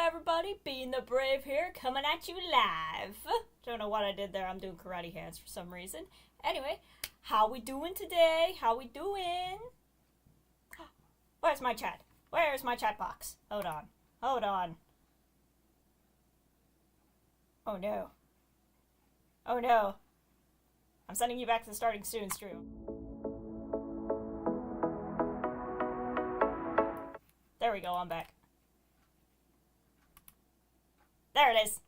everybody, being the brave here, coming at you live. Don't know what I did there, I'm doing karate hands for some reason. Anyway, how we doing today? How we doing? Where's my chat? Where's my chat box? Hold on. Hold on. Oh no. Oh no. I'm sending you back to the starting student stream. There we go, I'm back. There it is.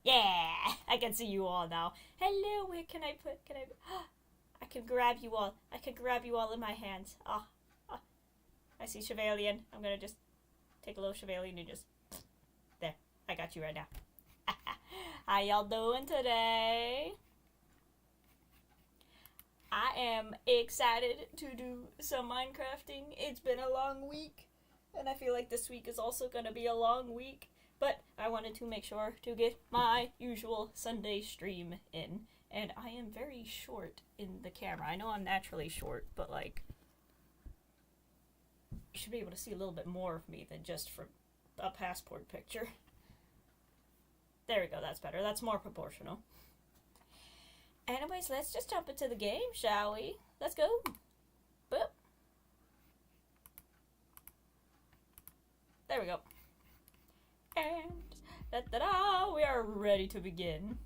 Yeah, I can see you all now. Hello, where can I put, I can grab you all. I can grab you all in my hands. I see Chevalian. I'm gonna just take a little Chevalian and just, there, I got you right now. How y'all doing today? I am excited to do some Minecrafting. It's been a long week, and I feel like this week is also gonna be a long week. But I wanted to make sure to get my usual Sunday stream in. And I am very short in the camera. I know I'm naturally short, but like, you should be able to see a little bit more of me than just from a passport picture. There we go, that's better. That's more proportional. Anyways, let's just jump into the game, shall we? Let's go. Boop. There we go. And da-da-da, we are ready to begin.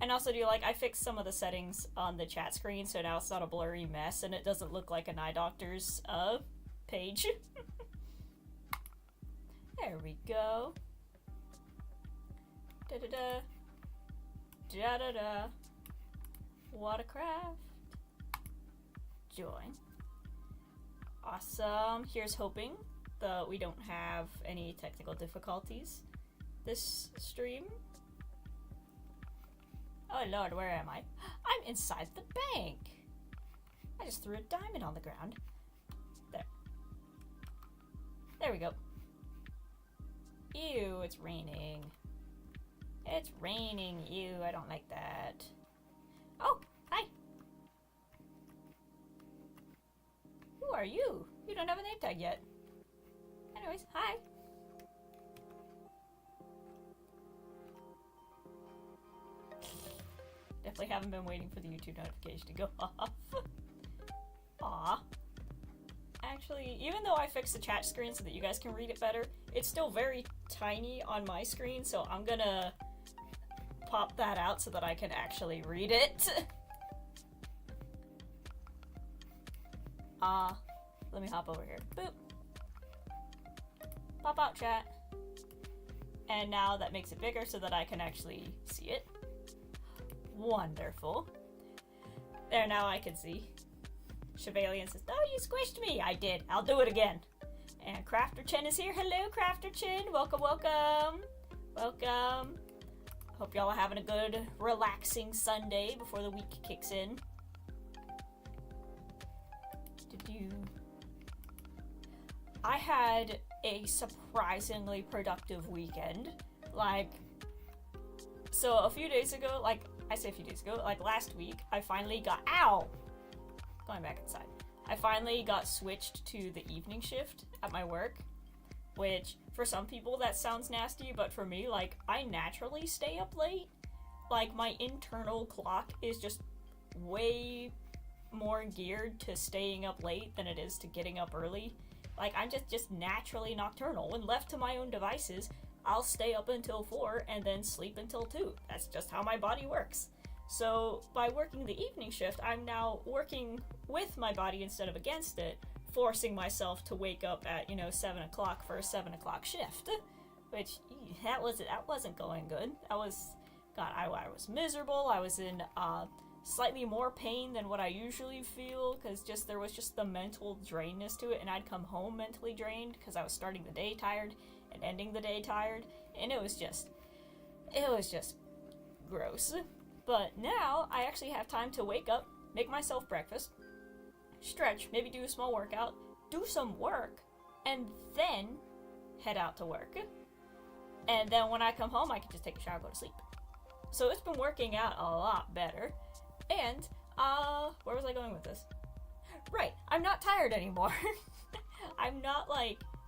And also, I fixed some of the settings on the chat screen, so now it's not a blurry mess, and it doesn't look like an eye doctor's page. There we go. Da-da-da. Da-da-da. Watercraft. Join. Awesome. Here's hoping that we don't have any technical difficulties this stream. Oh lord, where am I? I'm inside the bank. I just threw a diamond on the ground. There. There we go. Ew, it's raining. It's raining. Ew, I don't like that. Oh, hi. Who are you? You don't have a name tag yet. Anyways, hi. Definitely haven't been waiting for the YouTube notification to go off. Aw. Actually, even though I fixed the chat screen so that you guys can read it better, it's still very tiny on my screen, so I'm gonna pop that out so that I can actually read it. Let me hop over here. Boop. Pop out chat. And now that makes it bigger so that I can actually see it. Wonderful. There, now I can see. Chevalian says, oh, you squished me. I did. I'll do it again. And Crafter Chin is here. Hello, Crafter Chin. Welcome, welcome. Welcome. Hope y'all are having a good, relaxing Sunday before the week kicks in. I had a surprisingly productive weekend. So a few days ago, last week, I finally got, going back inside. I finally got switched to the evening shift at my work, which for some people that sounds nasty, but for me, I naturally stay up late. My internal clock is just way more geared to staying up late than it is to getting up early. I'm just naturally nocturnal. When left to my own devices, I'll stay up until 4 and then sleep until 2. That's just how my body works. So by working the evening shift, I'm now working with my body instead of against it, forcing myself to wake up at, 7 o'clock for a 7 o'clock shift. Which, that wasn't going good. I was miserable. I was in slightly more pain than what I usually feel, because there was just the mental drainness to it, and I'd come home mentally drained because I was starting the day tired and ending the day tired, and it was just gross. But now I actually have time to wake up, make myself breakfast, stretch, maybe do a small workout, do some work, and then head out to work. And then when I come home, I can just take a shower and go to sleep. So it's been working out a lot better. And, where was I going with this? Right, I'm not tired anymore. I'm not,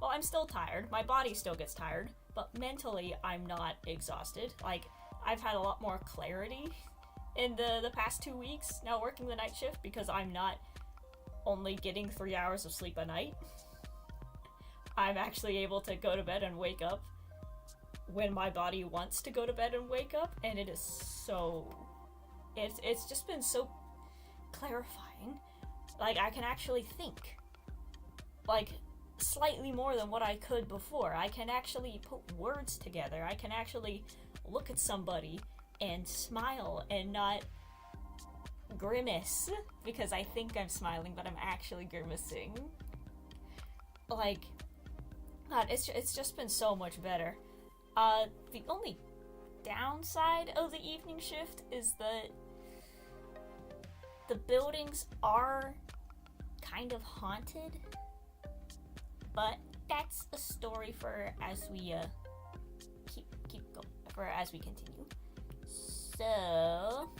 well, I'm still tired. My body still gets tired, but mentally, I'm not exhausted. Like, I've had a lot more clarity in the past 2 weeks now working the night shift because I'm not only getting 3 hours of sleep a night. I'm actually able to go to bed and wake up when my body wants to go to bed and wake up, and it is so... It's just been so clarifying. Like, I can actually think. Like, slightly more than what I could before. I can actually put words together. I can actually look at somebody and smile and not grimace because I think I'm smiling but I'm actually grimacing. Like, God, it's just been so much better. The only downside of the evening shift is that the buildings are kind of haunted. But that's a story for as we keep going, for as we continue. So,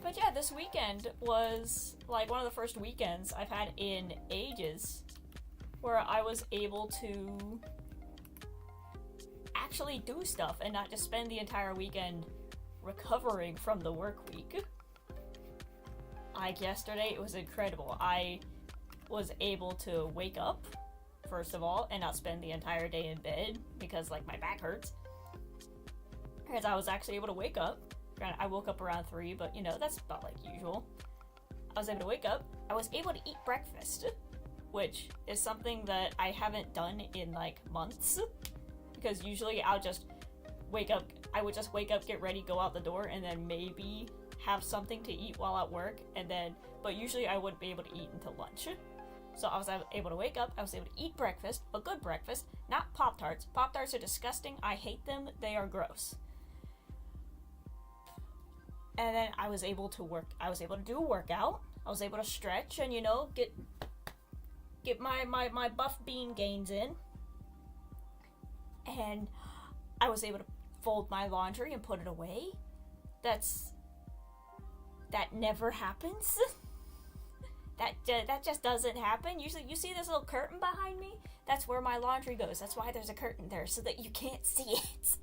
but yeah, this weekend was like one of the first weekends I've had in ages where I was able to actually do stuff and not just spend the entire weekend recovering from the work week. Like yesterday, it was incredible. I was able to wake up, first of all, and not spend the entire day in bed because, like, my back hurts. Because I was actually able to wake up. Granted, I woke up around 3, but, you know, that's about, like, usual. I was able to wake up. I was able to eat breakfast, which is something that I haven't done in, like, months. Because usually I'll just wake up, I would just wake up, get ready, go out the door, and then maybe have something to eat while at work, and then, but usually I wouldn't be able to eat until lunch. So I was able to wake up, I was able to eat breakfast, a good breakfast, not Pop-Tarts. Pop-Tarts are disgusting, I hate them, they are gross. And then I was able to do a workout, I was able to stretch and, you know, get my buff bean gains in. And I was able to fold my laundry and put it away. That never happens. That just doesn't happen. Usually, you see this little curtain behind me? That's where my laundry goes. That's why there's a curtain there, so that you can't see it.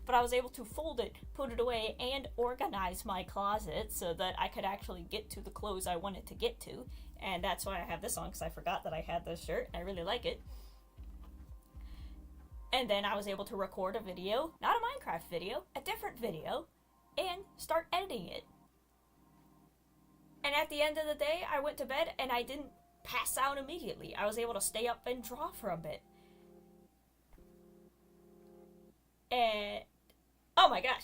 But I was able to fold it, put it away, and organize my closet so that I could actually get to the clothes I wanted to get to. And that's why I have this on, because I forgot that I had this shirt, and I really like it. And then I was able to record a video, not a Minecraft video, a different video, and start editing it. And at the end of the day, I went to bed and I didn't pass out immediately. I was able to stay up and draw for a bit. And, oh my gosh,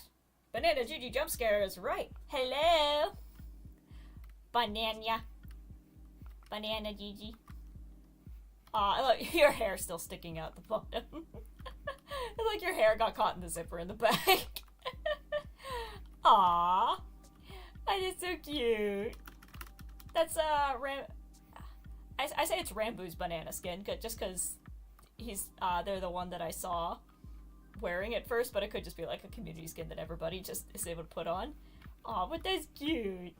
Banana Gigi jump scare is right. Hello, Banana Gigi. Look, your hair's still sticking out the bottom. It's like your hair got caught in the zipper in the back. Aww, that is so cute. That's I say it's Rambu's banana skin just because they're the one that I saw wearing it first, but it could just be like a community skin that everybody just is able to put on. Aw, but that's cute.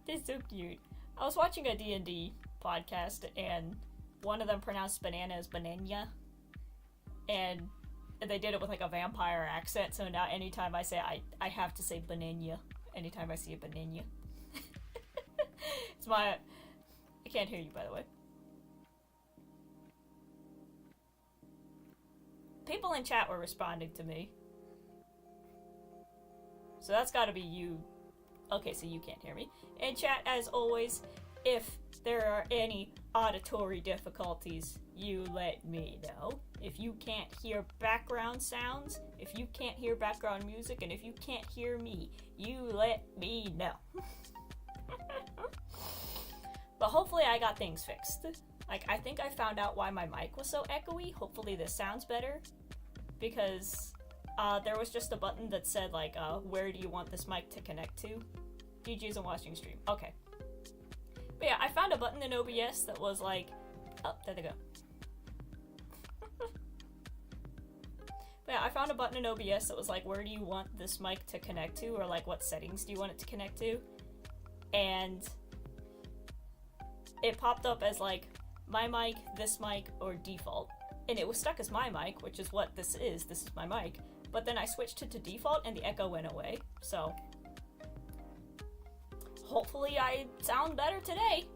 That's so cute. I was watching a D&D podcast and one of them pronounced banana as banana, and they did it with like a vampire accent, so now anytime I say I have to say banana anytime I see a banana. It's I can't hear you, by the way. People in chat were responding to me. So that's gotta be you. Okay, so you can't hear me. In chat, as always, if there are any auditory difficulties, you let me know. If you can't hear background sounds, if you can't hear background music, and if you can't hear me, you let me know. But hopefully I got things fixed. Like, I think I found out why my mic was so echoey. Hopefully this sounds better. Because there was just a button that said, like, where do you want this mic to connect to? DG isn't watching stream. Okay. But yeah, I found a button in OBS that was like, oh, there they go. But yeah, I found a button in OBS that was like, where do you want this mic to connect to? Or like, what settings do you want it to connect to? And it popped up as like my mic, this mic, or default. And it was stuck as my mic, which is what this is. This is my mic. But then I switched it to default and the echo went away. So hopefully I sound better today.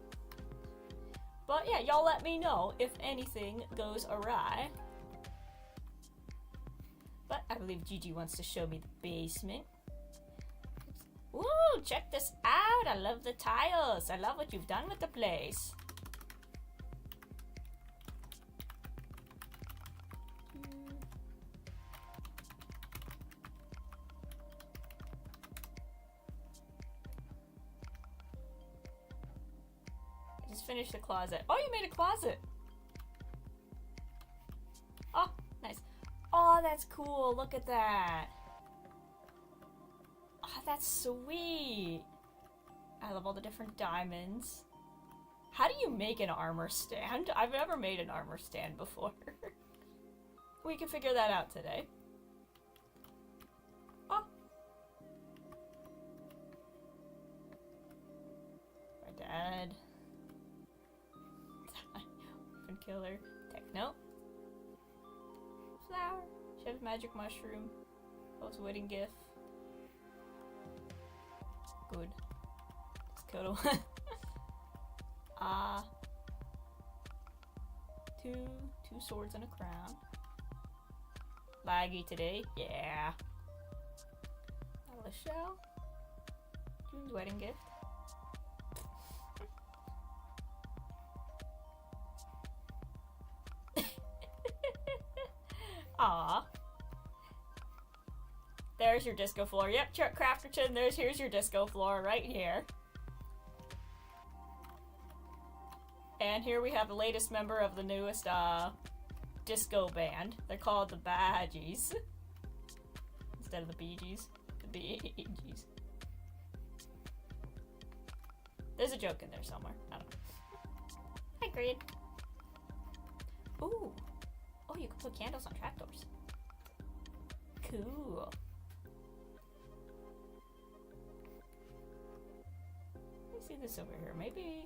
But yeah, y'all let me know if anything goes awry. But I believe Gigi wants to show me the basement. Ooh, check this out. I love the tiles. I love what you've done with the place. Just finished the closet. Oh, you made a closet. Oh, nice. Oh, that's cool. Look at that. Oh, that's sweet. I love all the different diamonds. How do you make an armor stand? I've never made an armor stand before. We can figure that out today. Oh. My dad. Open killer. Techno. Flower. Chef's magic mushroom. Post wedding gift. Good. Just killed one. Two swords and a crown. Laggy today. Yeah. Alice shell. June's wedding gift. Aw. There's your disco floor. Yep, Chuck Crafterton, here's your disco floor right here. And here we have the latest member of the newest disco band. They're called the Badgies. Instead of the Bee Gees. The Bee Gees. There's a joke in there somewhere. I don't know. Hi, Greed. Ooh. Oh, you can put candles on trapdoors. Cool. Let me see this over here. Maybe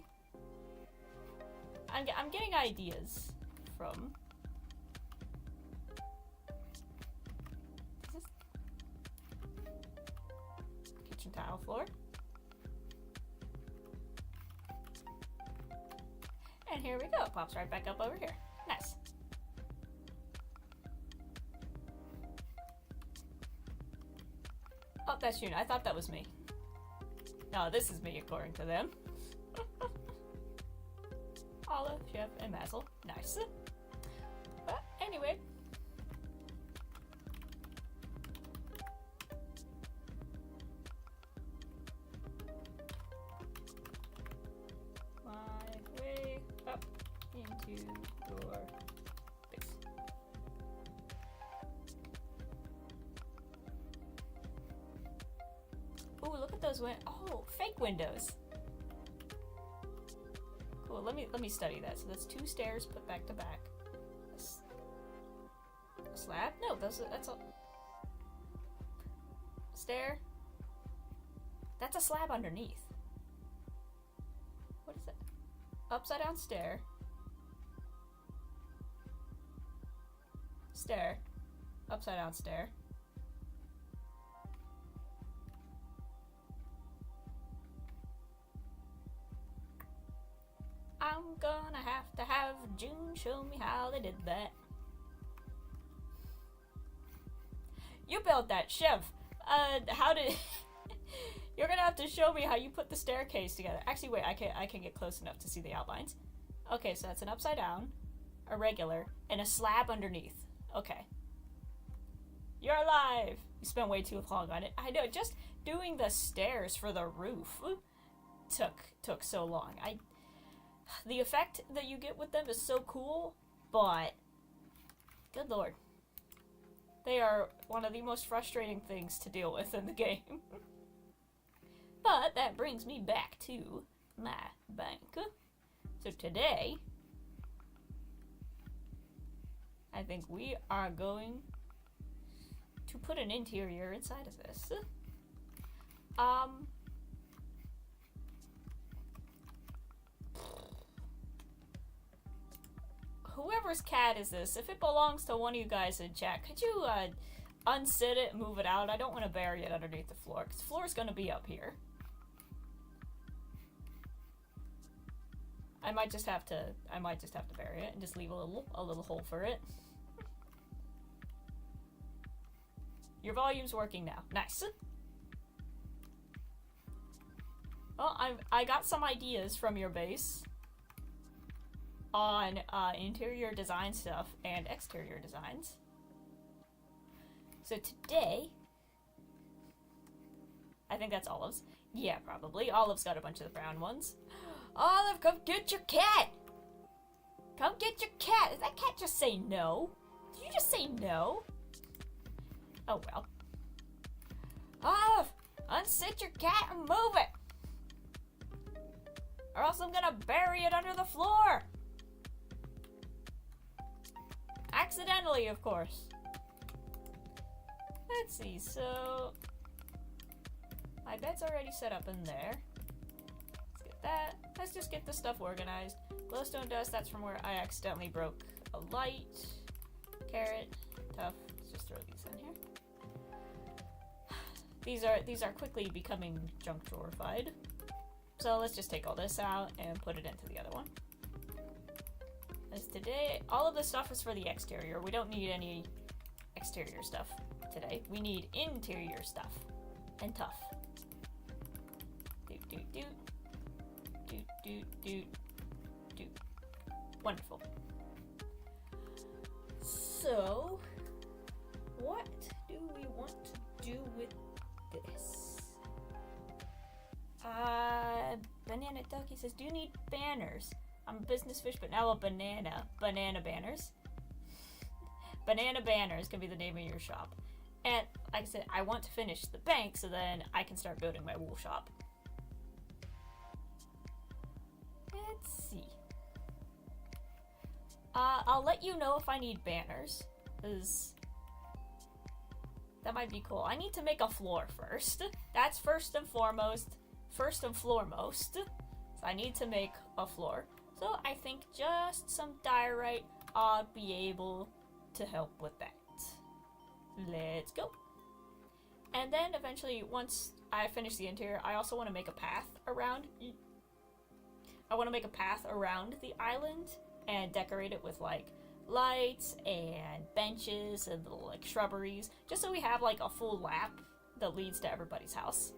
I'm getting ideas from. Is this kitchen tile floor? And here we go. It pops right back up over here. Nice. Oh, that's you. I thought that was me. No, this is me according to them. Olive, Chef, and Mazel. Nice. But anyway. My way up into your base. Ooh, look at those oh, fake windows. Cool. Let me study that. So that's 2 stairs put back to back. A slab? No, that's a stair. That's a slab underneath. What is it? Upside down stair. Stair. Upside down stair. I'm gonna have June show me how they did that. You built that, Chef. How did... You're gonna have to show me how you put the staircase together. Actually, wait, I can get close enough to see the outlines. Okay, so that's an upside down, a regular, and a slab underneath. Okay. You're alive! You spent way too long on it. I know, just doing the stairs for the roof took so long. The effect that you get with them is so cool, but good lord. They are one of the most frustrating things to deal with in the game. But that brings me back to my bank. So today, I think we are going to put an interior inside of this. whoever's cat is this, if it belongs to one of you guys in chat, could you unsit it and move it out? I don't want to bury it underneath the floor, because the floor is going to be up here. I might just have to bury it and just leave a little hole for it. Your volume's working now. Nice. Well, I got some ideas from your base on interior design stuff and exterior designs. So today, I think that's Olive's. Yeah, probably. Olive's got a bunch of the brown ones. Olive, come get your cat! Come get your cat! Did that cat just say no? Did you just say no? Oh well. Olive, unsit your cat and move it! Or else I'm gonna bury it under the floor! Accidentally, of course. Let's see, so... my bed's already set up in there. Let's get that. Let's just get the stuff organized. Glowstone dust, that's from where I accidentally broke a light. Carrot, tough. Let's just throw these in here. These are quickly becoming junk drawer-fied. So let's just take all this out and put it into the other one. As today, all of this stuff is for the exterior. We don't need any exterior stuff today. We need interior stuff. And tough. Doot, doot, doot. Doot, doot, doot. Doot. Wonderful. So, what do we want to do with this? Banana Ducky says, do you need banners? I'm a business fish, but now a banana. Banana banners. Banana banners can be the name of your shop. And like I said, I want to finish the bank so then I can start building my wool shop. Let's see. I'll let you know if I need banners, because that might be cool. I need to make a floor first. That's first and foremost. First and foremost. So I need to make a floor. So I think just some diorite I'll be able to help with that. Let's go. And then eventually, once I finish the interior, I also want to make a path around. I want to make a path around the island and decorate it with like lights and benches and little like shrubberies, just so we have like a full lap that leads to everybody's house.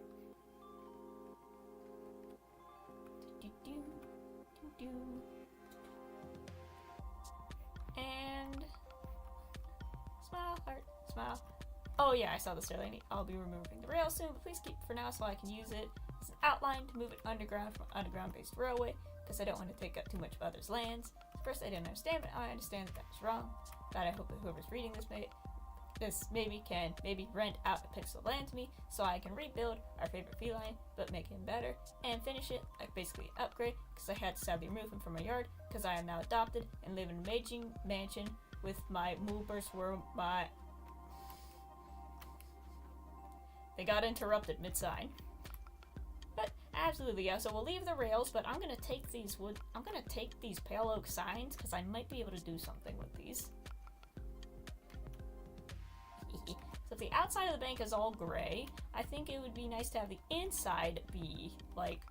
And smile, heart, smile. Oh yeah, I saw this earlier. I'll be removing the rail soon, but please keep it for now so I can use it as an outline to move it underground from underground-based railway, because I don't want to take up too much of others' lands. First, I didn't understand, but I understand that was wrong. But I hope that whoever's reading this can rent out a pixel of land to me so I can rebuild our favorite feline, but make him better and finish it, like basically an upgrade, because I had to sadly remove him from my yard because I am now adopted and live in an amazing mansion with my movers were my... They got interrupted mid-sign. But absolutely, yeah, so we'll leave the rails, but I'm gonna take these pale oak signs because I might be able to do something with these. So if the outside of the bank is all gray, I think it would be nice to have the inside be like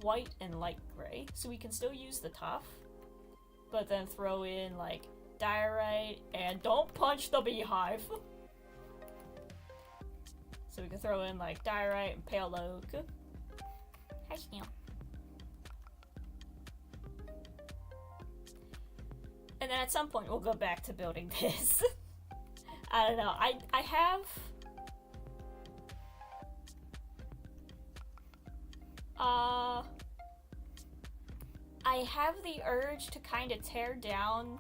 white and light gray, so we can still use the tuff, but then throw in like diorite and don't punch the beehive. So we can throw in like diorite and pale oak. Hi, Snail. And then at some point we'll go back to building this. I don't know. I have the urge to kind of tear down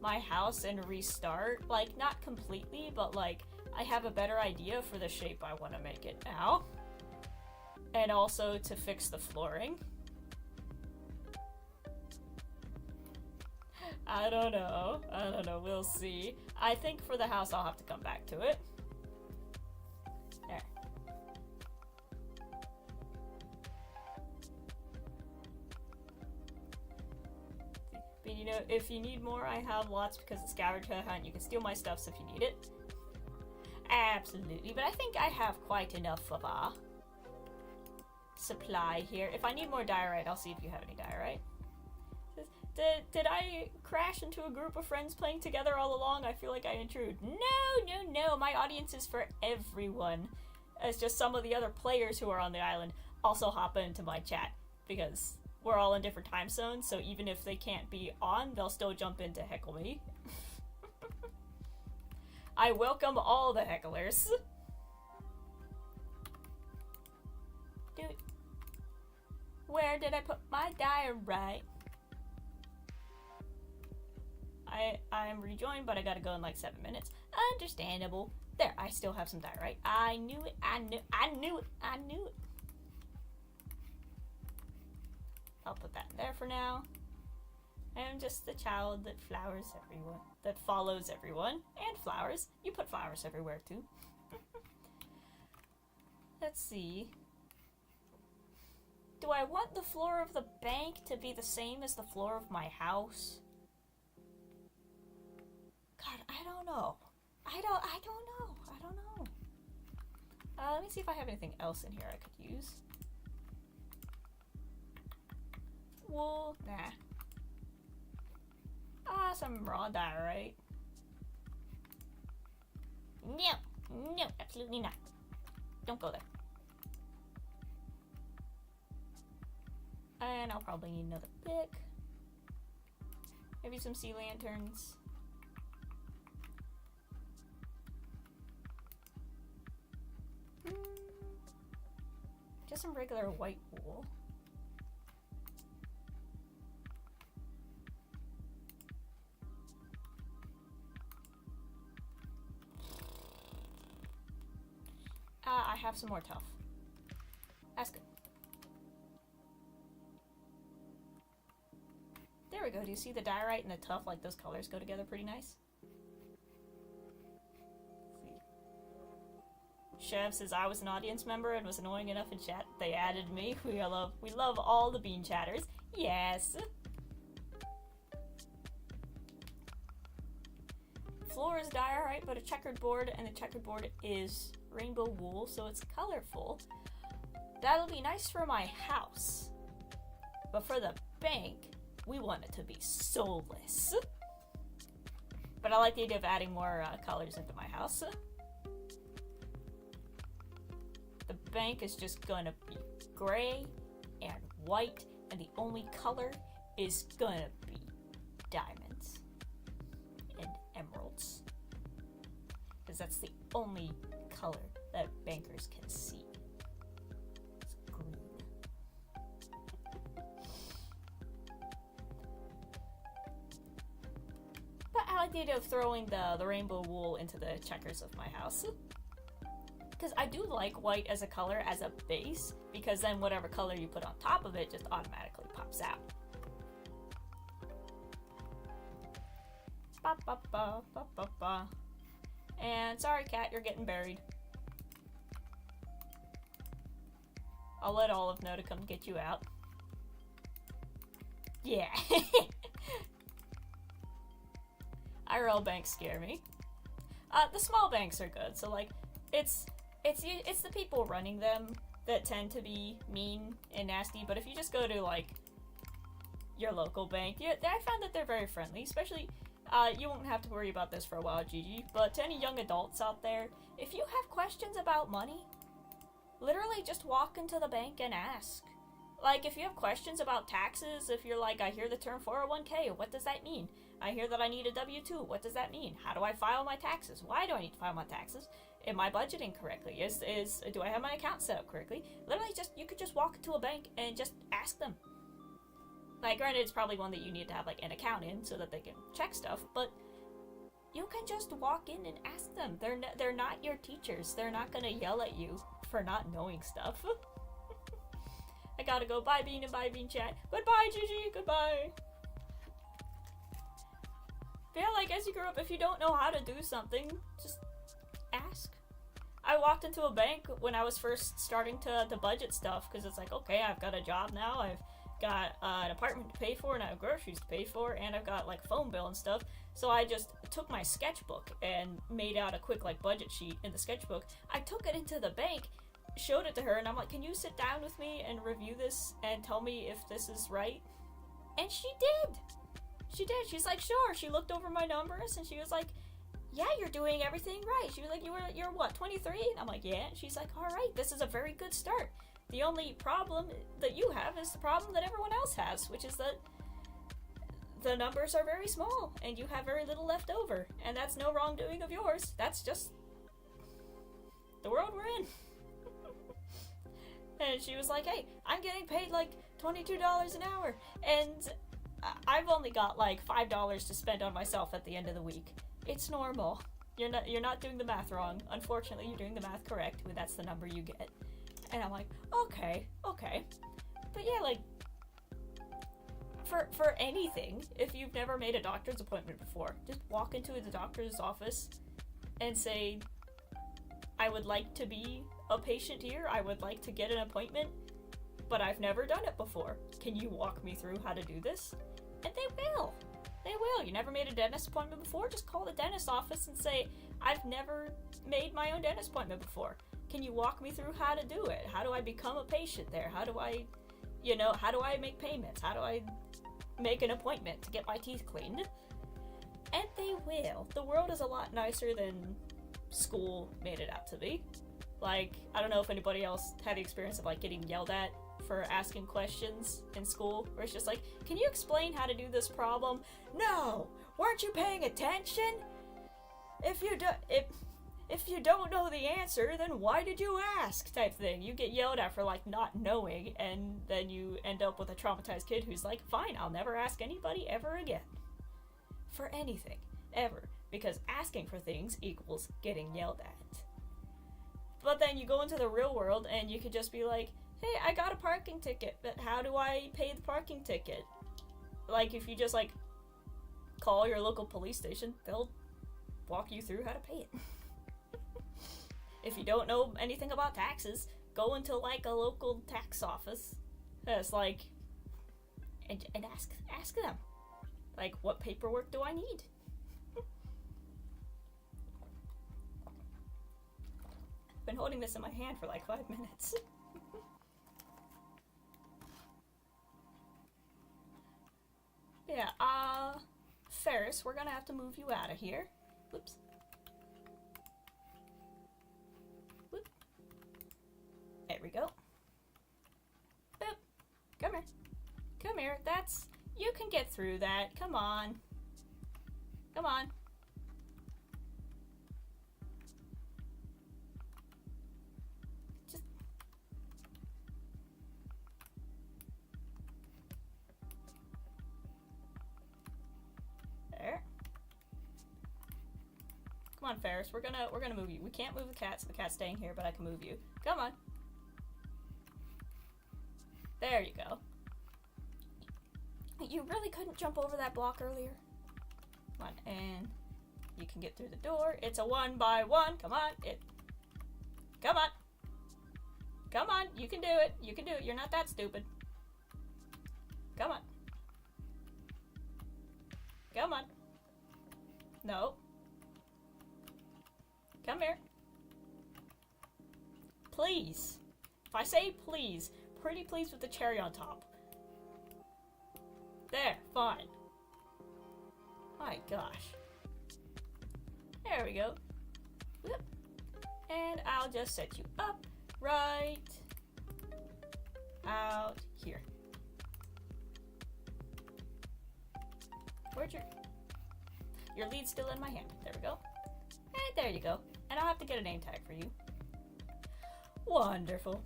my house and restart. Like, not completely, but like, I have a better idea for the shape I want to make it now. And also to fix the flooring. I don't know, we'll see. I think for the house I'll have to come back to it. There. But you know, if you need more, I have lots because it's scavenger hunt. You can steal my stuff if you need it. Absolutely, but I think I have quite enough of a supply here. If I need more diorite, I'll see if you have any diorite. Did I crash into a group of friends playing together all along? I feel like I intrude. No, my audience is for everyone. It's just some of the other players who are on the island also hop into my chat because we're all in different time zones, so even if they can't be on, they'll still jump in to heckle me. I welcome all the hecklers. Dude, where did I put my diorite? I'm rejoined, but I gotta go in like 7 minutes. Understandable. There, I still have some diorite. I knew it. I'll put that in there for now. I'm just the child that flowers everyone. That follows everyone. And flowers. You put flowers everywhere too. Let's see. Do I want the floor of the bank to be the same as the floor of my house? God, I don't know. I don't know. Let me see if I have anything else in here I could use. Wool, nah. Some raw diorite. No, absolutely not. Don't go there. And I'll probably need another pick. Maybe some sea lanterns. Just some regular white wool. I have some more tuff. That's good. There we go. Do you see the diorite and the tuff? Like those colors go together pretty nice. Chev says I was an audience member and was annoying enough in chat. They added me. We love all the bean chatters. Yes. Floor is diorite, but a checkered board, and the checkered board is rainbow wool, so it's colorful. That'll be nice for my house. But for the bank, we want it to be soulless. But I like the idea of adding more colors into my house. The bank is just gonna be gray and white, and the only color is gonna be diamonds and emeralds. Because that's the only color that bankers can see. It's green. But I like the idea of throwing the rainbow wool into the checkers of my house. Because I do like white as a color as a base, because then whatever color you put on top of it just automatically pops out. Ba ba ba ba ba ba. And sorry, cat, you're getting buried. I'll let Olive know to come get you out. Yeah. IRL banks scare me. The small banks are good, so like, it's the people running them that tend to be mean and nasty, but if you just go to like your local bank, I found that they're very friendly, especially you won't have to worry about this for a while, Gigi, but to any young adults out there, if you have questions about money, literally just walk into the bank and ask. Like, if you have questions about taxes, if you're like, I hear the term 401k, what does that mean? I hear that I need a W-2, what does that mean? How do I file my taxes? Why do I need to file my taxes? Am I budgeting correctly? Do I have my account set up correctly? Literally, you could just walk into a bank and just ask them. Like, granted, it's probably one that you need to have, like, an account in so that they can check stuff, but you can just walk in and ask them. They're not your teachers. They're not gonna yell at you for not knowing stuff. I gotta go. Bye, Bean and bye, Bean chat. Goodbye, Gigi. Goodbye. But yeah, like, as you grow up, if you don't know how to do something, just ask. I walked into a bank when I was first starting to budget stuff, because it's like, okay, I've got a job now, I've got an apartment to pay for, and I have groceries to pay for, and I've got like phone bill and stuff. So I just took my sketchbook and made out a quick like budget sheet in the sketchbook. I took it into the bank, showed it to her, and I'm like, can you sit down with me and review this and tell me if this is right? And she did. She did. She's like, sure. She looked over my numbers and she was like, yeah, you're doing everything right. She was like, you're what, 23? And I'm like, yeah. And she's like, all right, this is a very good start. The only problem that you have is the problem that everyone else has, which is that the numbers are very small and you have very little left over. And that's no wrongdoing of yours. That's just the world we're in. And she was like, hey, I'm getting paid like $22 an hour. And I've only got like $5 to spend on myself at the end of the week. It's normal. You're not doing the math wrong. Unfortunately, you're doing the math correct. That's the number you get. And I'm like, okay. But yeah, like, for anything, if you've never made a doctor's appointment before, just walk into the doctor's office and say, I would like to be a patient here. I would like to get an appointment, but I've never done it before. Can you walk me through how to do this? And they will. They will. You never made a dentist appointment before? Just call the dentist office and say, I've never made my own dentist appointment before. Can you walk me through how to do it? How do I become a patient there? How do I make payments? How do I make an appointment to get my teeth cleaned? And they will. The world is a lot nicer than school made it out to be. Like, I don't know if anybody else had the experience of like getting yelled at for asking questions in school, where it's just like, can you explain how to do this problem? No! Weren't you paying attention? If you don't know the answer, then why did you ask? Type thing. You get yelled at for like not knowing, and then you end up with a traumatized kid who's like, fine, I'll never ask anybody ever again. For anything. Ever. Because asking for things equals getting yelled at. But then you go into the real world and you could just be like, hey, I got a parking ticket, but how do I pay the parking ticket? Like, if you just like call your local police station, they'll walk you through how to pay it. If you don't know anything about taxes, go into like a local tax office. It's like, and ask them, like, what paperwork do I need? I've been holding this in my hand for like 5 minutes. Yeah, Ferris, we're gonna have to move you out of here. Whoops. Whoop. There we go. Boop. Come here. Come here. You can get through that. Come on. Come on. Come on, Ferris. We're gonna move you. We can't move the cat, so the cat's staying here, but I can move you. Come on. There you go. You really couldn't jump over that block earlier? Come on, and you can get through the door. It's a 1x1. Come on. Come on. Come on. You can do it. You can do it. You're not that stupid. Come on. Come on. No. Come here. Please. If I say please, pretty please with the cherry on top. There, fine. My gosh. There we go. Whoop. And I'll just set you up right out here. Where'd your lead's still in my hand. There we go. And there you go. And I'll have to get a name tag for you. Wonderful.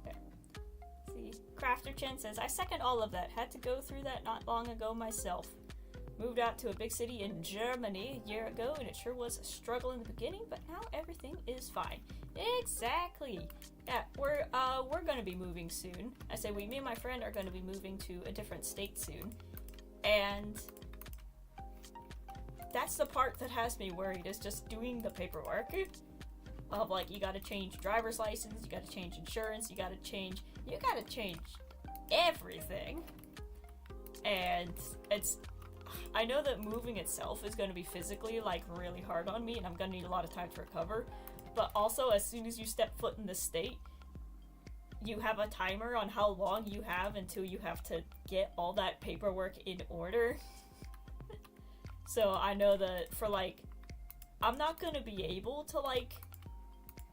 There. See, Crafter Chen says, I second all of that. Had to go through that not long ago myself. Moved out to a big city in Germany a year ago, and it sure was a struggle in the beginning, but now everything is fine. Exactly. Yeah, we're gonna be moving soon. I say me and my friend are gonna be moving to a different state soon. And that's the part that has me worried, is just doing the paperwork. of like, you gotta change driver's license, you gotta change insurance, you gotta change everything. And I know that moving itself is gonna be physically like really hard on me, and I'm gonna need a lot of time to recover, but also as soon as you step foot in the state, you have a timer on how long you have until you have to get all that paperwork in order. So I know that for like, I'm not gonna be able to like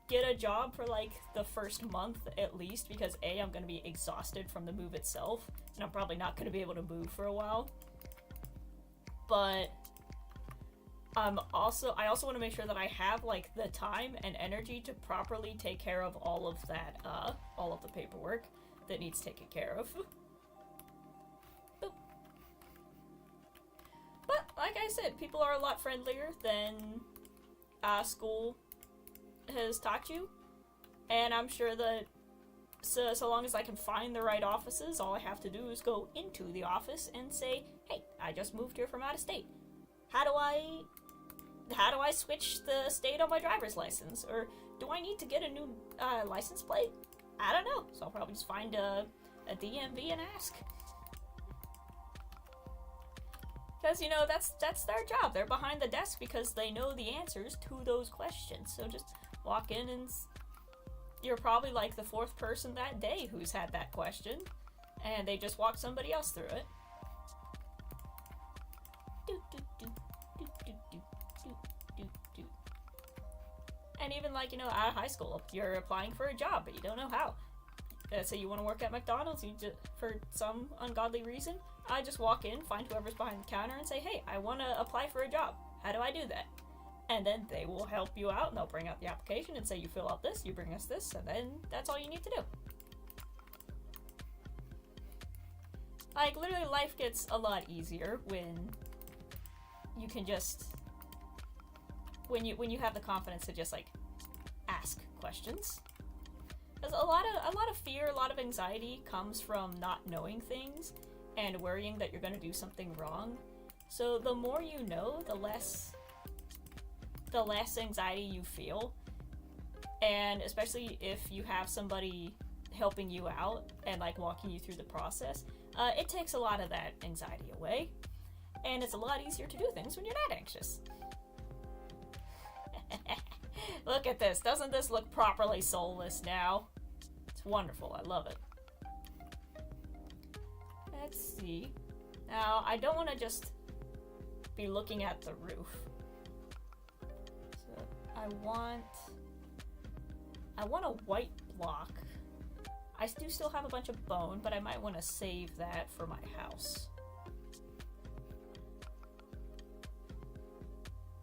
get a job for like the first month at least, because A, I'm gonna be exhausted from the move itself, and I'm probably not gonna be able to move for a while. But I also want to make sure that I have like the time and energy to properly take care of all of that, all of the paperwork that needs taken care of. Boop. But like I said, people are a lot friendlier than school has taught you, and I'm sure that so long as I can find the right offices, all I have to do is go into the office and say, hey, I just moved here from out of state. How do I switch the state on my driver's license? Or do I need to get a new license plate? I don't know. So I'll probably just find a DMV and ask. Because, you know, that's their job. They're behind the desk because they know the answers to those questions. So just walk in, and you're probably like the fourth person that day who's had that question, and they just walk somebody else through it. And even like, you know, out of high school, you're applying for a job, but you don't know how. Say you want to work at McDonald's, for some ungodly reason, I just walk in, find whoever's behind the counter, and say, hey, I want to apply for a job. How do I do that? And then they will help you out, and they'll bring out the application and say, you fill out this, you bring us this, and then that's all you need to do. Like, literally, life gets a lot easier when you can just, when you have the confidence to just, like, ask questions. Because a lot of fear, a lot of anxiety comes from not knowing things and worrying that you're going to do something wrong. So the more you know, the less anxiety you feel. And especially if you have somebody helping you out and like walking you through the process, it takes a lot of that anxiety away. And it's a lot easier to do things when you're not anxious. Look at this. Doesn't this look properly soulless now? It's wonderful. I love it. Let's see. Now, I don't want to just be looking at the roof. So, I want a white block. I do still have a bunch of bone, but I might want to save that for my house.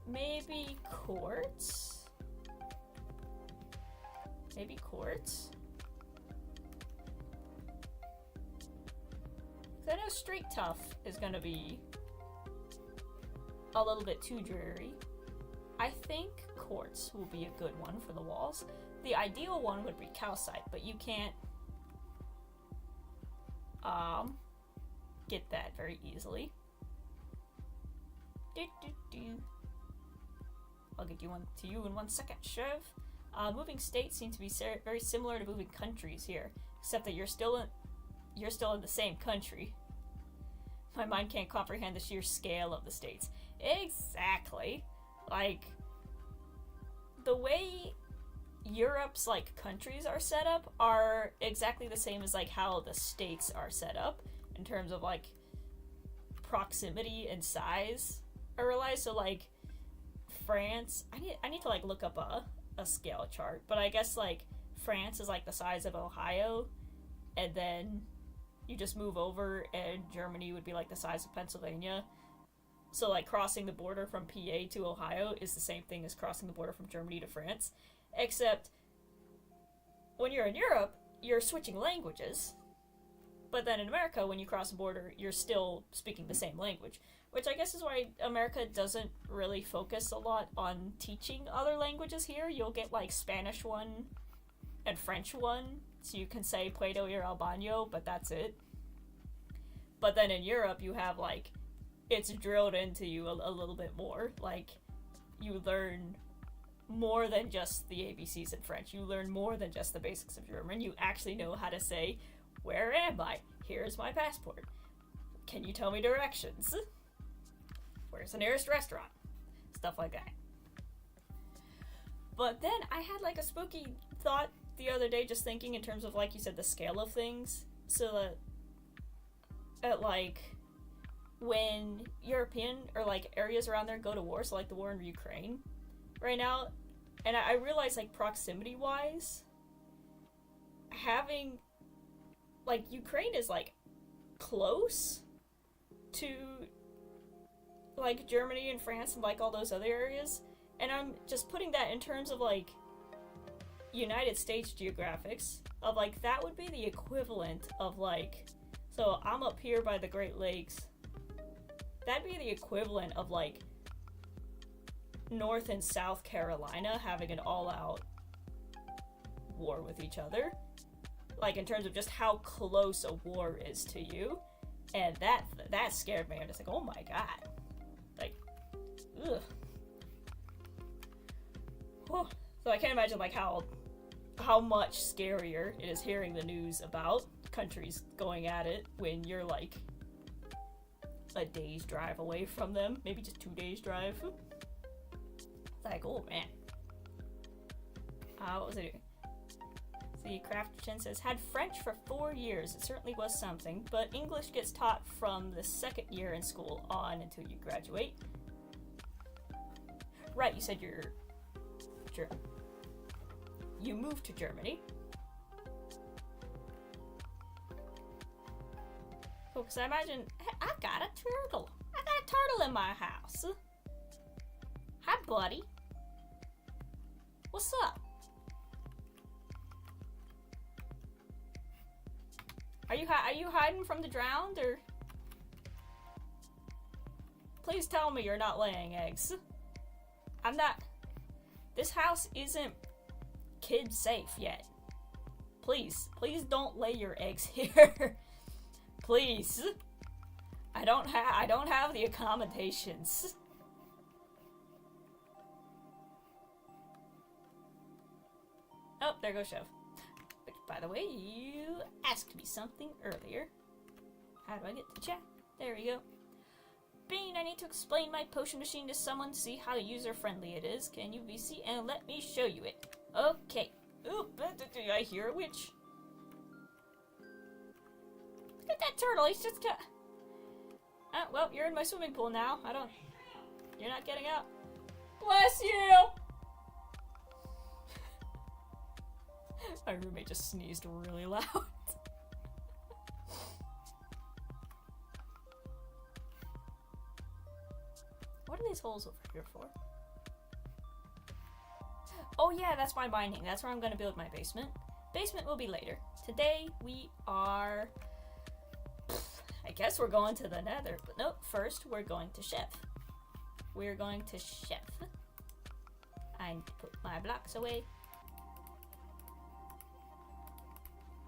Maybe quartz? Maybe quartz? I know straight tough is gonna be a little bit too dreary. I think quartz will be a good one for the walls. The ideal one would be calcite, but you can't get that very easily. I'll get you to you in 1 second, Chev. Moving states seem to be very similar to moving countries here, except that you're still in the same country. My mind can't comprehend the sheer scale of the states. Exactly. Like, the way Europe's, like, countries are set up are exactly the same as, like, how the states are set up in terms of, like, proximity and size. I realize, so, like, France, I need to, like, look up a scale chart, but I guess, like, France is, like, the size of Ohio, and then you just move over, and Germany would be, like, the size of Pennsylvania. So, like, crossing the border from PA to Ohio is the same thing as crossing the border from Germany to France. Except, when you're in Europe, you're switching languages. But then in America, when you cross the border, you're still speaking the same language. Which I guess is why America doesn't really focus a lot on teaching other languages here. You'll get, like, Spanish 1 and French 1. So you can say Puedo ir al baño, but that's it. But then in Europe, you have, like, it's drilled into you a little bit more. Like, you learn more than just the ABCs in French. You learn more than just the basics of German. You actually know how to say, where am I? Here's my passport. Can you tell me directions? Where's the nearest restaurant? Stuff like that. But then I had like a spooky thought the other day, just thinking in terms of, like you said, the scale of things. So that like when European or like areas around there go to war, so like the war in Ukraine right now, and I realize like proximity wise, having like Ukraine is like close to like Germany and France and like all those other areas, and I'm just putting that in terms of like United States geographics of like that would be the equivalent of like, so I'm up here by the Great Lakes, that'd be the equivalent of like North and South Carolina having an all-out war with each other, like in terms of just how close a war is to you. And that scared me. I'm just like, oh my god, like, ugh. Whew. So I can't imagine like how much scarier it is hearing the news about countries going at it when you're like a day's drive away from them, maybe just 2 days drive. It's like, oh man. What was I doing? See, Crafterton says, had French for 4 years. It certainly was something, but English gets taught from the second year in school on until you graduate. Right, you said you moved to Germany. Cool, because I imagine, hey, I got a turtle. I got a turtle in my house. Hi, buddy. What's up? Are you hiding from the drowned, or? Please tell me you're not laying eggs. I'm not. This house isn't kid safe yet. Please don't lay your eggs here. Please. I don't have the accommodations. Oh, there goes Chev. Which, by the way, you asked me something earlier. How do I get to chat? There we go. Bean, I need to explain my potion machine to someone to see how user-friendly it is. Can you VC and let me show you it? Okay. Oop, I hear a witch. Look at that turtle, he's just got... well, you're in my swimming pool now. You're not getting out. Bless you! My roommate just sneezed really loud. What are these holes over here for? Oh yeah, that's my mining. That's where I'm gonna build my basement. Basement will be later. Today we are... I guess we're going to the nether, but nope, first we're going to chef. We're going to chef. I need to put my blocks away,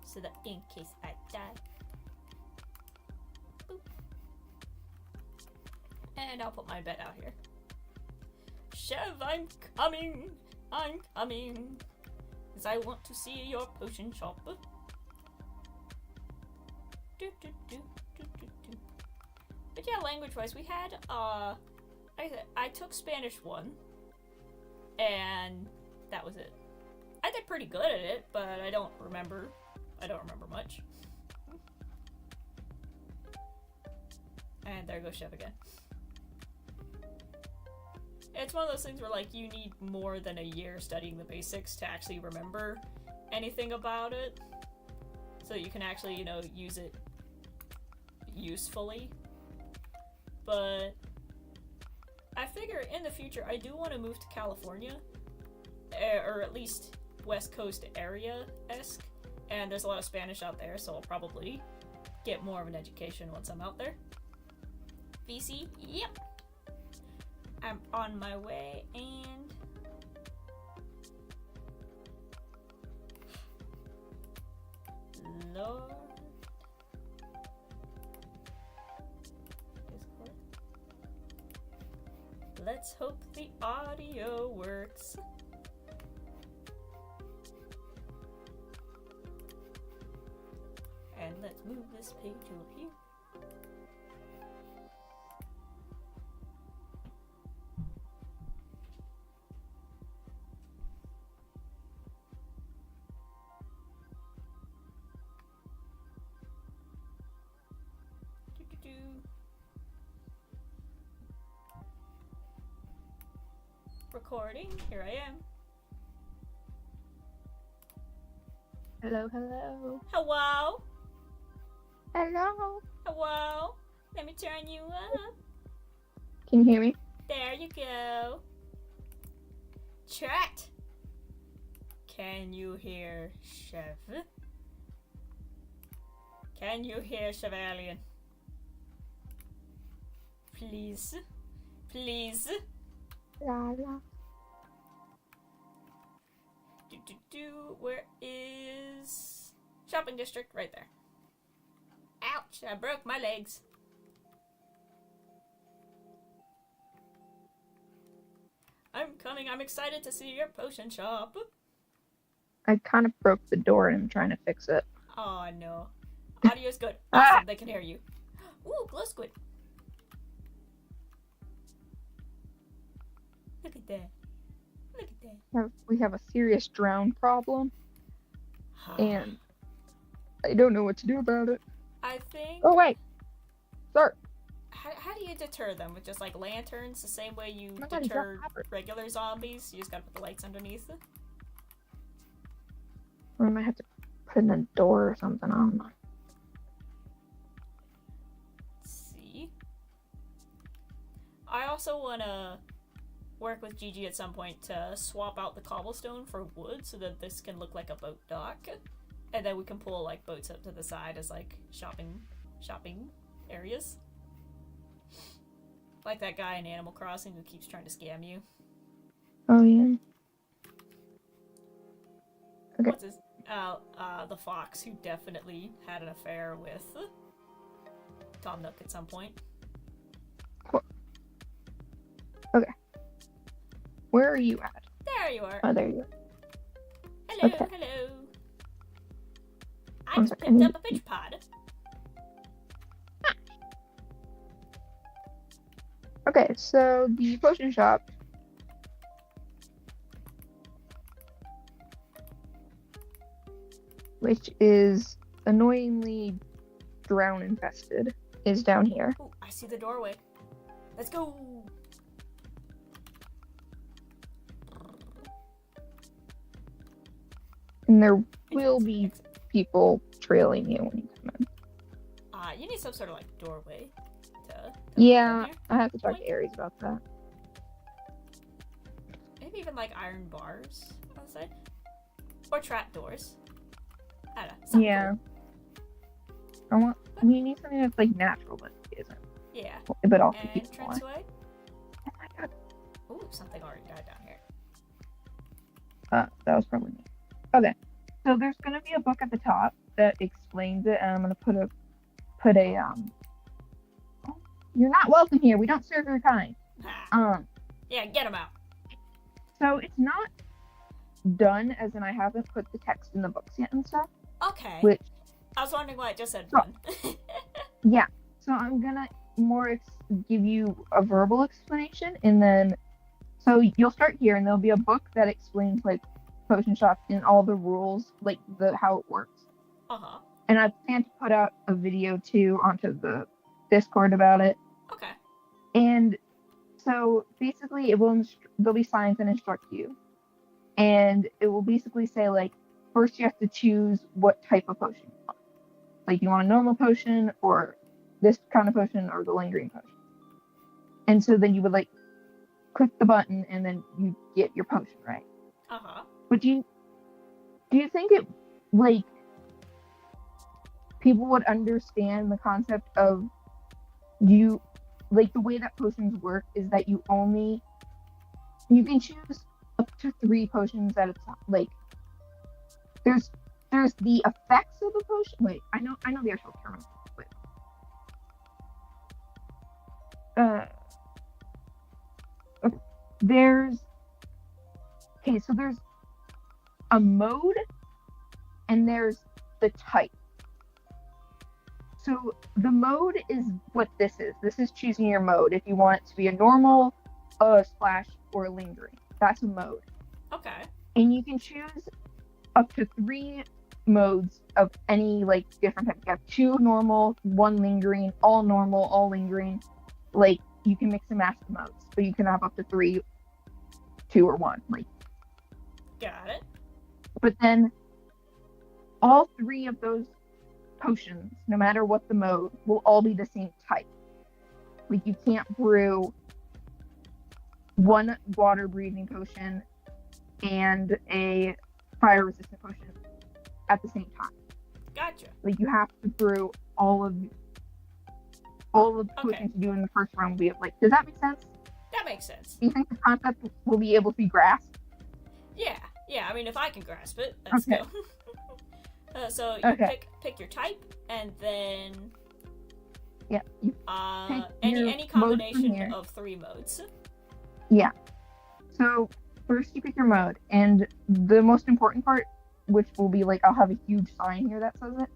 so that in case I die. Boop. And I'll put my bed out here. Chev, I'm coming! I'm coming! Because I want to see your potion shop. Do, do, do, do, do, do. But yeah, language-wise, we had, I took Spanish 1, and that was it. I did pretty good at it, but I don't remember much. And there goes Chev again. It's one of those things where, like, you need more than a year studying the basics to actually remember anything about it, so that you can actually, you know, use it usefully. But I figure in the future I do want to move to California, or at least West Coast area-esque, and there's a lot of Spanish out there, so I'll probably get more of an education once I'm out there. VC? Yep! I'm on my way, and... Lord... Discord? Let's hope the audio works. let's move this page over here. Recording, here I am. Hello, hello. Hello? Hello. Hello? Let me turn you up. Can you hear me? There you go. Chat. Can you hear Chev? Can you hear Chevalier? Please. Please. La la. Where is shopping district? Right there. Ouch! I broke my legs. I'm coming. I'm excited to see your potion shop. I kind of broke the door and I'm trying to fix it. Oh no. Audio's good. Awesome. They can hear you. Ooh, glow squid. Look at that. Look at that. We have a serious drown problem. And I don't know what to do about it. I think... Oh, wait. Sir. How do you deter them? With just, like, lanterns? The same way you deter regular zombies? You just gotta put the lights underneath it? Or I might have to put in a door or something. I don't know. Let's see. I also want to work with Gigi at some point to swap out the cobblestone for wood so that this can look like a boat dock. And then we can pull, like, boats up to the side as, like, shopping areas. Like that guy in Animal Crossing who keeps trying to scam you. Oh, yeah. Okay. What's his... the fox who definitely had an affair with Tom Nook at some point. Cool. Okay. Where are you at? There you are. Oh, there you are. Hello, okay. Hello. I just picked up a fish pod. Okay, so the potion shop. Which is annoyingly drown infested, is down here. Ooh, I see the doorway. Let's go. And there will be people trailing you when you come in. You need some sort of, like, doorway to yeah, I have to talk to Aries about that. Maybe even, like, iron bars on the side. Or trap doors. I don't know. Yeah. Cool. We need something that's, like, natural, but it isn't. Yeah. But also entranceway? Oh my god. Ooh, something already died down here. That was probably me. Okay. So there's gonna be a book at the top that explains it, and I'm gonna put a oh, you're not welcome here. We don't serve your kind. Yeah, get him out. So it's not done, as in I haven't put the text in the books yet and stuff. Okay. Which I was wondering why it just said done. Yeah. So I'm gonna give you a verbal explanation, and then so you'll start here, and there'll be a book that explains, like, potion shop and all the rules, like how it works. Uh-huh. And I plan to put out a video too onto the Discord about it. Okay. And so basically there'll be signs that instruct you. And it will basically say, like, first you have to choose what type of potion you want. Like, you want a normal potion, or this kind of potion, or the lingering potion. And so then you would, like, click the button and then you get your potion, right? Uh-huh. But do you think it, like, people would understand the concept of the way that potions work is that you can choose up to 3 potions at a time. Like, there's the effects of the potion. Wait, I know the actual term. Wait. So there's a mode and there's the type. So the mode is what this is. This is choosing your mode. If you want it to be a normal, a splash, or a lingering. That's a mode. Okay. And you can choose up to 3 modes of any like different type. You have 2 normal, 1 lingering, all normal, all lingering. Like you can mix and match the modes, but you can have up to 3, 2 or 1. Like, got it. but then all 3 of those potions, no matter what the mode, will all be the same type. Like you can't brew 1 water breathing potion and a fire resistant potion at the same time. Gotcha. Like you have to brew all of the Okay. potions you do in the first round will be like, does that make sense? That makes sense. Do you think the concept will be able to be grasped? Yeah. I mean, if I can grasp it, let's Okay. go. So you Okay. pick your type, and then Yeah. You pick your any mode from combination here. of 3 modes. Yeah. So first you pick your mode, and the most important part, which will be like, I'll have a huge sign here that says it,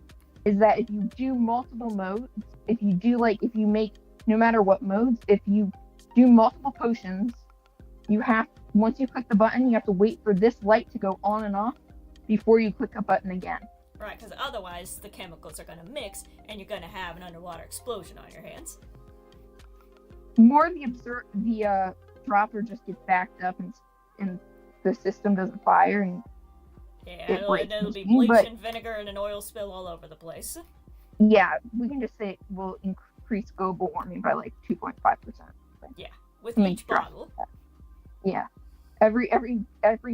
is that if you do multiple modes, if you make, no matter what modes, if you do multiple potions, once you click the button, you have to wait for this light to go on and off before you click a button again. Right, because otherwise the chemicals are going to mix, and you're going to have an underwater explosion on your hands. More the dropper just gets backed up and the system doesn't fire, and Yeah, It breaks it'll the be machine, bleach but- and vinegar and an oil spill all over the place. yeah, we can just say it will increase global warming by like 2.5%. With Make each sure. bottle. Yeah, every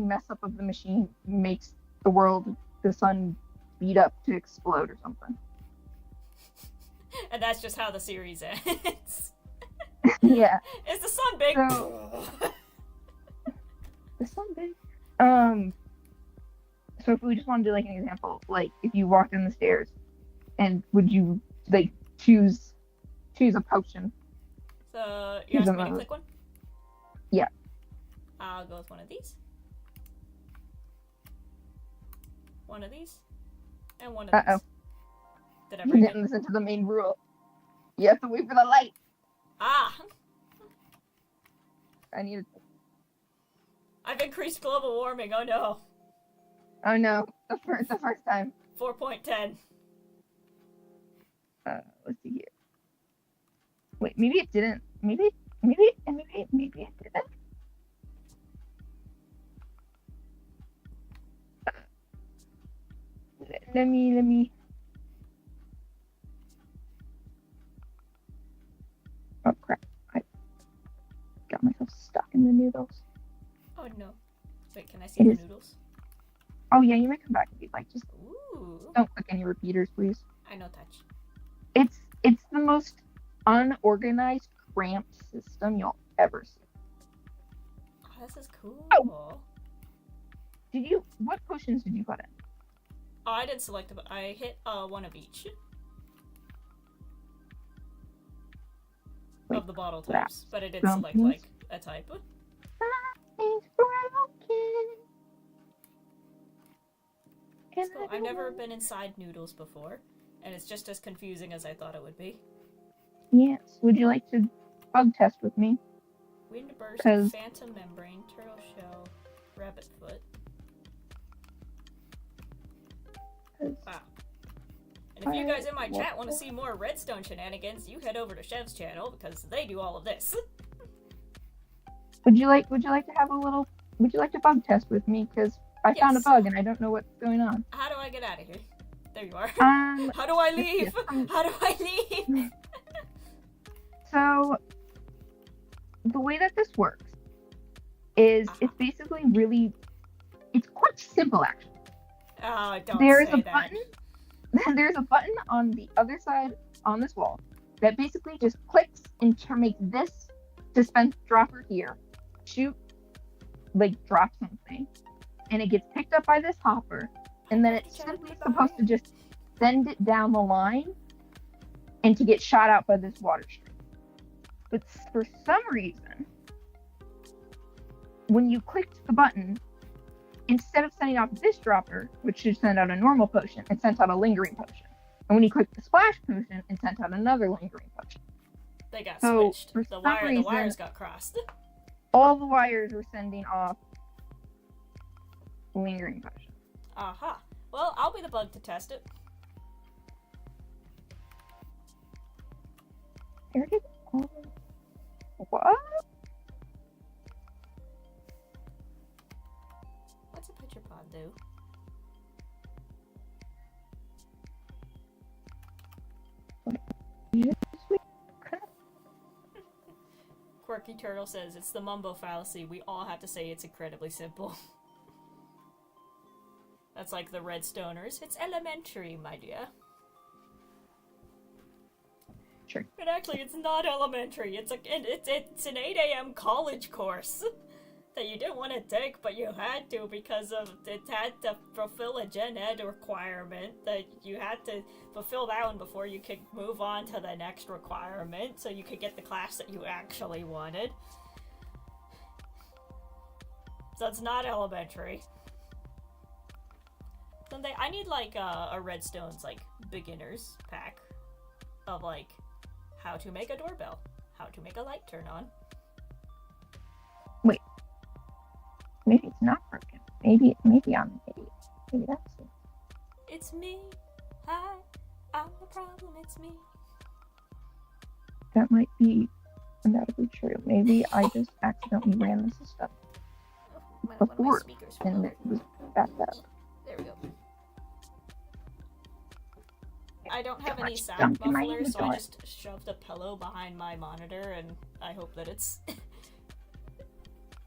mess up of the machine makes the sun speed up to explode or something. And that's just how the series ends. Yeah, Is the sun big? So- the sun big. So if we just want to do like an example, like if you walked in the stairs, and would you like choose a potion? So you Choose asked a me to mode. click one? Yeah. I'll go with one of these. One of these. And one of Uh-oh. these. Did I You break didn't it? listen to the main rule. You have to wait for the light. Ah! I need. I've increased global warming, oh no. Oh no, the first time. 4.10. Let's see here. Wait, maybe it didn't. Maybe it didn't. Let me. Oh crap! I got myself stuck in the noodles. Oh no. Wait, can I see It the is- noodles? Oh yeah, you may come back if you'd like. Just Ooh. don't click any repeaters, please. I know touch. It's the most unorganized, cramped system you'll ever see. Oh, this is cool. Oh. What potions did you put in? Oh, I didn't select them. I hit one of each. Wait, Of the bottle crap. types. But I didn't select, Something's- like, a type. Something's broken. And So I I've don't never know. been inside noodles before. And it's just as confusing as I thought it would be. Yes. Would you like to bug test with me? Windburst, 'Cause- phantom membrane, turtle shell, rabbit foot. 'Cause- Wow. And if you guys in my chat want to see more redstone shenanigans, you head over to Chev's channel because they do all of this. Would you like to have a little? Would you like to bug test with me? Because I found a Yes. bug and I don't know what's going on. How do I get out of here? There you are. Um. How do I leave? Yeah. How do I leave? So the way that this works is it's basically it's quite simple actually. Oh, don't There is say a that. button. There's a button on the other side on this wall that basically just clicks and makes this dispense dropper here shoot, like drop something, and it gets picked up by this hopper, and then it's simply supposed to just send it down the line and to get shot out by this water stream. But for some reason, when you clicked the button, instead of sending out this dropper, which should send out a normal potion, it sent out a lingering potion. And when you click the splash potion, it sent out another lingering potion. They got So, switched. for The some reason, wires got crossed. all the wires were sending off lingering potion. Aha. Well, I'll be the bug to test it. Where did all... What? What's a picture pod do? Quirky Turtle says, it's the mumbo fallacy. We all have to say it's incredibly simple. That's like the Redstoners. It's elementary, my dear. Sure. But actually, it's not elementary. It's an 8 a.m. college course that you didn't want to take, but you had to because of it had to fulfill a gen ed requirement that you had to fulfill that one before you could move on to the next requirement, so you could get the class that you actually wanted. So it's not elementary. Someday I need like a Redstone's like beginners pack of like how to make a doorbell, how to make a light turn on. Wait. Maybe it's not broken. Maybe I'm an idiot. Maybe that's it. It's me. Hi. I'm the problem. It's me. That might be undoubtedly true. Maybe I just accidentally ran this stuff before and it was backed up. There we go. I don't have any sound Dumped in my muffler, so I inventory. just shoved a pillow behind my monitor, and I hope that it's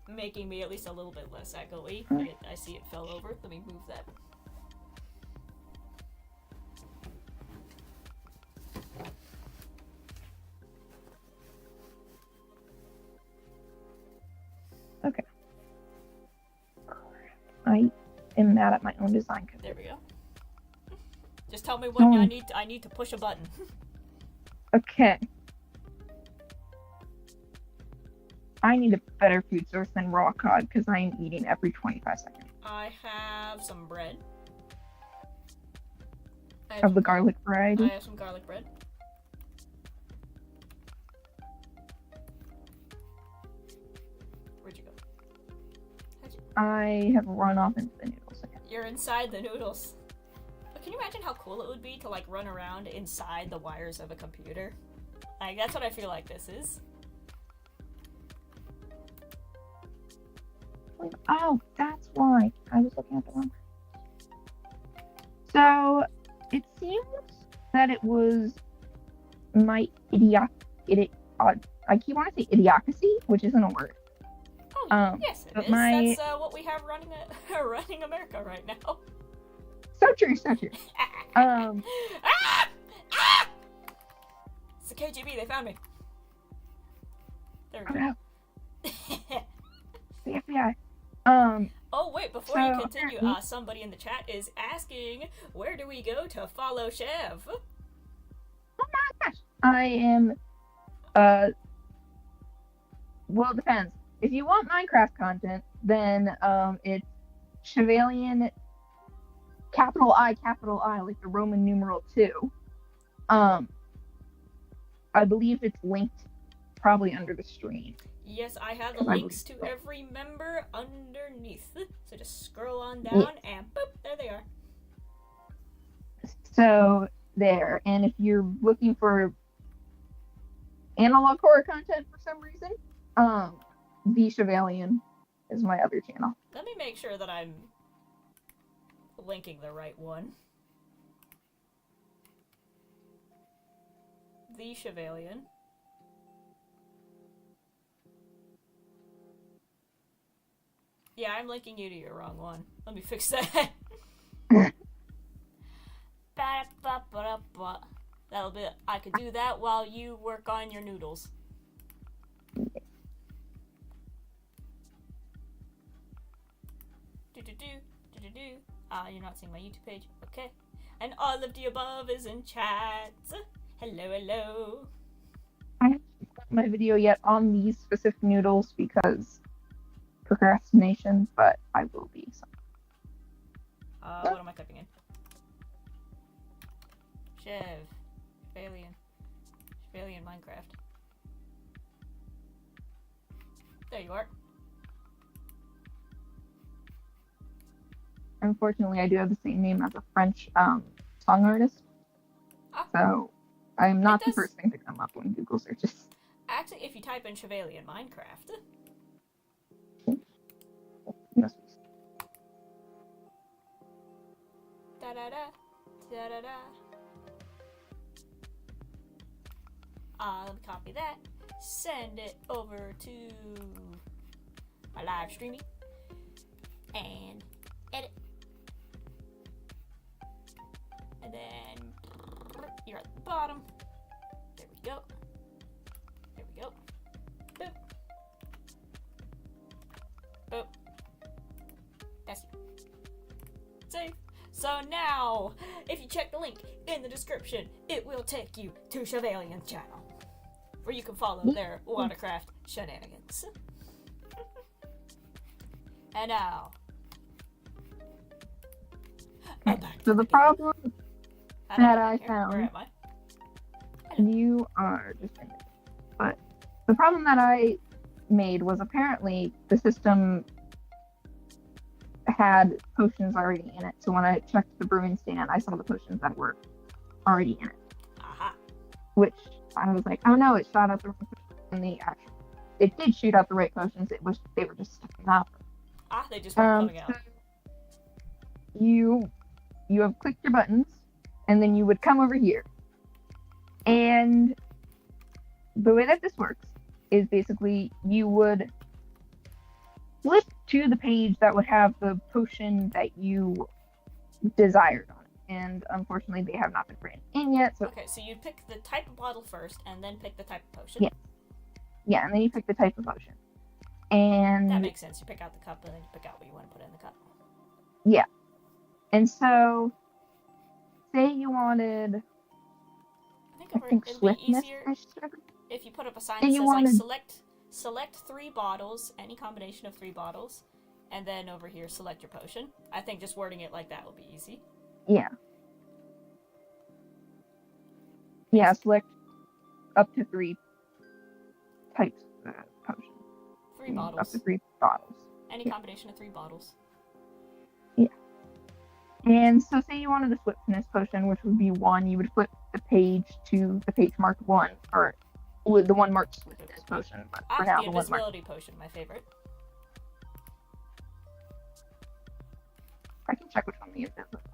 making me at least a little bit less echoey. I see it fell over. Let me move that. Okay. I am mad at my own design. There we go. Just tell me when Oh. I need to push a button. Okay. I need a better food source than raw cod because I am eating every 25 seconds. I have some bread. Of the garlic variety. I have some garlic bread. Where'd you go? I have run off into the noodles again. You're inside the noodles. But can you imagine how cool it would be to like run around inside the wires of a computer? Like that's what I feel like this is. Oh, that's why. I was looking at the wrong. So, it seems that it was my I keep wanting to say idiocracy, which isn't a word. Oh, yes, it but is. That's what we have running running America right now. So true, so true. Ah! It's the KGB. They found me. There we go. The FBI. Oh wait, before so you continue, somebody in the chat is asking, where do we go to follow Chev? Oh my gosh. I am, well, it depends. If you want Minecraft content, then, it's Chevalian, capital I, like the Roman numeral 2. I believe it's linked probably under the stream. Yes, I have the links to every member underneath. So just scroll on down and boop, there they are. So there, and if you're looking for analog horror content for some reason, The Chevalian is my other channel. Let me make sure that I'm linking the right one. The Chevalian. Yeah, I'm linking you to your wrong one. Let me fix that. That'll be. I could do that while you work on your noodles. You're not seeing my YouTube page. Okay. And all of the above is in chat. Hello, hello. I haven't put my video yet on these specific noodles because procrastination, but I will be. What am I typing in? Chevalian Minecraft. There you are. Unfortunately, I do have the same name as a French song artist, so I'm not the first thing to come up when Google searches. Actually, if you type in Chevalian Minecraft. Yes. Da da da da da da. I'll copy that, send it over to my live streaming, and edit. And then you're at the bottom. There we go. There we go. Boop. Boop. That's you. Save. So now, if you check the link in the description, it will take you to Chevalian's channel, where you can follow their Watercraft shenanigans. And now, So the problem that I where found, am I? you are just in it. But the problem that I made was apparently the system had potions already in it. So when I checked the brewing stand, I saw the potions that were already in it. Aha. Which I was like, oh no, it shot out the wrong potions. It did shoot out the right potions. They were just sticking out. They just weren't coming out. So you have clicked your buttons, and then you would come over here. And the way that this works is basically you would flip to the page that would have the potion that you desired on it. And unfortunately, they have not been written in yet. So okay, so you pick the type of bottle first, and then pick the type of potion. Yeah, and then you pick the type of potion. And that makes sense. You pick out the cup, and then you pick out what you want to put in the cup. Yeah. And so, say you wanted, I think it'd be easier if you put up a sign that says, like, select 3 bottles, any combination of 3 bottles, and then over here, select your potion. I think just wording it like that will be easy. Yeah. Yeah, select up to 3 types of potion. 3 bottles. Up to 3 bottles. Any combination of 3 bottles. Yeah. And so say you wanted the swiftness potion, which would be 1, you would flip the page to the page marked 1, or with the one marked swiftness potion. But for now, the invisibility potion, my favorite. I can check which one the invisibility.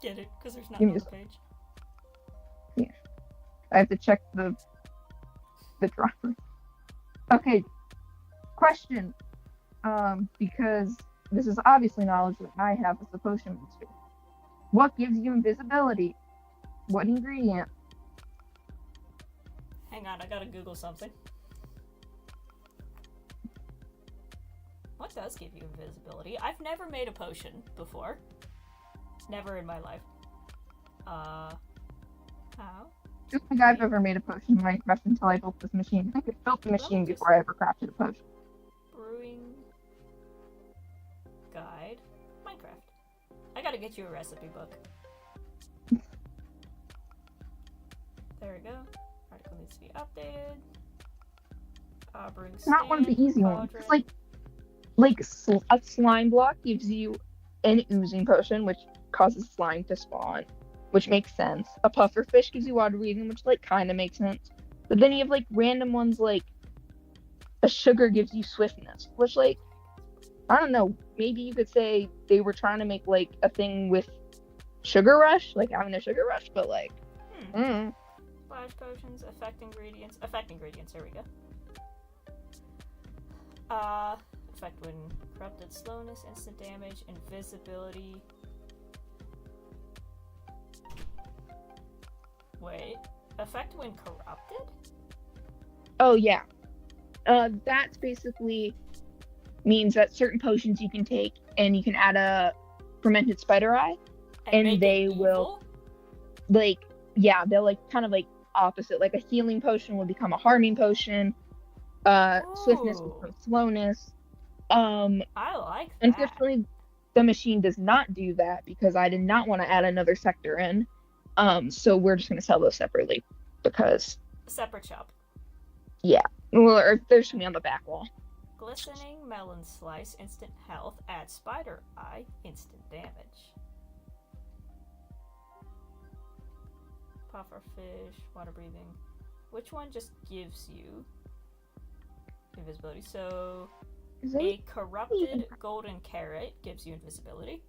Get it? Because there's not another page. Yeah. I have to check the driver. Okay. Question. Because this is obviously knowledge that I have as a potion master. What gives you invisibility? What ingredient? Hang on, I gotta Google something. What does give you invisibility? I've never made a potion before. Never in my life. How? I don't think I've ever made a potion in Minecraft until I built this machine. I think I built the machine before I ever crafted a potion. Brewing guide. Minecraft. I gotta get you a recipe book. There we go. Article needs to be updated. Brewing It's not one of the easy ones. It's like a slime block gives you an oozing potion, which causes slime to spawn, which makes sense. A puffer fish gives you water breathing, which kind of makes sense. But then you have random ones like a sugar gives you swiftness, which I don't know. Maybe you could say they were trying to make a thing with sugar rush, having a sugar rush, but Flash potions, effect ingredients. There we go. Effect when corrupted, slowness, instant damage, invisibility. Wait, effect when corrupted? Oh yeah, that's basically means that certain potions you can take and you can add a fermented spider eye, and they will they'll kind of opposite. A healing potion will become a harming potion. Swiftness will become slowness. I like that. Unfortunately, the machine does not do that because I did not want to add another sector in. So we're just going to sell those separately because, Separate shop. yeah. Well, or they're just going to be on the back wall. Glistening melon slice, instant health, add spider eye, instant damage. Puffer fish, water breathing. Which one just gives you invisibility? So a corrupted golden carrot gives you invisibility.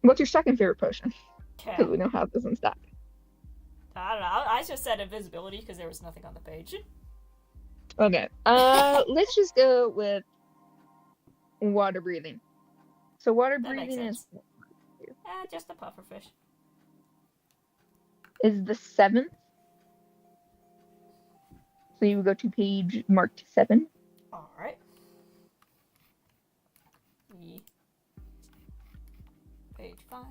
What's your second favorite potion? Okay. Because we don't have this in stock. I don't know. I just said invisibility because there was nothing on the page. Okay. Let's just go with water breathing. So water breathing is just a puffer fish. Is the 7th. So you would go to page marked 7. Alright. Page 5.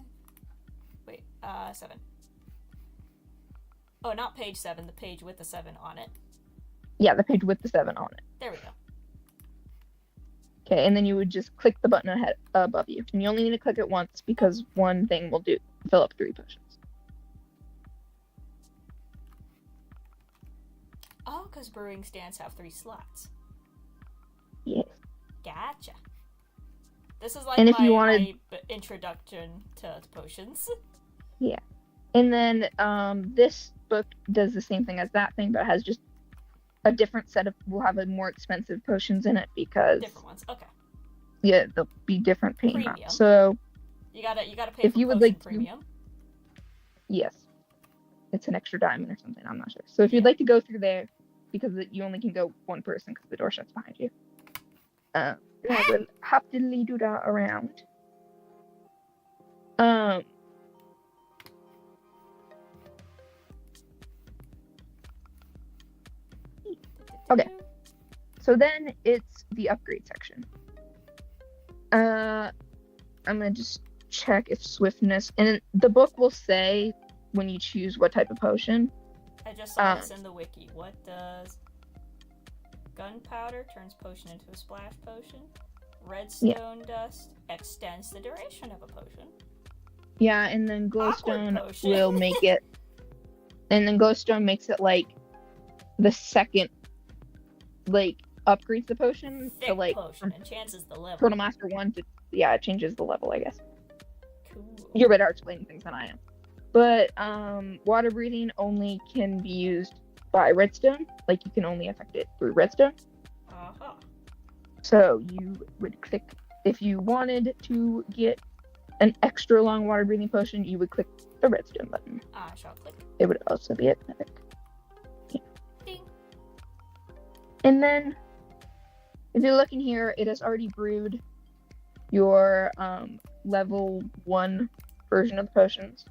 Wait, 7. Oh, not page 7, the page with the 7 on it. Yeah, the page with the 7 on it. There we go. Okay, and then you would just click the button ahead above you. And you only need to click it once because one thing will fill up 3 potions. Oh, because brewing stands have 3 slots. Yes. Gotcha. This is like my introduction to potions. Yeah. And then this book does the same thing as that thing, but has just a different set of, will have a more expensive potions in it because different ones. Okay. Yeah, they'll be different paint premium. amounts. So you gotta pay if for you would like premium. Yes. It's an extra diamond or something, I'm not sure. So if you'd like to go through there, because you only can go one person because the door shuts behind you. I will happily do that around. Okay. So then it's the upgrade section. I'm gonna just check if swiftness, and the book will say when you choose what type of potion. I just saw this in the wiki. What does gunpowder turns potion into a splash potion? Redstone dust extends the duration of a potion. Yeah, and then glowstone will make it. And then glowstone makes it like the second, like upgrades the potion to like potion and chances the level. Turtle Master 1 to it changes the level, I guess. Cool. You're better at explaining things than I am. But water breathing only can be used by redstone. Like you can only affect it through redstone. Uh-huh. So you would click, if you wanted to get an extra long water breathing potion, you would click the redstone button. I shall click. It would also be it, I think. Yeah. Ding. And then if you look in here, it has already brewed your level 1 version of the potions.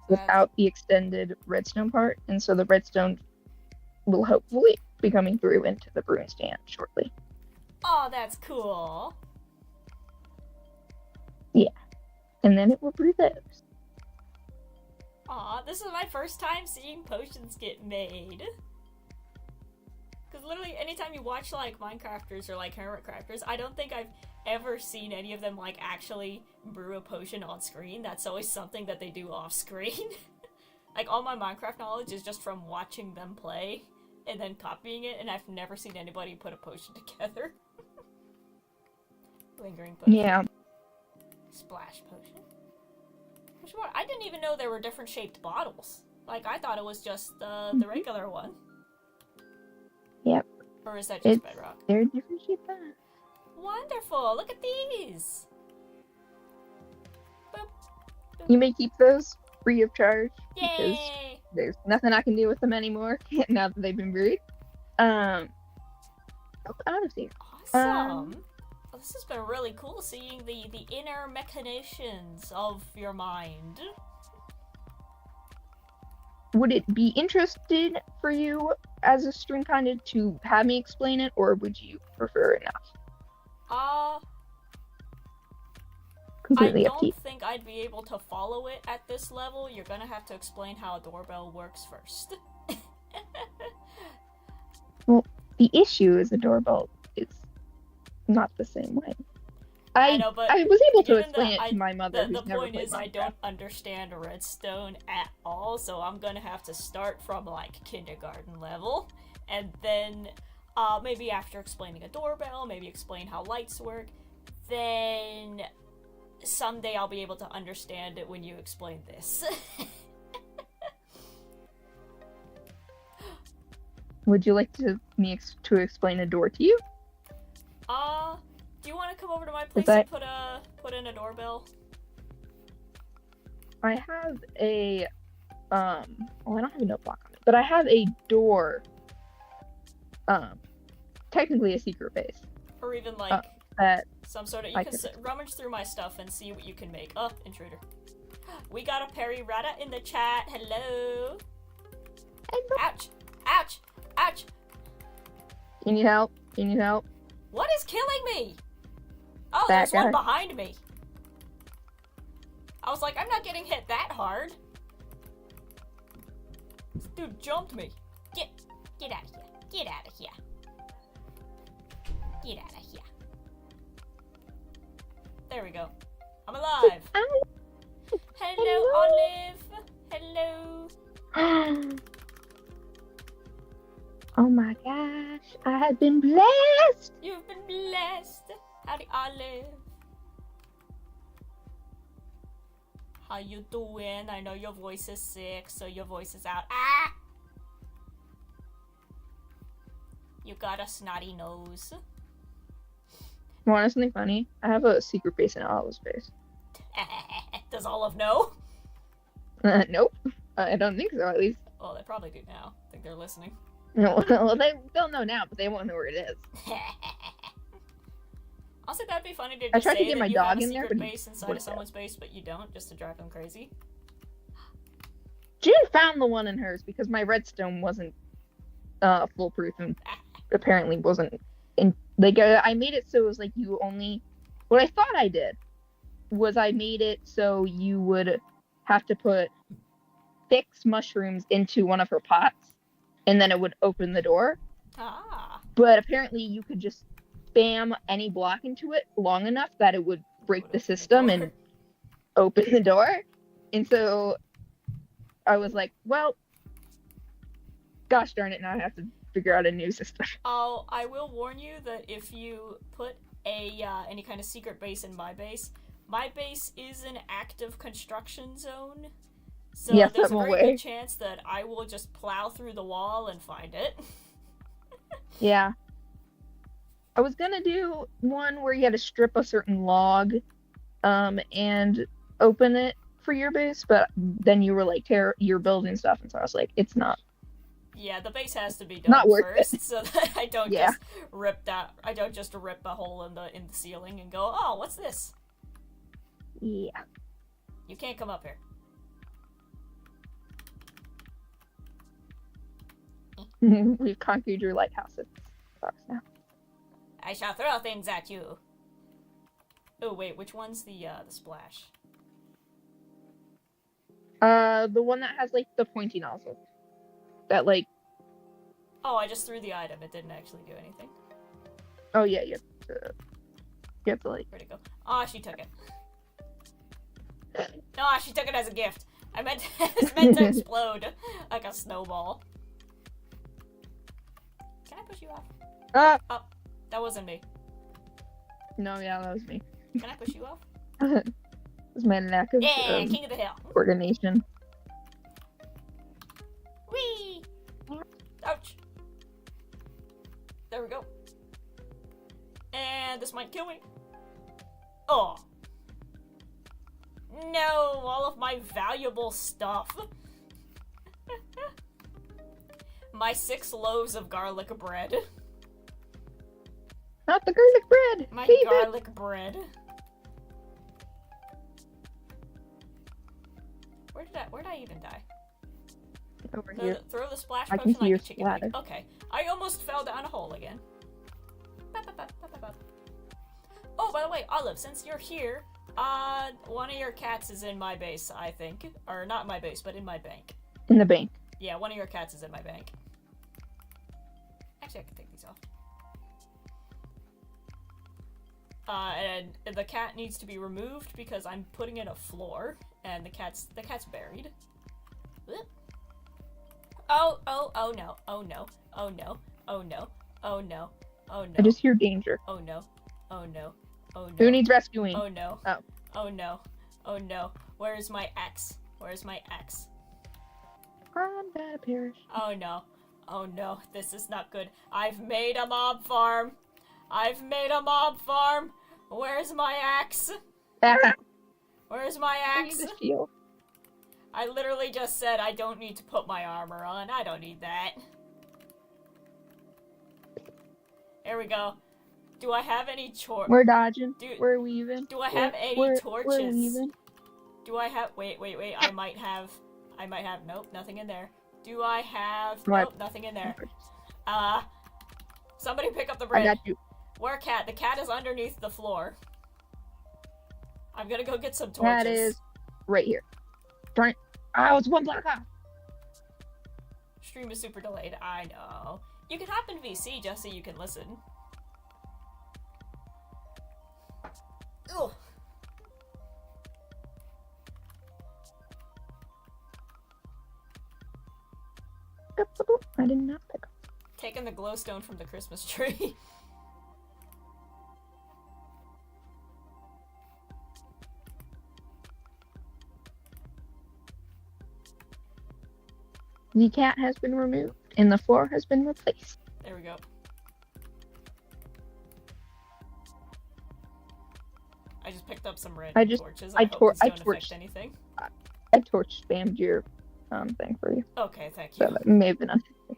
Without the extended redstone part, and so the redstone will hopefully be coming through into the brewing stand shortly. Oh, that's cool. Yeah, and then it will brew those. Aw, this is my first time seeing potions get made. Because literally, anytime you watch, like, Minecrafters or, like, Hermitcrafters, I don't think I've ever seen any of them, like, actually brew a potion on screen. That's always something that they do off screen. Like, all my Minecraft knowledge is just from watching them play and then copying it, and I've never seen anybody put a potion together. Lingering potion. Yeah. Splash potion. Which one? I didn't even know there were different shaped bottles. Like, I thought it was just the regular one. Yep. Or is that just bedrock? They're different shape. Wonderful! Look at these! Boop. Boop. You may keep those free of charge. Yay! Because there's nothing I can do with them anymore now that they've been brewed. Out of here. Awesome! Well, this has been really cool seeing the inner machinations of your mind. Would it be interested for you as a stream kind to have me explain it, or would you prefer it not? Completely up to you. I don't think I'd be able to follow it at this level. You're gonna have to explain how a doorbell works first. Well, the issue is the doorbell is not the same way. I know, but I was able to given explain that it to my mother, the who's never point played is, I Minecraft. don't understand redstone at all, so I'm gonna have to start from like kindergarten level, and then maybe after explaining a doorbell, maybe explain how lights work, then someday I'll be able to understand it when you explain this. Would you like me to explain a door to you? Do you want to come over to my place that- and put in a doorbell? I have a well, I don't have a note block on it, but I have a door. Technically a secret base. Or even like That some sort of, you can rummage through my stuff and see what you can make. Oh, intruder. We got a Perry Rata in the chat. Hello. Ouch! Ouch! Ouch! You need help? You need help? What is killing me? Oh, That there's one guy. behind me. I was like, I'm not getting hit that hard. This dude jumped me. Get out of here. Get out of here. Get out of here. There we go. I'm alive. Hello, Olive. Hello. Oh my gosh, I have been blessed. You've been blessed. Howdy, Olive. How you doing? I know your voice is sick, so your voice is out. Ah! You got a snotty nose. You want something funny? I have a secret base in Olive's base. Does Olive know? Nope. I don't think so, at least. Oh, they probably do now. I think they're listening. No, well, they'll know now, but they won't know where it is. Also, that'd be funny to I just tried to say get that my you have dog a in there, secret but he base inside of wouldn't someone's base, but you don't, just to drive them crazy. June found the one in hers because my redstone wasn't foolproof and apparently wasn't. I made it so it was like you only. What I thought I did was I made it so you would have to put 6 mushrooms into one of her pots, and then it would open the door. Ah. But apparently you could just spam any block into it long enough that it would break the system and open the door. And so I was like, well, gosh darn it, now I have to figure out a new system. Oh, I will warn you that if you put any kind of secret base in my base is an active construction zone. So Yes, there's a I'm very aware. good chance that I will just plow through the wall and find it. Yeah. I was gonna do one where you had to strip a certain log and open it for your base, but then you were like, you're building stuff, and so I was like, it's not. Yeah, the base has to be done Not worth first, it. so that I don't Yeah. just rip a hole in the ceiling and go, oh, what's this? Yeah. You can't come up here. We've conquered your lighthouse. It sucks now. I shall throw things at you. Oh wait, which one's the splash? The one that has like the pointy nozzle. That like, Oh, I just threw the item. It didn't actually do anything. oh yeah, you have to like. Where'd it go? Oh, she took it. No, she took it as a gift. It's meant to explode like a snowball. Can I push you off? Oh, that wasn't me. No, yeah, that was me. Can I push you off? It was my lack of Yeah, King of the Hill. coordination. Whee! Ouch. There we go. And this might kill me. Oh. No, all of my valuable stuff. My 6 loaves of garlic bread. Not the garlic bread. My Save it. garlic bread. Where did I even die? Over here. Throw the splash I can potion see your like a chicken splatter. wing. Okay. I almost fell down a hole again. Oh, by the way, Olive, since you're here, one of your cats is in my base, I think. Or not my base, but in my bank. In the bank. Yeah, one of your cats is in my bank. Actually, I can take these off. And the cat needs to be removed because I'm putting in a floor, and the cat's buried. Oh no, oh no, oh no, oh no, oh no, oh no, oh no. I just hear danger. Oh no, oh no, oh no. Who needs rescuing? Oh no. Oh. Oh no, oh no. Where's my axe? Where's my axe? I'm gonna perish. Oh no, oh no, this is not good. I've made a mob farm. I've made a mob farm. Where's my axe? Ah, Where's my I need axe? the shield. I literally just said I don't need to put my armor on. I don't need that. There we go. Do I have any We're dodging. Dude, we're weaving. Do I have any torches? We're weaving. Do I have... Wait. I might have... Nope, nothing in there. Do I have... What? Nope, nothing in there. Somebody pick up the bread. I got you. Where cat? The cat is underneath the floor. I'm gonna go get some torches. That is right here. Darn it. Oh, it's one block off. Stream is super delayed. I know. You can hop in VC just so you can listen. Ugh. I did not pick up. Taking the glowstone from the Christmas tree. The cat has been removed and the floor has been replaced. There we go. I just picked up some red torches. I hope this don't affect anything. I torch spammed your thing for you. Okay, thank you. So it may have been unnecessary.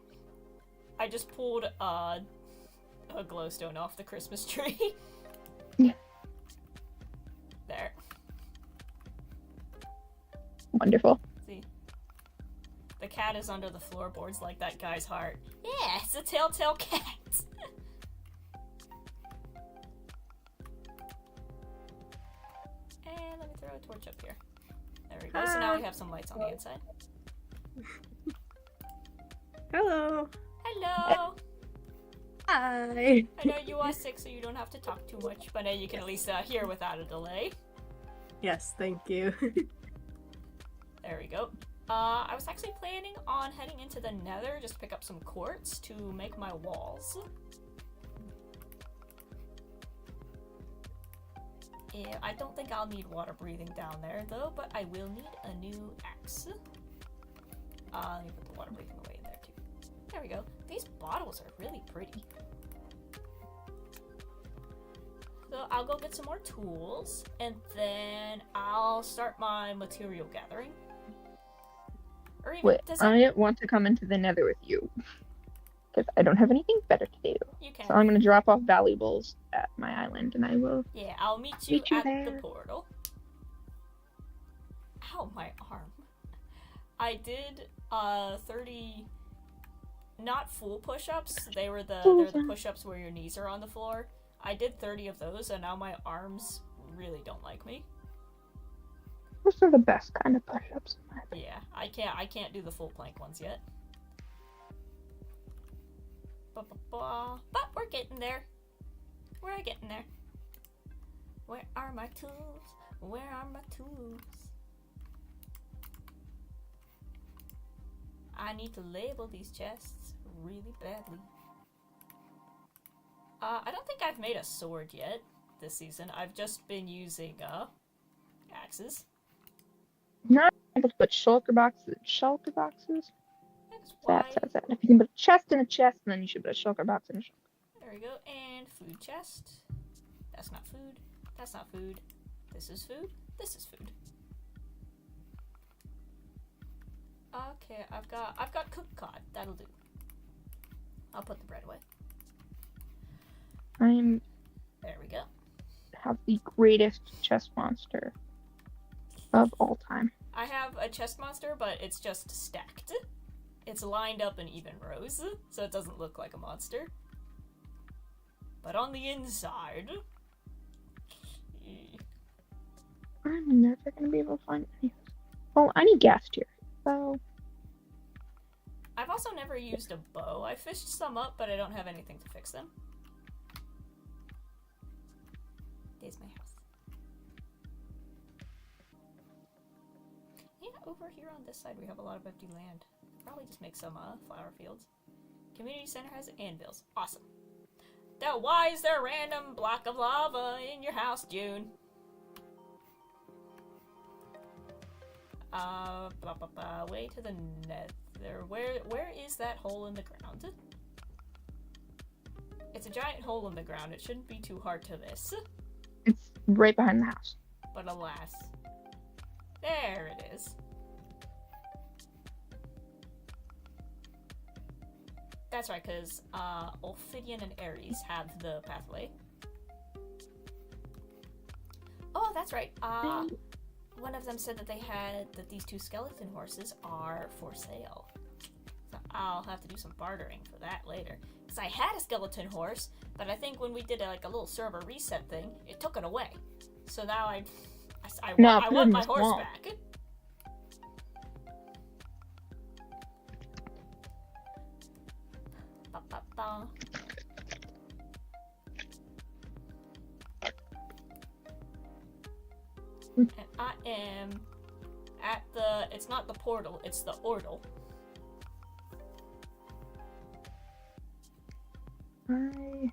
I just pulled a glowstone off the Christmas tree. Yeah. There. Wonderful. See? The cat is under the floorboards like that guy's heart. Yeah, it's a telltale cat. And let me throw a torch up here. There we go. So now we have some lights on the inside. Hello. Hello. Hi. I know you are sick, so you don't have to talk too much, but you can at least hear without a delay. Yes, thank you. There we go. I was actually planning on heading into the nether just to pick up some quartz to make my walls. Yeah, I don't think I'll need water breathing down there though, but I will need a new axe. Let me put the water breathing away in there too. There we go. These bottles are really pretty. So I'll go get some more tools, and then I'll start my material gathering. Or even, Wait, I want to come into the nether with you. Because I don't have anything better to do. You can. So I'm going to drop off valuables at my island, and I will... Yeah, I'll meet you at there. the portal. Ow, my arm. I did 30... Not full push-ups. They're the push-ups where your knees are on the floor. I did 30 of those, and now my arms really don't like me. Those are the best kind of push-ups. Yeah, I can't do the full plank ones yet. But we're getting there. We're getting there. Where are my tools? Where are my tools? I need to label these chests really badly. I don't think I've made a sword yet this season. I've just been using axes. Not able to put shulker boxes. Shulker boxes? That's why. That's that. If you can put a chest in a chest, then you should put a shulker box in a shulker. There we go. And food chest. That's not food. That's not food. This is food. This is food. Okay, I've got cooked cod. That'll do. I'll put the bread away. There we go. Have the greatest chest monster of all time. I have a chest monster, but it's just stacked. It's lined up in even rows, so it doesn't look like a monster. But on the inside... I'm never gonna be able to find any. Oh, I need gas tier. So... I've also never used a bow. I fished some up, but I don't have anything to fix them. There's my house. Yeah, over here on this side we have a lot of empty land. Probably just make some flower fields. Community center has anvils. Awesome. Now, why is there a random block of lava in your house, June? Way to the nether. Where is that hole in the ground? It's a giant hole in the ground. It shouldn't be too hard to miss. It's right behind the house. But alas. There it is. That's right, because Ophidian and Ares have the pathway. Oh, that's right. One of them said that these 2 skeleton horses are for sale. So I'll have to do some bartering for that later. Because I had a skeleton horse, but I think when we did a little server reset thing, it took it away. So now I want my horse back. Ba-ba-ba. And I am at it's not the portal, it's the ortal. I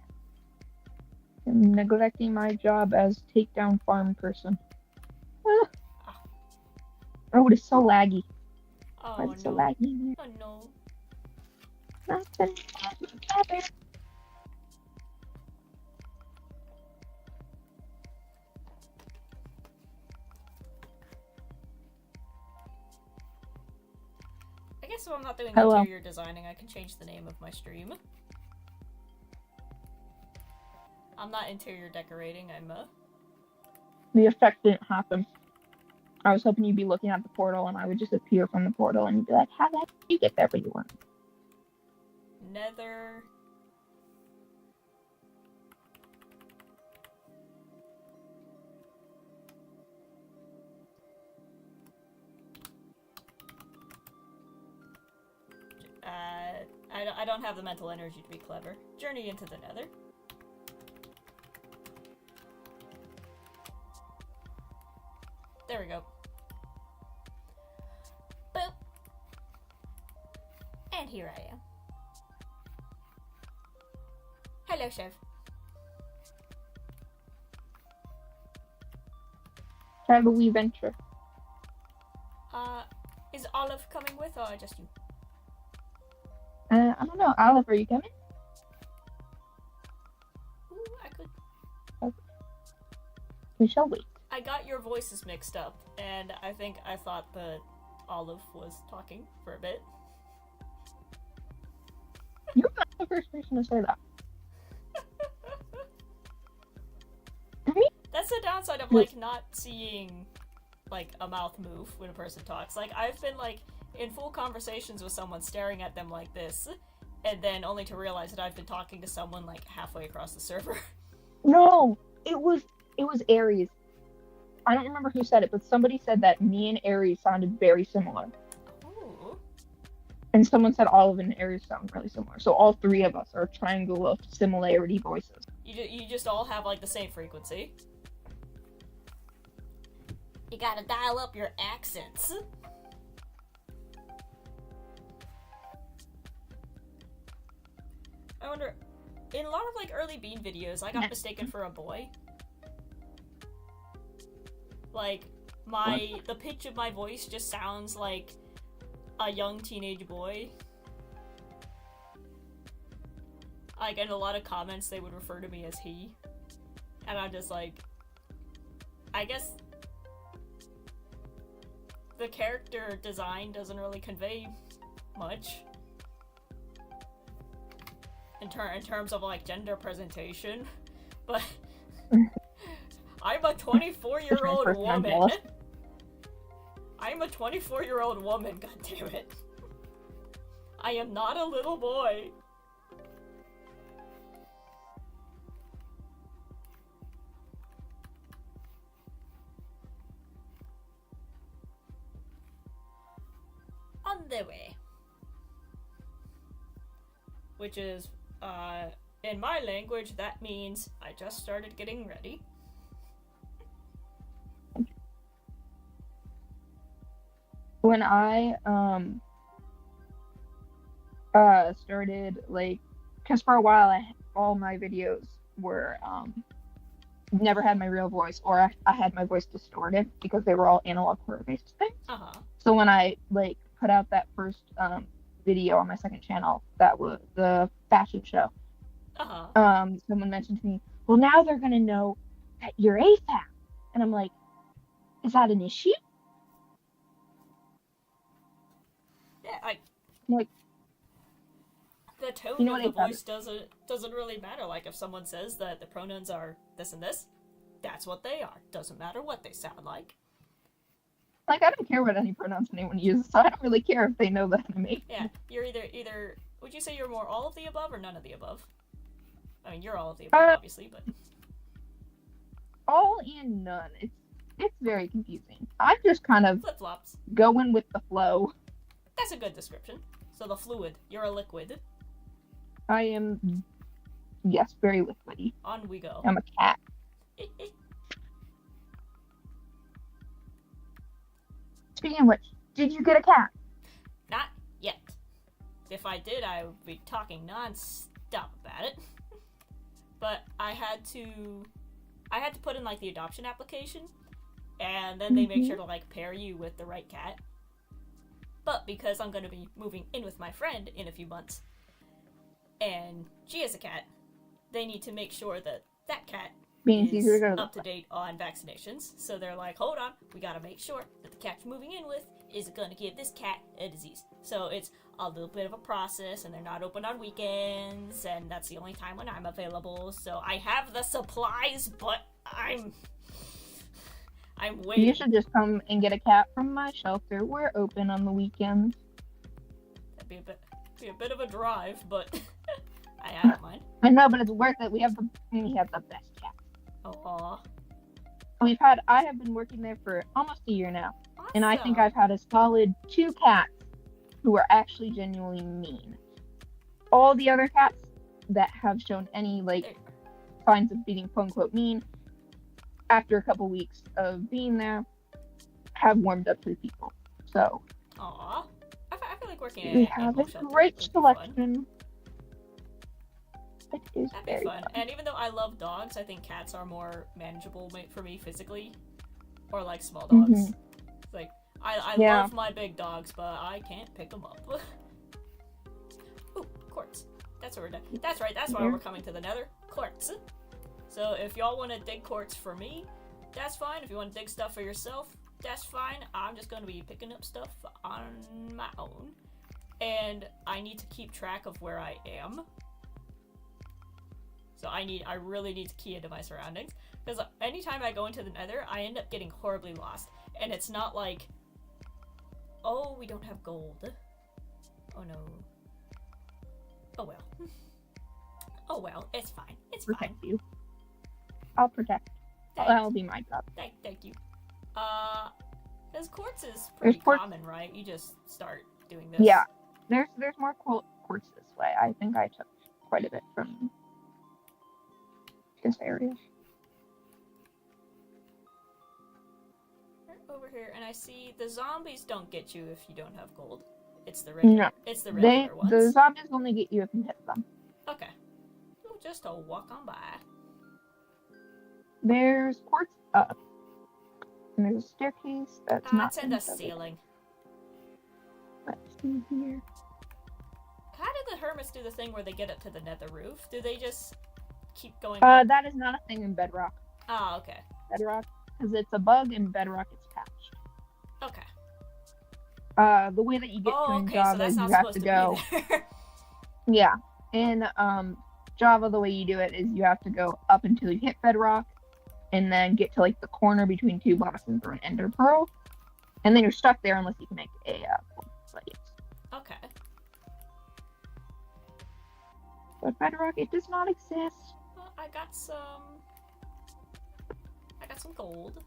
am neglecting my job as takedown farm person. Oh, it is so laggy. Oh Why is it so no. laggy in here? Oh no. Nothing happened. I guess if I'm not doing Hello. interior designing, I can change the name of my stream. I'm not interior decorating, I'm The effect didn't happen. I was hoping you'd be looking at the portal and I would just appear from the portal and you'd be like, how the heck did you get there where you were? nether. I don't have the mental energy to be clever. Journey into the nether. There we go. Boop. And here I am. Hello, Chef. Shall we venture? Is Olive coming with or just you? I don't know. Olive, are you coming? Ooh, I could. We shall wait. I got your voices mixed up, and I think I thought that Olive was talking for a bit. You're not the first person to say that. That's the downside of, like, not seeing, like, a mouth move when a person talks. Like, I've been, like, in full conversations with someone staring at them like this, and then only to realize that I've been talking to someone, like, halfway across the server. No, it was Aries. I don't remember who said it, but somebody said that me and Aries sounded very similar. Ooh. And someone said Olive and Aries sound really similar. So all 3 of us are a triangle of similarity voices. You just all have, like, the same frequency. You gotta dial up your accents. I wonder, in a lot of, like, early Bean videos, I got mistaken for a boy. Like, the pitch of my voice just sounds like a young teenage boy. Like, in a lot of comments, they would refer to me as he. And I'm just like, I guess the character design doesn't really convey much. In terms of, like, gender presentation. But I'm a 24-year-old woman. I'm a 24-year-old woman, goddammit. I am not a little boy. On the way. Which is, in my language, that means I just started getting ready. when I started, like, because for a while all my videos were never had my real voice, or I had my voice distorted because they were all analog horror based things. So when I like put out that first video on my second channel, that was the fashion show. Someone mentioned to me, well, now they're gonna know that you're AFAB, and I'm like, is that an issue? Yeah, like, the tone you know of the what voice doesn't really matter. Like, if someone says that the pronouns are this and this, that's what they are. Doesn't matter what they sound like. Like, I don't care what any pronouns anyone uses, so I don't really care if they know that I'm AFAB. Yeah, you're either. Would you say you're more all of the above or none of the above? I mean, you're all of the above, obviously, but all and none. It's very confusing. I'm just kind of flip-flops. Going with the flow. That's a good description. So the fluid. You're a liquid. I am, yes, very liquidy. On we go. I'm a cat. Speaking of which, did you get a cat? Not yet. If I did, I would be talking non-stop about it. But I had to put in, like, the adoption application, and then they make sure to, like, pair you with the right cat. But because I'm going to be moving in with my friend in a few months, and she has a cat, they need to make sure that that cat is up to date on vaccinations. So they're like, hold on, we gotta make sure that the cat you're moving in with isn't gonna give this cat a disease. So it's a little bit of a process, and they're not open on weekends, and that's the only time when I'm available. So I have the supplies, but I'm waiting. You should just come and get a cat from my shelter. We're open on the weekends. That'd be a bit of a drive, but I don't mind. I know, but it's worth it. We have the best cat. Aww. I have been working there for almost a year now. Awesome. And I think I've had a solid 2 cats who are actually genuinely mean. All the other cats that have shown any, like, signs of being quote-unquote mean, after a couple weeks of being there, have warmed up to the people. So, aww. I feel like working at we have a great selection. It is That'd very be fun. fun. And even though I love dogs, I think cats are more manageable for me physically. Or, like, small dogs. It's like, I love my big dogs, but I can't pick them up. Ooh, quartz. That's what we're doing. That's right, that's why we're coming to the nether. Quartz. So if y'all want to dig quartz for me, that's fine. If you want to dig stuff for yourself, that's fine. I'm just going to be picking up stuff on my own. And I need to keep track of where I am. So I really need to key into my surroundings. Because anytime I go into the nether, I end up getting horribly lost. And it's not like, oh, we don't have gold. Oh no. Oh well. Oh well, it's fine. It's fine. Protect you. I'll protect. That'll be my job. Thank you. Because quartz is pretty common, right? You just start doing this. Yeah. There's more quartz this way. I think I took quite a bit from this area. Over here, and I see the zombies don't get you if you don't have gold. It's the regular. No. It's the regular ones. The zombies only get you if you hit them. Okay. Ooh, just a walk on by. There's quartz up, and there's a staircase that's not. It's in the ceiling. Let's see here. How do the hermits do the thing where they get up to the nether roof? Do they just keep going? That is not a thing in Bedrock. Oh, okay. Bedrock, because it's a bug. In Bedrock, it's patched. Okay. The way that you get to in okay, Java so is that's you not have to supposed go. be there. Yeah, in Java, the way you do it is you have to go up until you hit Bedrock, and then get to like the corner between 2 blocks and throw an Ender Pearl, and then you're stuck there unless you can make a but yes. Okay. But Bedrock, it does not exist. Well, I got some gold.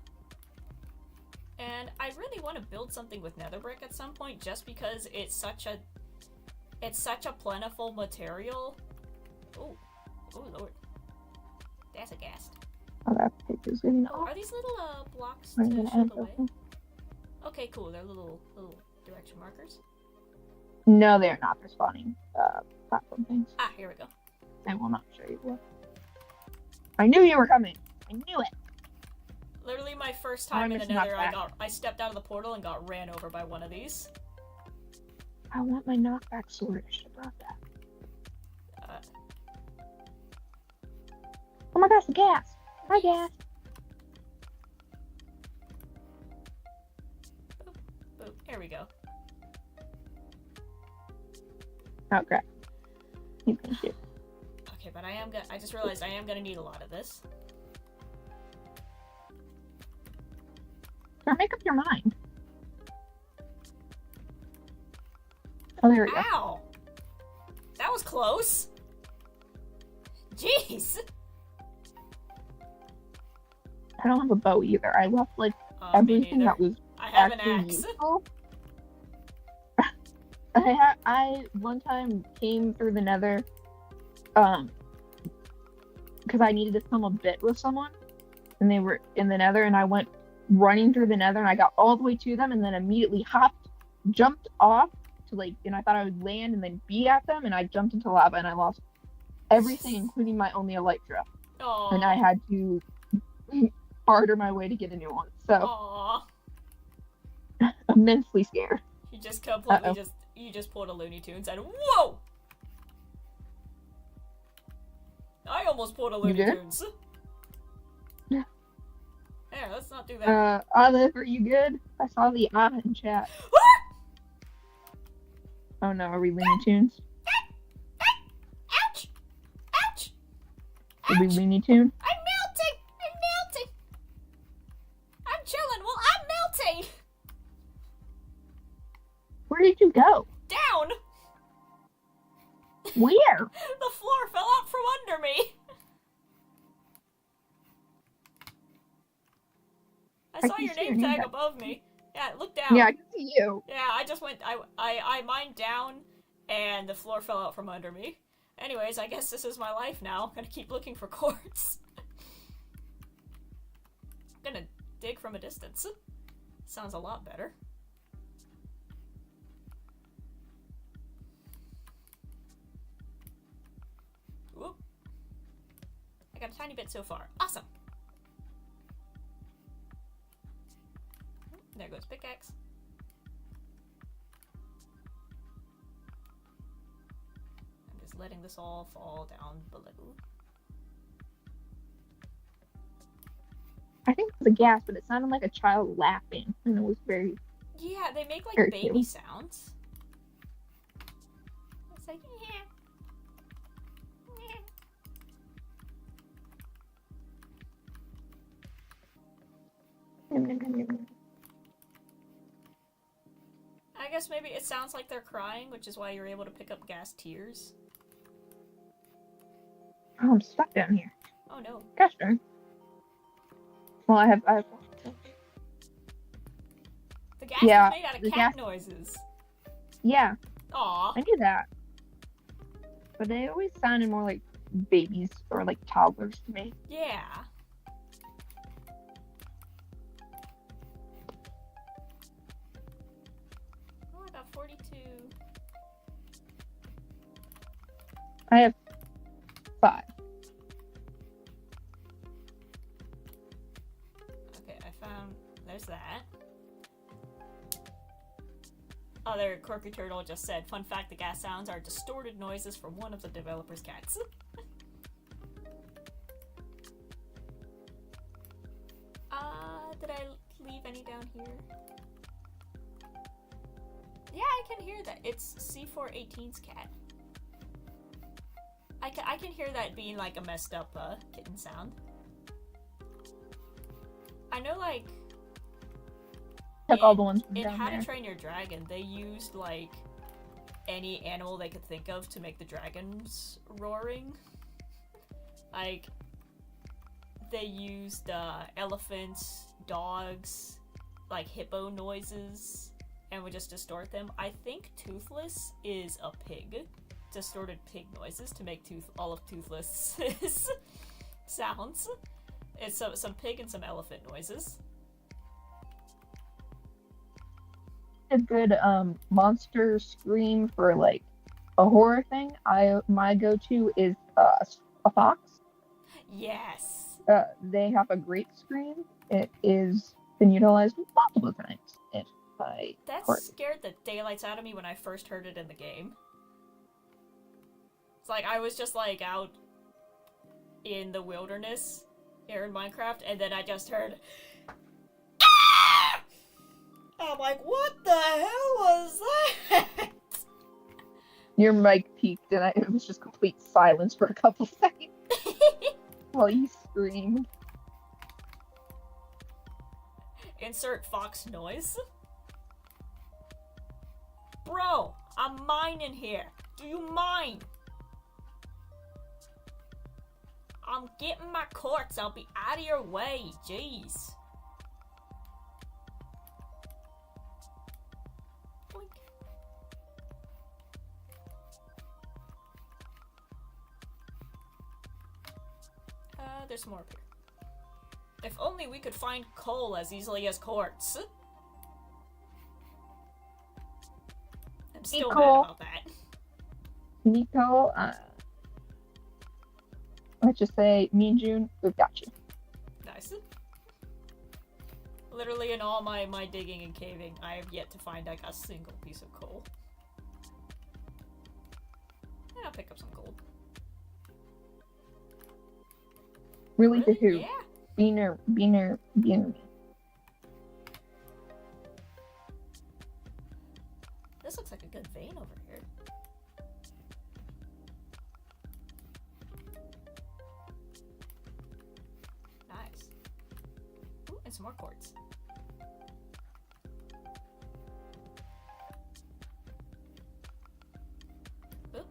And I really want to build something with nether brick at some point, just because it's such a plentiful material. Ooh, lord, that's a ghast. Oh, that page is really Oh, are these little blocks I'm to gonna show add the way? something. Okay, cool. They're little direction markers? No, they're not. They're spawning platform things. Ah, here we go. I will not show you what. I knew you were coming. I knew it. Literally my first time in the missing Nether, knockback. I stepped out of the portal and got ran over by one of these. I want my knockback sword. I should have brought that. Oh my gosh, the gas! Hi, gas! Boop. Here we go. Oh crap. He's gonna shoot. Okay, but I just realized I am gonna need a lot of this. Or make up your mind. Oh, there we go. Ow! That was close! Jeez! I don't have a bow either. I left like Me everything neither. that was I have an actually axe. useful. I one time came through the Nether, because I needed to film a bit with someone, and they were in the Nether, and I went running through the Nether, and I got all the way to them, and then immediately jumped off to and I thought I would land and then be at them, and I jumped into lava, and I lost everything, including my only elytra, Aww. and I had to barter my way to get a new one. So Aww. immensely scared. You just completely Uh-oh. you just pulled a Looney Tunes and whoa! I almost pulled a Looney did? Tunes. There, let's not do that. Olive, are you good? I saw the in chat. Oh no, are we Looney Tunes? Ouch! Ouch! Are we Ouch! Looney Tunes? I'm melting! I'm melting! I'm chilling while I'm melting! Where did you go? Down! Where? The floor fell out from under me! I saw can your see your name name tag tag. above me. Yeah, look down. Yeah, I can see you. Yeah, I just went. I mined down, and the floor fell out from under me. Anyways, I guess this is my life now. I'm gonna keep looking for quartz. I'm gonna dig from a distance. Sounds a lot better. Whoop. I got a tiny bit so far. Awesome. There goes pickaxe. I'm just letting this all fall down below. I think it was a gas, but it sounded like a child laughing, and it was very. Yeah, they make like Very baby cute. sounds. It's like, yeah. I guess maybe it sounds like they're crying, which is why you're able to pick up gas tears. Oh, I'm stuck down here. Oh no. Gosh darn. Well, I have. The gas Yeah, is made out of the cat gas- noises. Yeah, Aw. I knew that. But they always sounded more like babies or like toddlers to me. Yeah. Oh, I got 42. I have 5. Okay, I found. There's that. Other Quirky Turtle just said, fun fact, the gas sounds are distorted noises from one of the developer's cats. Did I leave any down here? Yeah, I can hear that. It's C418's cat. I can hear that being like a messed up kitten sound. I know, like, Took all the ones from in down How there. to Train Your Dragon, they used like any animal they could think of to make the dragons roaring. Like, they used elephants, dogs, like hippo noises, and would just distort them. I think Toothless is a pig. Distorted pig noises to make all of Toothless sounds. It's some pig and some elephant noises. a good monster scream for like a horror thing, my go-to is a fox. Yes. They have a great scream. It is been utilized multiple times by That horror. scared the daylights out of me when I first heard it in the game. It's like I was just like out in the wilderness here in Minecraft, and then I just heard. Ah! I'm like, what the hell was that? Your mic peaked, and it was just complete silence for a couple seconds while you screamed. Insert fox noise. Bro, I'm mining here. Do you mine? I'm getting my quartz. I'll be out of your way. Jeez. Boink. There's more up here. If only we could find coal as easily as quartz. I'm still mad about that. Nico, let's just say, me and June, we've got you. Nice. Literally in all my digging and caving, I have yet to find like a single piece of coal. Yeah, I'll pick up some gold. Really, to who? Yeah. Beaner. This looks like a good vein over here. Nice. Ooh, and some more quartz. Oop.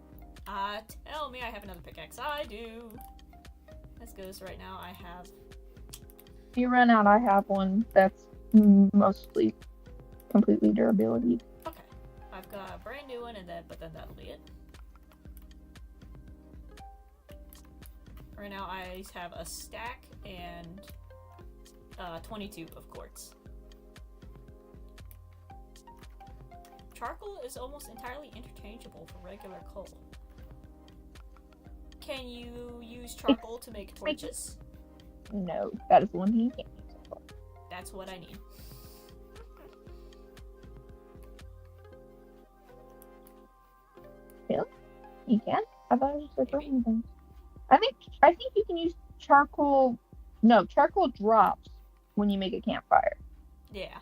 Tell me I have another pickaxe. I do. Let's go. So right now I have. If you run out, I have one that's mostly completely durability. Okay. I've got a brand new one, but then that'll be it. Right now I have a stack and 22 of quartz. Charcoal is almost entirely interchangeable for regular coal. Can you use charcoal to make torches? No, that is one thing you can't use. That's what I need. Really? You can? I thought it was just like certain things. I think you can use charcoal. No, charcoal drops when you make a campfire. Yeah.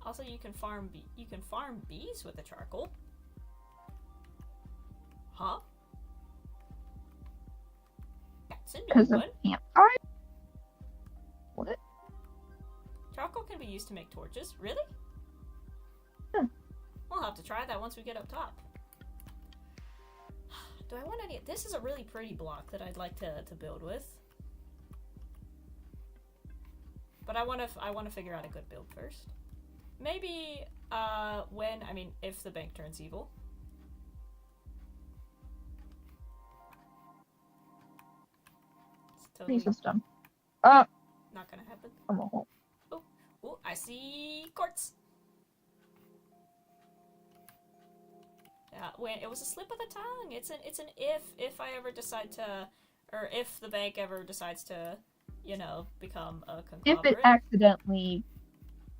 Also, you can farm bees with the charcoal. Huh? That's a new Because of one. campfire? What? Charcoal can be used to make torches. Really? Huh. We'll have to try that once we get up top. Do I want any? This is a really pretty block that I'd like to build with. But I want to figure out a good build first. Maybe if the bank turns evil. It's totally System. not gonna happen. I'm a hole. Oh, I see quartz. Yeah, when it was a slip of the tongue. It's an if I ever decide to, or if the bank ever decides to, become a conglomerate. If it accidentally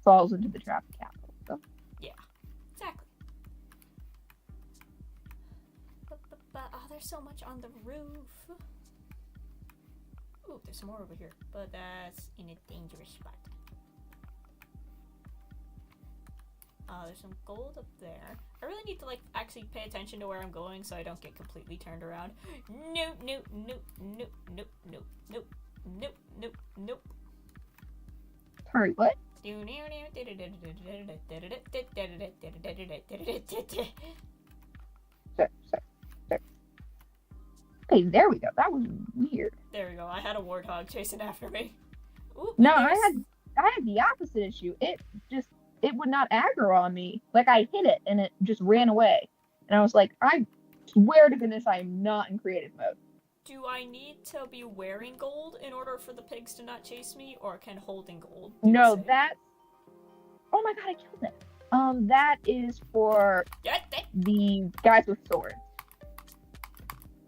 falls into the trap capital. So. Yeah, exactly. Oh, there's so much on the roof. Ooh, there's some more over here, but that's in a dangerous spot. There's some gold up there. I really need to actually pay attention to where I'm going so I don't get completely turned around. Nope, nope, nope, nope, nope, nope, nope, nope, nope, nope. Sorry, what? Sorry. Okay, there we go. That was weird. There we go. I had a warthog chasing after me. Ooh, No, I had the opposite issue. It would not aggro on me. Like, I hit it and it just ran away. And I was like, I swear to goodness I am not in creative mode. Do I need to be wearing gold in order for the pigs to not chase me, or can holding gold? No, that's. Oh my god, I killed it. That is for the guys with swords,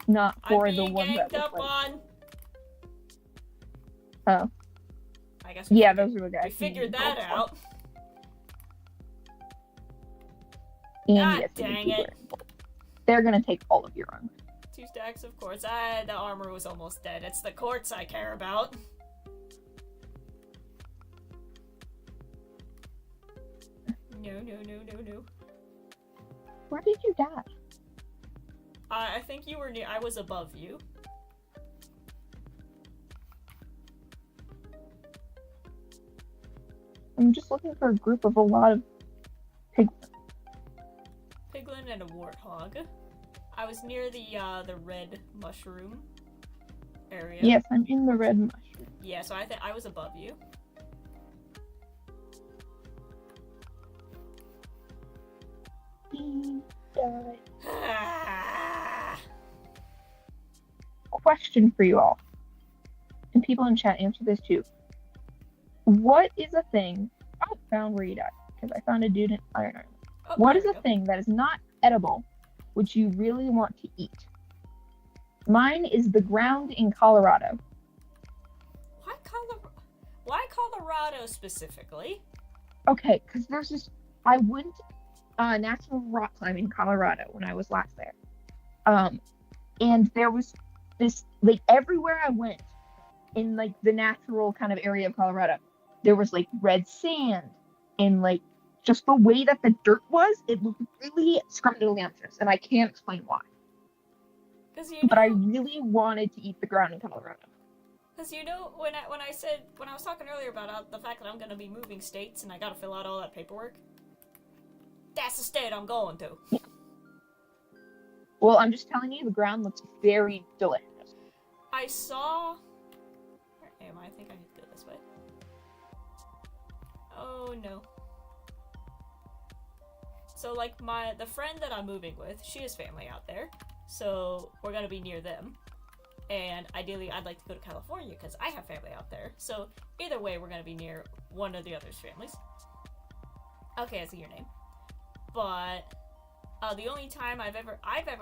not for the ones that ganged up look like. on. Oh. I guess. Yeah, those are the guys. We figured that out. And God yes, dang it! They're gonna take all of your armor. 2 stacks of quartz. The armor was almost dead. It's the quartz I care about. No. Where did you die? I think you were near. I was above you. I'm just looking for a group of a lot of piglins. Piglin and a warthog. I was near the red mushroom area. Yes, I'm in the red mushroom. Yeah, so I think I was above you. He died. Question for you all, and people in chat, answer this too. What is a thing? I found where you died because I found a dude in iron armor. Oh, What is a thing that is not edible, which you really want to eat? Mine is the ground in Colorado. Why Colorado specifically? Okay, because there's this. I went natural rock climbing in Colorado when I was last there, and there was this, like, everywhere I went in, like, the natural kind of area of Colorado, there was, like, red sand and, like, just the way that the dirt was, it looked really scrumdiddlyumptious, and I can't explain why. But I really wanted to eat the ground in Colorado. Because when I was talking earlier about the fact that I'm gonna be moving states and I gotta fill out all that paperwork, that's the state I'm going to. Yeah. Well, I'm just telling you, the ground looks very delicious. I saw. Where am I? I think I need to go this way. Oh no. So, like, the friend that I'm moving with, she has family out there, so we're gonna be near them. And ideally, I'd like to go to California because I have family out there. So either way, we're gonna be near one or the other's families. Okay, I see your name. But the only time I've ever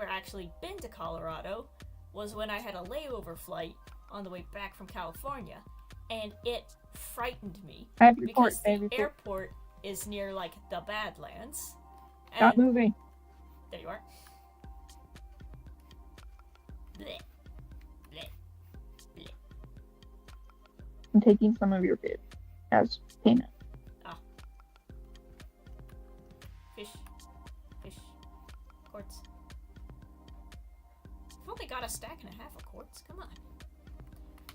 actually been to Colorado was when I had a layover flight on the way back from California, and it frightened me because the airport is near, like, the Badlands. Stop moving. There you are. Blech. Blech. Blech. I'm taking some of your food as payment. Ah. Fish. Quartz. I've only got 1.5 stacks of quartz. Come on.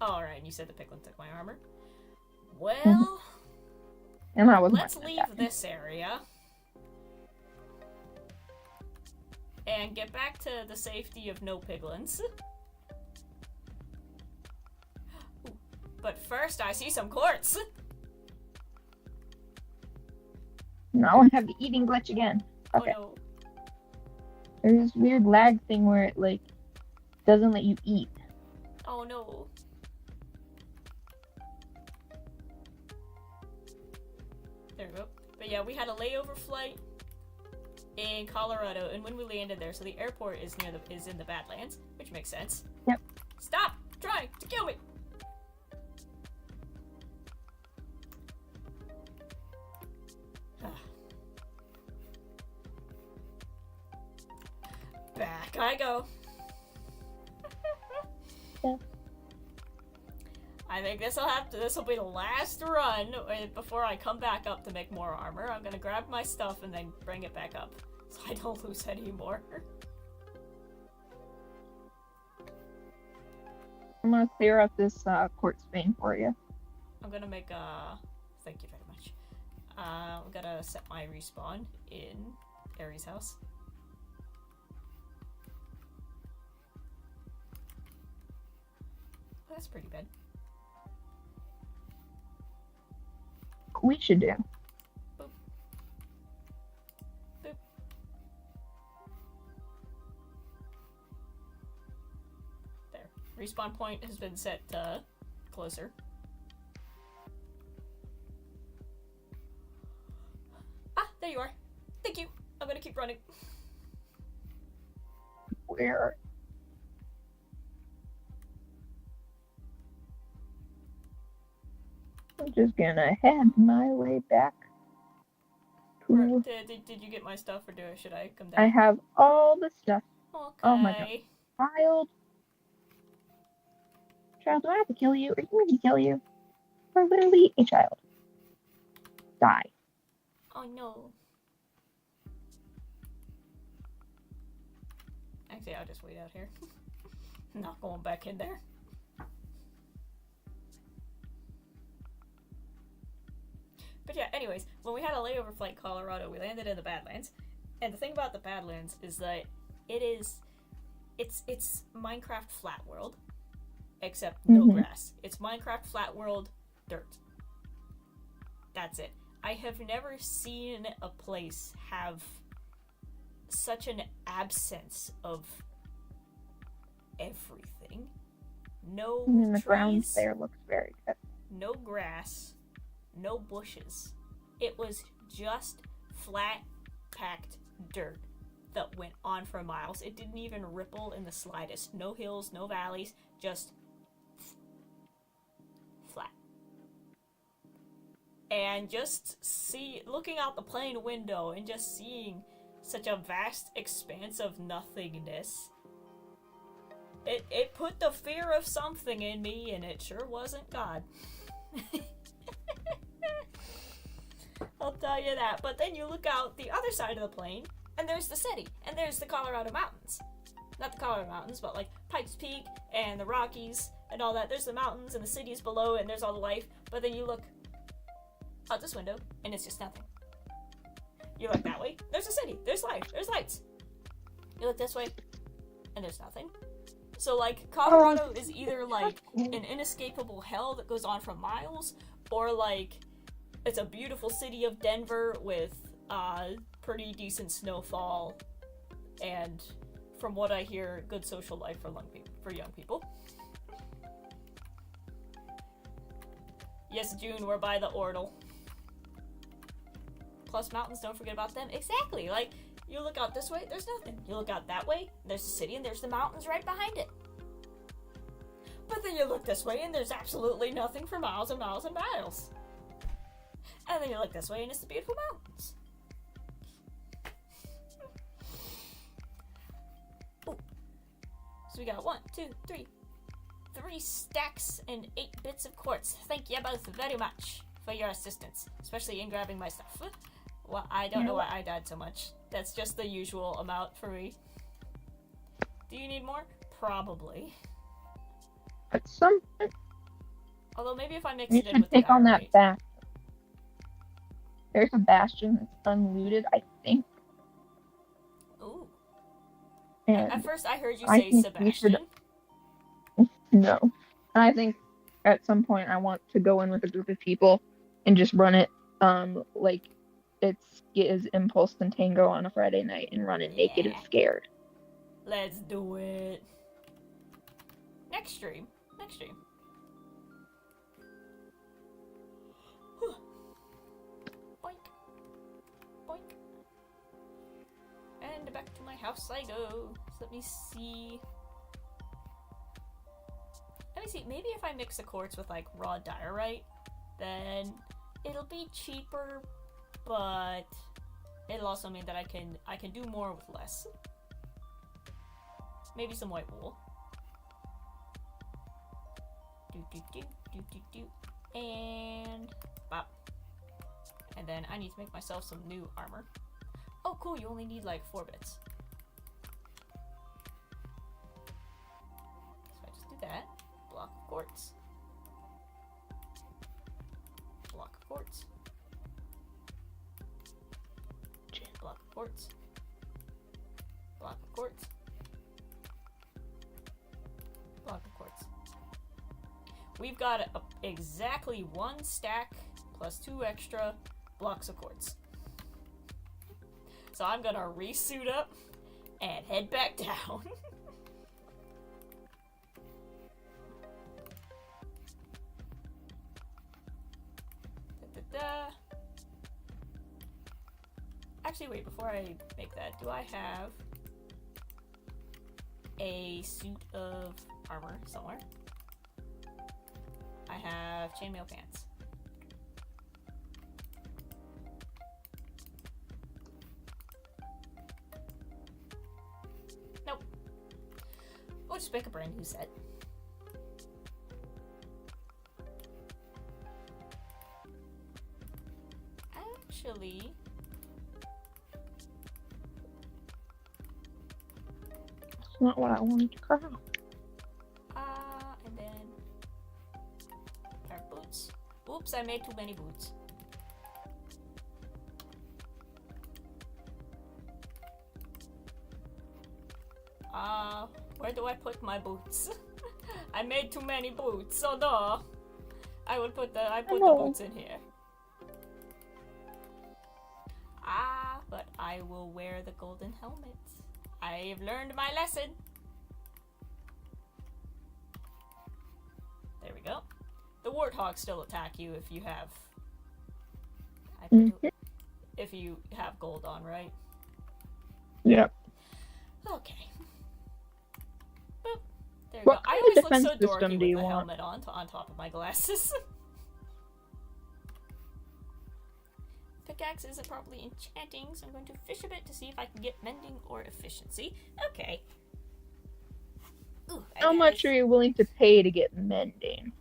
Alright, and you said the piglin took my armor. Well, and I was let's leave this area and get back to the safety of no piglins. Ooh, but first, I see some quartz. No, I have the eating glitch again. Okay. Oh no. There's this weird lag thing where it, like, doesn't let you eat. Oh no. There we go. But yeah, we had a layover flight in Colorado, and when we landed there, so the airport is in the Badlands, which makes sense. Yep. Stop trying to kill me. Back I go. Yeah. I think this will be the last run before I come back up to make more armor. I'm gonna grab my stuff and then bring it back up so I don't lose any more. I'm gonna clear up this quartz vein for you. I'm gonna make thank you very much. I'm gonna set my respawn in Aries' house. Oh, that's pretty bad. We should do. Boop. Boop. There. respawn point has been set closer. Ah, there you are. Thank you. I'm gonna keep running. Where? I'm just gonna head my way back. To... Did you get my stuff, or should I come down? I have all the stuff. Okay. Oh my god. Child, do I have to kill you? Or you want me to kill you? You're literally a child. Die. Oh no. Actually, I'll just wait out here. Not going back in there. But yeah, anyways, when we had a layover flight in Colorado, we landed in the Badlands. And the thing about the Badlands is that it's Minecraft Flat World, except no grass. It's Minecraft Flat World, dirt. That's it. I have never seen a place have such an absence of everything. No And the trees, ground there looks very good. no grass, no bushes. It was just flat, packed dirt that went on for miles. It didn't even ripple in the slightest. No hills, no valleys, just flat. And just looking out the plane window and just seeing such a vast expanse of nothingness, it put the fear of something in me, and it sure wasn't God. I'll tell you that. But then you look out the other side of the plane, and there's the city, and there's the Colorado Mountains. Not the Colorado Mountains, but like Pikes Peak and the Rockies and all that. There's the mountains and the cities below, and there's all the life. But then you look out this window, and it's just nothing. You look that way, there's a city, there's life, there's lights. You look this way, and there's nothing. So, like, Colorado is either, like, an inescapable hell that goes on for miles, or, like, it's a beautiful city of Denver with pretty decent snowfall, and, from what I hear, good social life for young people. Yes, June, we're by the Ordle. Plus mountains, don't forget about them. Exactly, like, you look out this way, there's nothing. You look out that way, there's the city, and there's the mountains right behind it. But then you look this way, and there's absolutely nothing for miles and miles and miles. And then you look this way, and it's the beautiful mountains. Ooh. So we got 3 stacks and 8 bits of quartz. Thank you both very much for your assistance, especially in grabbing my stuff. Well, I don't know why I died so much. That's just the usual amount for me. Do you need more? Probably. At some point, Although maybe if I mix you it in should with the take on that diorite. bastion. There's a bastion that's unlooted, I think. Ooh. And At first I heard you I say think we Sebastian. should- No. I think at some point I want to go in with a group of people and just run it like it's Giz, Impulse, and Tango on a Friday night and run it naked and Yeah. scared. Let's do it. Next stream. Whew. Boink. Boink. And back to my house I go. So let me see. Maybe if I mix the quartz with like raw diorite, then it'll be cheaper, but it'll also mean that I can do more with less. Maybe some white wool. And bop. And then I need to make myself some new armor. Oh cool, you only need like 4 bits. So I just do that. Block of quartz. Block of quartz. Block of quartz. Block of quartz. Block of quartz. We've got exactly 1 stack plus 2 extra blocks of quartz. So I'm gonna re-suit up and head back down. Actually, wait, before I make that, do I have a suit of armor somewhere? I have chainmail pants. Nope. We'll just pick a brand new set. Actually, That's not what I wanted to craft. and then pair of boots. Oops, I made too many boots. Where do I put my boots? I made too many boots, so duh. I put the boots in here. But I will wear the golden helmet. I've learned my lesson. There we go. The warthogs still attack you if you have if you have gold on, right? Yep. Okay. Boop. There you What go. I kind of always look defense so dorky system with do you the want? helmet on top of my glasses. Pickaxe isn't properly enchanting, so I'm going to fish a bit to see if I can get mending or efficiency. Okay. Ooh, How much are you willing to pay to get mending?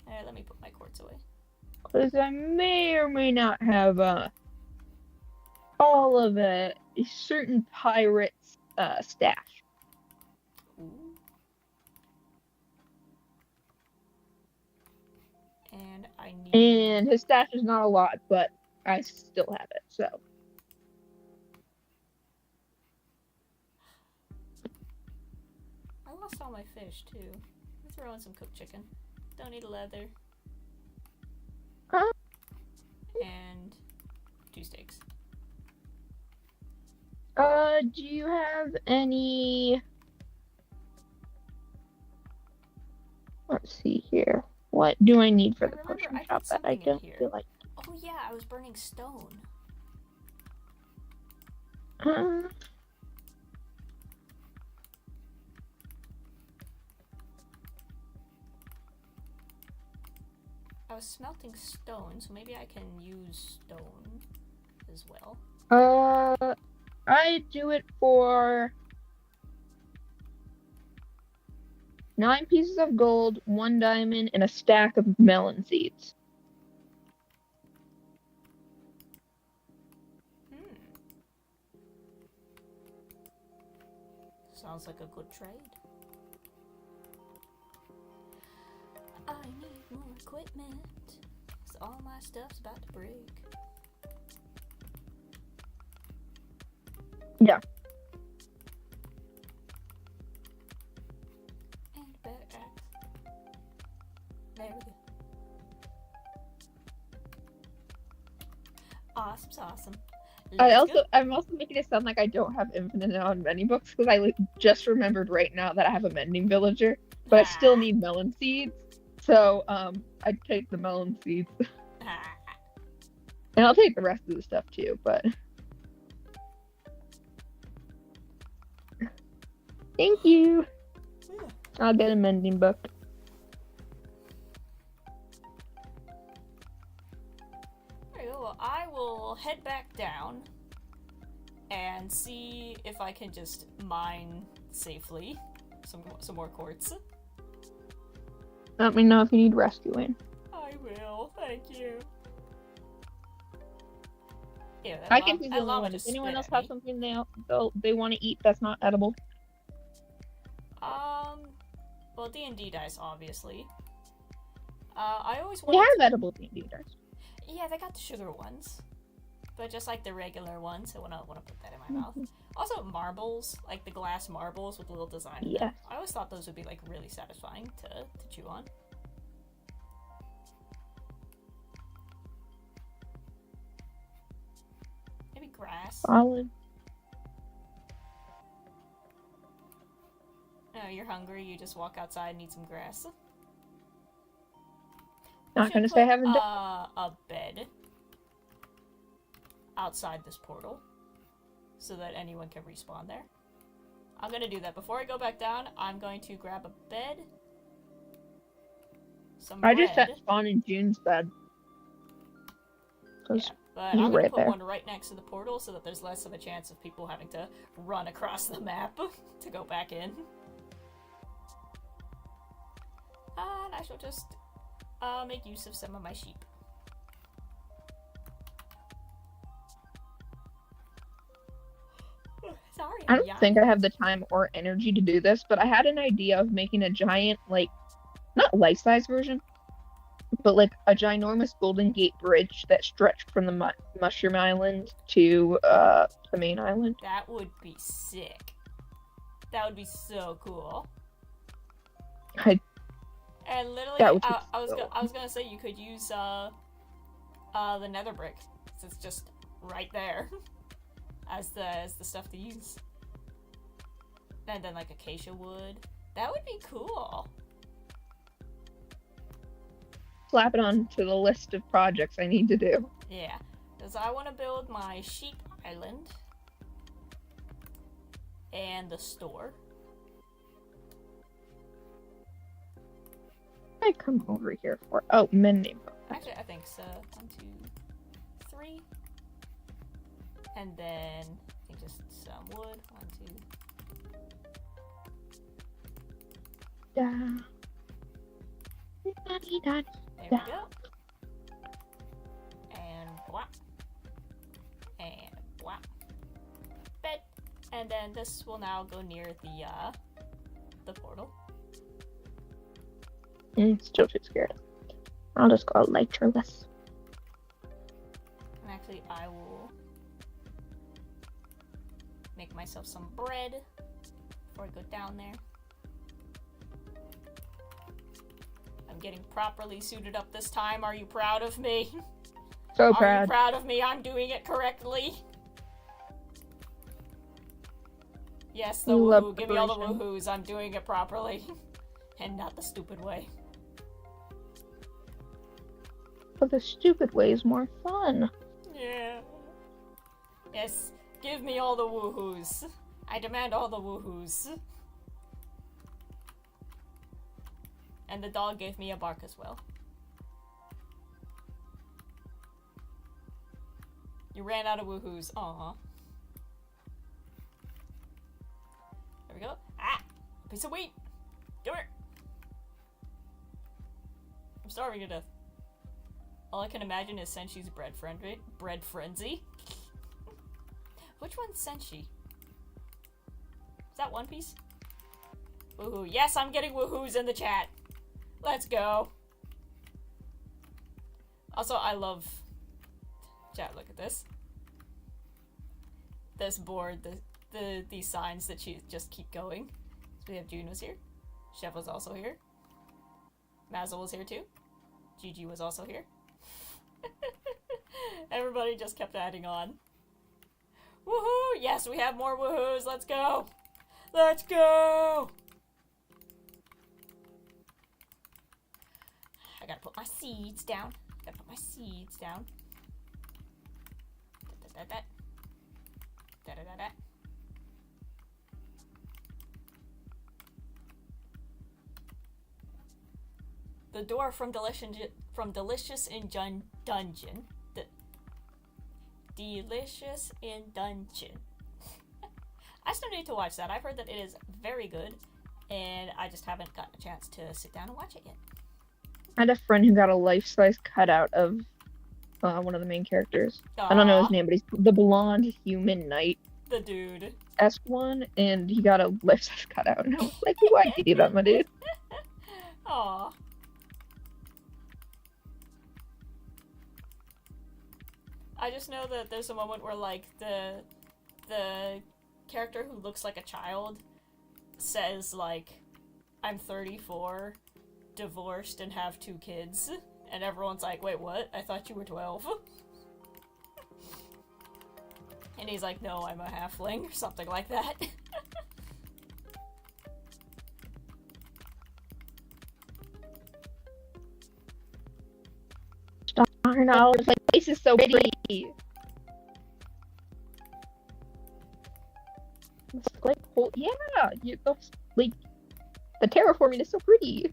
Alright, let me put my quartz away. Because I may or may not have all of a certain pirate's stash. Ooh. And I need... And his stash is not a lot, but I still have it, so. I lost all my fish, too. I'm throwing some cooked chicken. Don't need leather. And 2 steaks. Do you have any... Let's see here. What do I need for the remember potion I put shop that I something in don't here. feel like? Oh yeah, I was burning stone. I was smelting stone, so maybe I can use stone as well. I do it for 9 pieces of gold, 1 diamond, and a stack of melon seeds. Sounds like a good trade. I need more equipment, cause all my stuff's about to break. Yeah. And a better axe. There we go. Awesome. I'm also making it sound like I don't have infinite on mending books because I just remembered right now that I have a mending villager, but I still need melon seeds. So I'd take the melon seeds, and I'll take the rest of the stuff too. But thank you. Yeah. I'll get a mending book. There you go. Well, I will head back down and see if I can just mine safely some more quartz. Let me know if you need rescuing. I will. Thank you. Yeah, I can be the only one. Does anyone else have something they want to eat that's not edible? Well, D&D dice, obviously. I always We wanted have edible D&D dice. Yeah, they got the sugar ones, but just like the regular ones, I wanna put that in my mouth. Also, marbles, like the glass marbles with a little design. in them. I always thought those would be like really satisfying to chew on. Maybe grass. Solid. No, you're hungry. You just walk outside and eat some grass. Not should gonna say I put, haven't done. a bed outside this portal so that anyone can respawn there. I'm gonna do that. Before I go back down, I'm going to grab a bed, some I bread. just set spawn in June's bed. Yeah, but he's I'm gonna right put there. one right next to the portal so that there's less of a chance of people having to run across the map to go back in. And I shall just make use of some of my sheep. Sorry, I don't think I have the time or energy to do this, but I had an idea of making a giant, like, not life-size version, but like a ginormous Golden Gate bridge that stretched from the Mushroom Island to the main island. That would be sick. That would be so cool. And literally, That would I was gonna say you could use the nether brick. So it's just right there as the stuff to use. And then like acacia wood. That would be cool. Slap it on to the list of projects I need to do. Yeah, because I want to build my sheep island and the store. I come over here for menu. Actually, I think so. 1, 2, 3, and then I think just some wood. 1, 2. Da. There we go. And blah. And blah. Bed. And then this will now go near the portal. Still too scared. I'll just go lighterless. And actually, I will make myself some bread before I go down there. I'm getting properly suited up this time. Are you proud of me? So Are you proud. proud of me? I'm doing it correctly. Yes, the You love woohoo. Give me all the preparation. woohoos. I'm doing it properly. And not the stupid way. But the stupid way is more fun. Yeah. Yes, give me all the woohoos. I demand all the woohoos. And the dog gave me a bark as well. You ran out of woohoos. Aw. There we go. Ah! Piece of wheat! Come here! I'm starving to death. All I can imagine is Senshi's bread frenzy. Which one's Senshi? Is that One Piece? Woohoo. Yes, I'm getting woohoos in the chat. Let's go. Also, I love... Chat, look at this. This board, these signs that just keep going. So we have June was here. Chef was also here. Mazel was here too. Gigi was also here. Everybody just kept adding on. Woohoo! Yes, we have more woohoos. Let's go. Let's go. I gotta put my seeds down. Gotta put my seeds down. Da-da-da-da. Da-da-da-da. The door from Delicious in Dungeon. Delicious in Dungeon. I still need to watch that. I've heard that it is very good, and I just haven't gotten a chance to sit down and watch it yet. I had a friend who got a life-size cutout of one of the main characters. I don't know his name, but he's the blonde human knight. The dude. S1, and he got a life-size cutout, and I was like, why'd you do that, my dude? Aww. I just know that there's a moment where, like, the character who looks like a child says, like, I'm 34, divorced, and have 2 kids. And everyone's like, wait, what? I thought you were 12. And he's like, no, I'm a halfling, or something like that. I know, it's like, this is so pretty. It's like, yeah, like, the terraforming is so pretty.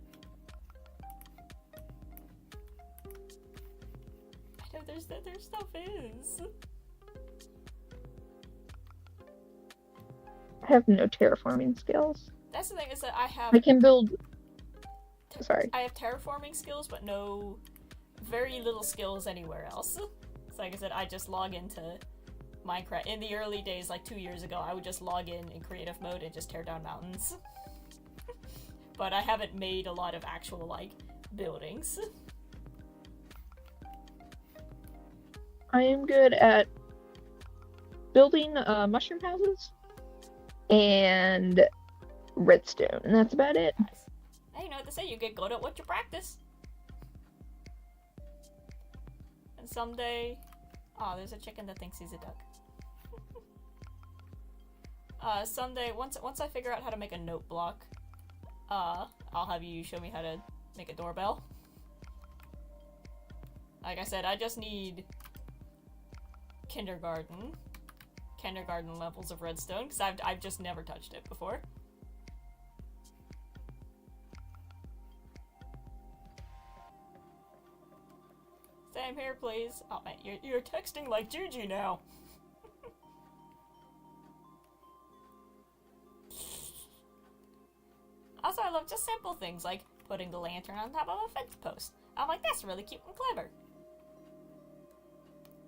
I know their stuff is. I have no terraforming skills. That's the thing, is that I I can build. Sorry. I have terraforming skills, but very little skills anywhere else. So like I said, I just log into Minecraft. In the early days, like 2 years ago, I would just log in creative mode and just tear down mountains. But I haven't made a lot of actual, like, buildings. I am good at building mushroom houses and redstone, and that's about it. Nice. Hey, you know what they say, you get good at what you practice. And someday... Oh, there's a chicken that thinks he's a duck. Someday, once I figure out how to make a note block, I'll have you show me how to make a doorbell. Like I said, I just need kindergarten levels of redstone, because I've just never touched it before. Same here, please. Oh man, you're texting like Juju now. Also, I love just simple things like putting the lantern on top of a fence post. I'm like, that's really cute and clever.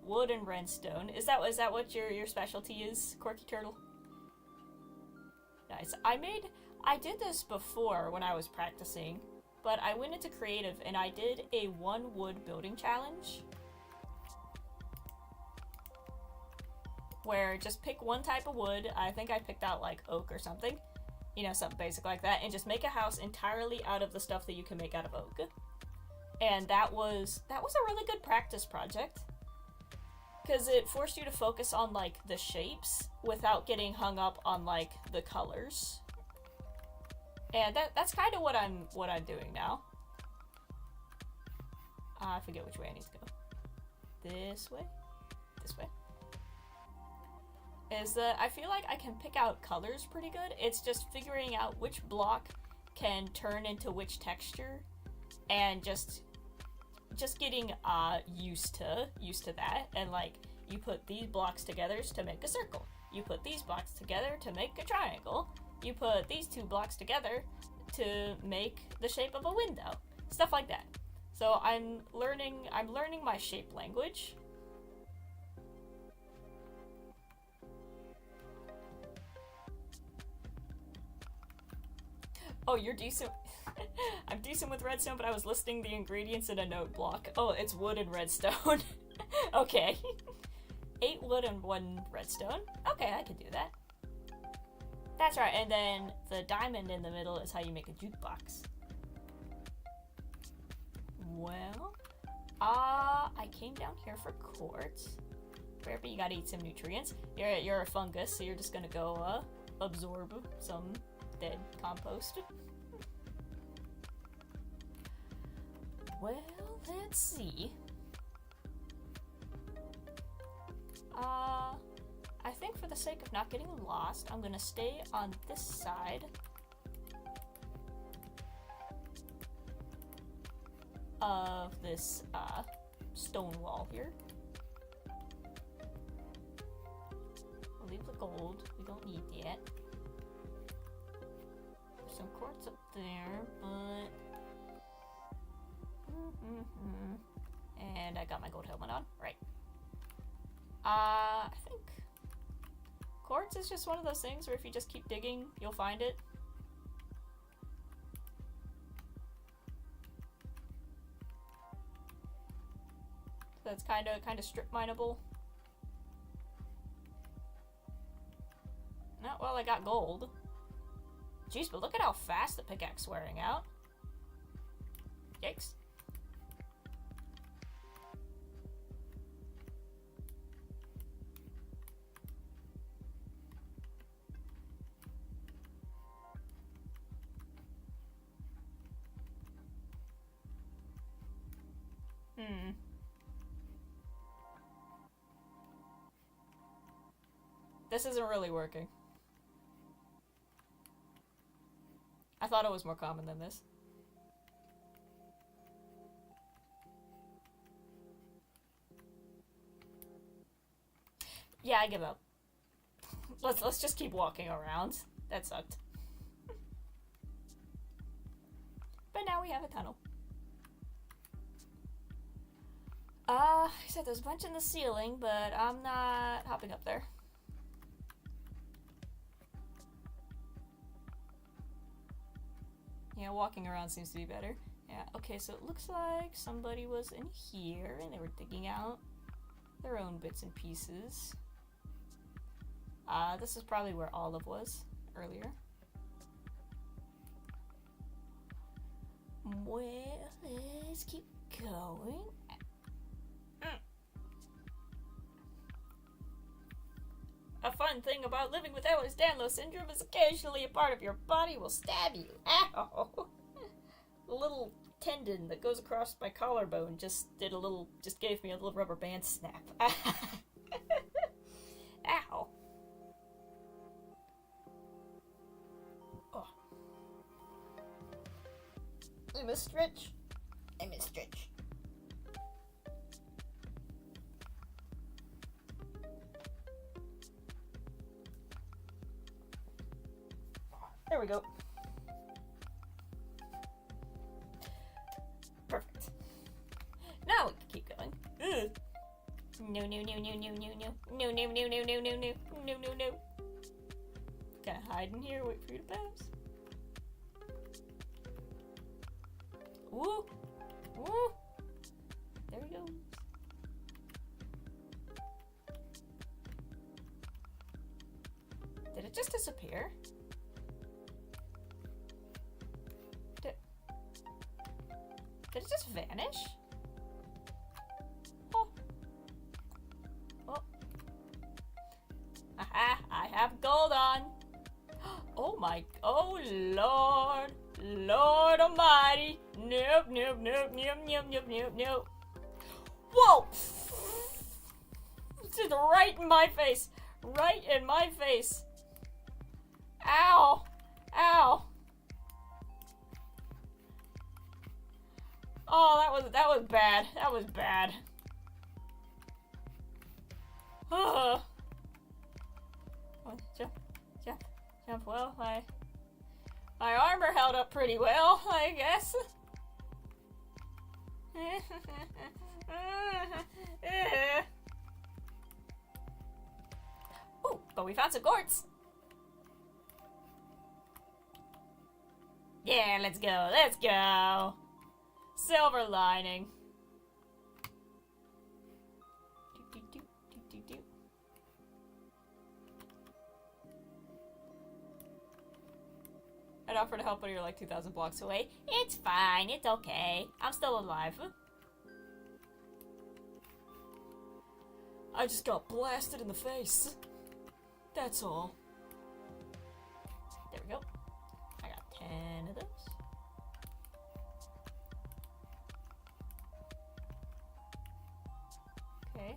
Wood and redstone. Is that what your specialty is, Corky Turtle? Nice. I did this before when I was practicing, but I went into creative and I did a 1 wood building challenge. Where just pick one type of wood. I think I picked out like oak or something. You know, something basic like that, and just make a house entirely out of the stuff that you can make out of oak. And that was a really good practice project. Because it forced you to focus on, like, the shapes without getting hung up on, like, the colors. And that's kind of what I'm doing now. I forget which way I need to go. This way? This way. Is that I feel like I can pick out colors pretty good. It's just figuring out which block can turn into which texture, and just getting used to that. And like, you put these blocks together to make a circle. You put these blocks together to make a triangle. You put these 2 blocks together to make the shape of a window. Stuff like that. So I'm learning my shape language. Oh, you're decent. I'm decent with redstone, but I was listing the ingredients in a note block. Oh, it's wood and redstone. Okay. 8 wood and 1 redstone. Okay, I can do that. That's right, and then the diamond in the middle is how you make a jukebox. Well, I came down here for quartz. But you gotta eat some nutrients. You're a fungus, so you're just gonna go absorb some dead compost. Well, let's see. I think for the sake of not getting lost, I'm gonna stay on this side of this stone wall here. We'll leave the gold. We don't need yet. There's some quartz up there, but and I got my gold helmet on. Right. I think quartz is just one of those things where if you just keep digging, you'll find it. So it's kind of strip mineable. No, well, I got gold. Jeez, but look at how fast the pickaxe is wearing out. Yikes. This isn't really working. I thought it was more common than this. Yeah, I give up. Let's just keep walking around. That sucked. But now we have a tunnel. I said there's a bunch in the ceiling, but I'm not hopping up there. Yeah, walking around seems to be better. Yeah, okay, so it looks like somebody was in here and they were digging out their own bits and pieces. This is probably where Olive was earlier. Well, let's keep going. A fun thing about living with Ehlers-Danlos syndrome is occasionally a part of your body will stab you. Ow! The little tendon that goes across my collarbone just gave me a little rubber band snap. Ow! Oh. I'm a stretch. There we go. Perfect. Now we can keep going. Ugh. No. Gonna hide in here, wait for you to pass. Woo! Woo! There he goes. Did it just disappear? Did it just vanish? Oh. Oh. Aha! I have gold on! Oh my... Oh Lord! Lord Almighty! Nope. Whoa! It's just right in my face! Right in my face! Ow! Ow! Oh, that was bad. That was bad. Oh, jump. Well, my armor held up pretty well, I guess. Ooh, but we found some quartz. Yeah, let's go. Silver lining. I'd offer to help when you're like 2,000 blocks away. It's fine, it's okay. I'm still alive. I just got blasted in the face. That's all. There we go. I got 10 of those. Okay.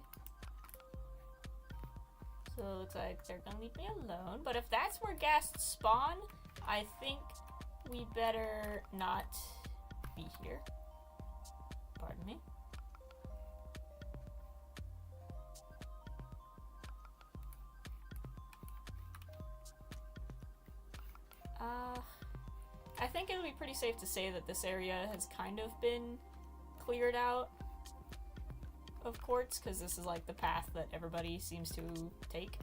So it looks like they're gonna leave me alone. But if that's where ghasts spawn, I think we better not be here. Pardon me. I think it would be pretty safe to say that this area has kind of been cleared out of quartz, because this is like the path that everybody seems to take.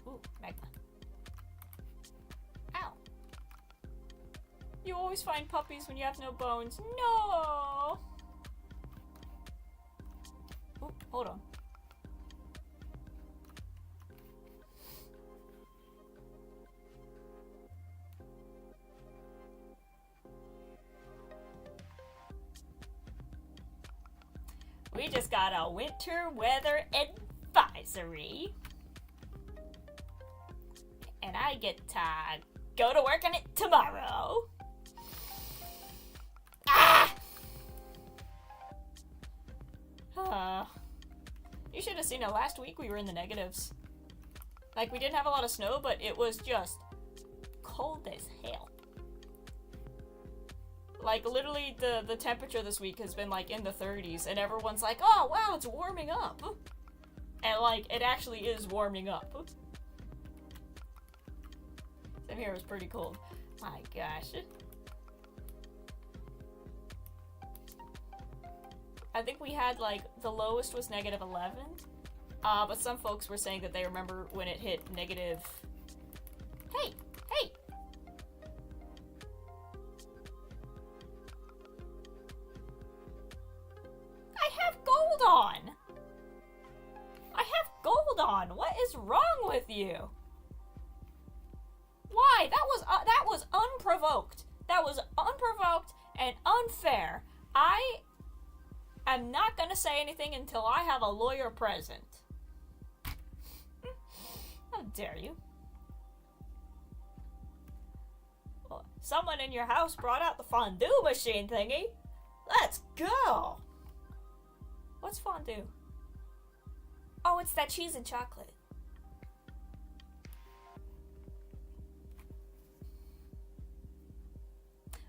Ooh, magma. Ow. You always find puppies when you have no bones. No! Ooh, hold on. We just got a winter weather advisory. And I get to go to work on it tomorrow. Ah! You should have seen it last week. We were in the negatives. Like, we didn't have a lot of snow, but it was just cold as hell. Like, literally, the temperature this week has been, like, in the 30s, and everyone's like, oh, wow, it's warming up. And, like, it actually is warming up. Same here, it was pretty cold. My gosh. I think we had, like, the lowest was -11. But some folks were saying that they remember when it hit negative... Hey! Hey! I have gold on! I have gold on! What is wrong with you? Why? That was unprovoked. That was unprovoked and unfair. I'm not gonna say anything until I have a lawyer present. How dare you? Well, someone in your house brought out the fondue machine thingy. Let's go! What's fondue? Oh, it's that cheese and chocolate.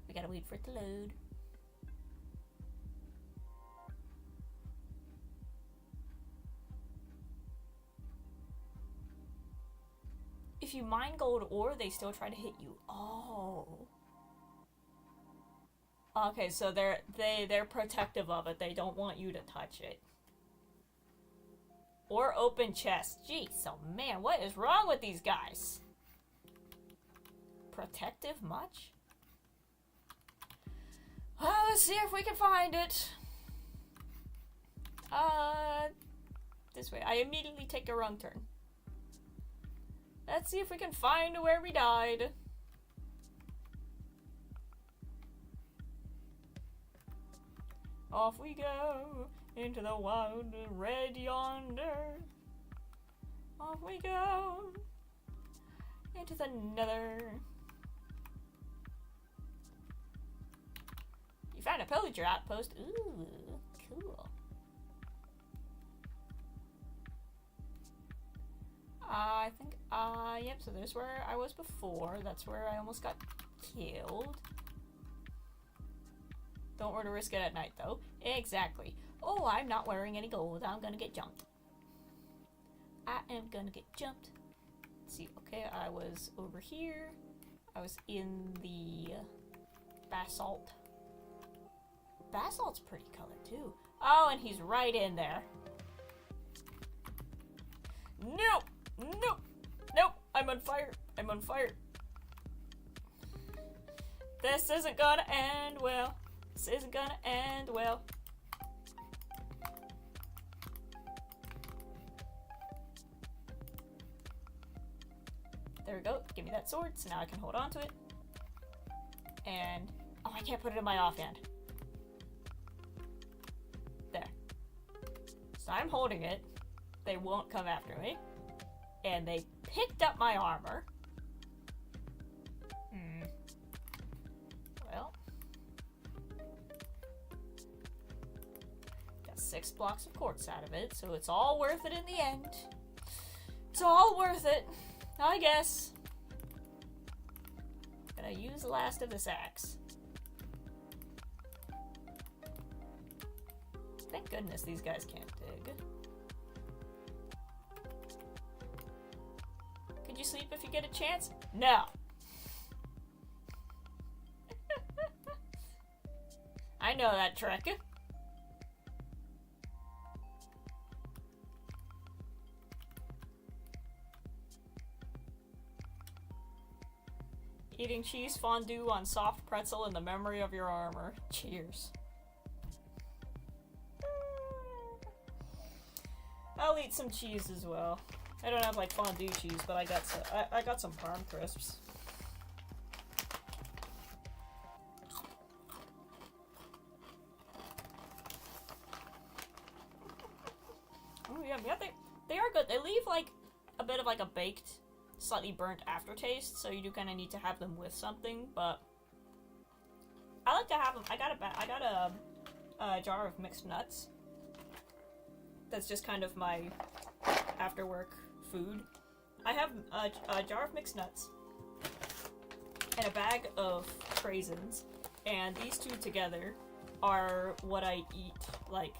We gotta wait for it to load. If you mine gold ore, they still try to hit you. Oh. Okay, so they're protective of it. They don't want you to touch it. Or open chests. Jeez, oh man, what is wrong with these guys? Protective much? Let's see if we can find it. This way. I immediately take a wrong turn. Let's see if we can find where we died. Off we go into the wild red yonder. Off we go into the nether. You found a pillager outpost. Ooh, cool. I think, yep, so there's where I was before. That's where I almost got killed. Don't want to risk it at night, though. Exactly. Oh, I'm not wearing any gold. I'm gonna get jumped. I am gonna get jumped. Let's see, okay, I was over here. I was in the basalt. Basalt's pretty colored, too. Oh, and he's right in there. Nope! Nope! Nope! I'm on fire! I'm on fire! This isn't gonna end well. This isn't gonna end well. There we go. Give me that sword, so now I can hold on to it. And... oh, I can't put it in my offhand. There. So I'm holding it. They won't come after me. And they picked up my armor. Well. Got 6 blocks of quartz out of it, so it's all worth it in the end. It's all worth it, I guess. Gonna use the last of this axe. Thank goodness these guys can't dig. Could you sleep if you get a chance? No. I know that trick. Eating cheese fondue on soft pretzel in the memory of your armor. Cheers. I'll eat some cheese as well. I don't have like fondue cheese, but I got some farm crisps. Oh yeah, they are good. They leave like a bit of like a baked, slightly burnt aftertaste, so you do kind of need to have them with something. But I like to have them. I got a jar of mixed nuts. That's just kind of my after work food. I have a jar of mixed nuts and a bag of raisins, and these two together are what I eat, like,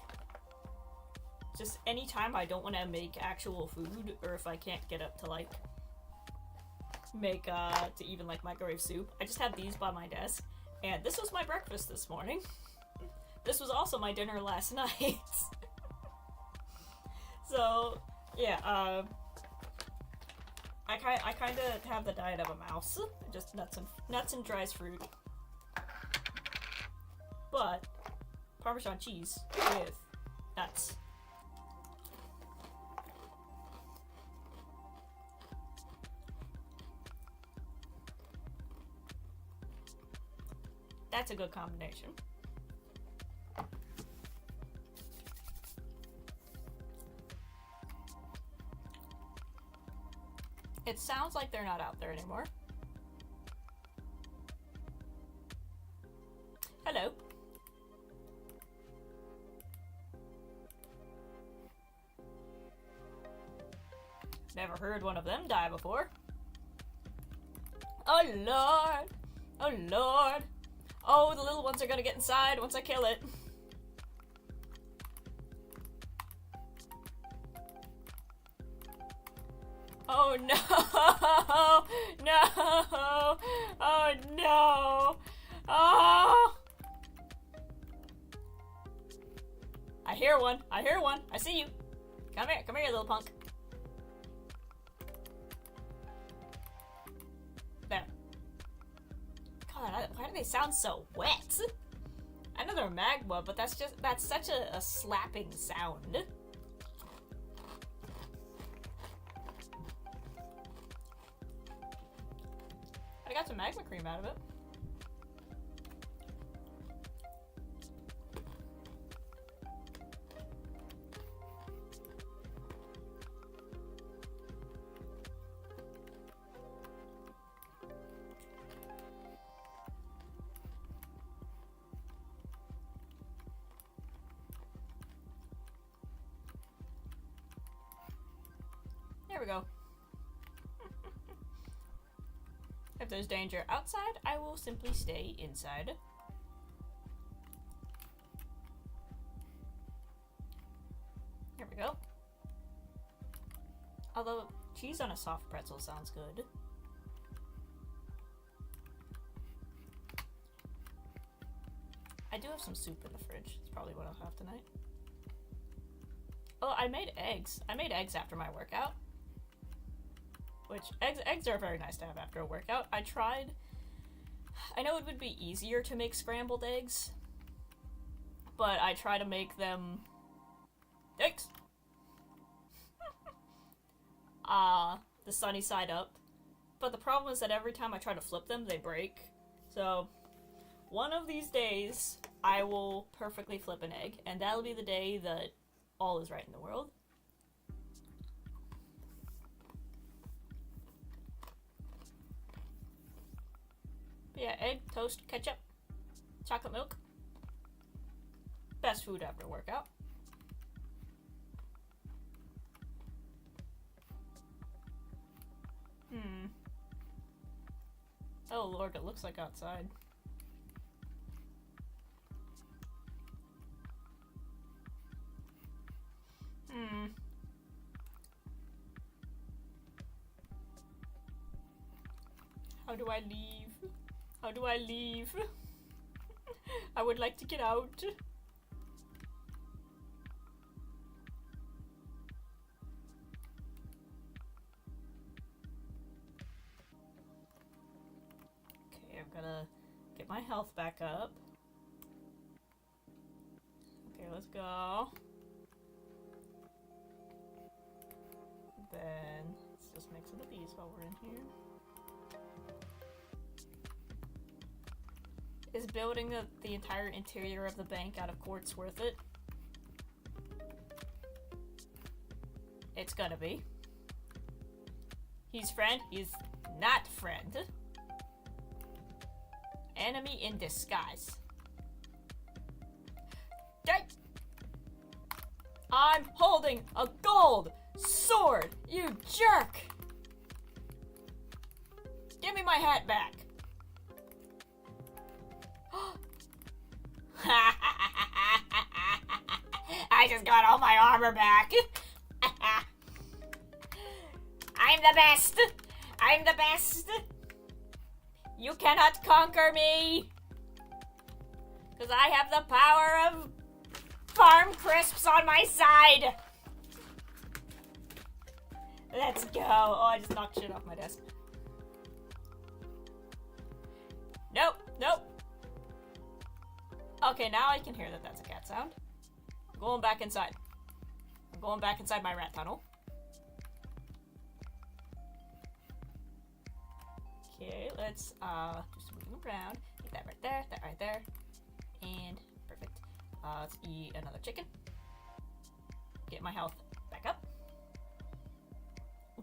just anytime I don't want to make actual food, or if I can't get up to, like, make, to even, like, microwave soup. I just have these by my desk, and this was my breakfast this morning. This was also my dinner last night. So, yeah, I kind of have the diet of a mouse. Just nuts and dry fruit. But Parmesan cheese with nuts. That's a good combination. It sounds like they're not out there anymore. Hello. Never heard one of them die before. Oh lord! Oh lord! Oh, the little ones are gonna get inside once I kill it. Oh no! No! Oh no! Oh! I hear one. I hear one. I see you. Come here, little punk. There. God, why do they sound so wet? I know they're magma, but that's such a slapping sound. I got some magma cream out of it. There we go. If there's danger outside, I will simply stay inside. There we go. Although, cheese on a soft pretzel sounds good. I do have some soup in the fridge. It's probably what I'll have tonight. Oh, I made eggs. I made eggs after my workout. Which, eggs are very nice to have after a workout. I know it would be easier to make scrambled eggs, but I try to make them eggs. The sunny side up. But the problem is that every time I try to flip them, they break. So, one of these days, I will perfectly flip an egg, and that'll be the day that all is right in the world. But yeah, egg, toast, ketchup, chocolate milk. Best food after workout. Oh lord, it looks like outside. How do I leave? How do I leave? I would like to get out. Okay, I'm gonna get my health back up. Okay, let's go. Then let's just mix with the bees while we're in here. Is building the entire interior of the bank out of quartz worth it? It's gonna be. He's friend, he's not friend. Enemy in disguise. Yikes! I'm holding a gold sword, you jerk! Give me my hat back. I just got all my armor back. I'm the best. I'm the best. You cannot conquer me. Because I have the power of farm crisps on my side. Let's go. Oh, I just knocked shit off my desk. Nope, nope. Okay, now I can hear that that's a cat sound. I'm going back inside. I'm going back inside my rat tunnel. Okay, let's just move around. Get that right there, and perfect. Let's eat another chicken. Get my health back up.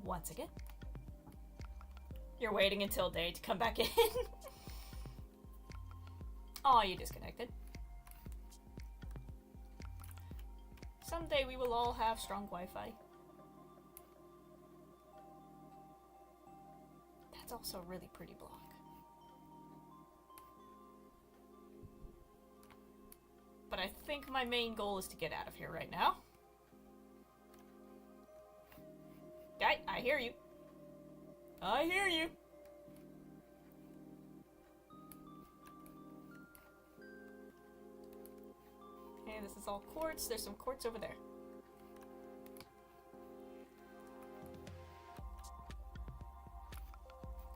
Once again. You're waiting until day to come back in. Oh, you disconnected. Someday we will all have strong Wi-Fi. That's also a really pretty block. But I think my main goal is to get out of here right now. Guy, I hear you. I hear you. Okay, this is all quartz. There's some quartz over there.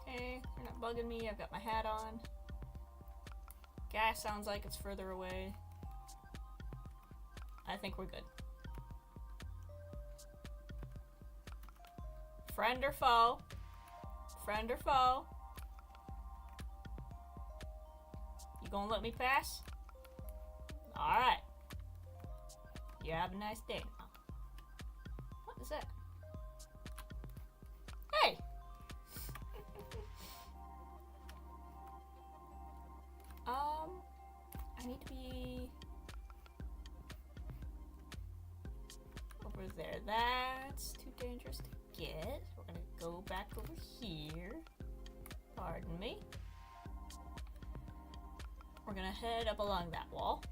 Okay, you're not bugging me. I've got my hat on. Gas sounds like it's further away. I think we're good. Friend or foe? Friend or foe? You gonna let me pass? Alright. You have a nice day. Oh. What is that? Hey! I need to be over there. That's too dangerous to get. We're gonna go back over here. Pardon me. We're gonna head up along that wall.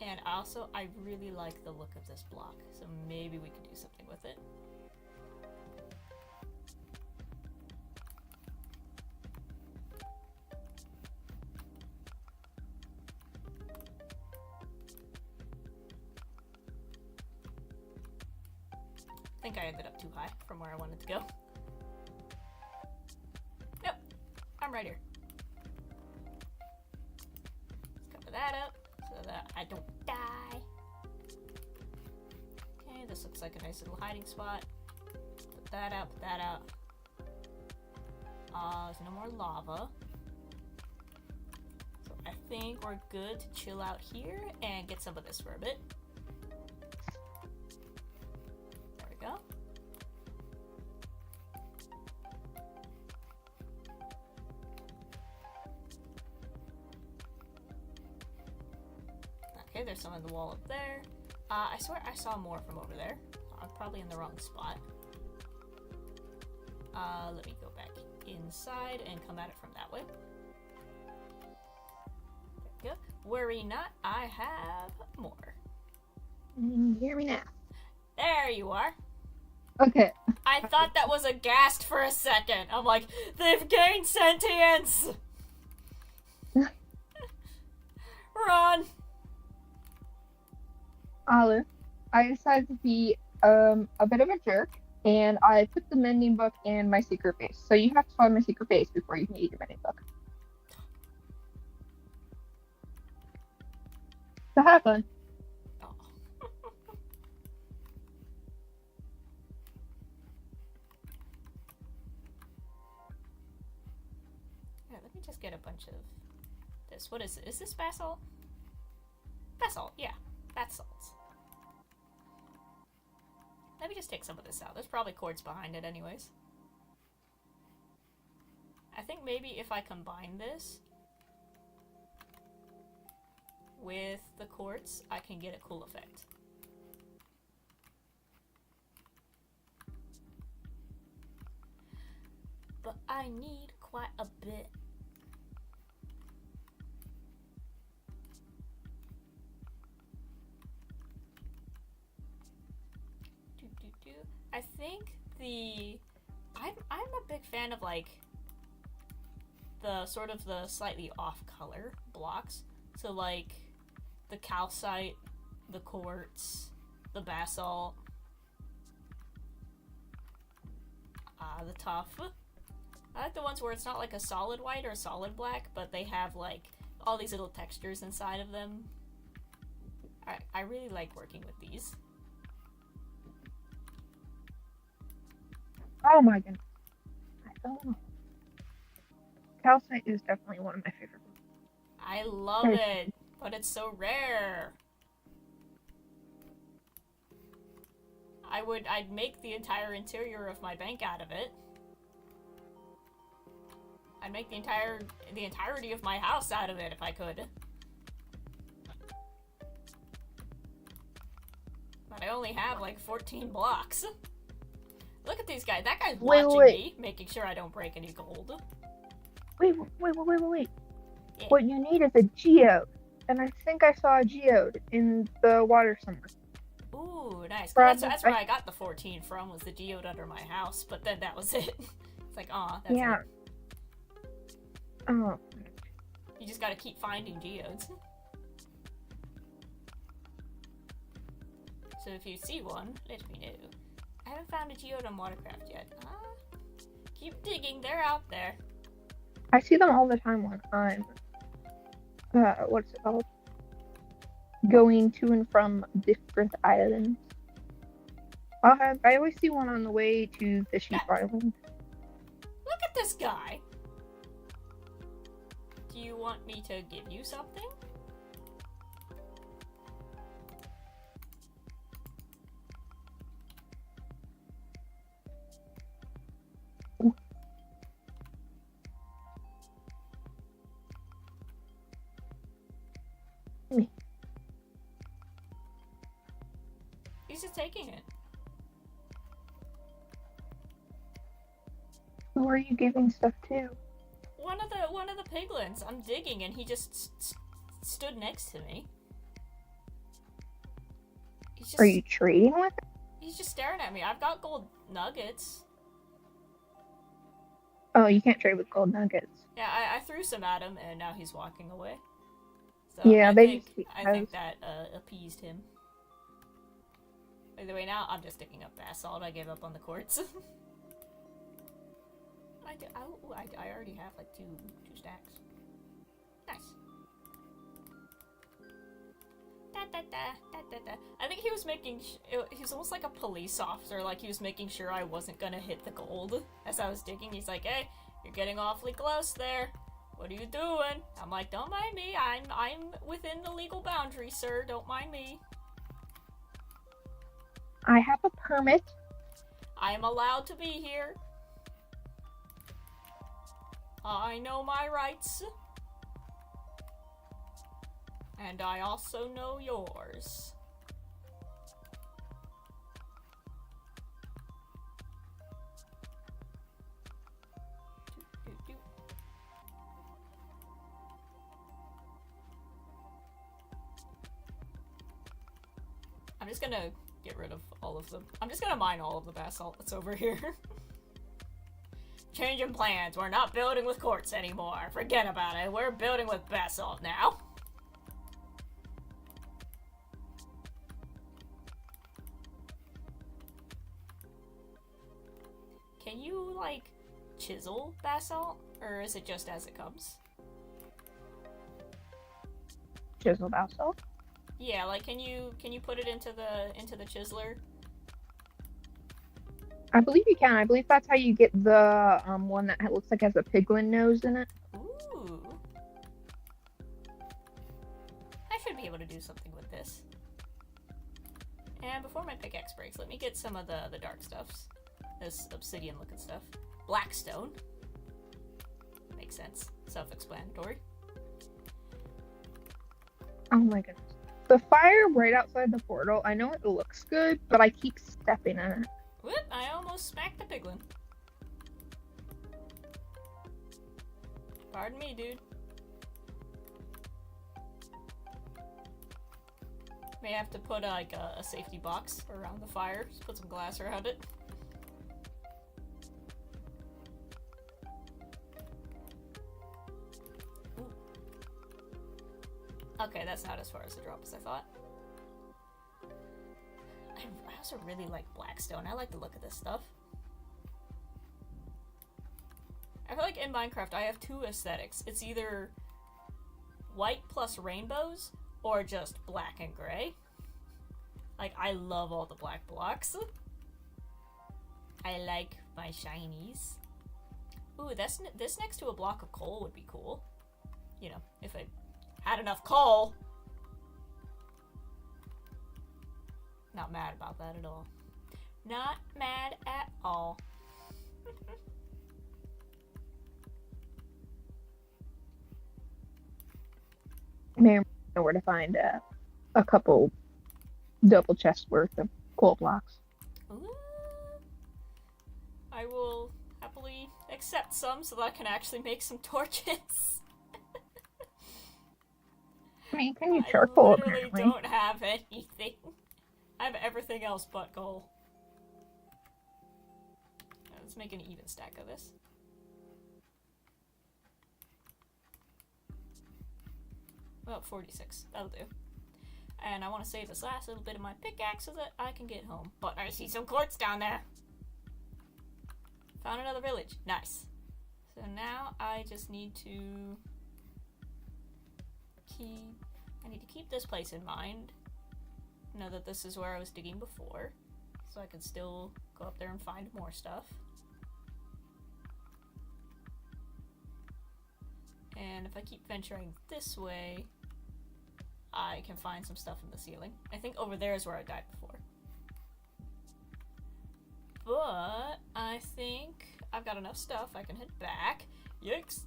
And also, I really like the look of this block, so maybe we could do something with it. I think I ended up too high from where I wanted to go. Nope, I'm right here. Let's cover that up so that I don't die. Okay, this looks like a nice little hiding spot. Put that out, put that out. There's no more lava. So I think we're good to chill out here and get some of this for a bit. Go. Okay, there's some on the wall up there. I swear I saw more from over there. I'm probably in the wrong spot. Let me go back inside and come at it from that way. There we go. Worry not, I have more. You hear me now? There you are. Okay. I thought that was a ghast for a second. I'm like, they've gained sentience! Run! Olive, I decided to be a bit of a jerk, and I put the mending book in my secret base. So you have to find my secret base before you can eat your mending book. So have fun. Let me just get a bunch of this. What is it? Is this basalt? Basalt, yeah. That's salt. Let me just take some of this out. There's probably quartz behind it anyways. I think maybe if I combine this with the quartz, I can get a cool effect. but I need quite a bit. I think I'm a big fan of like the sort of the slightly off color blocks. So like the calcite, the quartz, the basalt, the tuff. I like the ones where it's not like a solid white or solid black, but they have like all these little textures inside of them. I really like working with these. Oh my goodness. I don't know. Calcite is definitely one of my favorite. I love it, but it's so rare. I'd make the entire interior of my bank out of it. I'd make the entirety of my house out of it if I could. But I only have like 14 blocks. Look at these guys. That guy's watching me, making sure I don't break any gold. Wait. Yeah. What you need is a geode. And I think I saw a geode in the water somewhere. Ooh, nice. That's where I got the 14 from, was the geode under my house, but then that was it. It's like, aw, that's it. Oh. You just gotta keep finding geodes. So if you see one, let me know. I haven't found a geode on Watercraft yet. Keep digging, they're out there. I see them all the time when I'm what's it called? Going to and from different islands. I always see one on the way to the sheep island. Look at this guy! Do you want me to give you something? Me. He's just taking it. Who are you giving stuff to? One of the piglins. I'm digging and he just stood next to me. Are you trading with him? He's just staring at me. I've got gold nuggets. Oh, you can't trade with gold nuggets. Yeah, I threw some at him and now he's walking away. So yeah, I think that appeased him. By the way, now I'm just sticking up basalt. I gave up on the quartz. I already have like two stacks. Nice. I think he was making. He was almost like a police officer. Like he was making sure I wasn't gonna hit the gold as I was digging. He's like, "Hey, you're getting awfully close there. What are you doing?" I'm like, "Don't mind me. I'm within the legal boundaries, sir. Don't mind me. I have a permit. I am allowed to be here. I know my rights. And I also know yours." I'm just gonna get rid of all of them. I'm just gonna mine all of the basalt that's over here. Changing plans. We're not building with quartz anymore. Forget about it. We're building with basalt now. Can you, like, chisel basalt? Or is it just as it comes? Chisel basalt? Yeah, like, can you put it into the chiseler? I believe you can. I believe that's how you get the one that looks like has a piglin nose in it. Ooh. I should be able to do something with this. And before my pickaxe breaks, let me get some of the dark stuffs. This obsidian looking stuff. Blackstone. Makes sense. Self-explanatory. Oh my goodness. The fire right outside the portal, I know it looks good, but I keep stepping in it. Whoop, I almost smacked the piglin. Pardon me, dude. May have to put like a safety box around the fire. Just put some glass around it. Ooh. Okay, that's not as far as the drop as I thought. I also really like Blackstone. I like the look of this stuff. I feel like in Minecraft I have two aesthetics. It's either white plus rainbows or just black and gray. Like, I love all the black blocks. I like my shinies. Ooh, this next to a block of coal would be cool. You know, if I had enough coal. Not mad about that at all. Not mad at all. May or may not know where to find a couple double chests worth of coal blocks. Ooh. I will happily accept some so that I can actually make some torches. I mean, can you charcoal? I literally Apparently don't have anything. I have everything else but coal. Let's make an even stack of this. Well, 46. That'll do. And I want to save this last little bit of my pickaxe so that I can get home. But I see some quartz down there. Found another village. Nice. So now I just need to keep this place in mind. Know that this is where I was digging before. So I can still go up there and find more stuff. And if I keep venturing this way, I can find some stuff in the ceiling. I think over there is where I died before. But I think I've got enough stuff. I can head back. Yikes.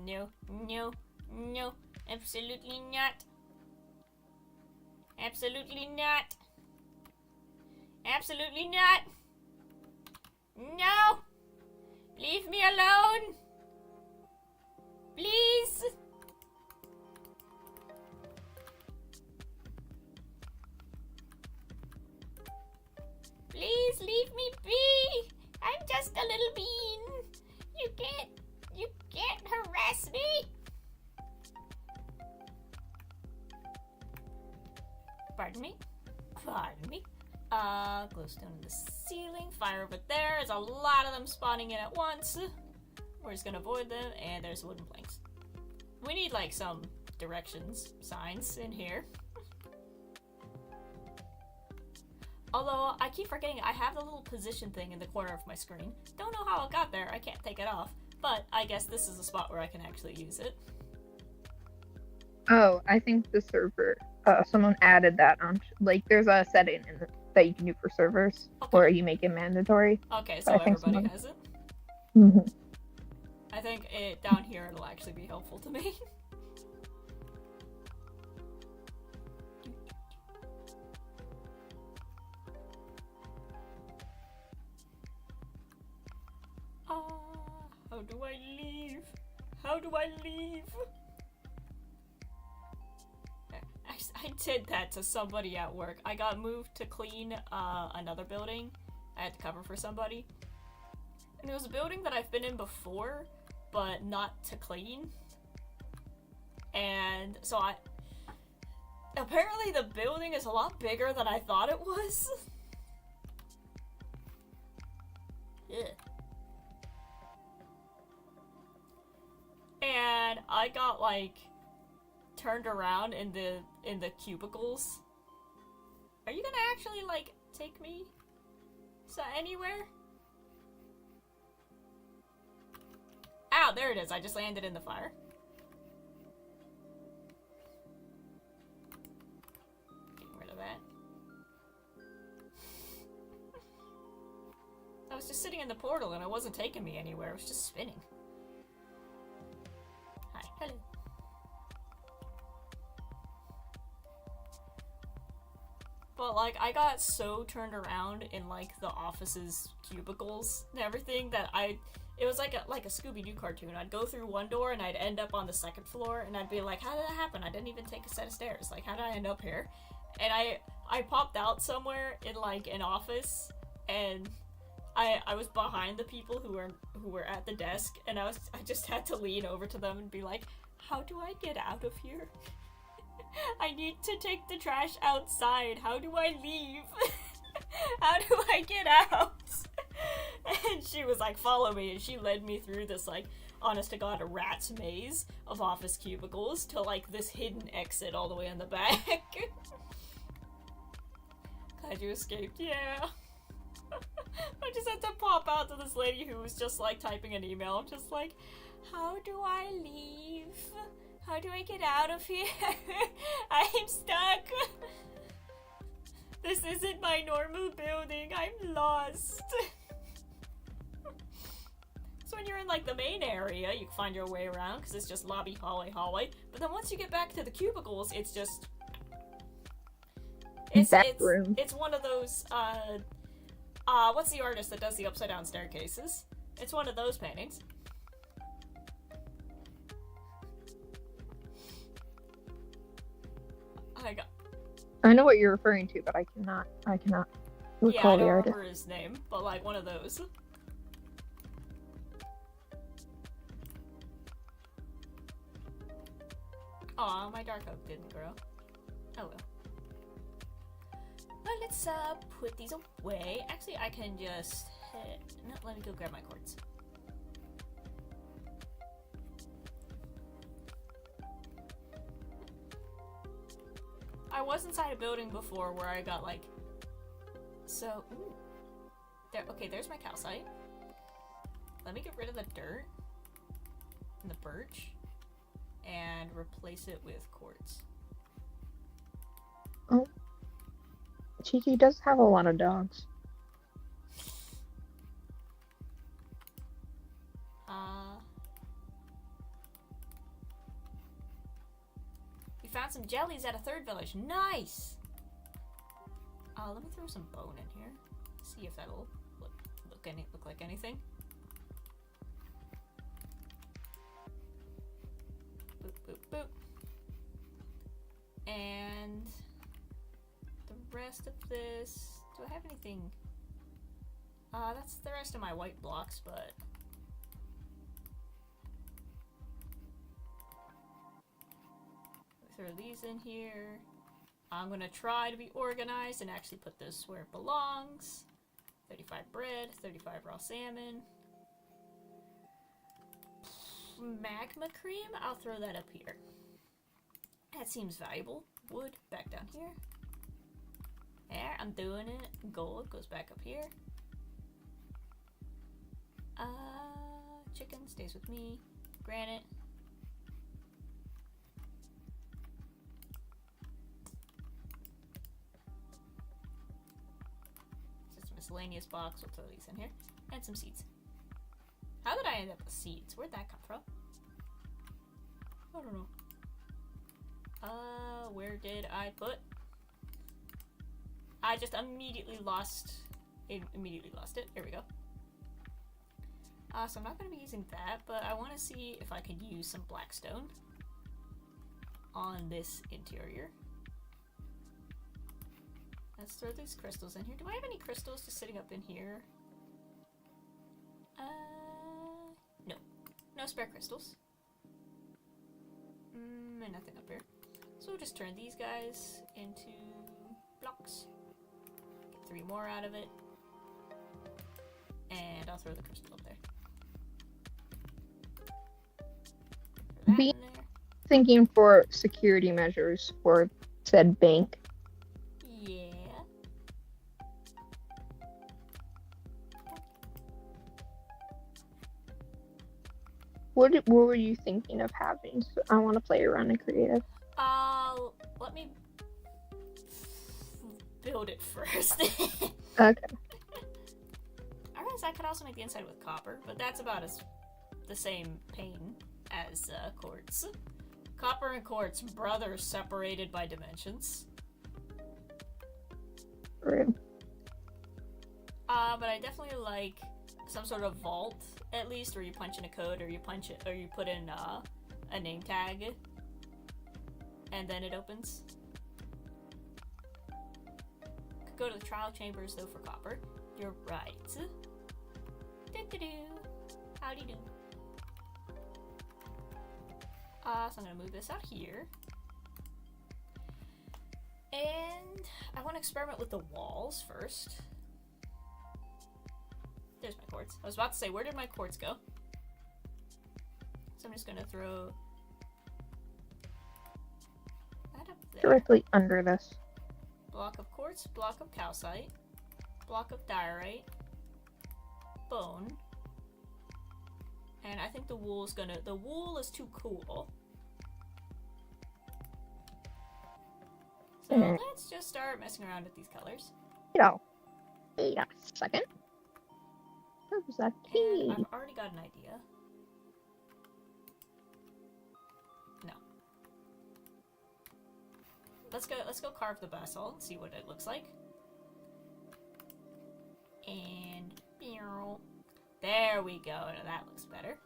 No, no, no. Absolutely not. Absolutely not. Absolutely not. No! Leave me alone! Please! Please leave me be! I'm just a little bean! You can't harass me! Pardon me? Pardon me? Glowstone in the ceiling, fire over there. There's a lot of them spawning in at once. We're just gonna avoid them, and there's wooden planks. We need, like, some directions, signs in here. Although, I keep forgetting I have the little position thing in the corner of my screen. Don't know how it got there, I can't take it off. But I guess this is a spot where I can actually use it. Oh, I think the server, someone added that on, like, there's a setting that you can do for servers, where you make it mandatory. Okay, so everybody has it? Mm-hmm. I think down here it'll actually be helpful to me. How do I leave? How do I leave? I did that to somebody at work. I got moved to clean another building. I had to cover for somebody. And it was a building that I've been in before, but not to clean. And so apparently the building is a lot bigger than I thought it was. Ugh. And I got, like, turned around in the cubicles. Are you gonna actually, like, take me anywhere? Ow, there it is. I just landed in the fire. Getting rid of that. I was just sitting in the portal and it wasn't taking me anywhere. It was just spinning. Hi. Hello. But, like, like, I got so turned around in, like, the office's cubicles and everything that it was like a Scooby-Doo cartoon. I'd go through one door and I'd end up on the second floor, and I'd be like, how did that happen? I didn't even take a set of stairs. Like, how did I end up here? And I popped out somewhere in, like, an office, and I was behind the people who were at the desk, and I just had to lean over to them and be like, how do I get out of here? I need to take the trash outside. How do I leave? How do I get out? And she was like, follow me, and she led me through this, like, honest to god, a rat's maze of office cubicles to, like, this hidden exit all the way in the back. Glad you escaped, yeah. I just had to pop out to this lady who was just, like, typing an email. I'm just like, how do I leave? How do I get out of here? I'm stuck. This isn't my normal building. I'm lost. So when you're in, like, the main area, you can find your way around because it's just lobby, hallway. But then once you get back to the cubicles, it's just... It's one of those, what's the artist that does the upside down staircases? It's one of those paintings. I know what you're referring to, but I cannot recall yeah, I the don't artist. remember his name, but like one of those. Aw, my dark oak didn't grow. Oh well. Well, let's put these away. Actually, I can just no, let me go grab my quartz. I was inside a building before where I got like so ooh, there. Okay, there's my calcite. Let me get rid of the dirt and the birch and replace it with quartz. Oh, Cheeky does have a lot of dogs. We found some jellies at a third village. Nice! Let me throw some bone in here. See if that'll look like anything. Boop, boop, boop. And the rest of this... Do I have anything? That's the rest of my white blocks, but... Throw these in here. I'm gonna try to be organized and actually put this where it belongs. 35 bread, 35 raw salmon. Magma cream, I'll throw that up here. That seems valuable. Wood, back down here. There, I'm doing it. Gold goes back up here. Chicken stays with me. Granite. Miscellaneous box, we'll throw these in here, and some seeds. How did I end up with seeds? Where'd that come from? I don't know. Where did I put? I just immediately lost it. Here we go. So I'm not going to be using that, but I want to see if I could use some blackstone on this interior. Let's throw these crystals in here. Do I have any crystals just sitting up in here? No. No spare crystals. And nothing up here. So we'll just turn these guys into blocks. Get 3 more out of it. And I'll throw the crystal up there. Throw that in there. Thinking for security measures for said bank. Yeah. What were you thinking of having? So I want to play around in creative. Let me build it first. Okay. I realize I could also make the inside with copper, but that's about the same pain as quartz. Copper and quartz, brothers separated by dimensions. True. But I definitely like some sort of vault, at least, where you punch in a code, or you put in a name tag, and then it opens. Could go to the trial chambers though for copper. You're right. Do-do-do. Howdy do. So I'm gonna move this out here. And I want to experiment with the walls first. There's my quartz. I was about to say, where did my quartz go? So I'm just gonna throw that up there. Directly under this. Block of quartz, block of calcite, block of diorite, bone. And I think the wool is too cool. So let's just start messing around with these colors. Wait a second. Where's that key? And I've already got an idea. No. Let's go carve the basalt and see what it looks like. And there we go. Now that looks better.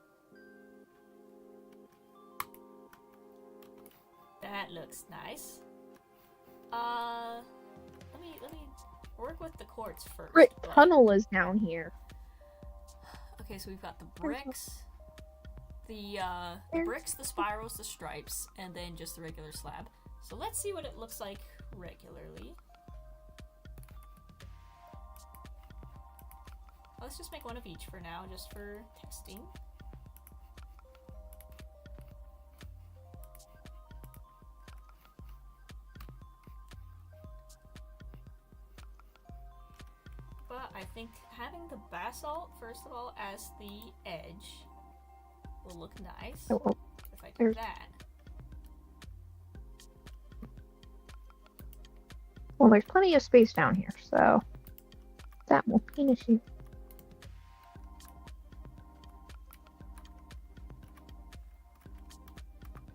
That looks nice. Let me work with the quartz first. Brick tunnel is down here. Okay, so we've got the bricks, the bricks, the spirals, the stripes, and then just the regular slab. So let's see what it looks like regularly. Let's just make one of each for now, just for testing. But I think having the basalt, first of all, as the edge will look nice. Oh, if I do that. Well, there's plenty of space down here, so that won't be an issue.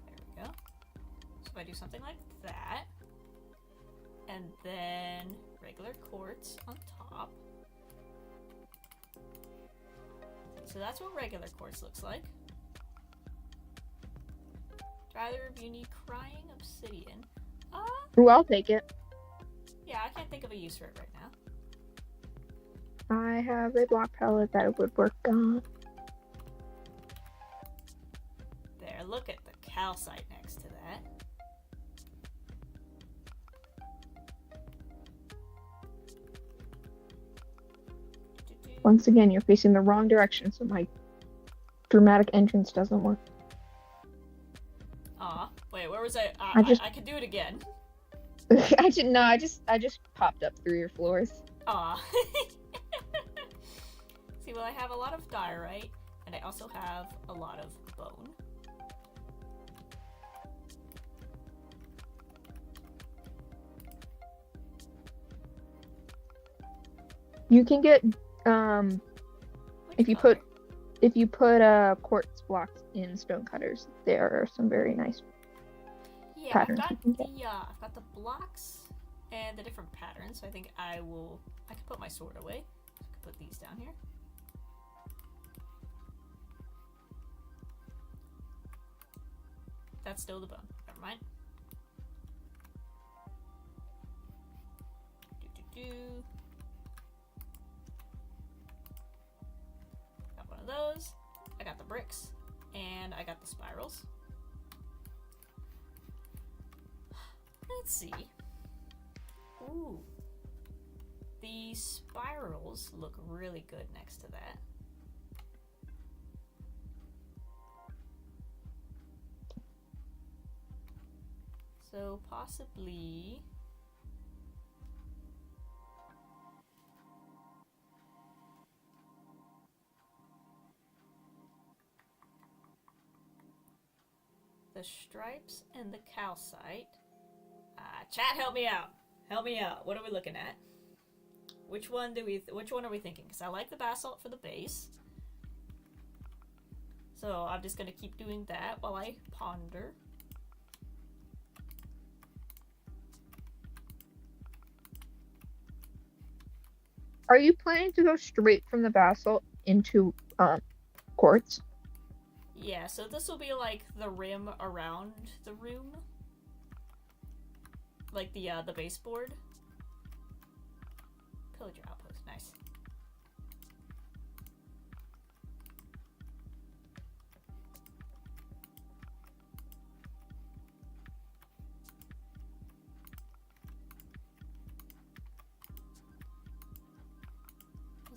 There we go. So if I do something like that, and then regular quartz on top. So that's what regular quartz looks like. Do either of you need crying obsidian? Ooh, I'll take it. Yeah, I can't think of a use for it right now. I have a block palette that would work on. There, look at the calcite next to that. Once again, you're facing the wrong direction, so my dramatic entrance doesn't work. Aw, wait, where was I? I can do it again. I just popped up through your floors. Aw. See, well, I have a lot of diorite, and I also have a lot of bone. You can get Which if you color? put quartz blocks in stone cutters, there are some very nice. Yeah, patterns I've you got can I've got the blocks and the different patterns. So I think I can put my sword away. I can put these down here. That's still the bone. Never mind. Got one of those. I got the bricks, and I got the spirals. Let's see. Ooh. The spirals look really good next to that. So possibly the stripes and the calcite. Chat, help me out. Help me out. What are we looking at? Which one are we thinking? Because I like the basalt for the base. So I'm just gonna keep doing that while I ponder. Are you planning to go straight from the basalt into quartz? Yeah, so this will be like the rim around the room. Like the baseboard. Pillager outpost, nice.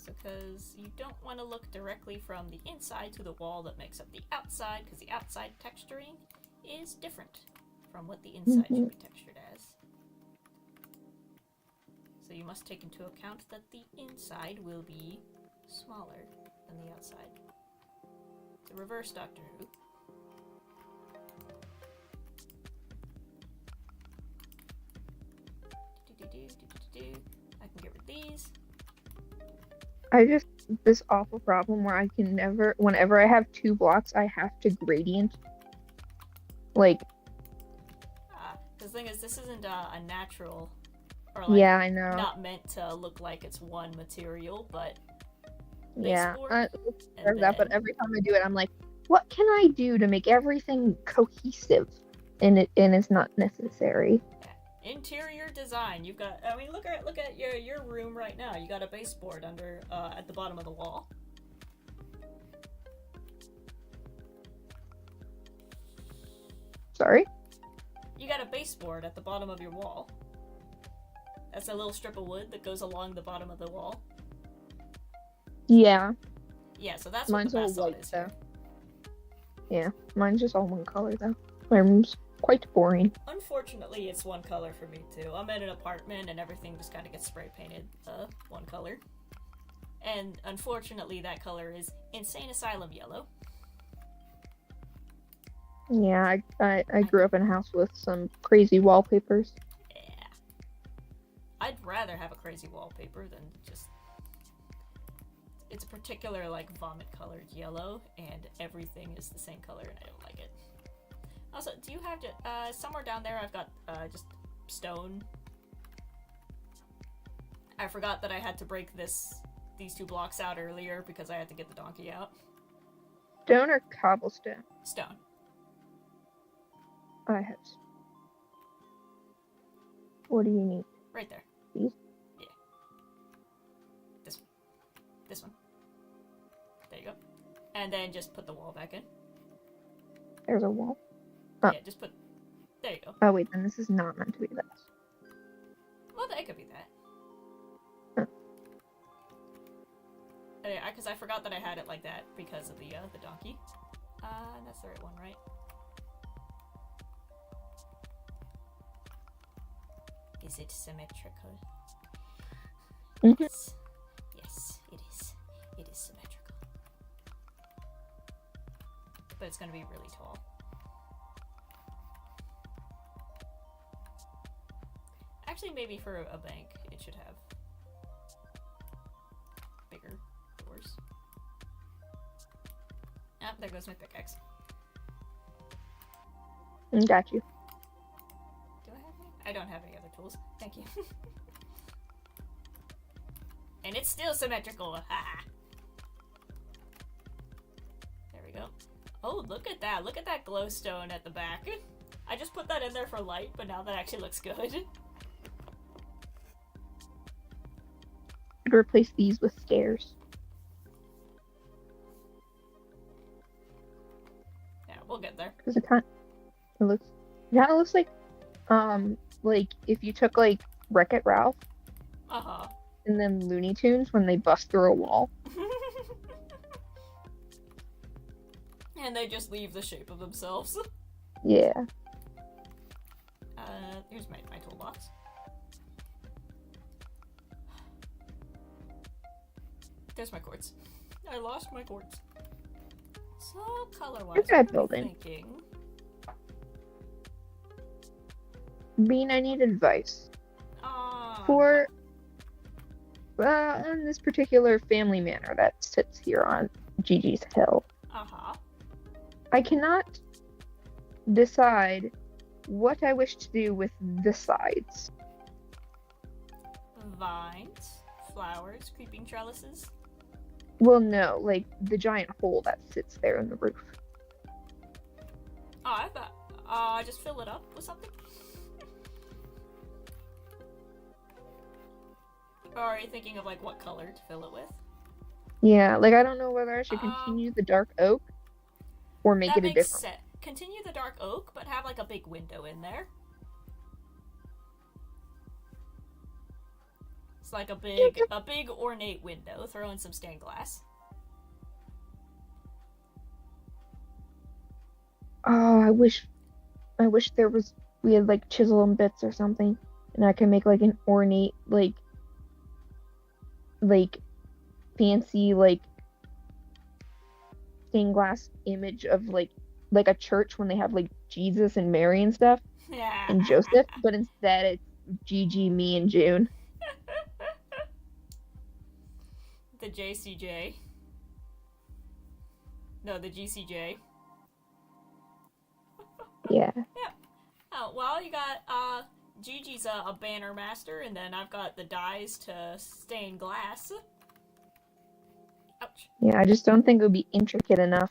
Because you don't want to look directly from the inside to the wall that makes up the outside, because the outside texturing is different from what the inside should be textured as. So you must take into account that the inside will be smaller than the outside. It's a reverse Doctor Who. I can get rid of these. I just this awful problem where I can never, whenever I have 2 blocks, I have to gradient. Like. The thing is, this isn't a natural, or like, yeah, I know. Not meant to look like it's one material, but. Yeah, then... but every time I do it, I'm like, what can I do to make everything cohesive? And it's not necessary. Interior design. You've got. I mean, look at your room right now. You got a baseboard under at the bottom of the wall. Sorry. You got a baseboard at the bottom of your wall. That's a little strip of wood that goes along the bottom of the wall. Yeah. Yeah. So that's mine's what the all basalt white is though. Here. Yeah, mine's just all one color though. My room's quite boring. Unfortunately, it's one color for me too. I'm in an apartment and everything just kind of gets spray painted one color. And unfortunately, that color is Insane Asylum yellow. Yeah, I grew up in a house with some crazy wallpapers. Yeah. I'd rather have a crazy wallpaper than just... It's a particular, like, vomit-colored yellow, and everything is the same color, and I don't like it. Also, do you have to, somewhere down there I've got, just stone. I forgot that I had to break these 2 blocks out earlier because I had to get the donkey out. Stone or cobblestone? Stone. I have. What do you need? Right there. These? Yeah. This one. There you go. And then just put the wall back in. There's a wall. Oh. Yeah, just put... There you go. Oh wait, then this is not meant to be this. Well, that could be that. Because I forgot that I had it like that because of the donkey. That's the right one, right? Is it symmetrical? Mm-hmm. Yes. Yes, it is. It is symmetrical. But it's going to be really tall. Actually, maybe for a bank, it should have bigger doors. Ah, there goes my pickaxe. Got you. Do I have any? I don't have any other tools. Thank you. And it's still symmetrical. Ha! There we go. Oh, look at that. Look at that glowstone at the back. I just put that in there for light, but now that actually looks good. I'd replace these with stairs. Yeah, we'll get there. Because it looks like if you took like Wreck-It Ralph and then Looney Tunes when they bust through a wall. And they just leave the shape of themselves. Yeah. Here's my toolbox. There's my quartz. I lost my quartz. So, color-wise, Look at that building. Thinking... Bean, I need advice. For on this particular family manor that sits here on Gigi's Hill. I cannot decide what I wish to do with the sides. Vines, flowers, creeping trellises. Well, no, like the giant hole that sits there in the roof. Oh, I thought. Just fill it up with something? Or are you thinking of like what color to fill it with? Yeah, like I don't know whether I should continue the dark oak or make That it a makes different. sense. Continue the dark oak, but have like a big window in there. It's like a big ornate window. Throw in some stained glass. Oh, I wish we had like chisel and bits or something, and I can make like an ornate like fancy like stained glass image of like a church when they have like Jesus and Mary and stuff Yeah. and Joseph, but instead it's Gigi, me, and June. The JCJ. No, the GCJ. Yeah. Yeah. Oh, well, you got, Gigi's a banner master, and then I've got the dyes to stain glass. Ouch. Yeah, I just don't think it would be intricate enough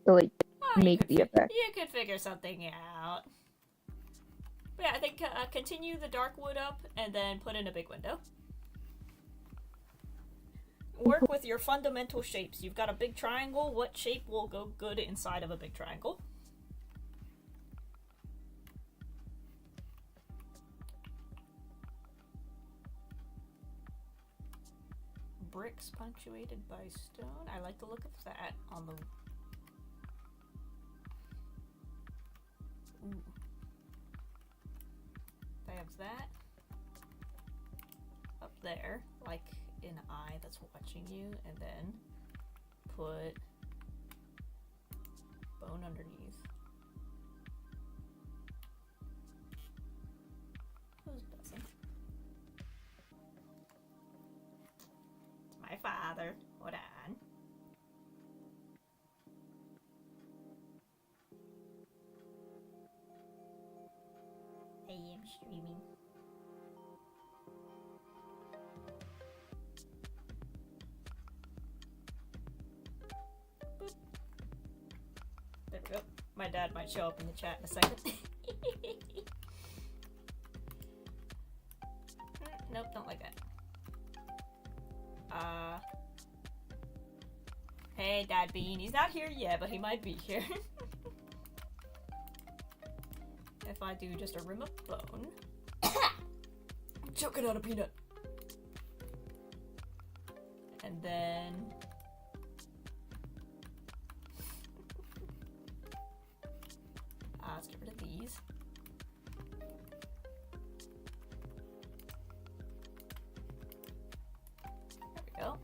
to like make the effect. You could figure something out. But yeah, I think continue the dark wood up, and then put in a big window. Work with your fundamental shapes. You've got a big triangle. What shape will go good inside of a big triangle? Bricks punctuated by stone. I like the look of that on the... Ooh. I have that up there, like an eye that's watching you, and then put bone underneath. Who's buzzing? It's my father. Hold on. I am streaming. Boop. There we go. My dad might show up in the chat in a second. Nope, don't like that. Hey, Dad Bean. He's not here yet, but he might be here. If I do just a rim of bone. I'm choking on a peanut. And then... let's get rid of these. There we go.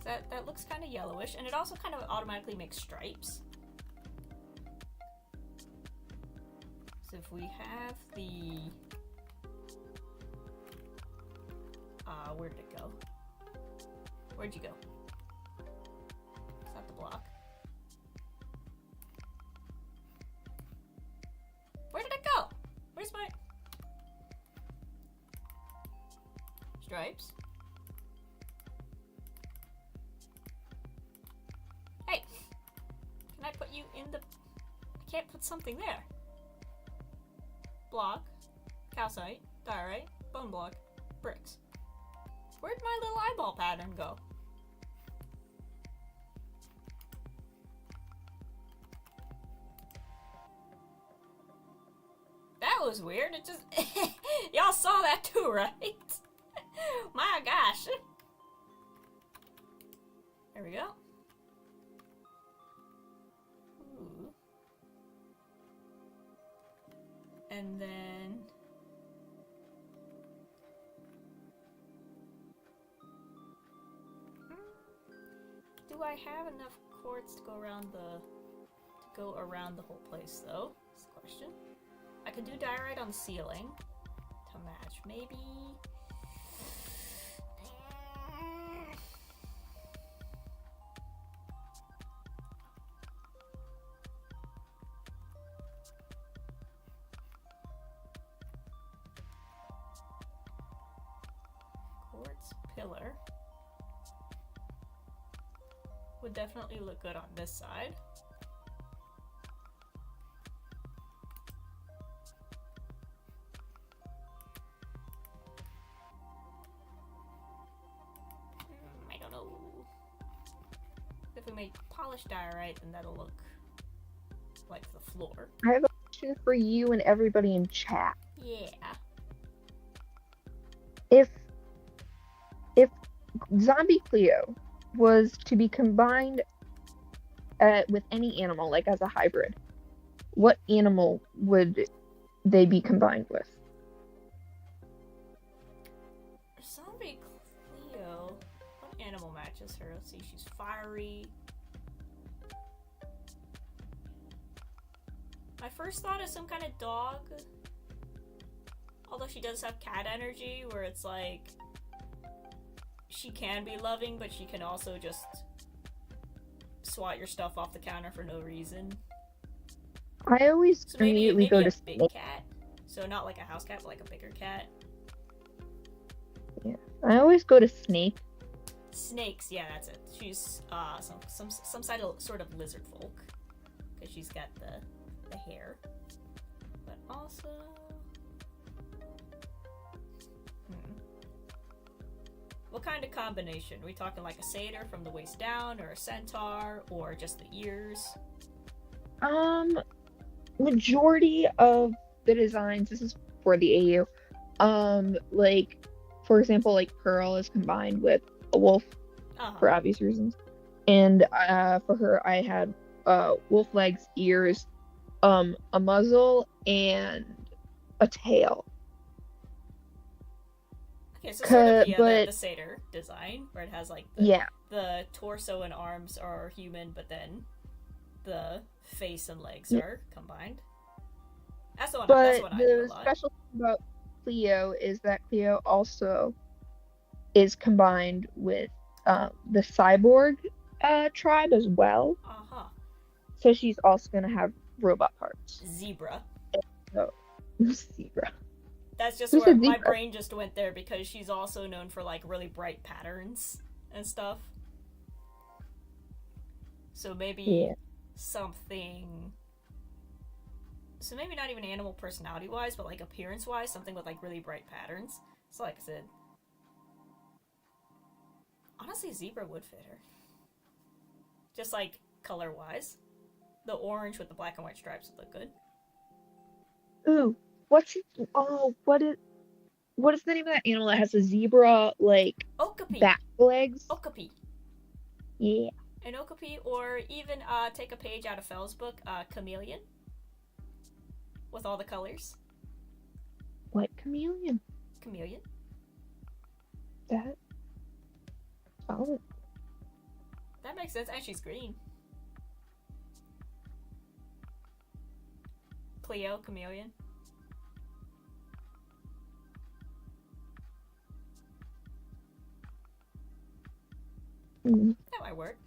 That looks kind of yellowish, and it also kind of automatically makes stripes. So if we have the... where did it go? Where'd you go? Is that the block? Where did it go? Where's my... stripes? Hey! Can I put you in the... I can't put something there. Block, calcite, diorite, bone block, bricks. Where'd my little eyeball pattern go? That was weird. It just... Y'all saw that too, right? My gosh. There we go. Ooh. And then... Do I have enough quartz to go around the whole place, though? That's the question. I could do diorite on the ceiling to match, maybe. pillar. Would definitely look good on this side. I don't know. If we make polished diorite, then that'll look like the floor. I have a question for you and everybody in chat. Yeah. If Zombie Cleo was to be combined with any animal, like as a hybrid, what animal would they be combined with? Zombie Cleo. What animal matches her? Let's see. She's fiery. My first thought is some kind of dog. Although she does have cat energy, where it's like she can be loving, but she can also just swat your stuff off the counter for no reason. I always So maybe go a to big snake. cat. So not like a house cat, but like a bigger cat. Yeah, I always go to snake. Snakes, yeah, that's it. She's some sort of lizard folk, because she's got the hair, but also. What kind of combination? Are we talking like a satyr from the waist down, or a centaur, or just the ears? Majority of the designs, this is for the AU, like, for example, like Pearl is combined with a wolf for obvious reasons. And for her, I had wolf legs, ears, a muzzle, and a tail. Okay, so sort of the satyr design, where it has like the torso and arms are human, but then the face and legs are combined. That's the one. That's what I do a lot. The special thing about Cleo is that Cleo also is combined with the cyborg tribe as well. So she's also gonna have robot parts. Zebra. So, zebra. That's just where my brain just went there, because she's also known for like really bright patterns and stuff. So maybe something. So maybe not even animal personality wise, but like appearance wise, something with like really bright patterns. So like I said, honestly, zebra would fit her. Just like color wise, the orange with the black and white stripes would look good. Ooh. What is the name of that animal that has a zebra like Okapi. back legs? Okapi. Yeah. An okapi, or even take a page out of Fell's book, chameleon, with all the colors. What chameleon? Chameleon. That. Oh. That makes sense, and she's green. Cleo, chameleon. That might work.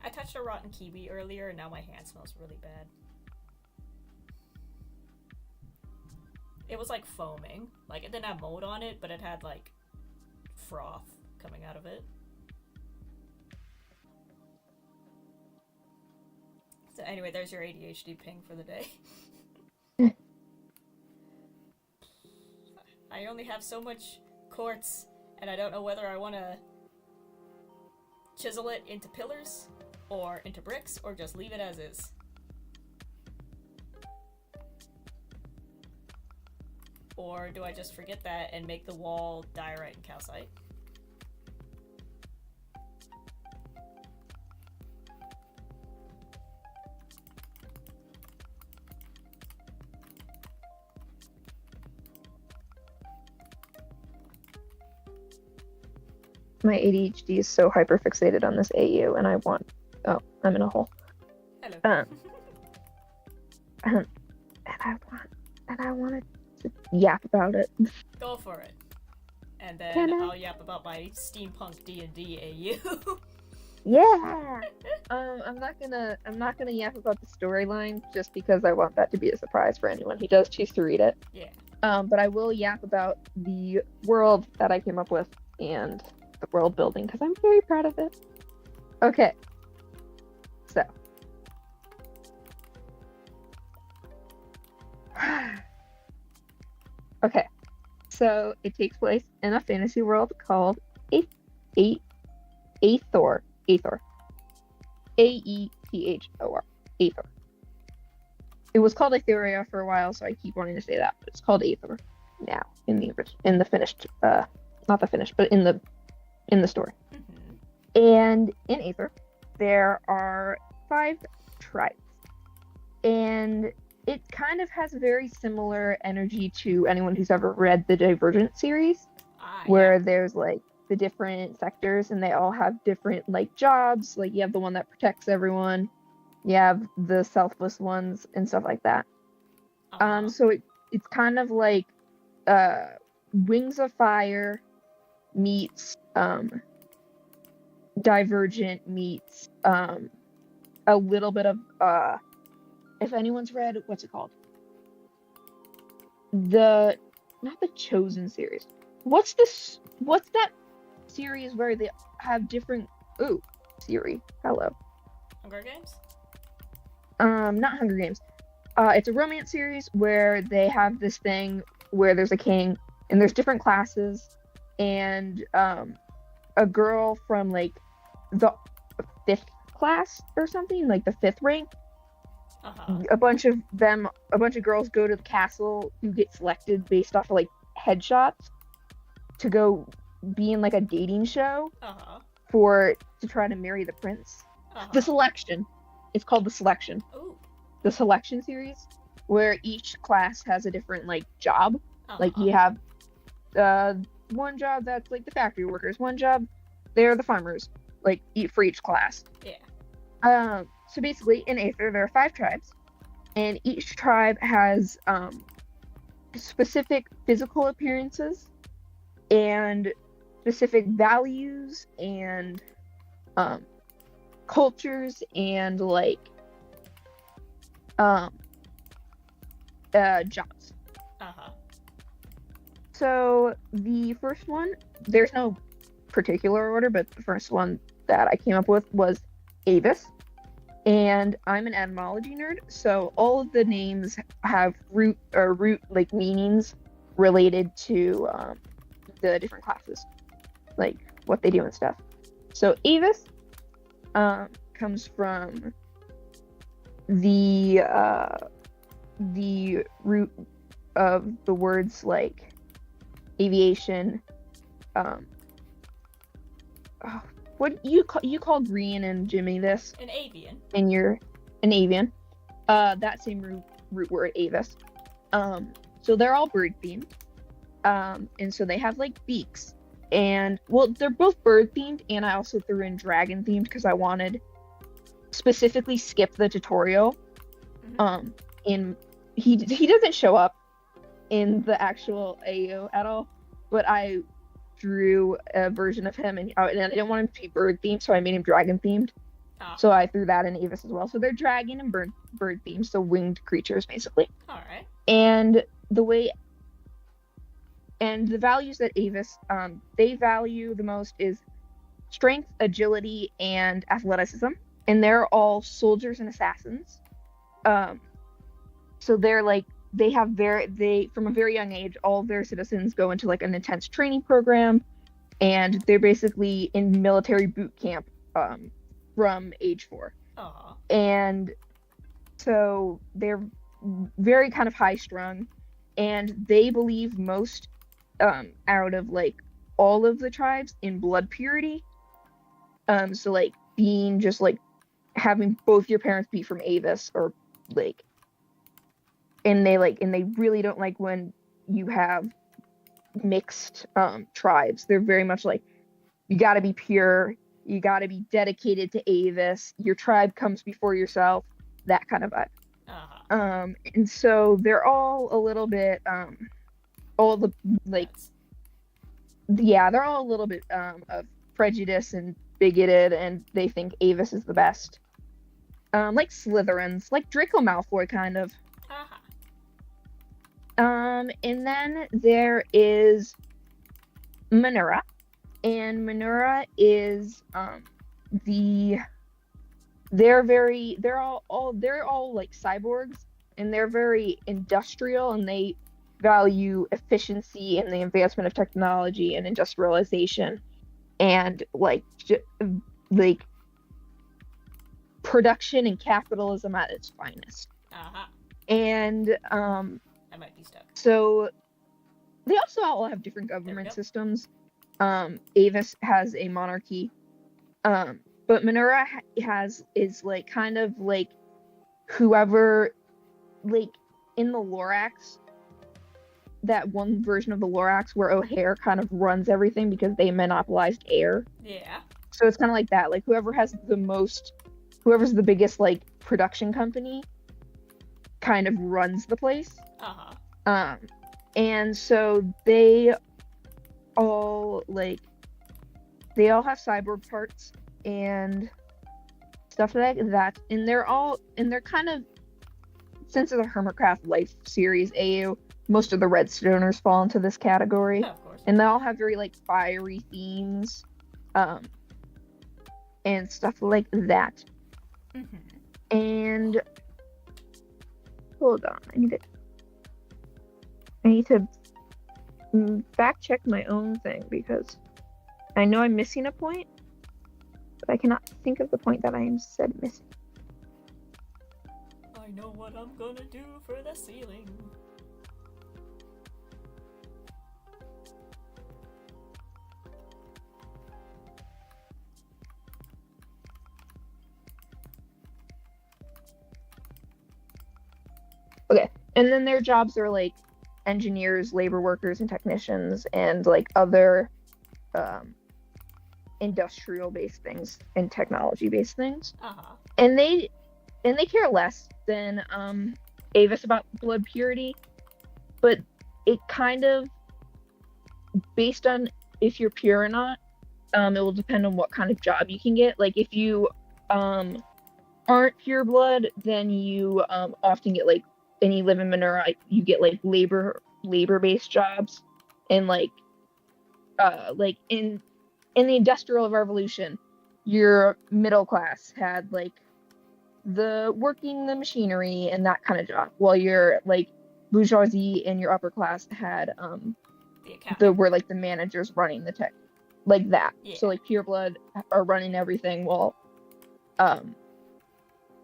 I touched a rotten kiwi earlier, and now my hand smells really bad. It was like foaming. Like, it didn't have mold on it, but it had like froth coming out of it. So anyway, there's your ADHD ping for the day. I only have so much quartz, and I don't know whether I want to chisel it into pillars, or into bricks, or just leave it as is. Or do I just forget that and make the wall diorite and calcite? My ADHD is so hyperfixated on this AU, and I want. Oh, I'm in a hole. Hello. And I wanted to yap about it. Go for it. And then I'll yap about my steampunk D&D AU. Yeah. I'm not gonna yap about the storyline just because I want that to be a surprise for anyone who does choose to read it. Yeah. But I will yap about the world that I came up with and the world building because I'm very proud of it. Okay. So. Okay. So it takes place in a fantasy world called Aethor. Aethor. Aethor. Aethor. It was called Etheria for a while, so I keep wanting to say that, but it's called Aethor now in the finished, not the finished, but in the story. Mm-hmm. And in Aethor, there are 5 tribes, and it kind of has very similar energy to anyone who's ever read the Divergent series, where there's like the different sectors, and they all have different like jobs. Like you have the one that protects everyone. You have the selfless ones and stuff like that. So it's kind of like Wings of Fire meets Divergent meets a little bit of if anyone's read what's it called? Not the Chosen series. What's that series where they have different Siri. Hello. Hunger Games? Not Hunger Games. It's a romance series where they have this thing where there's a king and there's different classes, and a girl from like the 5th class or something, like the 5th rank. A bunch of girls go to the castle who get selected based off of like headshots to go be in like a dating show to try to marry the prince. The Selection. It's called The Selection. Ooh. The Selection series, where each class has a different like job. Like you have one job that's like the factory workers, one job they're the farmers, like for each class. Yeah. So basically in Aether there are 5 tribes, and each tribe has specific physical appearances and specific values and cultures and like jobs. So the first one, there's no particular order, but the first one that I came up with was Avis. And I'm an etymology nerd, so all of the names have root like meanings related to the different classes, like what they do and stuff. So Avis comes from the root of the words like aviation. What you call Green and Jimmy this? An avian. And you're an avian. That same root word, Avis. So they're all bird themed. And so they have like beaks. And well, they're both bird themed, and I also threw in dragon themed because I wanted specifically skip the tutorial. He doesn't show up in the actual AU at all, but I drew a version of him, and I didn't want him to be bird themed, so I made him dragon themed. So I threw that in Avis as well. So they're dragon and bird themed, so winged creatures basically. All right. And the values that Avis they value the most is strength, agility, and athleticism, and they're all soldiers and assassins. So they're like they from a very young age, all of their citizens go into like an intense training program, and they're basically in military boot camp from age 4. And so they're very kind of high strung, and they believe most out of like all of the tribes in blood purity. So like being just like having both your parents be from Avis, or like, and they really don't like when you have mixed tribes. They're very much like, you got to be pure, you got to be dedicated to Avis, your tribe comes before yourself, that kind of vibe. And so they're all a little bit all the like, yeah, they're all a little bit of prejudice and bigoted, and they think Avis is the best. Like Slytherins, like Draco Malfoy kind of. And then there is Manura, and Manura is they're all like cyborgs, and they're very industrial, and they value efficiency and the advancement of technology and industrialization, and like production and capitalism at its finest. Uh-huh. And I might be stuck. so they also all have different government systems. Avis has a monarchy, but Manura is like kind of like whoever, like in the Lorax, that one version of the Lorax where O'Hare kind of runs everything because they monopolized air. Yeah. So it's kind of like that. Like whoever's the biggest like production company kind of runs the place. Uh-huh. And so they all have cyborg parts and stuff like that. And they're kind of, since it's a Hermitcraft Life series AU, most of the Redstoners fall into this category. Oh, of course. And they all have very like fiery themes, and stuff like that. Mm-hmm. And hold on, I need to fact check my own thing because I know I'm missing a point, but I cannot think of the point that I am said missing. I know what I'm gonna do for the ceiling. Okay, and then their jobs are like engineers, labor workers, and technicians, and like other industrial-based things and technology-based things. Uh-huh. And they care less than Avis about blood purity, but it kind of, based on if you're pure or not, it will depend on what kind of job you can get. Like if you aren't pure blood, then you often get like, and you live in Manura, you get like labor-based jobs, and like in the Industrial Revolution, your middle class had like the working the machinery and that kind of job, while your like bourgeoisie and your upper class had were like the managers running the tech, like that. Yeah. So like pure blood are running everything, while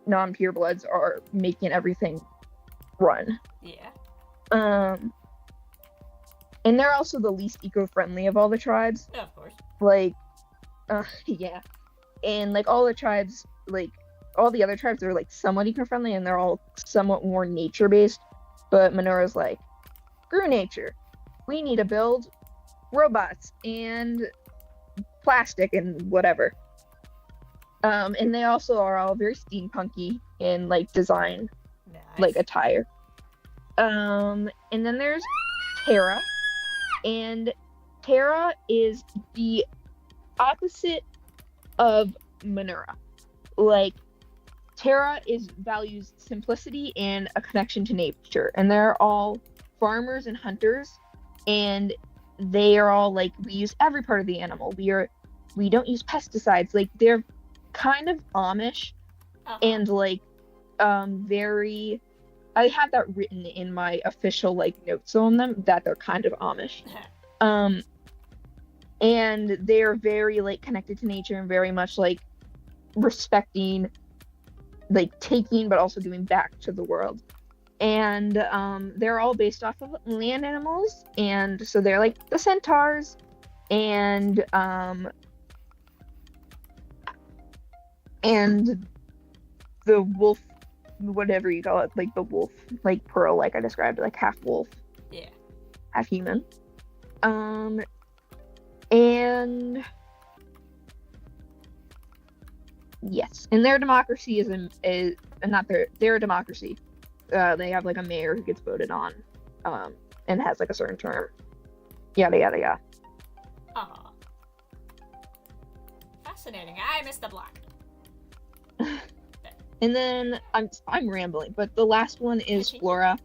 non-pure bloods are making everything run. Yeah. And they're also the least eco-friendly of all the tribes. Yeah, of course. Like, yeah. And like all the tribes, like all the other tribes are like somewhat eco-friendly, and they're all somewhat more nature-based. But Manura's like, screw nature. We need to build robots and plastic and whatever. And they also are all very steampunky in like design, Nice. like attire. And then there's Terra, and Terra is the opposite of Manura. Like Terra values simplicity and a connection to nature, and they're all farmers and hunters, and they are all like, we use every part of the animal. We don't use pesticides. Like they're kind of Amish, Uh-huh. and like very, I have that written in my official like notes on them that they're kind of Amish. And they're very like connected to nature and very much like respecting, like taking but also giving back to the world. And they're all based off of land animals, and so they're like the centaurs and the wolf, whatever you call it, like the wolf, like Pearl, like I described, like half wolf, Yeah. half human. And yes, and their democracy is not their democracy. They have like a mayor who gets voted on, and has like a certain term. Yada yada yada. Uh-huh. Fascinating. I missed the block. And then I'm rambling, but the last one is Okay. Flora,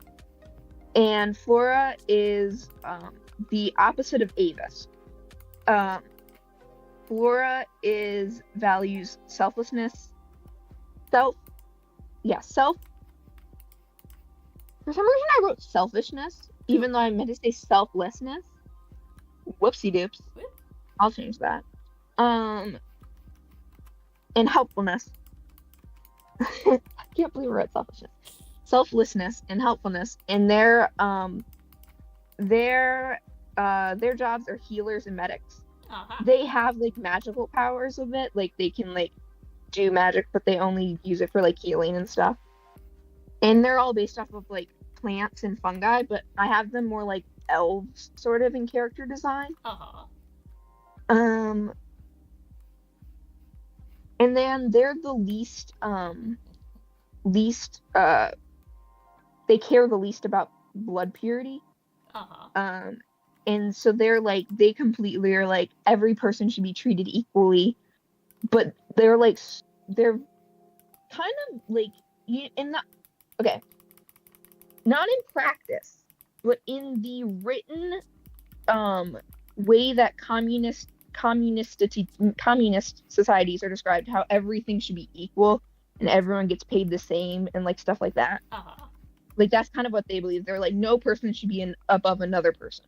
And Flora is the opposite of Avis. Flora values selflessness. Self. For some reason, I wrote selfishness, even though I meant to say selflessness. Whoopsie doops. I'll change that. And helpfulness. I can't believe I wrote selfishness. Selflessness and helpfulness, and their jobs are healers and medics. Uh-huh. They have like magical powers of it, like they can like do magic, but they only use it for like healing and stuff. And they're all based off of like plants and fungi, but I have them more like elves sort of in character design. Uh-huh. And then they're the least they care the least about blood purity. Uh-huh. And so they completely are like every person should be treated equally, but they're kind of like not in practice, but in the written way that communist societies are described, how everything should be equal and everyone gets paid the same and like stuff like that. Uh-huh. Like that's kind of what they believe. They're like no person should be above another person.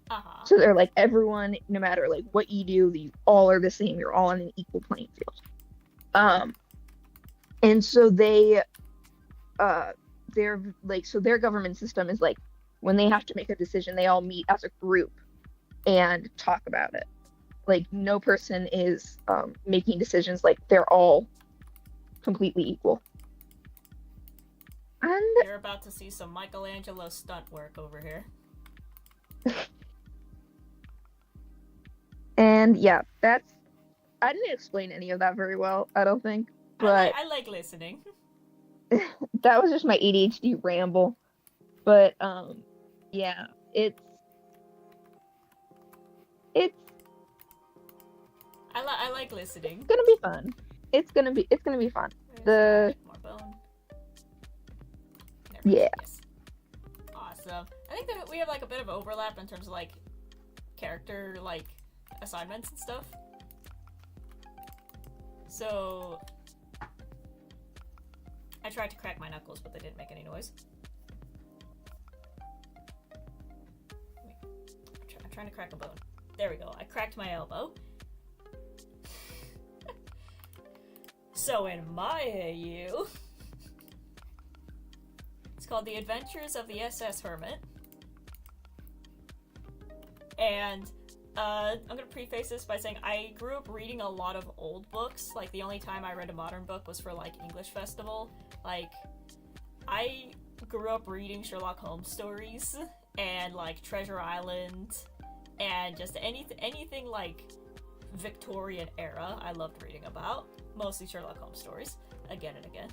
Uh-huh. So they're like everyone, no matter like what you do, you all are the same. You're all on an equal playing field. And so their government system is like when they have to make a decision, they all meet as a group and talk about it. Like no person is making decisions, like they're all completely equal. And you're about to see some Michelangelo stunt work over here. And yeah, I didn't explain any of that very well, I don't think, but I like listening. that was just my ADHD ramble. But yeah, it's I like listening. gonna be fun. It's gonna be fun. More bone. Yeah. Yes. Awesome. I think that we have like a bit of overlap in terms of like character like assignments and stuff. So I tried to crack my knuckles, but they didn't make any noise. I'm trying to crack a bone. There we go. I cracked my elbow. So in my AU, it's called The Adventures of the SS Hermit. And I'm gonna preface this by saying I grew up reading a lot of old books. Like the only time I read a modern book was for like English Festival. Like I grew up reading Sherlock Holmes stories and like Treasure Island and just anything like Victorian era I loved reading about. Mostly Sherlock Holmes stories, again and again.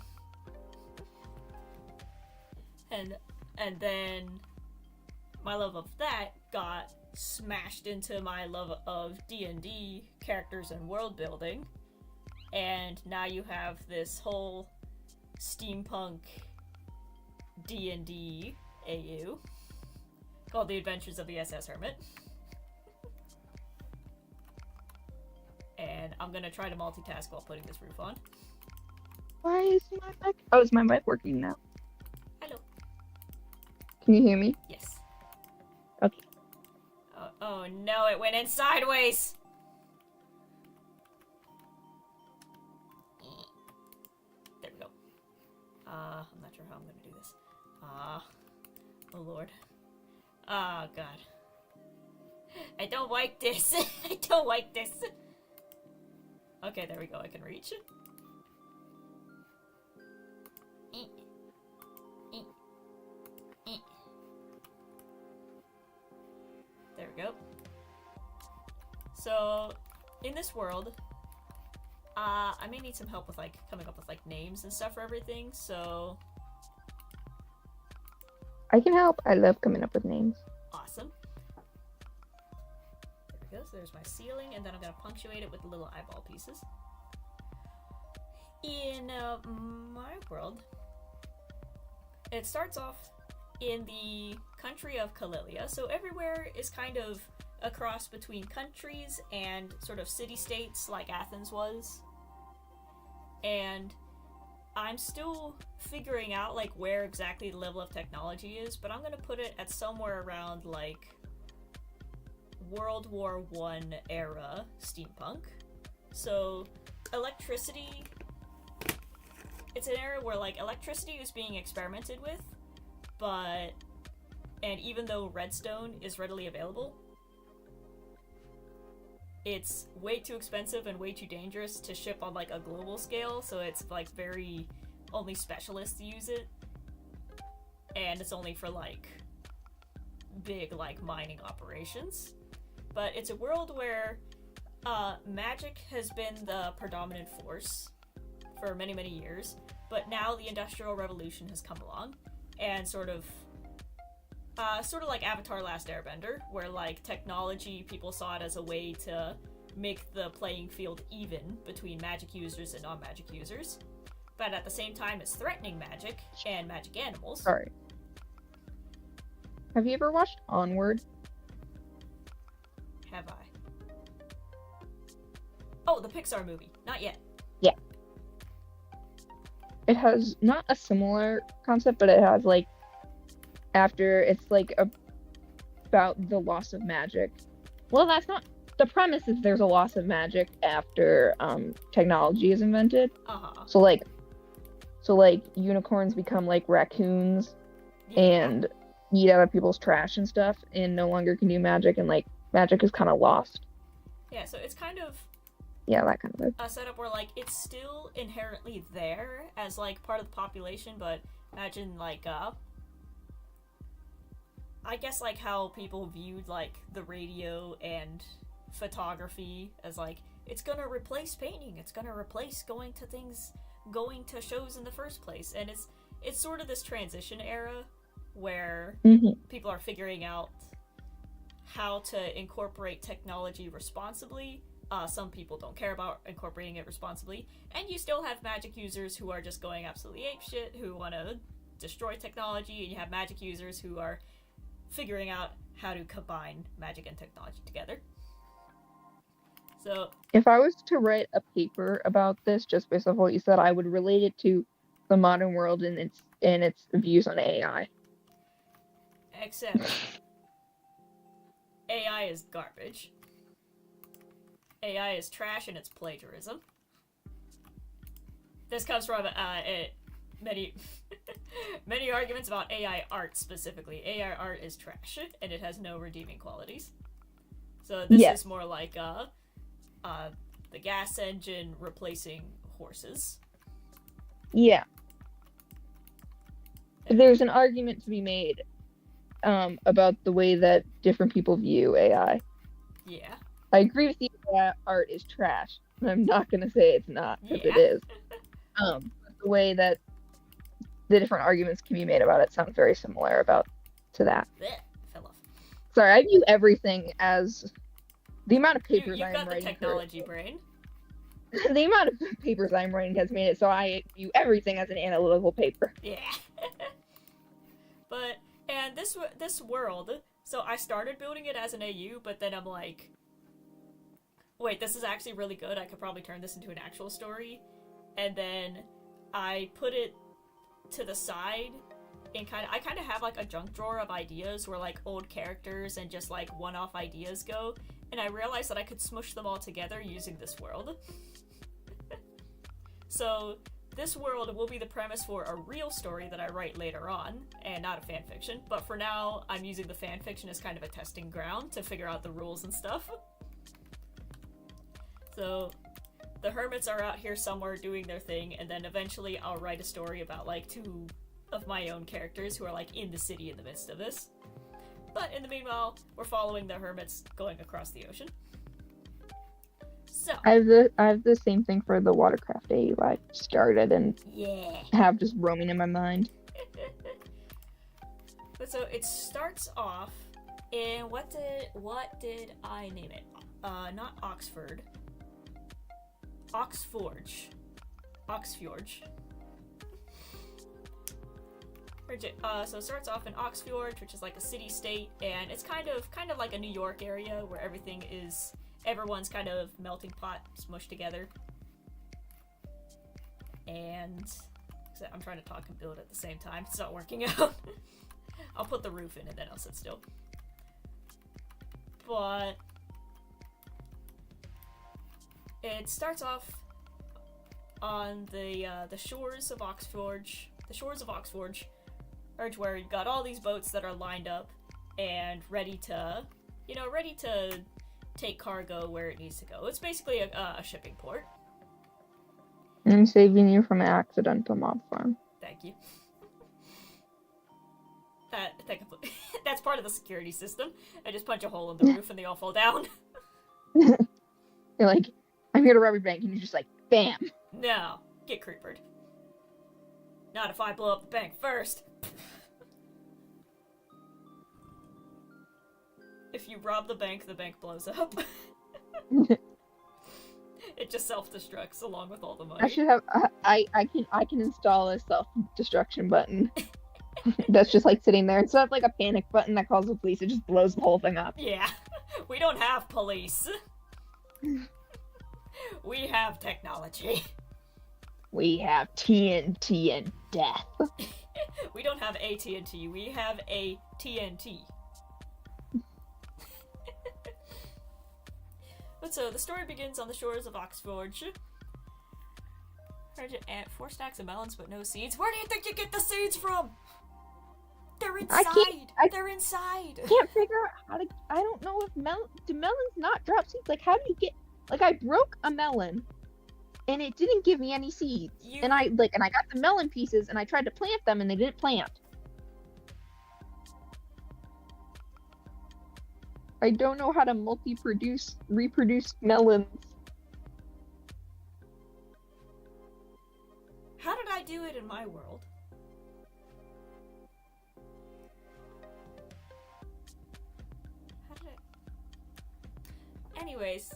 And then my love of that got smashed into my love of D&D characters and world building. And now you have this whole steampunk D&D AU called The Adventures of the SS Hermit. And I'm gonna try to multitask while putting this roof on. Why is my mic? Oh, is my mic working now? Hello. Can you hear me? Yes. Okay. Oh no, it went in sideways! There we go. I'm not sure how I'm gonna do this. Oh lord. Oh god. I don't like this. I don't like this. Okay, there we go. I can reach. There we go. So, in this world, I may need some help with like coming up with like names and stuff for everything. So, I can help. I love coming up with names. awesome. There we go. So there's my ceiling, and then I'm gonna punctuate it with little eyeball pieces. In my world, it starts off in the country of Kalilia, so everywhere is kind of a cross between countries and sort of city-states like Athens was. And I'm still figuring out like where exactly the level of technology is, but I'm gonna put it at somewhere around like World War I era steampunk. So electricity, it's an era where like electricity is being experimented with, and even though redstone is readily available, it's way too expensive and way too dangerous to ship on like a global scale, so it's like very only specialists use it, and it's only for like big like mining operations. But it's a world where magic has been the predominant force for many, many years, but now the Industrial Revolution has come along, and sort of like Avatar: Last Airbender, where like technology, people saw it as a way to make the playing field even between magic users and non-magic users, but at the same time it's threatening magic and magic animals. Sorry. Have you ever watched Onward? Have I? Oh, the Pixar movie. Not yet. Yeah. It has not a similar concept, but it has like after it's like about the loss of magic. Well, that's not the premise. Is there's a loss of magic after technology is invented. So like unicorns become like raccoons and eat other people's trash and stuff, and no longer can do magic, and like magic is kind of lost. Yeah, so it's kind of that kind of a setup where like it's still inherently there as like part of the population, but imagine like I guess like how people viewed like the radio and photography as like it's gonna replace painting, it's gonna replace going to shows in the first place, and it's sort of this transition era where people are figuring out how to incorporate technology responsibly. Some people don't care about incorporating it responsibly, and you still have magic users who are just going absolutely apeshit, who want to destroy technology, and you have magic users who are figuring out how to combine magic and technology together. So if I was to write a paper about this, just based off what you said, I would relate it to the modern world and its views on AI. Except AI is garbage. AI is trash and it's plagiarism. This comes from many many arguments about AI art specifically. AI art is trash and it has no redeeming qualities. So this is more like the gas engine replacing horses. Yeah. There's an argument to be made about the way that different people view AI. Yeah. I agree with you that art is trash. I'm not going to say it's not, because it is. The way that the different arguments can be made about it sounds very similar to that. Blech, fell off. Sorry, I view everything as the amount of papers I'm writing. You've got the technology brain. The amount of papers I'm writing has made it so I view everything as an analytical paper. Yeah. And this world, so I started building it as an AU, but then I'm like, wait, this is actually really good. I could probably turn this into an actual story. And then I put it to the side and I kind of have like a junk drawer of ideas where like old characters and just like one-off ideas go. And I realized that I could smush them all together using this world. So this world will be the premise for a real story that I write later on, and not a fanfiction. But for now, I'm using the fanfiction as kind of a testing ground to figure out the rules and stuff. So the hermits are out here somewhere doing their thing, and then eventually I'll write a story about like two of my own characters who are like in the city in the midst of this. But in the meanwhile, we're following the hermits going across the ocean. So I have the same thing for the Watercraft AU I started and have just roaming in my mind. But so it starts off in what did I name it? Not Oxford. Oxforge. So it starts off in Oxford, which is like a city-state, and it's kind of like a New York area where everyone's kind of melting pot smushed together. And I'm trying to talk and build at the same time. It's not working out. I'll put the roof in and then I'll sit still. But it starts off on the shores of Oxford. The shores of Oxford, where you've got all these boats that are lined up and ready to take cargo where it needs to go. It's basically a shipping port. I'm saving you from an accidental mob farm. Thank you. That's part of the security system. I just punch a hole in the roof and they all fall down. You're like, I'm here to rob your bank, and you're just like, bam. No, get creepered. Not if I blow up the bank first. If you rob the bank blows up. It just self-destructs along with all the money. I should have. I can install a self-destruction button. That's just like sitting there. It's not like a panic button that calls the police. It just blows the whole thing up. Yeah, we don't have police. We have technology. We have TNT and death. We don't have AT&T. We have a TNT. But so, the story begins on the shores of Oxford. And 4 stacks of melons but no seeds. Where do you think you get the seeds from? They're inside! They're inside! I can't figure out how to... I don't know if do melons not drop seeds? Like, how do you get... Like, I broke a melon, and it didn't give me any seeds. And I got the melon pieces, and I tried to plant them, and they didn't plant. I don't know how to reproduce melons. How did I do it in my world? Anyways,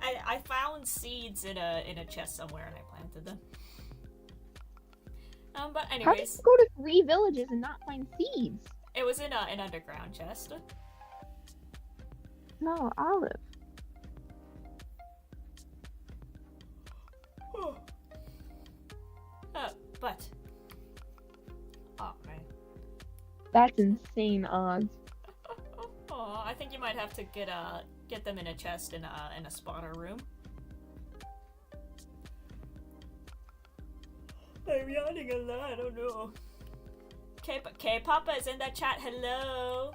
I found seeds in a chest somewhere and I planted them. But anyways, how did you go to 3 villages and not find seeds? It was in an underground chest. No, Olive. But oh man, that's insane odds. Oh, I think you might have to get them in a chest in a spotter room. I'm yawning a lot. I don't know. K Papa is in that chat. Hello.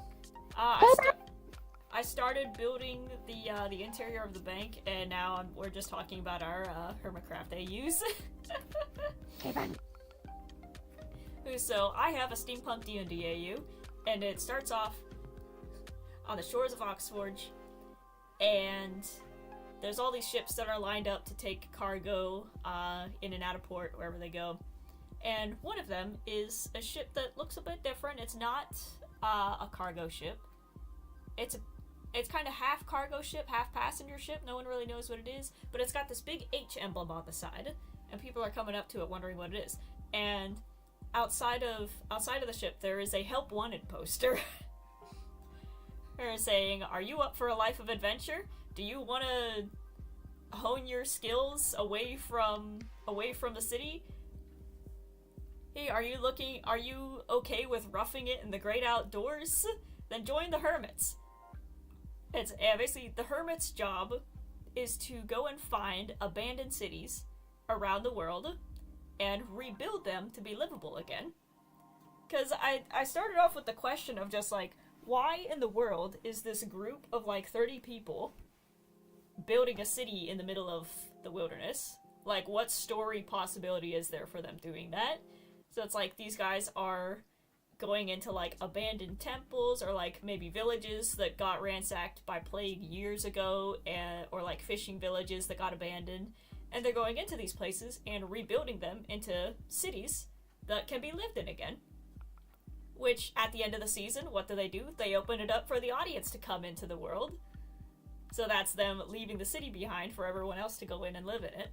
I started building the interior of the bank, and now we're just talking about our Hermitcraft AUs. So I have a steampunk D&D AU, and it starts off on the shores of Oxford, and there's all these ships that are lined up to take cargo in and out of port wherever they go. And one of them is a ship that looks a bit different. It's not a cargo ship. It's kind of half cargo ship, half passenger ship. No one really knows what it is, but it's got this big H emblem on the side, and people are coming up to it wondering what it is. And outside of the ship, there is a Help Wanted poster. They're saying, "Are you up for a life of adventure? Do you want to hone your skills away from the city? Hey, are you okay with roughing it in the great outdoors? Then join the Hermits." It's basically the Hermit's job is to go and find abandoned cities around the world and rebuild them to be livable again. Because I started off with the question of just like, why in the world is this group of like 30 people building a city in the middle of the wilderness? Like, what story possibility is there for them doing that? So it's like these guys are going into like abandoned temples or like maybe villages that got ransacked by plague years ago, or like fishing villages that got abandoned, and they're going into these places and rebuilding them into cities that can be lived in again. Which at the end of the season, what do? They open it up for the audience to come into the world. So that's them leaving the city behind for everyone else to go in and live in it.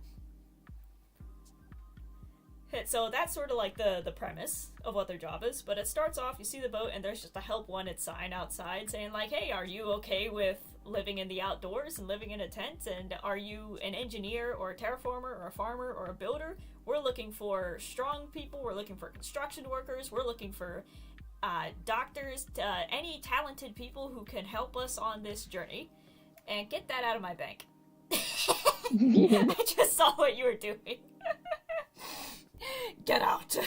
So that's sort of like the premise of what their job is. But it starts off, you see the boat, and there's just a help wanted sign outside saying like, hey, are you okay with living in the outdoors and living in a tent? And are you an engineer or a terraformer or a farmer or a builder? We're looking for strong people. We're looking for construction workers. We're looking for doctors, any talented people who can help us on this journey. And get that out of my bank. I just saw what you were doing. Get out.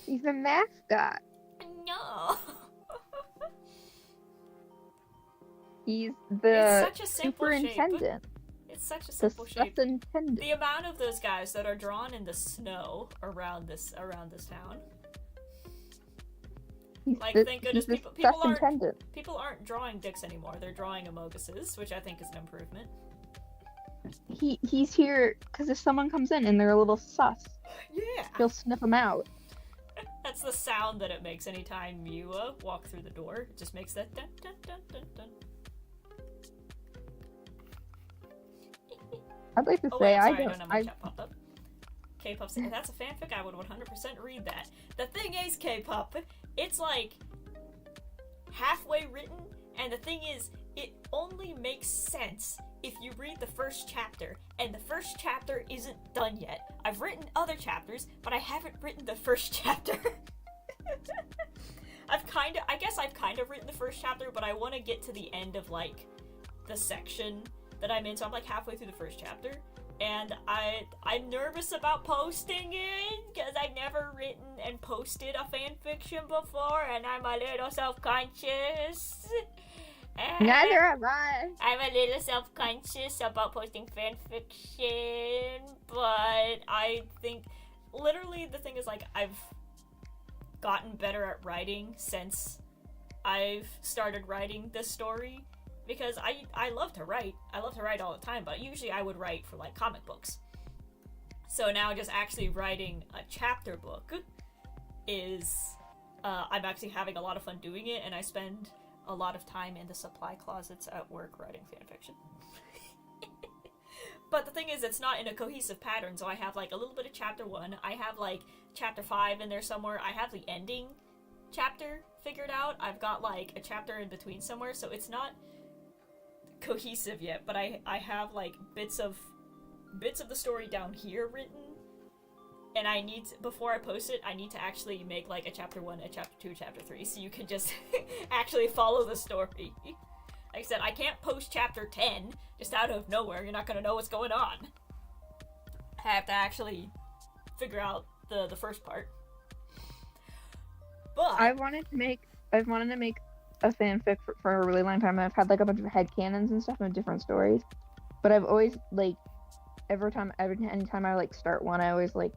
He's a mascot. No. He's the It's such a simple shape. superintendent. It's such a The simple shape. superintendent. The amount of those guys that are drawn in the snow around this town. He's Like, the, thank goodness he's the people superintendent. aren't drawing dicks anymore. They're drawing amoguses, which I think is an improvement. He's here because if someone comes in and they're a little sus, Yeah. he'll sniff them out. That's the sound that it makes anytime you walk through the door. It just makes that dun dun dun dun dun. I'd like to Oh say wait, I'm sorry, I I don't have my chat popped up. K-pop, if that's a fanfic, I would 100% read that. The thing is, K-pop, it's like halfway written, and the thing is, it only makes sense if you read the first chapter, and the first chapter isn't done yet. I've written other chapters, but I haven't written the first chapter. I guess I've kind of written the first chapter, but I want to get to the end of, like, the section that I'm in, so I'm, like, halfway through the first chapter. And I'm nervous about posting it, because I've never written and posted a fanfiction before, and I'm a little self-conscious. Neither am I. I'm a little self-conscious about posting fanfiction, but I think, literally, the thing is, like, I've gotten better at writing since I've started writing this story. Because I love to write. I love to write all the time, but usually I would write for, like, comic books. So now just actually writing a chapter book is, I'm actually having a lot of fun doing it, and I spend a lot of time in the supply closets at work writing fanfiction. But the thing is, it's not in a cohesive pattern, so I have, like, a little bit of chapter 1, I have, like, chapter 5 in there somewhere, I have the ending chapter figured out, I've got, like, a chapter in between somewhere, so it's not cohesive yet, but I have like bits of the story down here written, and I need to, before I post it, I need to actually make like a chapter 1, a chapter 2, chapter 3, so you can just actually follow the story. Like I said, I can't post chapter 10 just out of nowhere. You're not gonna know what's going on. I have to actually figure out the first part. But I've wanted to make a fanfic for a really long time. I've had like a bunch of headcanons and stuff and different stories, but I've always like anytime I like start one, I always like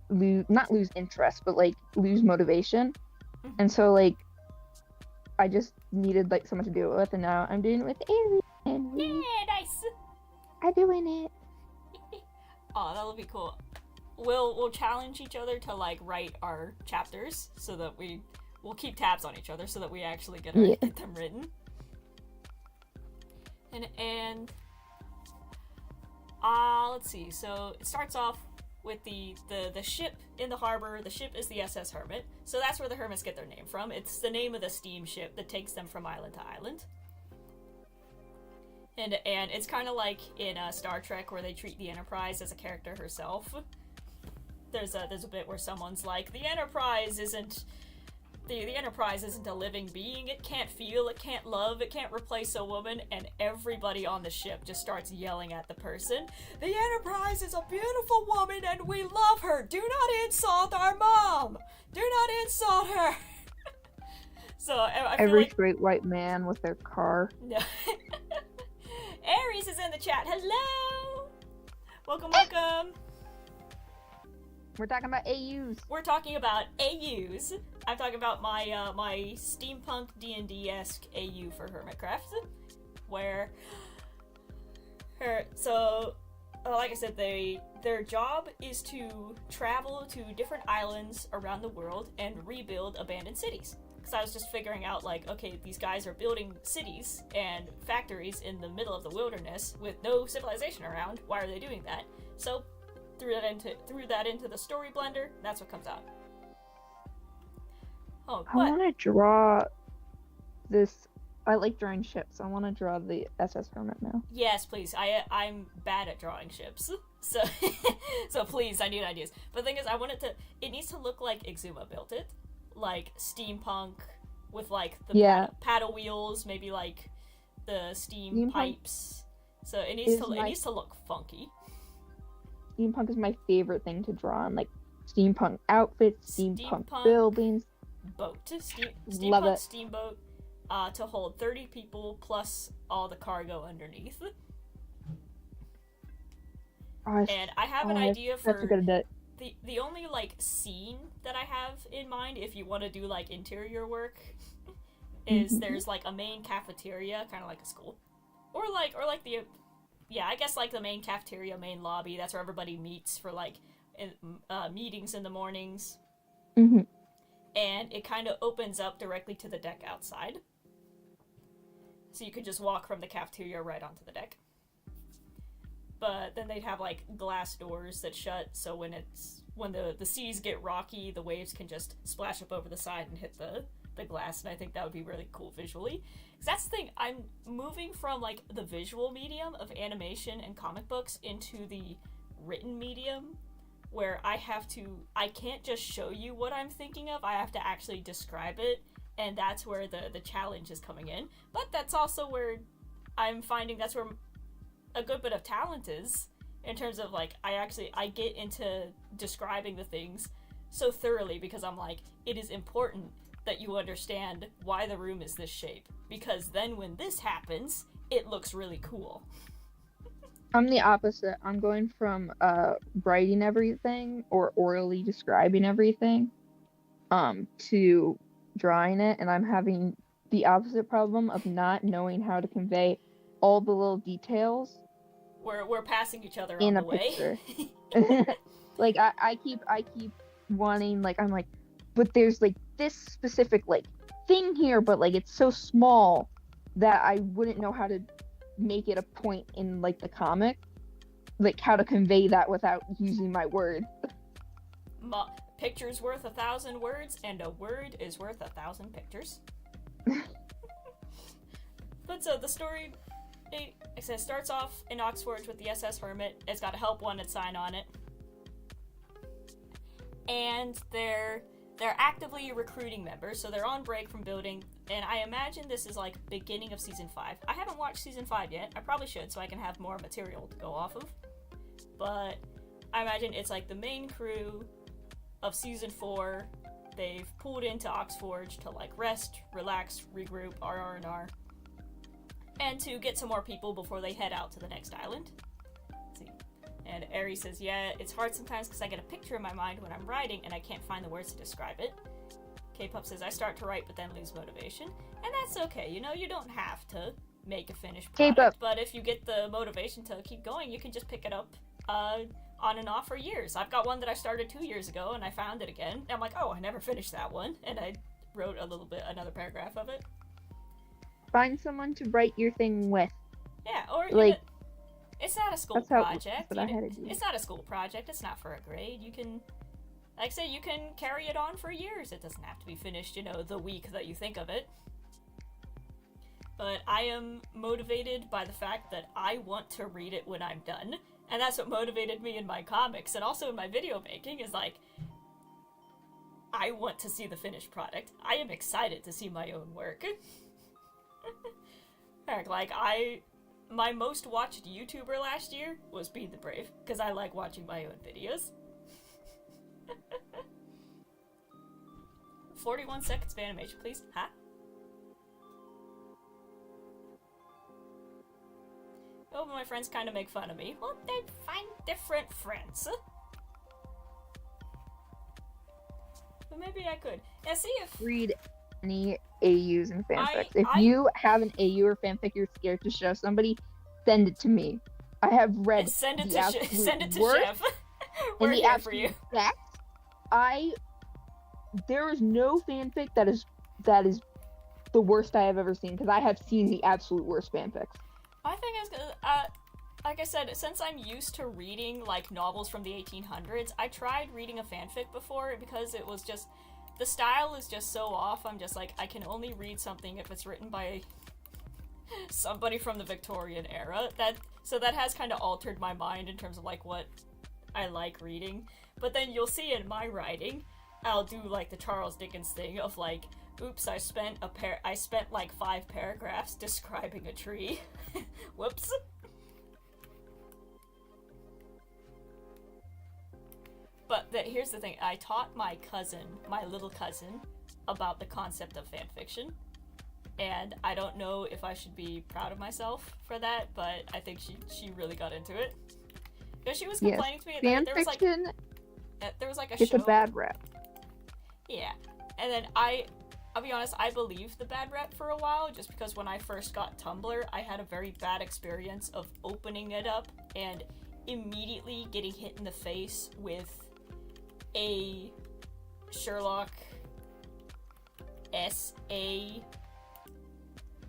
not lose interest, but like lose motivation. And so like I just needed like someone to do it with, and now I'm doing it with Aries, and yeah, nice. I'm doing it. Oh, that'll be cool. We'll challenge each other to like write our chapters so that we'll keep tabs on each other so that we actually get them written. And let's see. So it starts off with the ship in the harbor. The ship is the SS Hermit. So that's where the Hermits get their name from. It's the name of the steamship that takes them from island to island. And it's kind of like in Star Trek where they treat the Enterprise as a character herself. There's a bit where someone's like, the Enterprise isn't a living being. It can't feel, it can't love, it can't replace a woman, and everybody on the ship just starts yelling at the person. The Enterprise is a beautiful woman and we love her. Do not insult our mom. Do not insult her. So I feel Every like straight white man with their car. no. Aries is in the chat. Hello. Welcome, welcome. We're talking about AUs. We're talking about AUs. I'm talking about my my steampunk D&D-esque AU for Hermitcraft, where like I said, their job is to travel to different islands around the world and rebuild abandoned cities. Because I was just figuring out, like, okay, these guys are building cities and factories in the middle of the wilderness with no civilization around. Why are they doing that? So threw that into the story blender. That's what comes out. Oh, I want to draw this. I like drawing ships. I want to draw the SS Hermit now. yes, please. I'm bad at drawing ships, so so please, I need ideas. But the thing is, it needs to look like Exuma built it, like steampunk with like the paddle wheels, maybe like the steam pipes. So it needs to look funky. Steampunk is my favorite thing to draw on, like steampunk outfits, steampunk buildings. Boat. Steampunk Love it. steamboat to hold 30 people plus all the cargo underneath. And I have an idea for the only like scene that I have in mind if you want to do like interior work is there's like a main cafeteria, kind of like a school, or like the I guess like the main cafeteria, main lobby. That's where everybody meets for like meetings in the mornings. And it kind of opens up directly to the deck outside. So you could just walk from the cafeteria right onto the deck. But then they'd have like glass doors that shut, so when the seas get rocky, the waves can just splash up over the side and hit the glass, and I think that would be really cool visually. Because that's the thing, I'm moving from like the visual medium of animation and comic books into the written medium, where I can't just show you what I'm thinking of, I have to actually describe it, and that's where the challenge is coming in. But that's also where I'm finding that's where a good bit of talent is, in terms of like, I get into describing the things so thoroughly, because I'm like, it is important that you understand why the room is this shape, because then when this happens, it looks really cool. I'm the opposite. I'm going from writing everything or orally describing everything to drawing it, and I'm having the opposite problem of not knowing how to convey all the little details. We're passing each other in on the a picture. Like I keep wanting, like, I'm like, but there's like this specific like thing here, but like it's so small that I wouldn't know how to make it a point in like the comic, like how to convey that without using my word. Picture's worth 1,000 words, and a word is worth 1,000 pictures. But so the story, it says, starts off in Oxforge with the SS Hermit. It's got a help wanted sign on it, and they're actively recruiting members, so they're on break from building, and I imagine this is like beginning of season 5. I haven't watched season 5 yet. I probably should, so I can have more material to go off of. But I imagine it's like the main crew of season 4. They've pulled into Oxforge to like rest, relax, regroup, R&R, and to get some more people before they head out to the next island. Let's see. And Aerie says, yeah, it's hard sometimes because I get a picture in my mind when I'm writing and I can't find the words to describe it. K-Pup says, I start to write but then lose motivation. And that's okay, you know, you don't have to make a finished product. K-Pup. But if you get the motivation to keep going, you can just pick it up on and off for years. I've got one that I started 2 years ago and I found it again. And I'm like, oh, I never finished that one. And I wrote another paragraph of it. Find someone to write your thing with. Yeah, or like, it's not a school project. It's not a school project. It's not for a grade. You can, like I say, you can carry it on for years. It doesn't have to be finished, you know, the week that you think of it. But I am motivated by the fact that I want to read it when I'm done. And that's what motivated me in my comics and also in my video making, is like, I want to see the finished product. I am excited to see my own work. Like, my most watched YouTuber last year was Being the Brave, because I like watching my own videos. 41 seconds of animation, please. Huh? Oh, my friends kind of make fun of me. Well, they find different friends. But maybe I could. Yeah, see if... Read any AUs and fanfics. If you have an AU or fanfic you're scared to show somebody, send it to me. I have read send it the to worst Chef. We're and the here for you. Fact, there is no fanfic that is the worst I have ever seen, because I have seen the absolute worst fanfics. My thing is, like I said, since I'm used to reading, like, novels from the 1800s, I tried reading a fanfic before because it was just, the style is just so off. I'm just like, I can only read something if it's written by somebody from the Victorian era. So that has kind of altered my mind in terms of, like, what I like reading. But then you'll see in my writing, I'll do, like, the Charles Dickens thing of, like, oops, I spent like 5 paragraphs describing a tree. Whoops. But here's the thing, I taught my little cousin, about the concept of fanfiction, and I don't know if I should be proud of myself for that, but I think she really got into it. Because she was complaining to me that there was like a show. It's a bad rep. Yeah, and then I'll be honest, I believed the bad rep for a while, just because when I first got Tumblr, I had a very bad experience of opening it up and immediately getting hit in the face with a Sherlock S.A.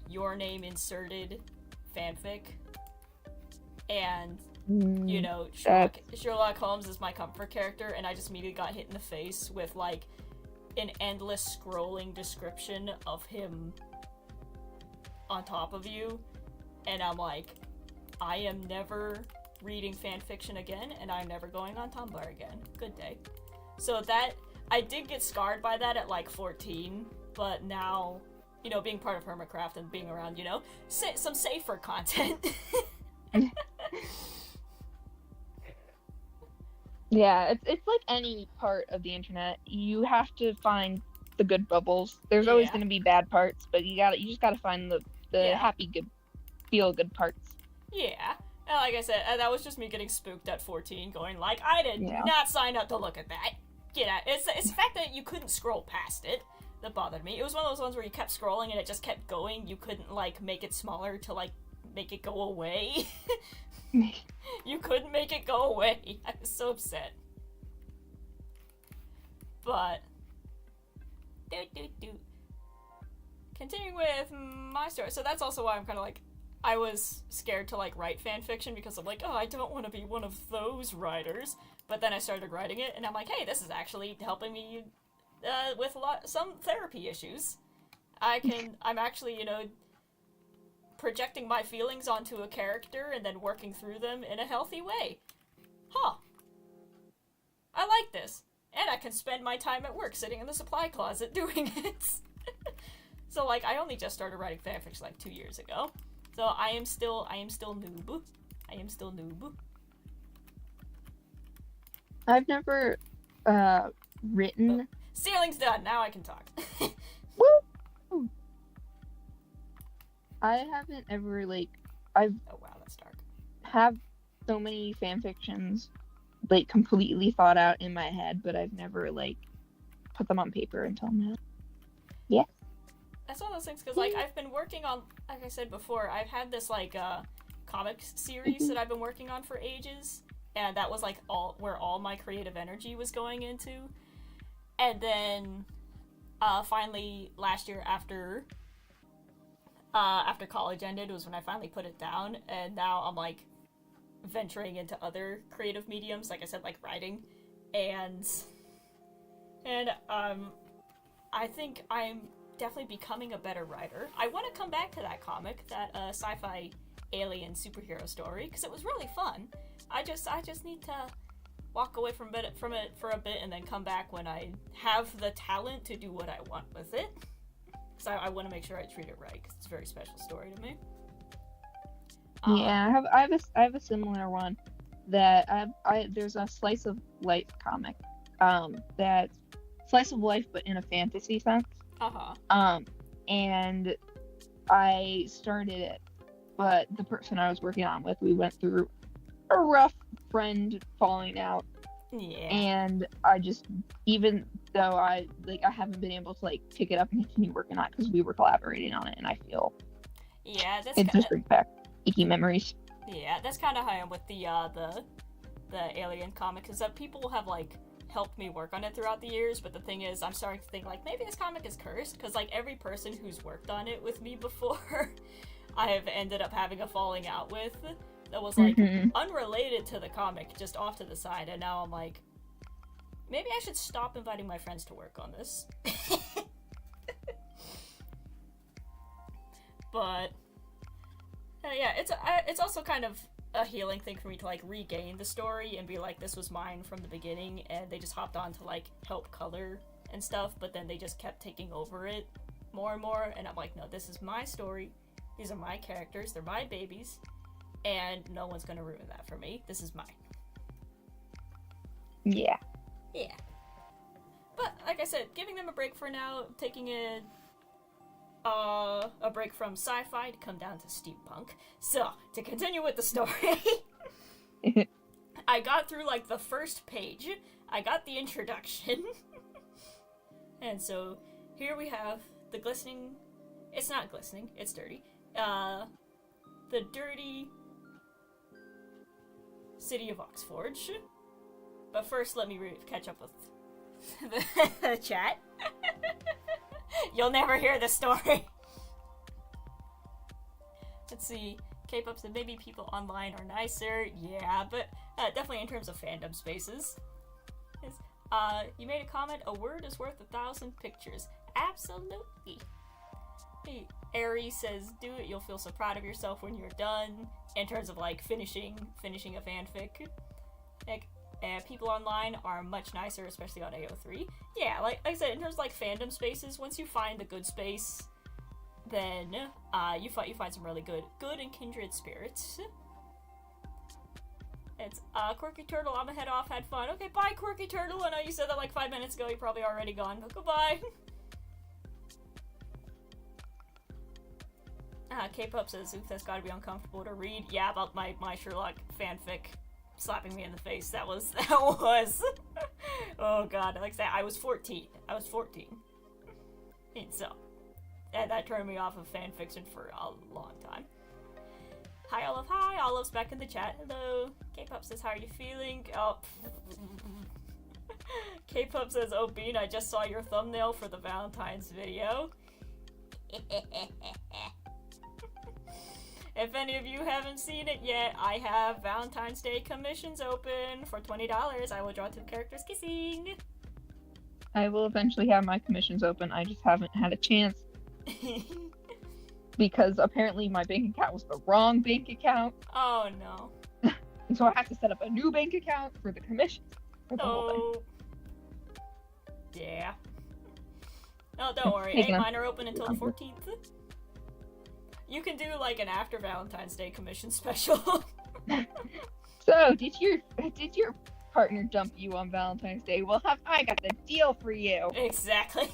your name inserted fanfic. And, you know, Sherlock Holmes is my comfort character, and I just immediately got hit in the face with, like, an endless scrolling description of him on top of you. And I'm like, I am never reading fanfiction again, and I'm never going on Tumblr again. Good day. So that, I did get scarred by that at like 14, but now, you know, being part of Hermitcraft and being around, you know, some safer content. Yeah, it's like any part of the internet. You have to find the good bubbles. There's always going to be bad parts, but you just gotta find the happy, good, feel good parts. Yeah. And like I said, that was just me getting spooked at 14, going like, I did not sign up to look at that. Get out. It's the fact that you couldn't scroll past it that bothered me. It was one of those ones where you kept scrolling and it just kept going. You couldn't, like, make it smaller to, like, make it go away. You couldn't make it go away. I was so upset. But continuing with my story. So that's also why I'm kind of like, I was scared to, like, write fanfiction because I'm like, oh, I don't want to be one of those writers. But then I started writing it, and I'm like, hey, this is actually helping me with some therapy issues. I'm actually, you know, projecting my feelings onto a character and then working through them in a healthy way. Huh. I like this. And I can spend my time at work sitting in the supply closet doing it. So, like, I only just started writing fanfics like 2 years ago. So I am still noob. I am still noob. I've never written. Oh, ceiling's done. Now I can talk. Woo! I haven't ever, like, oh wow, that's dark. Have so many fanfictions, like, completely thought out in my head, but I've never, like, put them on paper until now. Yeah. That's one of those things, because, like, I've been working on, like I said before, I've had this, like, comics series that I've been working on for ages, and that was, like, where all my creative energy was going into. And then, finally, last year, after college ended, was when I finally put it down, and now I'm, like, venturing into other creative mediums, like I said, like writing, and I think I'm definitely becoming a better writer. I want to come back to that comic, that sci-fi alien superhero story, because it was really fun. I just need to walk away from it for a bit and then come back when I have the talent to do what I want with it. Because I want to make sure I treat it right, because it's a very special story to me. Yeah, I have a similar one that there's a slice of life comic, that's slice of life but in a fantasy sense. And I started it, but the person I was working on with, we went through a rough friend falling out. Yeah. And I just, even though I haven't been able to, like, pick it up and continue working on it because we were collaborating on it, and I feel it just brings back icky memories. Yeah, that's kind of how I am with the alien comic, is that people have, like, helped me work on it throughout the years, but the thing is, I'm starting to think, like, maybe this comic is cursed, because, like, every person who's worked on it with me before, I have ended up having a falling out with, that was like Mhm. unrelated to the comic, just off to the side, and now I'm like, maybe I should stop inviting my friends to work on this. But yeah, it's also kind of a healing thing for me to like regain the story and be like, this was mine from the beginning, and they just hopped on to like help color and stuff, but then they just kept taking over it more and more, and I'm like, no, this is my story, these are my characters, they're my babies, and no one's gonna ruin that for me. This is mine. Yeah. Yeah. But like I said, giving them a break for now, taking a break from sci-fi to come down to steampunk. So, to continue with the story, I got through like the first page, I got the introduction, and so here we have the glistening, it's not glistening, it's dirty, the dirty city of Oxforge. But first, let me catch up with the chat. You'll never hear the story. Let's see. K-pop said maybe people online are nicer. Yeah, but definitely in terms of fandom spaces. You made a comment, a word is worth 1,000 pictures. Absolutely. Hey, Ari says, do it, you'll feel so proud of yourself when you're done. In terms of like finishing a fanfic. Like, people online are much nicer, especially on AO3. Yeah, like I said, in terms of like fandom spaces, once you find the good space, then you find some really good and kindred spirits. It's Quirky Turtle, I'ma head off, had fun. Okay, bye Quirky Turtle. I know you said that like 5 minutes ago, you're probably already gone, but goodbye. K-pop says, oof, that's gotta be uncomfortable to read. Yeah, about my Sherlock fanfic slapping me in the face. That was oh god, like I said, I was 14. And so that turned me off of fanfiction for a long time. Hi Olive's back in the chat. Hello. K-pop says, how are you feeling? Oh. K-pop says, oh Bean, I just saw your thumbnail for the Valentine's video. If any of you haven't seen it yet, I have Valentine's Day commissions open for $20. I will draw 2 characters kissing. I will eventually have my commissions open. I just haven't had a chance. Because apparently my bank account was the wrong bank account. Oh no. And so I have to set up a new bank account for the commissions. Oh. Yeah. No, don't worry. Hang on. Mine are open until the 14th. You can do like an after Valentine's Day commission special. So, did your partner dump you on Valentine's Day? Well, I got the deal for you. Exactly.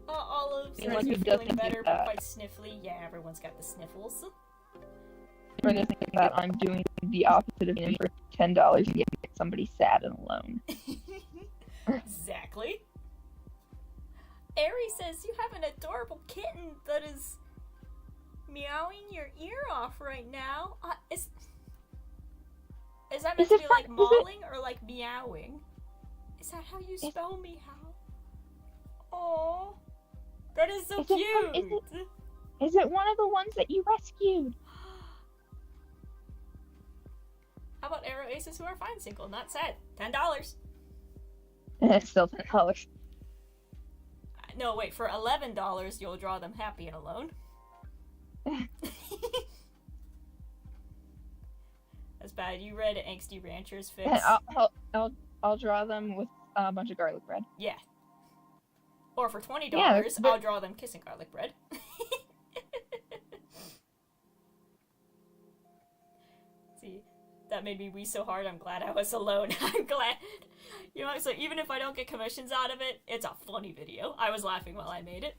Olive says Anyone you're who feeling doesn't better, do but that. quite sniffly. Yeah, everyone's got the sniffles. For this thing that I'm doing the opposite of you for $10 to get somebody sad and alone. Exactly. Ari says you have an adorable kitten that is meowing your ear off right now. Is that meant to be like mauling or like meowing? Is that how you spell meow? Oh, that is so cute. Is it one of the ones that you rescued? How about arrow aces who are fine single, not sad? $10. It's still $10. No, wait, for $11 you'll draw them happy and alone. That's bad. You read Angsty Rancher's fix? I'll draw them with a bunch of garlic bread. Yeah. Or for $20, Yeah, I'll draw them kissing garlic bread. See, that made me wee so hard, I'm glad I was alone. I'm glad. You know, so even if I don't get commissions out of it, it's a funny video. I was laughing while I made it.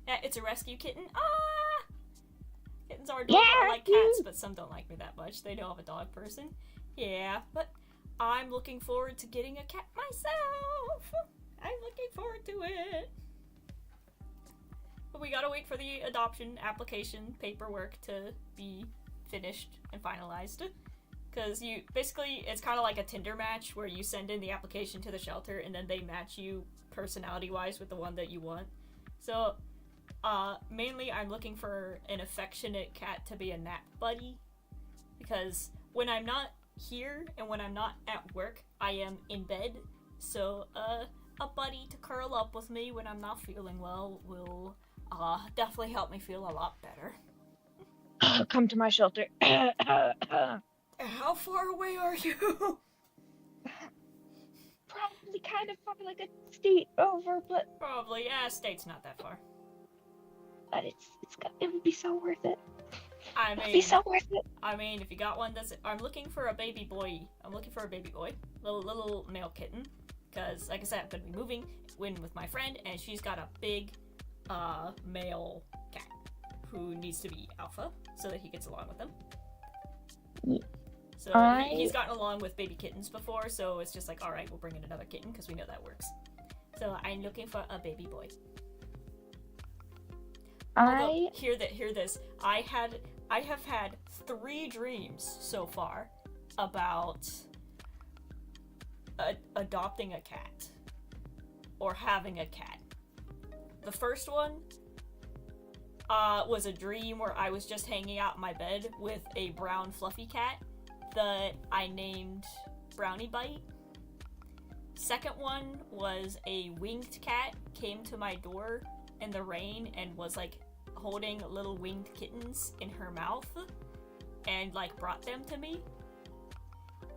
Yeah, it's a rescue kitten. Ah! Kittens are adorable. I like cats, but some don't like me that much. They know I'm a dog person. Yeah, but I'm looking forward to getting a cat myself. I'm looking forward to it. But we gotta wait for the adoption application paperwork to be finished and finalized. Because it's kind of like a Tinder match where you send in the application to the shelter and then they match you personality-wise with the one that you want. So Mainly I'm looking for an affectionate cat to be a nap buddy, because when I'm not here and when I'm not at work, I am in bed, so a buddy to curl up with me when I'm not feeling well will definitely help me feel a lot better. Come to my shelter. How far away are you? Probably kind of far, like a state over, but Probably, yeah, state's not that far. it would be so worth it. I It'd be mean, so worth it. I mean, if you got one, I'm looking for a baby boy. Little male kitten, because like I said, I'm gonna be moving in with my friend, and she's got a big, male cat who needs to be alpha so that he gets along with them. Yeah. So he's gotten along with baby kittens before, so it's just like, all right, we'll bring in another kitten because we know that works. So I'm looking for a baby boy. Although, hear this. I have had 3 dreams so far about adopting a cat or having a cat. The first one was a dream where I was just hanging out in my bed with a brown fluffy cat that I named Brownie Bite. Second one was a winged cat came to my door in the rain and was like holding little winged kittens in her mouth and like brought them to me.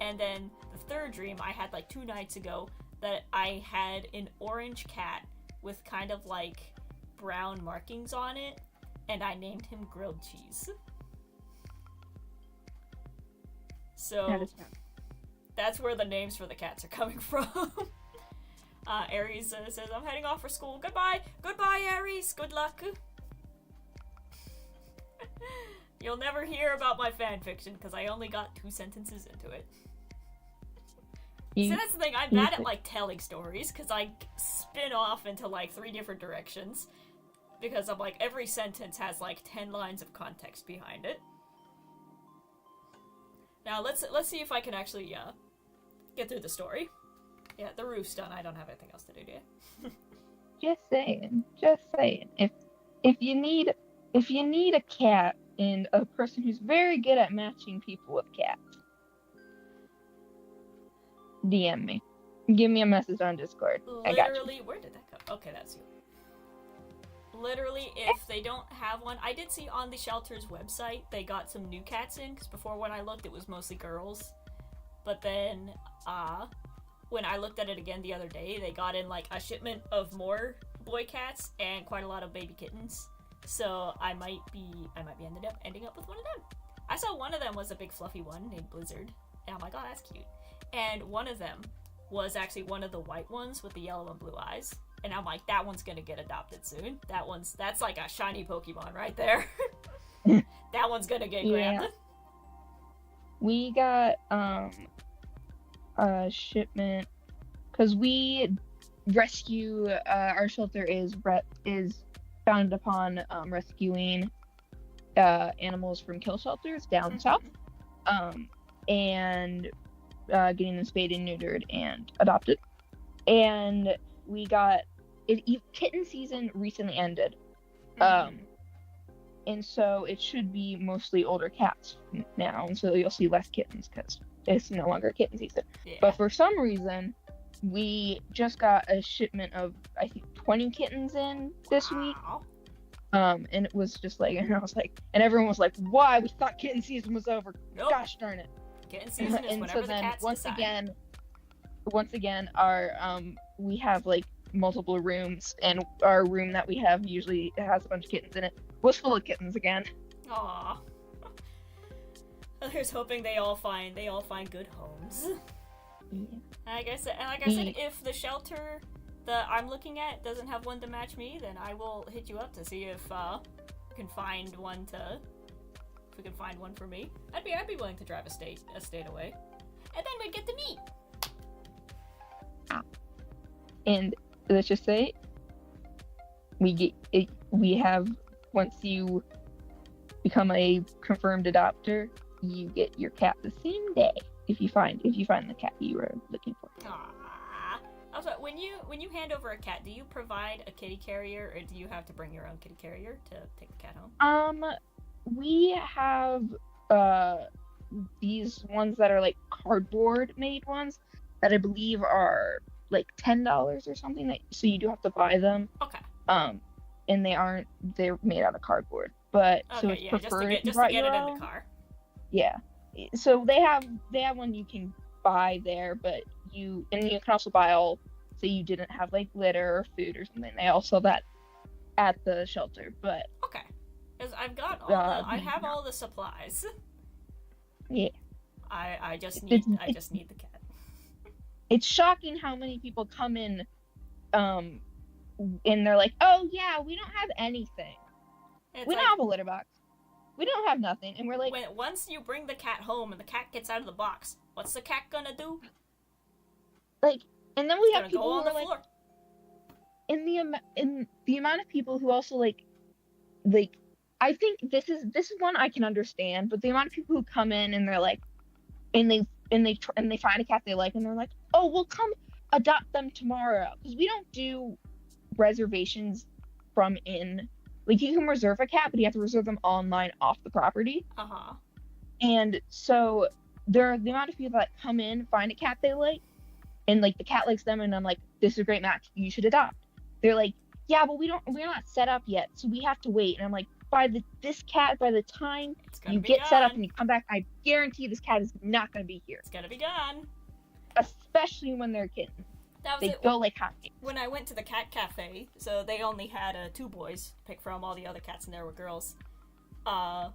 And then the third dream I had like 2 nights ago that I had an orange cat with kind of like brown markings on it, and I named him Grilled Cheese. So that's where the names for the cats are coming from. Aries says, I'm heading off for school. Goodbye, Aries. Good luck. You'll never hear about my fanfiction because I only got 2 sentences into it. See, that's the thing. I'm bad at like telling stories because I spin off into like 3 different directions because I'm like every sentence has like 10 lines of context behind it. Now let's see if I can actually get through the story. Yeah, the roof's done. I don't have anything else to do, do you? Just saying. If you need a cat and a person who's very good at matching people with cats, DM me. Give me a message on Discord. I got you. Where did that go? Okay, that's you. Literally, if they don't have one, I did see on the shelter's website they got some new cats in, because before when I looked it was mostly girls. But then, when I looked at it again the other day, they got in like a shipment of more boy cats and quite a lot of baby kittens. So I might be ending up with one of them. I saw one of them was a big fluffy one named Blizzard, and I'm like, oh, that's cute. And one of them was actually one of the white ones with the yellow and blue eyes. And I'm like, that one's gonna get adopted soon. That's like a shiny Pokemon right there. That one's gonna get grabbed. We got a shipment because we rescue. Our shelter is founded upon rescuing animals from kill shelters down south, and getting them spayed and neutered and adopted. And we got kitten season recently ended, and so it should be mostly older cats now, and so you'll see less kittens because it's no longer kitten season. Yeah. But for some reason, we just got a shipment of I think 20 kittens in this week. And it was just like, and I was like, and everyone was like, "Why? We thought kitten season was over." Nope. Gosh darn it! Kitten season is whenever the cats decide. Once again, our we have like multiple rooms, and our room that we have usually has a bunch of kittens in it was full of kittens again. Aww. Here's hoping they all find good homes. Yeah. Like I said, if the shelter that I'm looking at doesn't have one to match me, then I will hit you up to see if we can find one for me. I'd be willing to drive a state away, and then we'd get to meet. And let's just say, we have, once you become a confirmed adopter, you get your cat the same day if you find the cat you were looking for. Aww. Also, when you hand over a cat, do you provide a kitty carrier, or do you have to bring your own kitty carrier to take the cat home? We have these ones that are like cardboard made ones that I believe are like $10 or something. So you do have to buy them. Okay. And they're made out of cardboard. But so Okay, it's yeah, preferred if you just to brought get your it in own. the car. Yeah. So they have one you can buy there, but you can also buy all. Say you didn't have like litter or food or something. They all sell that at the shelter. But Okay. Because I've got I have all the supplies. yeah. I just need the cat. It's shocking how many people come in, and they're like, "Oh yeah, we don't have anything. We don't have a litter box. We don't have nothing." And we're like, once you bring the cat home and the cat gets out of the box, what's the cat gonna do? Like, and then we have Gonna people go on who the are floor. like, in the amount of people who also like, I think this is one I can understand, but the amount of people who come in and they're like, and they find a cat they like, and they're like, "Oh, we'll come adopt them tomorrow," because we don't do reservations from in. Like, you can reserve a cat, but you have to reserve them online off the property. And so the amount of people that come in, find a cat they like, and like the cat likes them, and I'm like, "This is a great match. You should adopt." They're like, "Yeah, but we're not set up yet, so we have to wait." And I'm like, by the time you get set up and you come back, I guarantee this cat is not going to be here. It's gonna be gone. Especially when they're kittens. They go like hotcakes. When I went to the cat cafe, so they only had 2 boys pick from, all the other cats in there were girls. The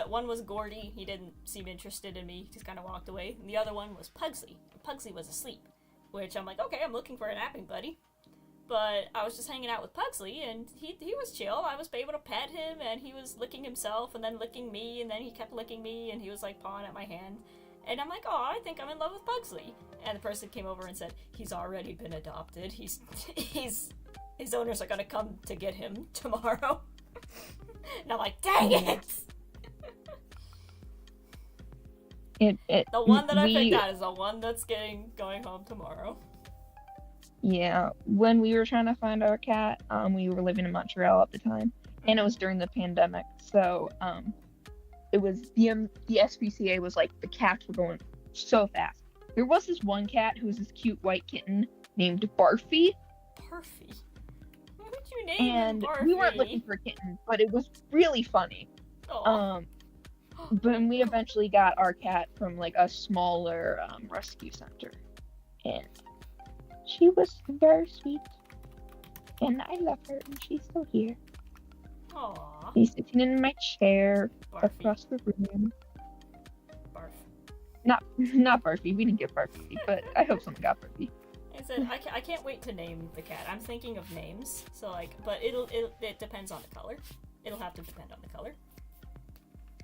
one was Gordy. He didn't seem interested in me. He just kind of walked away. And the other one was Pugsley. Pugsley was asleep, which I'm like, okay, I'm looking for a napping buddy. But I was just hanging out with Pugsley, and he was chill. I was able to pet him, and he was licking himself, and then licking me, and then he kept licking me, and he was like pawing at my hand. And I'm like, oh, I think I'm in love with Pugsley. And the person came over and said, he's already been adopted. His owners are gonna come to get him tomorrow. And I'm like, dang it! The one that I picked out is the one that's going home tomorrow. Yeah, when we were trying to find our cat, we were living in Montreal at the time, and it was during the pandemic, so it was the SPCA was like, the cats were going so fast. There was this one cat who was this cute white kitten named Barfy. Barfy? What would you name him, Barfy? We weren't looking for a kitten, but it was really funny. Aww. But we eventually got our cat from like a smaller rescue center, and she was very sweet, and I love her, and she's still here. Aww. She's sitting in my chair Barfy. across the room. Barf. Not Barfy. We didn't get Barfy, but I hope someone got Barfy. I can't wait to name the cat. I'm thinking of names, so like, but it depends on the color. It'll have to depend on the color.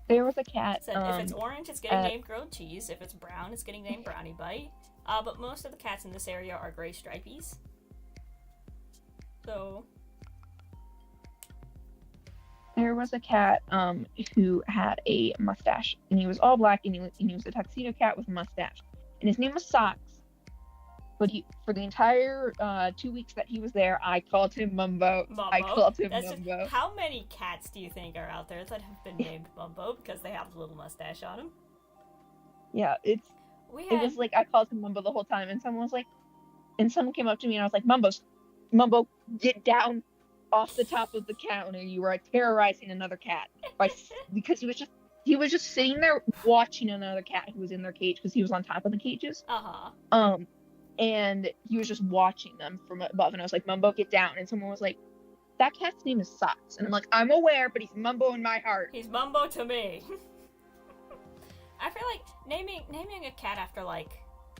There was a cat. So if it's orange, it's getting named Grilled Cheese. If it's brown, it's getting named Brownie Bite. But most of the cats in this area are gray stripies. So there was a cat who had a mustache, and he was all black, and he was a tuxedo cat with a mustache, and his name was Socks. But for the entire 2 weeks that he was there, I called him Mumbo. I called him Mumbo. How many cats do you think are out there that have been named Mumbo because they have a little mustache on them? Yeah, it was like I called him Mumbo the whole time, and someone came up to me, and I was like, Mumbo, get down off the top of the counter. You are terrorizing another cat because he was just sitting there watching another cat who was in their cage because he was on top of the cages. And he was just watching them from above, and I was like, Mumbo, get down. And someone was like, that cat's name is Socks. And I'm like, I'm aware, but he's Mumbo in my heart. He's Mumbo to me. I feel like naming a cat after, like,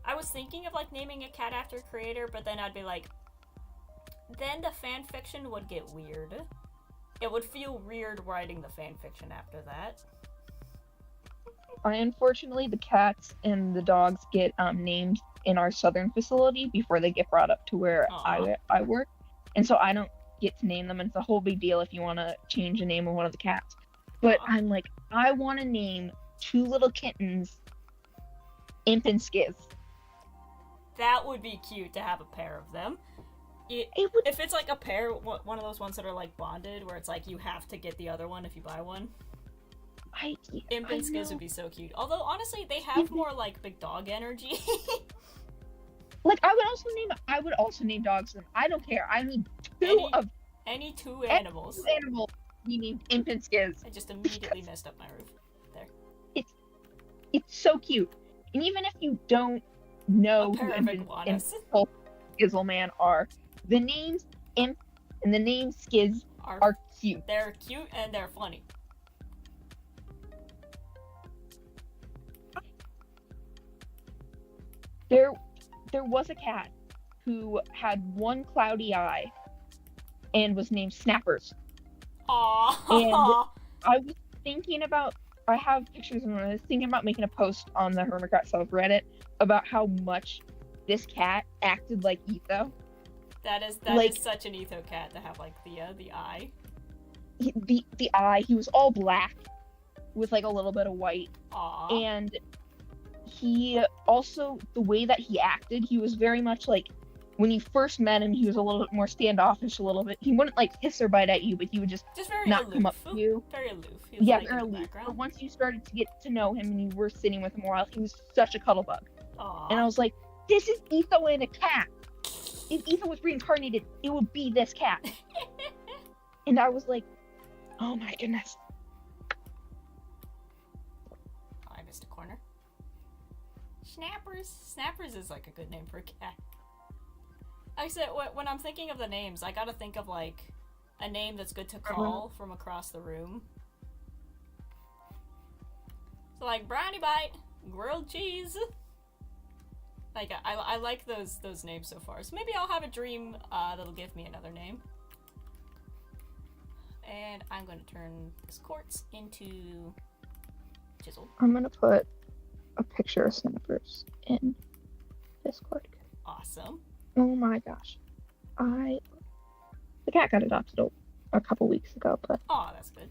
I was thinking of like naming a cat after a creator, but then I'd be like, then the fan fiction would get weird. It would feel weird writing the fan fiction after that. Unfortunately, the cats and the dogs get named in our southern facility before they get brought up to where I work, and so I don't get to name them, and it's a whole big deal if you want to change the name of one of the cats. But I'm like, I want to name 2 little kittens Imp and Skiz. That would be cute to have a pair of them. It would. If it's like a pair, one of those ones that are like bonded, where it's like you have to get the other one if you buy one. Imp and Skiz would be so cute. Although honestly, they have more like big dog energy. Like I would also name dogs them. I don't care. I need any two animals. Two animals we named Imp and Skiz. I just immediately messed up my roof. There. It's so cute. And even if you don't know who Imp and Skizzleman are, the names Imp and the name Skiz are cute. They're cute and they're funny. There was a cat who had one cloudy eye and was named Snappers. Aww. And I was thinking about, I have pictures and I was thinking about making a post on the Hermitcraft subreddit about how much this cat acted like Etho. That is such an Etho cat to have like the eye. The eye, he was all black with like a little bit of white. Aww. And he also, the way that he acted, he was very much like, when you first met him, he was a little bit more standoffish, a little bit. He wouldn't like hiss or bite at you, but he would just very not aloof. come up to you. Very aloof. Yeah, very aloof. But once you started to get to know him and you were sitting with him a while, he was such a cuddle bug. Aww. And I was like, this is Etho and a cat. If Etho was reincarnated, it would be this cat. And I was like, oh my goodness. Oh, I missed a corner. Snappers. Snappers is like a good name for a cat. Like I said, when I'm thinking of the names, I gotta think of like a name that's good to call from across the room. So like brownie bite, grilled cheese. Like I like those names so far. So maybe I'll have a dream that'll give me another name. And I'm going to turn this quartz into chisel. I'm gonna put a picture of Snappers in Discord. Awesome. Oh my gosh. The cat got adopted a couple weeks ago, but Oh, that's good.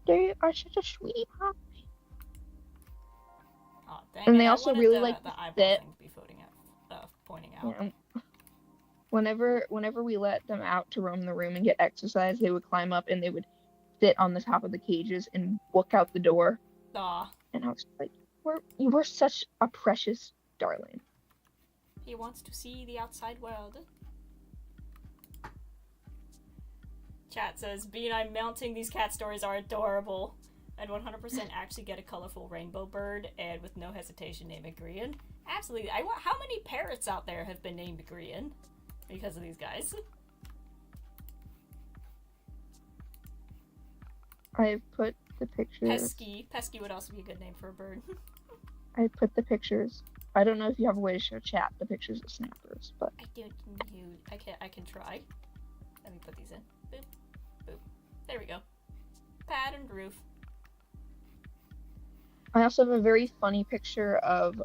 they are such a sweetie pie. Oh, dang And it, they I also wanted really the like the to eyeball sit. thing to be pointing out. Yeah. Whenever we let them out to roam the room and get exercise, they would climb up and they would sit on the top of the cages and look out the door. Aw, And I was like, you were such a precious darling. he wants to see the outside world. Chat says, Bean, I'm mounting these cat stories are adorable. I'd 100% actually get a colorful rainbow bird and with no hesitation name it Grian. Absolutely. How many parrots out there have been named Grian because of these guys? I've put the pictures. Pesky would also be a good name for a bird. I put the pictures. I don't know if you have a way to show chat the pictures of Snappers, but I don't know. I can try. Let me put these in. Boop. Boop. There we go. Patterned roof. I also have a very funny picture of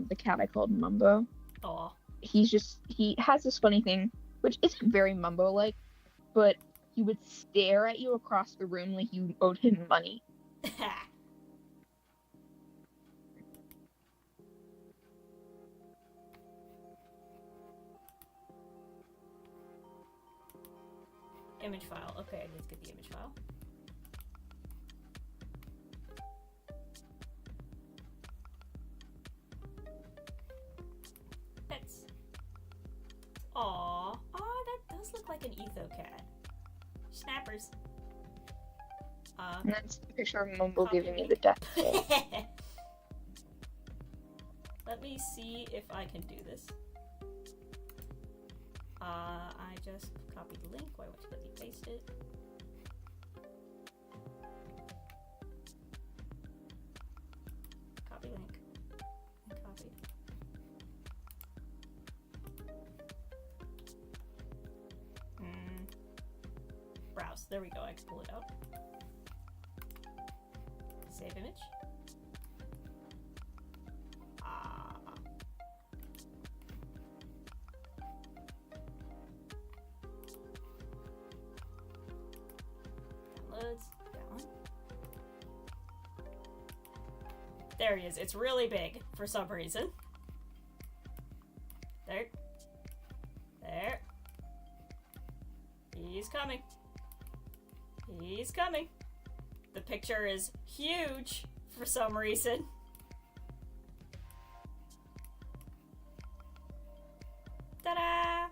the cat I called Mumbo. Aw. He has this funny thing, which isn't very Mumbo-like, but he would stare at you across the room like you owed him money. Image file. Okay, I need to get the image file. Pets. Aww. Oh, that does look like an Etho cat. Snappers. And that's the picture of Mumbo Copy giving me link. the death stare. Let me see if I can do this. I just copied the link. Why won't you let me paste it? Copy link. And copied. Browse. There we go. I can pull it out. Save image. Downloads. That one. There he is. It's really big for some reason. is coming. The picture is huge for some reason. Ta-da!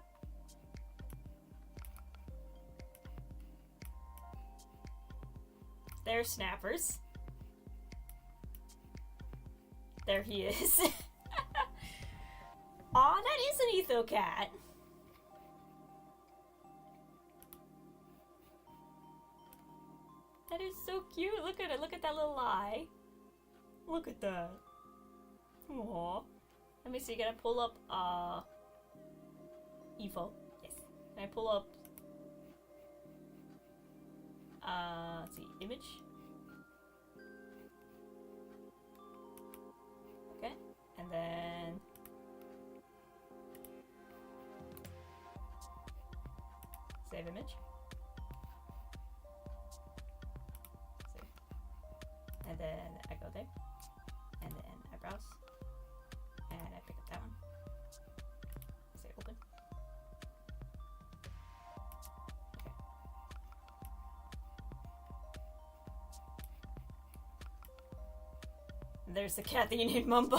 There's Snappers. There he is. Aw, that is an Etho cat. That is so cute. Look at it. Look at that little eye. Look at that. Aww. Let me see. Can I pull up, Evo? Yes. Can I pull up, let's see. Image? Okay. And then... save image. Save. And then I go there. And then I browse. And I pick up that one. Say open. Okay. And there's the cat that you named Mumbo.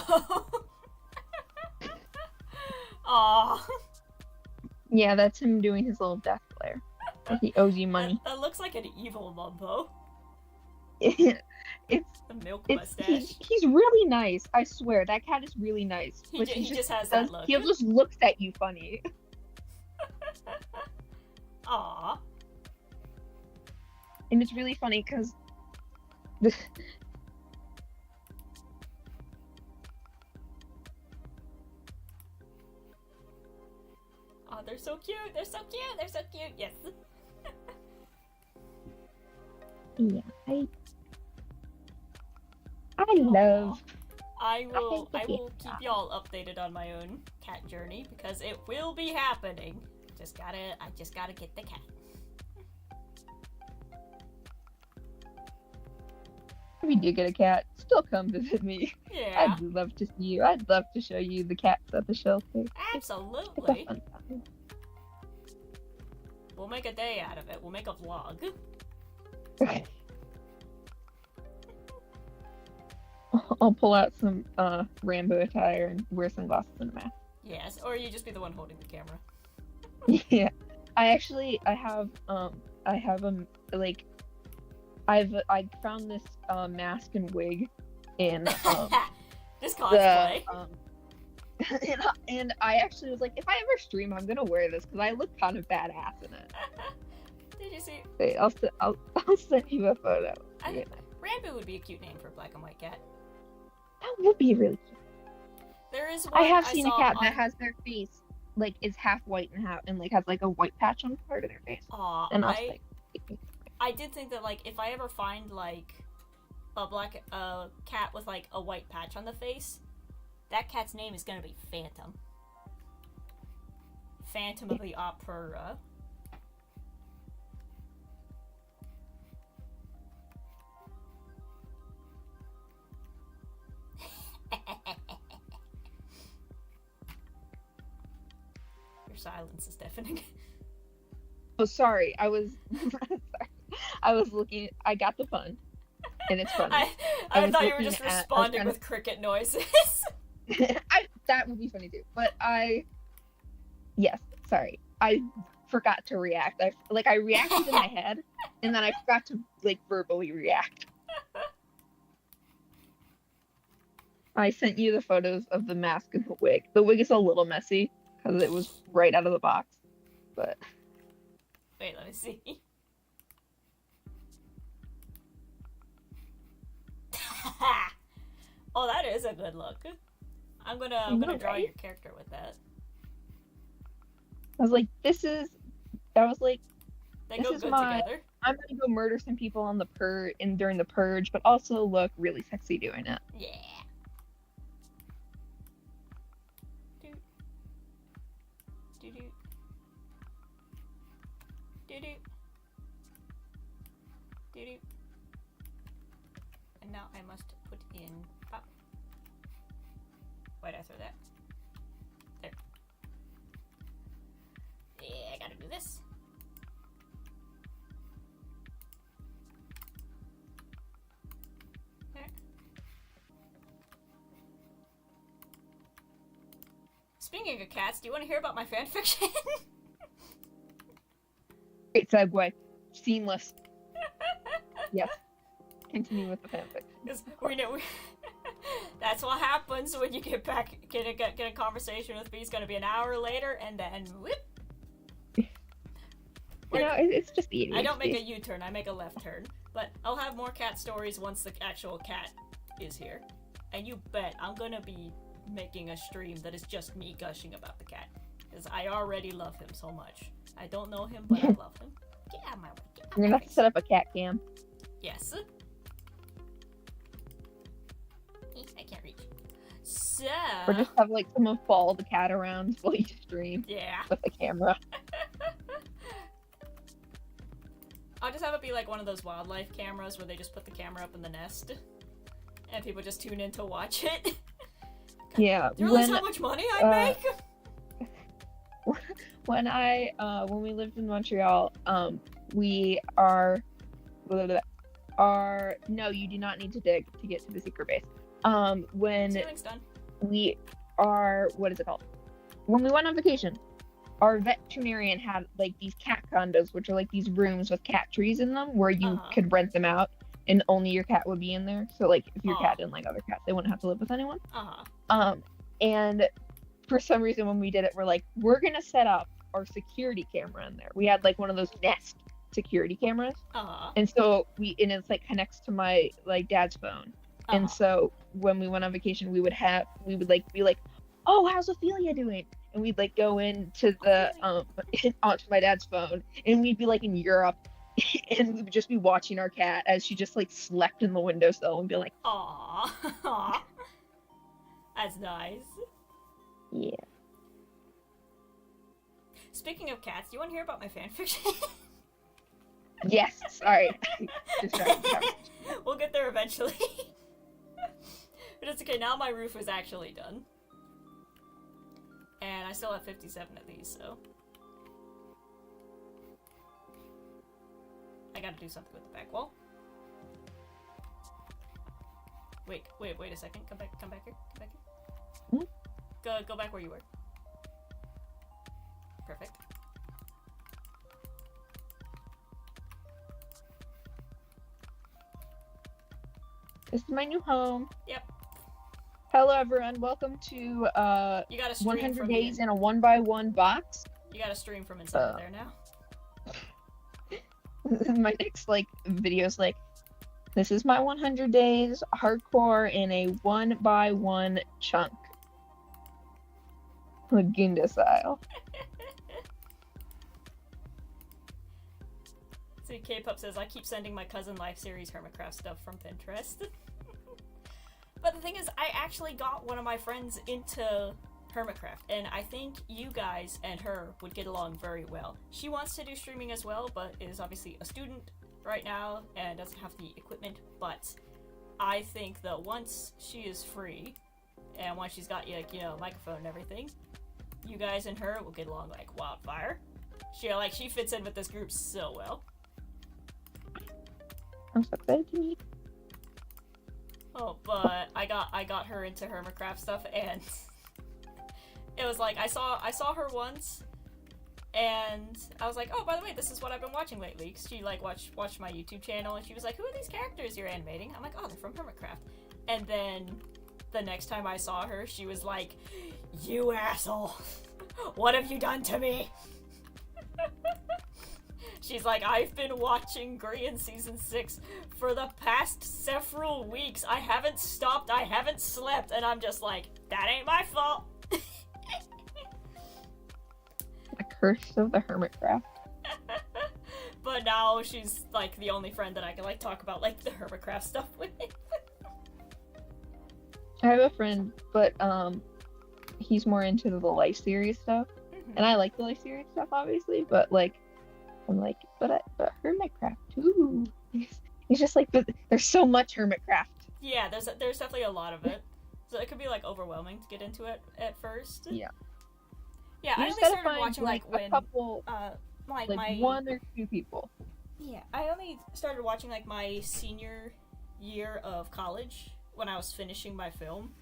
Aww. Yeah, that's him doing his little death glare. Like he owes you money. That looks like an evil Mumbo. it's The milk it's mustache. he's really nice. I swear that cat is really nice. He But he just has that look. He just looks at you funny. Aww. And it's really funny because Oh, they're so cute. They're so cute. They're so cute. Yes. yeah, I love. I will think it'd be keep y'all updated on my own cat journey because it will be happening. I just gotta get the cat. If you do get a cat, still come visit me. Yeah. I'd love to see you. I'd love to show you the cats at the shelter. It's a Absolutely. fun time. We'll make a day out of it. We'll make a vlog. I'll pull out some Rambo attire and wear sunglasses and a mask. Yes, or you just be the one holding the camera. Yeah, I found this mask and wig in This cosplay. and I actually was like, if I ever stream, I'm gonna wear this because I look kind of badass in it. Did you see? Wait, I'll send you a photo. Yeah. Rambo would be a cute name for a black and white cat. That would be really cute. There is one I have seen a saw cat on... that has their face like is half white and like has like a white patch on part of their face. Aw, And I was like, I did think that like if I ever find like a black cat with like a white patch on the face, that cat's name is gonna be Phantom. Phantom of the Opera. Your silence is deafening. oh, sorry. I was sorry. I was looking. I got the pun, and it's funny. I was thought you were looking just at- I was responding trying to- with cricket noises. That would be funny too. But yes, sorry. I forgot to react. I reacted in my head, and then I forgot to like verbally react. I sent you the photos of the mask and the wig. The wig is a little messy because it was right out of the box, but Wait, let me see. Oh, that is a good look. I'm gonna draw right? your character with that. I was like, this is. I was like, They This go is good my- together. I'm gonna go murder some people on the during the purge, but also look really sexy doing it. Yeah. Doot. Doot doot. Doot doot. Doot doot. And now I must put in pop. Why'd I throw that? There. Yeah, I gotta do this. Speaking of cats, do you want to hear about my fanfiction? Great segue. Seamless. Yes. Continue with the fanfic. Because we know that's what happens when you get a conversation with me. It's gonna be an hour later, and then whoop. You know, it's just the ADHD. I don't make a U-turn, I make a left turn. But I'll have more cat stories once the actual cat is here. And you bet I'm gonna be making a stream that is just me gushing about the cat. Because I already love him so much. I don't know him, but I love him. Get out of my way. Get out of You're my gonna have way. to set up a cat cam. Yes. I can't reach. So... Or just have like someone follow the cat around while you stream yeah. with the camera. I'll just have it be like one of those wildlife cameras where they just put the camera up in the nest. And people just tune in to watch it. Yeah. Do you realize how much money I make? When we lived in Montreal, we no, you do not need to dig to get to the secret base. When Ceiling's done. we are, what is it called? When we went on vacation, our veterinarian had like these cat condos, which are like these rooms with cat trees in them where you could rent them out and only your cat would be in there. So like if your cat didn't like other cats, they wouldn't have to live with anyone. And for some reason when we did it, we're like, we're gonna set up our security camera in there. We had like one of those Nest security cameras. And so it's like connects to my like dad's phone. And so when we went on vacation, we would like be like, oh, how's Ophelia doing? And we'd like go into the onto my dad's phone, and we'd be like in Europe, and we would just be watching our cat as she just like slept in the windowsill, and be like, Aww. That's nice. Yeah. Speaking of cats, do you want to hear about my fanfiction? Yes. Sorry. Distracted. We'll get there eventually. But it's okay, now my roof is actually done. And I still have 57 of these, so... I gotta do something with the back wall. Wait a second. Come back here. Go back where you were. Perfect. This is my new home. Yep. Hello, everyone. Welcome to You gotta stream 100 from days in a 1x1 box. You gotta stream from inside of there now. My next video's like, this is my 100 days hardcore in a 1x1 chunk. Legenda style. See, K-Pup says, I keep sending my cousin life series Hermitcraft stuff from Pinterest. But the thing is, I actually got one of my friends into Hermitcraft, and I think you guys and her would get along very well. She wants to do streaming as well, but is obviously a student right now and doesn't have the equipment, but I think that once she is free, and once she's got, a microphone and everything, you guys and her will get along like wildfire. She fits in with this group so well. I'm so excited to meet. Oh, but I got her into Hermitcraft stuff, and it was like I saw her once, and I was like, oh, by the way, this is what I've been watching lately. 'Cause she watched my YouTube channel, and she was like, who are these characters you're animating? I'm like, oh, they're from Hermitcraft. And then the next time I saw her, she was like, you asshole, what have you done to me? She's like, I've been watching Korean Season 6 for the past several weeks. I haven't stopped, I haven't slept. And I'm just like, that ain't my fault. The curse of the Hermitcraft. But now she's like the only friend that I can talk about the Hermitcraft stuff with. I have a friend, but he's more into the life series stuff. And I like the life series stuff, obviously, but I'm like, but Hermitcraft too. He's just like, but there's so much Hermitcraft. Yeah, there's definitely a lot of it, so it could be overwhelming to get into it at first. Yeah. Yeah, You I just only gotta started find, watching when a couple, my one or two people. Yeah, I only started watching my senior year of college when I was finishing my film,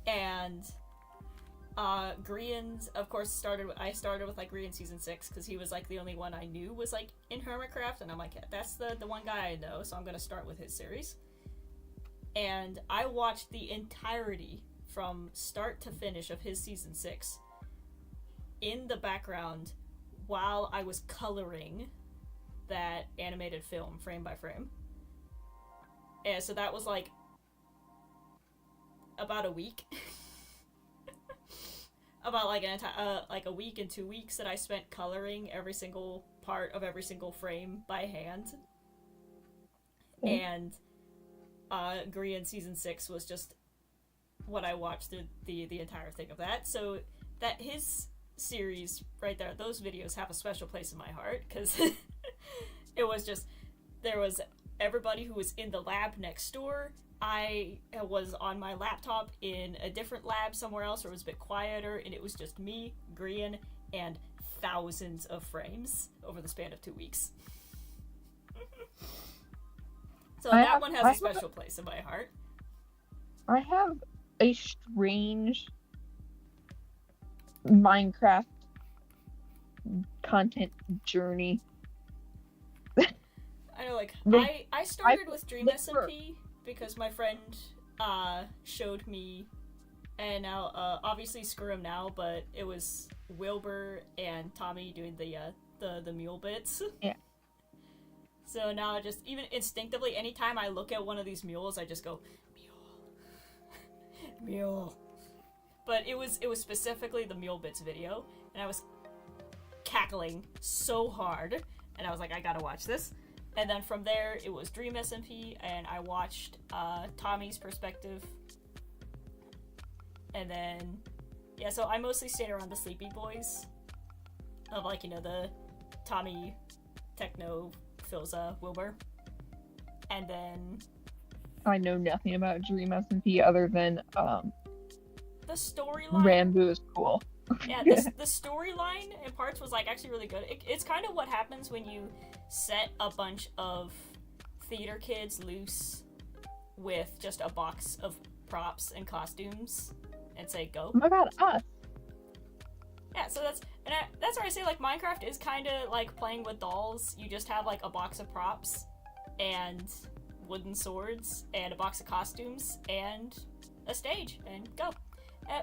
and Grian's, of course, I started with, like, Grian Season 6, because he was, like, the only one I knew was, like, in Hermitcraft, and I'm like, that's the one guy I know, so I'm gonna start with his series. And I watched the entirety, from start to finish, of his Season 6, in the background, while I was coloring that animated film, frame by frame. And so that was, like, about a week. About like like a week and 2 weeks that I spent coloring every single part of every single frame by hand. Okay. And Grian Season 6 was just what I watched through the entire thing of that. So that his series right there, those videos have a special place in my heart, because it was just, there was everybody who was in the lab next door. I was on my laptop in a different lab somewhere else where it was a bit quieter, and it was just me, Grian, and thousands of frames over the span of 2 weeks. So that one has a special place in my heart. I have a strange Minecraft content journey. I know, like, I started with Dream SMP because my friend showed me, and now obviously screw him now, but it was Wilbur and Tommy doing the mule bits. Yeah. So now just even instinctively, anytime I look at one of these mules, I just go mule, mule. But it was specifically the mule bits video, and I was cackling so hard, and I was like, I gotta watch this. And then from there, it was Dream SMP, and I watched Tommy's perspective. And then, yeah, so I mostly stayed around the Sleepy Boys. Of, like, you know, the Tommy, Techno, Philza, Wilbur. And then... I know nothing about Dream SMP other than, the storyline... Rambo is cool. Yeah, the storyline in parts was, like, actually really good. It's kind of what happens when you set a bunch of theater kids loose with just a box of props and costumes and say, go. Oh my god, us! Yeah, so that's where I say, like, Minecraft is kind of like playing with dolls. You just have, like, a box of props and wooden swords and a box of costumes and a stage and go.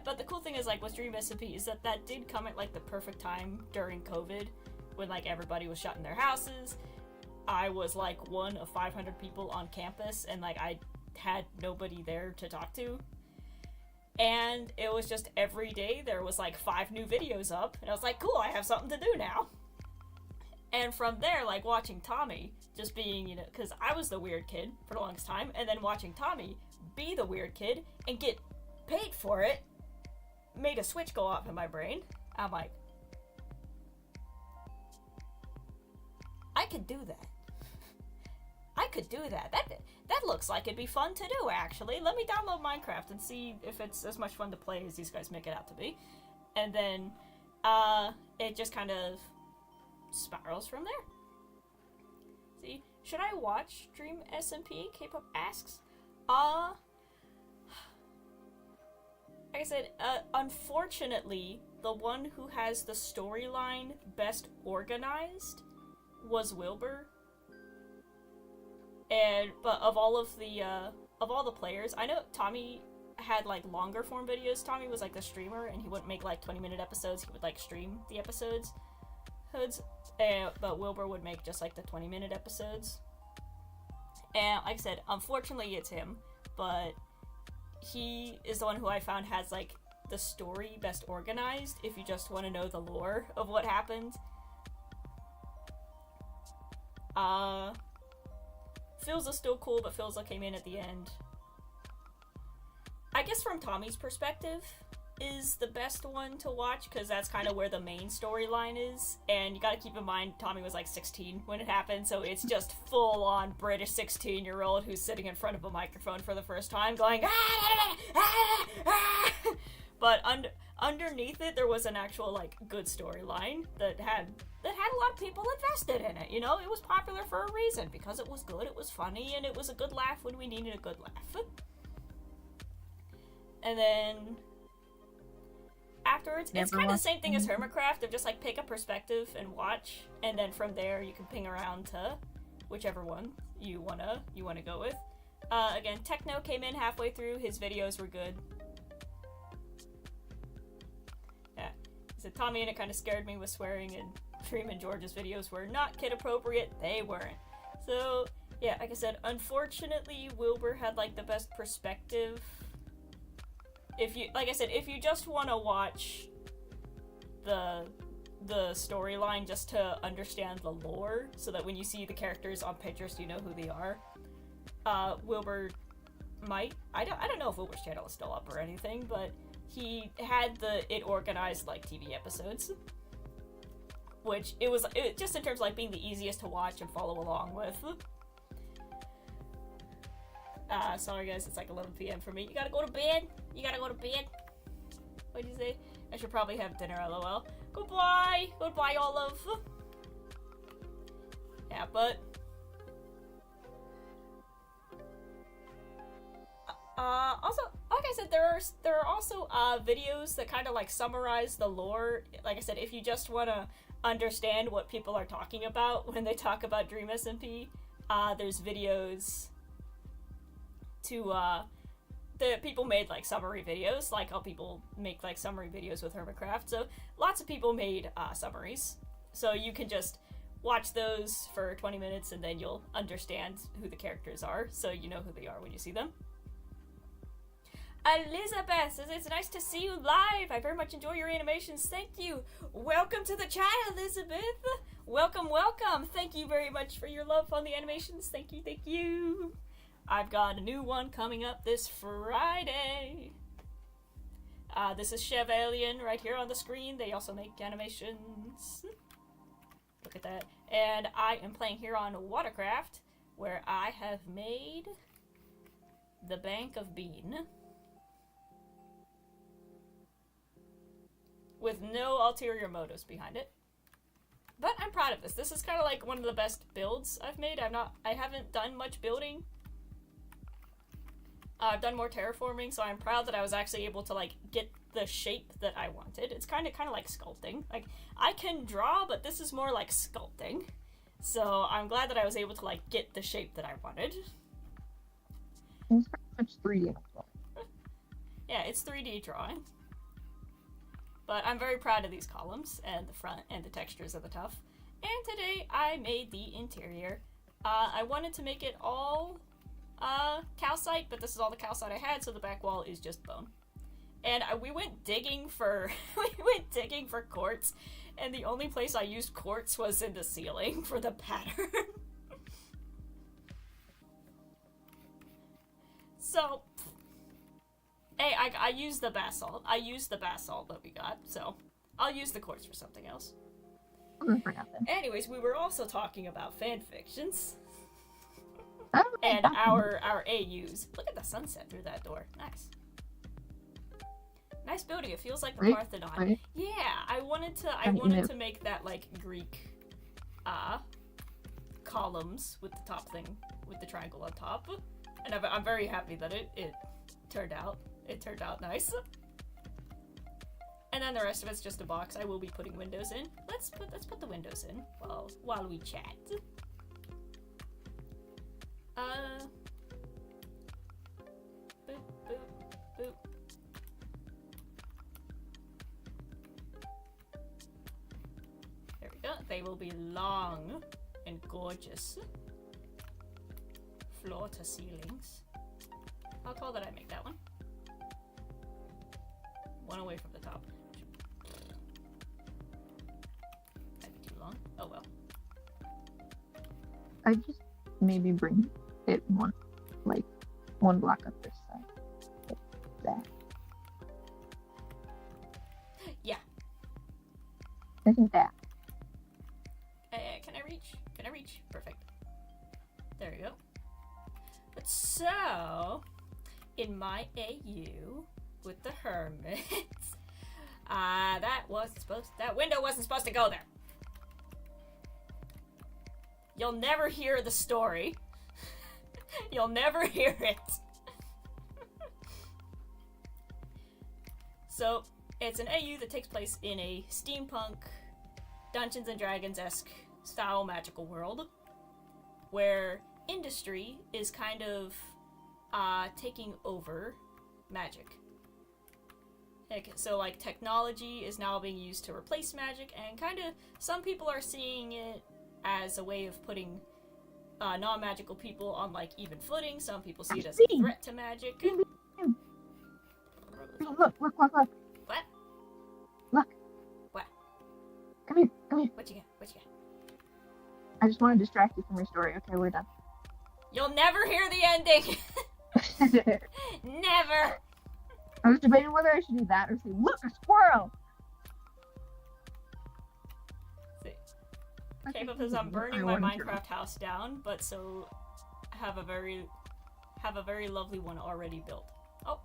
But the cool thing is, like, with Dream SMP is that did come at, like, the perfect time during COVID, when, like, everybody was shut in their houses. I was, like, one of 500 people on campus, and, like, I had nobody there to talk to. And it was just every day there was, like, 5 new videos up, and I was like, cool, I have something to do now. And from there, like, watching Tommy just being, you know, because I was the weird kid for the longest time, and then watching Tommy be the weird kid and get paid for it made a switch go off in my brain. I'm like, I could do that. I could do that. That looks like it'd be fun to do, actually. Let me download Minecraft and see if it's as much fun to play as these guys make it out to be. And then, it just kind of spirals from there. See, should I watch Dream SMP? K-pop asks. Like I said, unfortunately, the one who has the storyline best organized was Wilbur. But of all the players, I know Tommy had, like, longer form videos. Tommy was, like, the streamer, and he wouldn't make, like, 20-minute episodes. He would, like, stream the episodes. But Wilbur would make just, like, the 20-minute episodes. And like I said, unfortunately it's him, but he is the one who I found has, like, the story best organized, if you just want to know the lore of what happened. Philza still cool, but Philza came in at the end. I guess from Tommy's perspective is the best one to watch, because that's kind of where the main storyline is, and you gotta keep in mind Tommy was like 16 when it happened, so it's just full-on British 16-year-old who's sitting in front of a microphone for the first time going but underneath it there was an actual, like, good storyline that had a lot of people invested in it, you know? It was popular for a reason, because it was good, it was funny, and it was a good laugh when we needed a good laugh. And then afterwards. It's Never kind of the watched same thing as them. Hermitcraft, of just like pick a perspective and watch, and then from there you can ping around to whichever one you wanna go with. Again, Techno came in halfway through. His videos were good. Yeah, he said Tommy and it kind of scared me with swearing, and Dream and George's videos were not kid appropriate. They weren't. So yeah, like I said, unfortunately Wilbur had like the best perspective. If you, like I said, if you just want to watch the storyline just to understand the lore, so that when you see the characters on Pinterest you know who they are, Wilbur might, I don't know if Wilbur's channel is still up or anything, but he had it organized like TV episodes, which it just in terms of like being the easiest to watch and follow along with. Sorry guys, it's like 11 p.m. for me. You gotta go to bed? You gotta go to bed? What'd you say? I should probably have dinner, lol. Goodbye! Goodbye, Olive! Yeah, but... also, like I said, there are also videos that kind of like summarize the lore. Like I said, if you just want to understand what people are talking about when they talk about Dream SMP, there's videos to the people made like summary videos, like how people make like summary videos with Hermitcraft. So lots of people made summaries, so you can just watch those for 20 minutes and then you'll understand who the characters are, so you know who they are when you see them. Elizabeth says, it's nice to see you live. I very much enjoy your animations. Thank you. Welcome to the chat, Elizabeth. Welcome, welcome. Thank you very much for your love on the animations. Thank you, thank you. I've got a new one coming up this Friday. This is Chevalian right here on the screen. They also make animations. Look at that. And I am playing here on Watercraft, where I have made the Bank of Bean. With no ulterior motives behind it. But I'm proud of this. This is kind of like one of the best builds I've made. I haven't done much building. I've done more terraforming, so I'm proud that I was actually able to like get the shape that I wanted. It's kind of like sculpting. Like, I can draw, but this is more like sculpting. So I'm glad that I was able to like get the shape that I wanted. It's pretty much 3D. Yeah, it's 3D drawing. But I'm very proud of these columns and the front and the textures of the top. And today I made the interior. I wanted to make it all calcite, but this is all the calcite I had, so the back wall is just bone. And we went digging for quartz, and the only place I used quartz was in the ceiling for the pattern. So, hey, I used the basalt. I used the basalt that we got, so I'll use the quartz for something else. For nothing. Anyways, we were also talking about fan fictions. Oh, And our AUs. Look at the sunset through that door. Nice. Nice building. It feels like the Right, Parthenon. right. Yeah, I wanted And to make that like Greek columns with the top thing, with the triangle on top. And I'm very happy that it turned out. It turned out nice. And then the rest of it's just a box. I will be putting windows in. Let's put the windows in while we chat. Boop, boop, boop. There we go. They will be long and gorgeous. Floor to ceilings. How tall did I make that one? One away from the top. That'd be too long. Oh well. I just maybe bring it one block up this side. Like that. Yeah. Isn't that? Can I reach? Can I reach? Perfect. There we go. But so, in my AU with the hermits, that window wasn't supposed to go there. You'll never hear the story. You'll never hear it. So, It's an AU that takes place in a steampunk, Dungeons and Dragons-esque style magical world, where industry is kind of taking over magic. So, like, technology is now being used to replace magic, and kind of some people are seeing it as a way of putting non-magical people on, like, even footing. Some people see it as a threat to magic. Look. What? Look. What? Come here. What you got? I just want to distract you from your story. Okay, we're done. You'll never hear the ending! Never! I was debating whether I should do that or say, look, a squirrel! Okay, because I'm burning my Minecraft house down, but so have a very lovely one already built. Oh.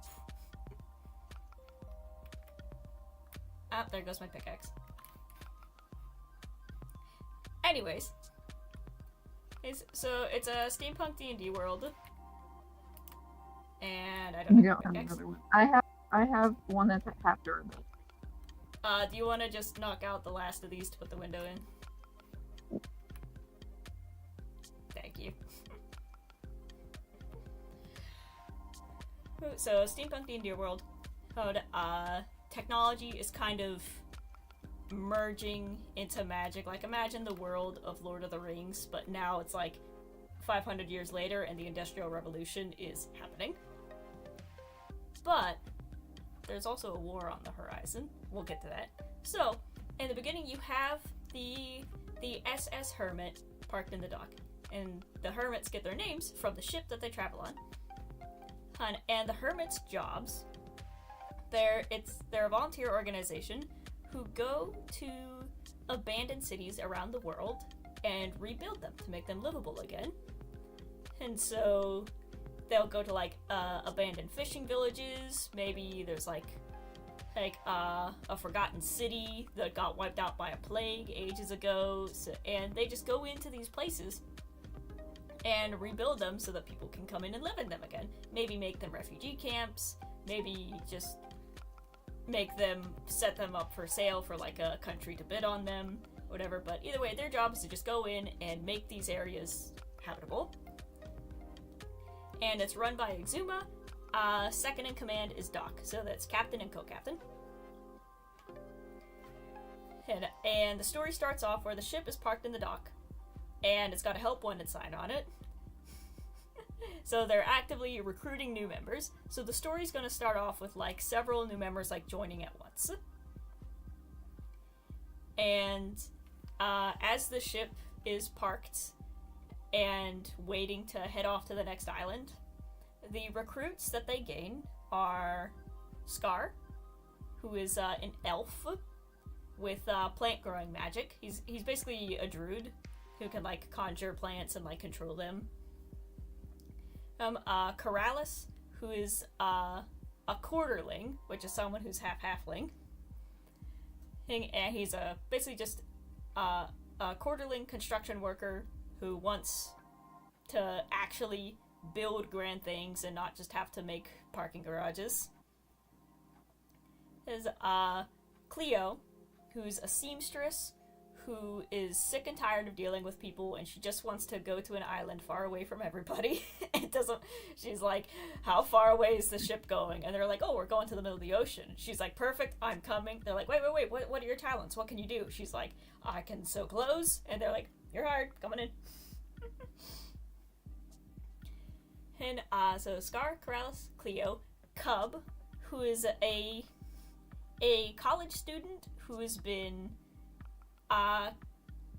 Ah, there goes my pickaxe. Anyways. So it's a steampunk D&D world. And I don't have a pickaxe. Another one. I have one that's at half durable. Do you want to just knock out the last of these to put the window in? Thank you. So, steampunk D&D world, technology is kind of merging into magic. Like, imagine the world of Lord of the Rings, but now it's like 500 years later and the Industrial Revolution is happening. But there's also a war on the horizon. We'll get to that. So, in the beginning, you have the SS Hermit parked in the dock. And the Hermits get their names from the ship that they travel on. And the Hermits' jobs, they're a volunteer organization who go to abandoned cities around the world and rebuild them to make them livable again. And so they'll go to like abandoned fishing villages. Maybe there's like a forgotten city that got wiped out by a plague ages ago. And they just go into these places and rebuild them so that people can come in and live in them again. Maybe make them refugee camps. Maybe just set them up for sale for like a country to bid on them, whatever. But either way, their job is to just go in and make these areas habitable. And it's run by Exuma. Second in command is Doc, so that's captain and co-captain. And the story starts off where the ship is parked in the dock, and it's got a help wanted sign on it. So they're actively recruiting new members. So the story's going to start off with like several new members like joining at once. And as the ship is parked and waiting to head off to the next island, the recruits that they gain are Scar, who is an elf with plant growing magic. He's basically a druid who can like conjure plants and like control them. Corrales, who is a quarterling, which is someone who's half halfling. And he's basically just a quarterling construction worker who wants to actually build grand things and not just have to make parking garages. There's Cleo, who's a seamstress who is sick and tired of dealing with people, and she just wants to go to an island far away from everybody. She's like, how far away is the ship going? And they're like, oh, we're going to the middle of the ocean. She's like, perfect, I'm coming. They're like, wait, what are your talents? What can you do? She's like, I can sew clothes. And they're like, you're hired, coming in. And so Scar, Corrales, Cleo, Cub, who is a college student who has been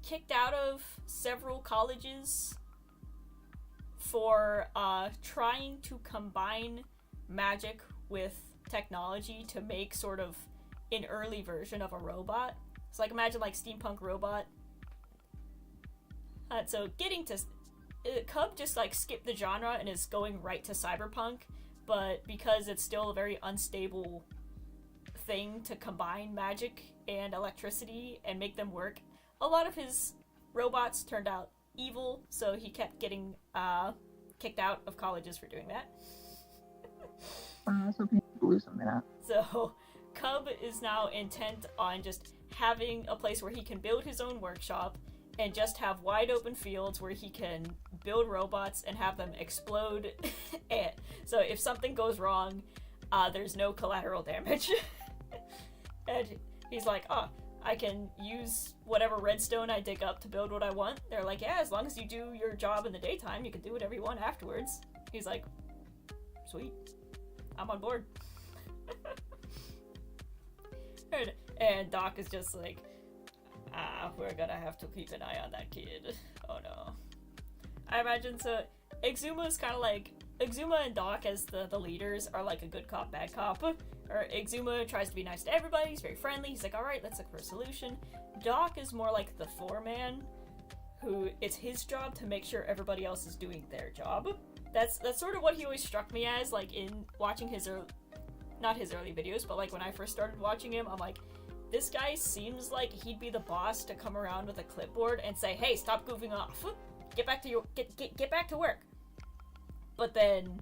kicked out of several colleges for trying to combine magic with technology to make sort of an early version of a robot. So like imagine like steampunk robot. So getting to Cub just like skipped the genre and is going right to cyberpunk, but because it's still a very unstable thing to combine magic and electricity and make them work, a lot of his robots turned out evil, so he kept getting kicked out of colleges for doing that. So people blew something up. So Cub is now intent on just having a place where he can build his own workshop and just have wide open fields where he can build robots and have them explode. And so if something goes wrong, there's no collateral damage. And he's like, I can use whatever redstone I dig up to build what I want. They're like, yeah, as long as you do your job in the daytime, you can do whatever you want afterwards. He's like, sweet, I'm on board. And Doc is just like, we're gonna have to keep an eye on that kid. Oh no. I imagine, so Exuma is kind of like, Exuma and Doc as the leaders are like a good cop, bad cop. Or Exuma tries to be nice to everybody, he's very friendly, he's like, alright, let's look for a solution. Doc is more like the foreman, who it's his job to make sure everybody else is doing their job. That's sort of what he always struck me as, like, in watching his not his early videos, but like when I first started watching him, I'm like, this guy seems like he'd be the boss to come around with a clipboard and say, hey, stop goofing off. Get back to your get back to work. But then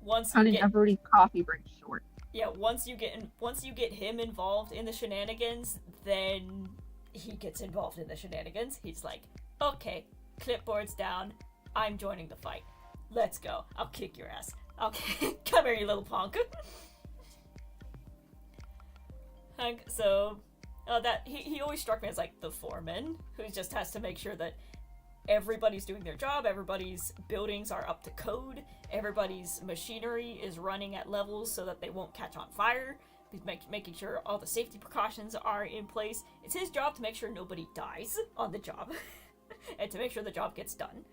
once you get everybody's coffee break short. Yeah, once you get him involved in the shenanigans, then he gets involved in the shenanigans. He's like, okay, clipboard's down, I'm joining the fight. Let's go. I'll kick your ass. Okay, come here, you little punk. So, that he always struck me as like the foreman, who just has to make sure that everybody's doing their job, everybody's buildings are up to code, everybody's machinery is running at levels so that they won't catch on fire. He's making sure all the safety precautions are in place. It's his job to make sure nobody dies on the job, and to make sure the job gets done.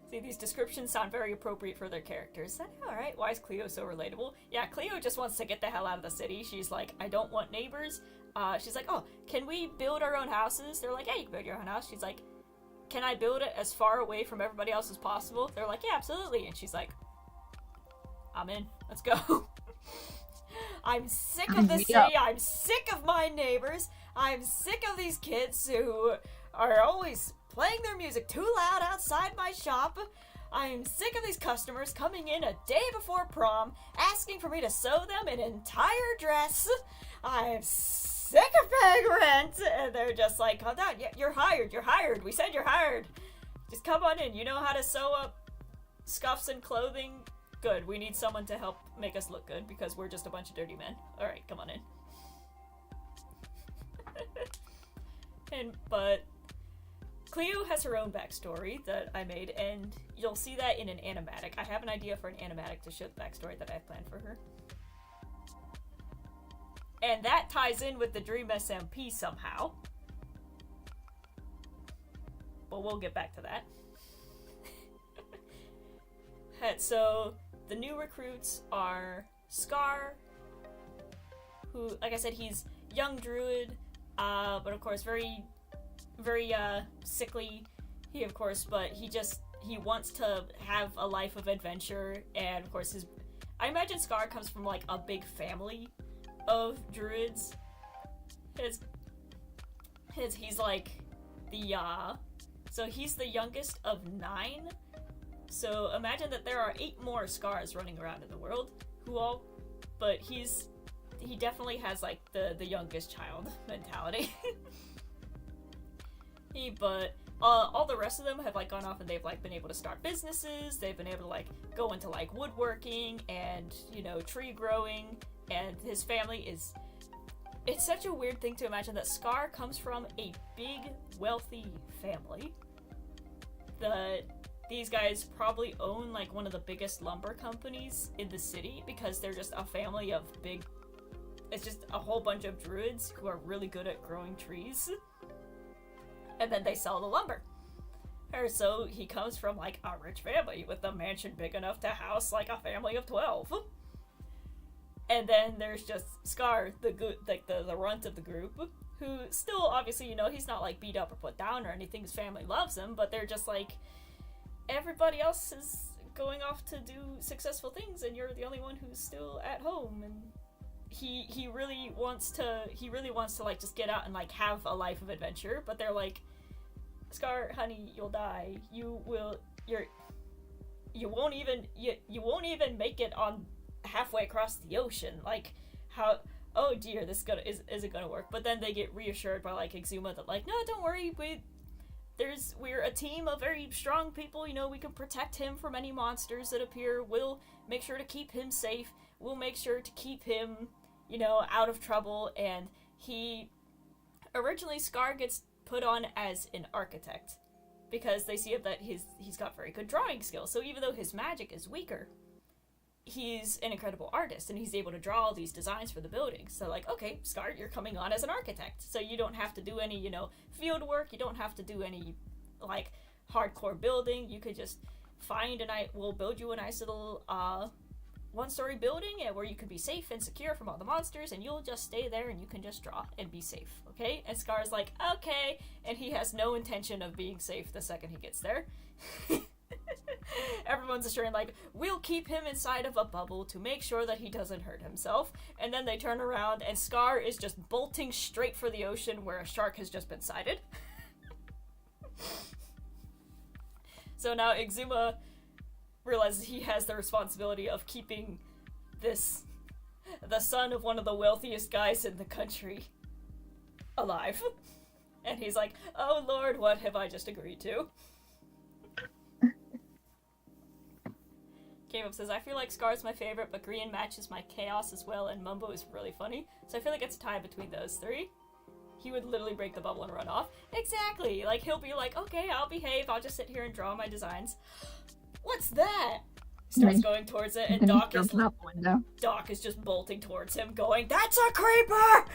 See, these descriptions sound very appropriate for their characters. Alright, why is Cleo so relatable? Yeah, Cleo just wants to get the hell out of the city. She's like, I don't want neighbors. She's like, oh, can we build our own houses? They're like, yeah, you can build your own house. She's like, can I build it as far away from everybody else as possible? They're like, yeah, absolutely. And she's like, I'm in. Let's go. I'm sick of the city. I'm sick of my neighbors. I'm sick of these kids who are always playing their music too loud outside my shop. I'm sick of these customers coming in a day before prom, asking for me to sew them an entire dress. I'm sick of paying rent. And they're just like, calm down. Yeah, you're hired. We said you're hired. Just come on in. You know how to sew up scuffs and clothing? Good. We need someone to help make us look good because we're just a bunch of dirty men. Alright, come on in. But Cleo has her own backstory that I made, and you'll see that in an animatic. I have an idea for an animatic to show the backstory that I've planned for her. And that ties in with the Dream SMP somehow. But we'll get back to that. So, the new recruits are Scar, who, like I said, he's young druid, but of course very sickly. But he wants to have a life of adventure, and of course I imagine Scar comes from like a big family of druids. He's like so he's the youngest of 9. So imagine that there are 8 more Scars running around in the world, but he definitely has like the youngest child mentality. But all the rest of them have like gone off and they've like been able to start businesses. They've been able to like go into like woodworking and, you know, tree growing. And his family it's such a weird thing to imagine that Scar comes from a big, wealthy family. These guys probably own like one of the biggest lumber companies in the city because they're just a family of it's just a whole bunch of druids who are really good at growing trees. And then they sell the lumber. So he comes from like a rich family with a mansion big enough to house like a family of 12. And then there's just Scar, the runt of the group, who still obviously, you know, he's not like beat up or put down or anything. His family loves him, but they're just like, everybody else is going off to do successful things and you're the only one who's still at home. And he really wants to like just get out and like have a life of adventure, but they're like, Scar, honey, you'll die. you won't even make it on halfway across the ocean. Like, how? Oh dear, this is it gonna work? But then they get reassured by like Exuma that like, no, don't worry, we're a team of very strong people. You know, we can protect him from any monsters that appear. We'll make sure to keep him safe. We'll make sure to keep him, you know, out of trouble. And originally Scar gets put on as an architect because they see that he's got very good drawing skills. So even though his magic is weaker, he's an incredible artist and he's able to draw all these designs for the buildings. So like, okay, Scar, you're coming on as an architect. So you don't have to do any, you know, field work. You don't have to do any like hardcore building. You could just we'll build you a nice little one-story building where you can be safe and secure from all the monsters, and you'll just stay there and you can just draw and be safe, okay? And Scar's like, okay, and he has no intention of being safe the second he gets there. Everyone's assuring like, we'll keep him inside of a bubble to make sure that he doesn't hurt himself. And then they turn around and Scar is just bolting straight for the ocean where a shark has just been sighted. So now Exuma realizes he has the responsibility of keeping the son of one of the wealthiest guys in the country alive. And he's like, oh lord, what have I just agreed to? Caleb says, I feel like Scar's my favorite, but Green matches my chaos as well, and Mumbo is really funny. So I feel like it's a tie between those three. He would literally break the bubble and run off. Exactly! Like, he'll be like, okay, I'll behave, I'll just sit here and draw my designs. What's that? Starts going towards it, and Doc is just bolting towards him, going, that's a creeper!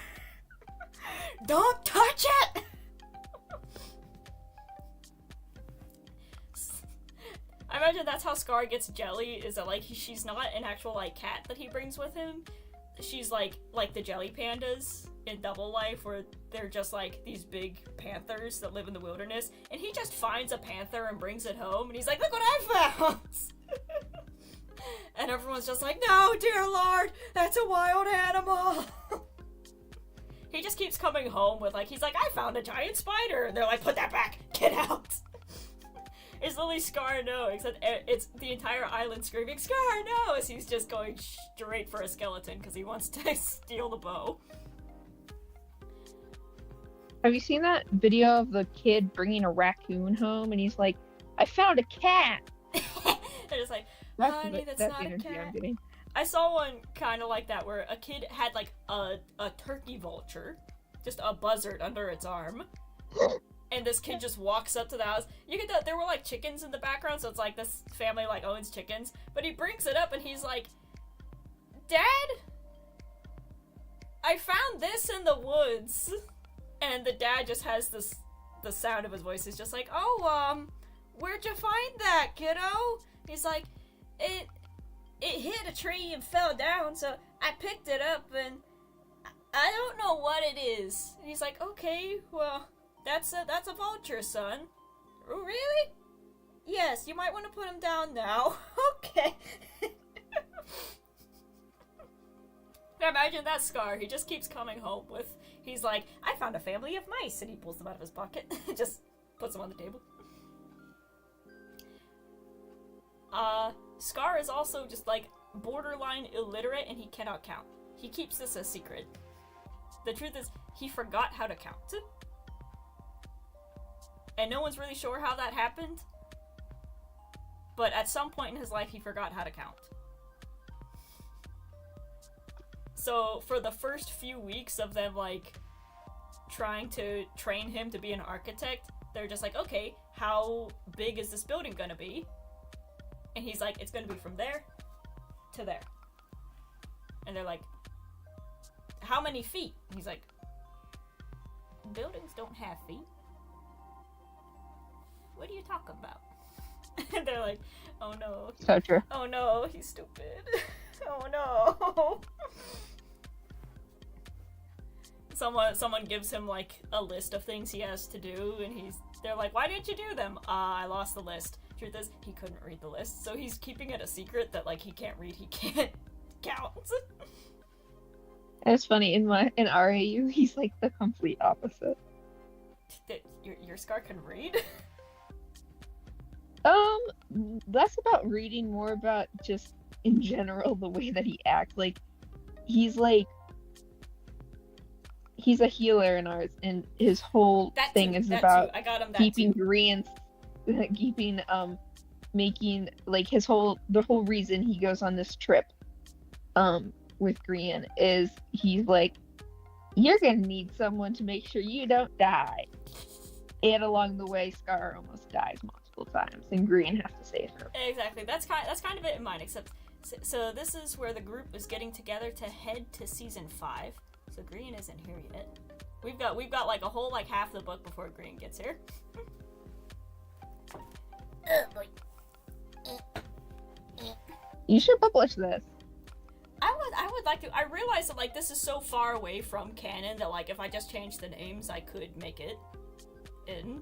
Don't touch it! I imagine that's how Scar gets jelly, is that like she's not an actual like cat that he brings with him. She's like the jelly pandas in Double Life, where they're just like these big panthers that live in the wilderness, and he just finds a panther and brings it home, and he's like, look what I found! And everyone's just like, no, dear lord, that's a wild animal! He just keeps coming home with like, he's like, I found a giant spider, and they're like, put that back, get out! It's literally Scar no, except it's the entire island screaming, Scar no! As he's just going straight for a skeleton because he wants to steal the bow. Have you seen that video of the kid bringing a raccoon home and he's like, I found a cat! They're just like, honey, that's not a cat. I saw one kind of like that where a kid had like a turkey vulture, just a buzzard under its arm. And this kid just walks up to the house. You can tell there were like chickens in the background, so it's like this family like owns chickens. But he brings it up and he's like, Dad? I found this in the woods. And the dad just has the sound of his voice is just like, oh, where'd you find that, kiddo? He's like, it hit a tree and fell down, so I picked it up and I don't know what it is. And he's like, okay, well, that's a vulture, son. Oh, really? Yes, you might want to put him down now. Okay. Now imagine that Scar. He just keeps coming home with, he's like, I found a family of mice, and he pulls them out of his pocket. Just puts them on the table. Scar is also just like borderline illiterate and he cannot count. He keeps this a secret. The truth is, he forgot how to count. And no one's really sure how that happened. But at some point in his life, he forgot how to count. So for the first few weeks of them, like, trying to train him to be an architect, they're just like, okay, how big is this building gonna be? And he's like, it's gonna be from there to there. And they're like, how many feet? And he's like, buildings don't have feet. What are you talking about? And they're like, oh no. So true. Oh no, he's stupid. Oh no. Someone gives him like a list of things he has to do, and they're like, why didn't you do them? I lost the list. Truth is, he couldn't read the list, so he's keeping it a secret that like he can't read, he can't count. It's funny, in RAU, he's like the complete opposite. Your Scar can read? Less about reading, more about just in general the way that he acts. Like he's a healer in ours, and his whole thing is about I got him that keeping too. Koreans, keeping making like the whole reason he goes on this trip with Grian is he's like, you're gonna need someone to make sure you don't die. And along the way, Scar almost dies multiple times, and Grian has to save her. Exactly. That's kind of it in mind. Except, so this is where the group is getting together to head to season 5. So Grian isn't here yet. We've got like a whole like half the book before Grian gets here. You should publish this. I would like to. I realize that like this is so far away from canon that like if I just change the names, I could make it in.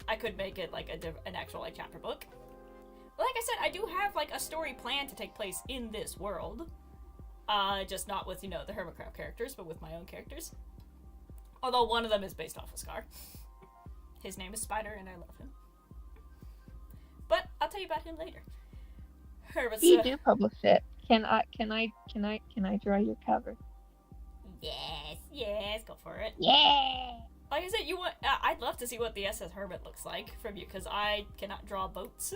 I could make it like an actual like chapter book. But like I said, I do have like a story planned to take place in this world. Just not with, the Hermitcraft characters, but with my own characters. Although one of them is based off of Scar. His name is Spider, and I love him. But I'll tell you about him later. You do publish it. Can I draw your cover? Yes, go for it. Yeah. Like I said, I'd love to see what the SS Hermit looks like from you, because I cannot draw boats.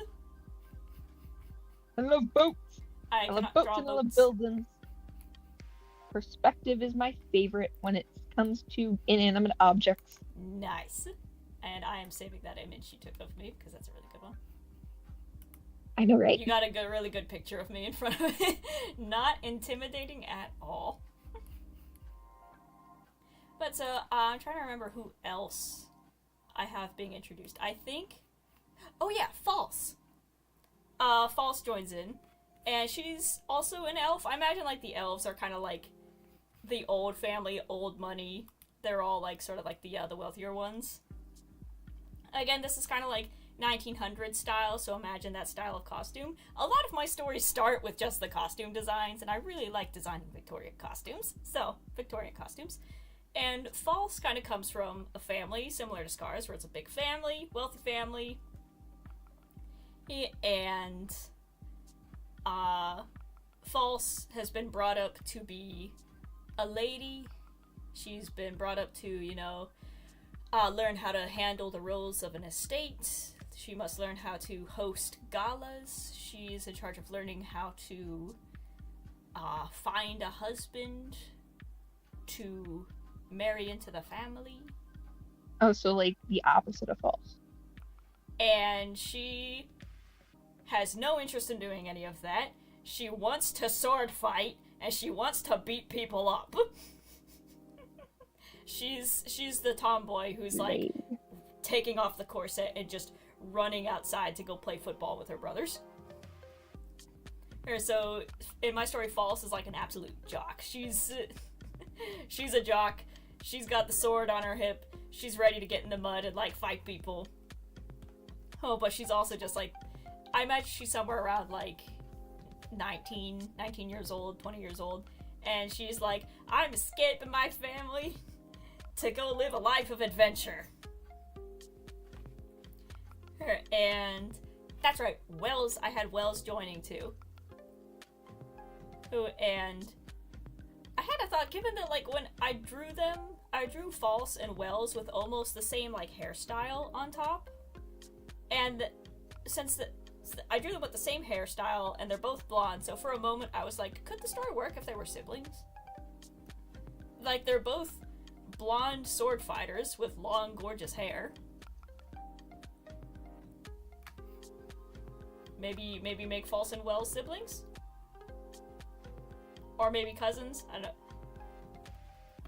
I love boats. I love cannot boats draw and I boats. love buildings. Perspective is my favorite when it comes to inanimate objects. Nice. And I am saving that image you took of me, because that's a really good one. I know, right? You got a really good picture of me in front of it. Not intimidating at all. But so, I'm trying to remember who else I have being introduced. I think... Oh yeah, False. False joins in. And she's also an elf. I imagine, like, the elves are kind of like the old family, old money. They're all, like, sort of like the wealthier ones. Again, this is kind of like 1900s style, so imagine that style of costume. A lot of my stories start with just the costume designs, and I really like designing Victorian costumes. So, Victorian costumes. And False kind of comes from a family similar to Scar's, where it's a big family, wealthy family. And False has been brought up to be a lady. She's been brought up to, learn how to handle the roles of an estate. She must learn how to host galas. She's in charge of learning how to find a husband to marry into the family. Oh, so like the opposite of False. And she has no interest in doing any of that. She wants to sword fight, and she wants to beat people up. She's the tomboy who's like taking off the corset and just running outside to go play football with her brothers. So in my story, False is like an absolute jock. She's a jock. She's got the sword on her hip. She's ready to get in the mud and like fight people. Oh, but she's also just like, I imagine she's somewhere around like 19 years old, 20 years old, and she's like, I'm escaping my family to go live a life of adventure. And that's right, Wells, I had Wells joining too. And I had a thought, given that like when I drew them, I drew False and Wells with almost the same like hairstyle on top. And since I drew them with the same hairstyle and they're both blonde, so for a moment I was like, could the story work if they were siblings? Like, they're both blonde sword fighters with long, gorgeous hair. Maybe make False and Wells siblings? Or maybe cousins? I don't know.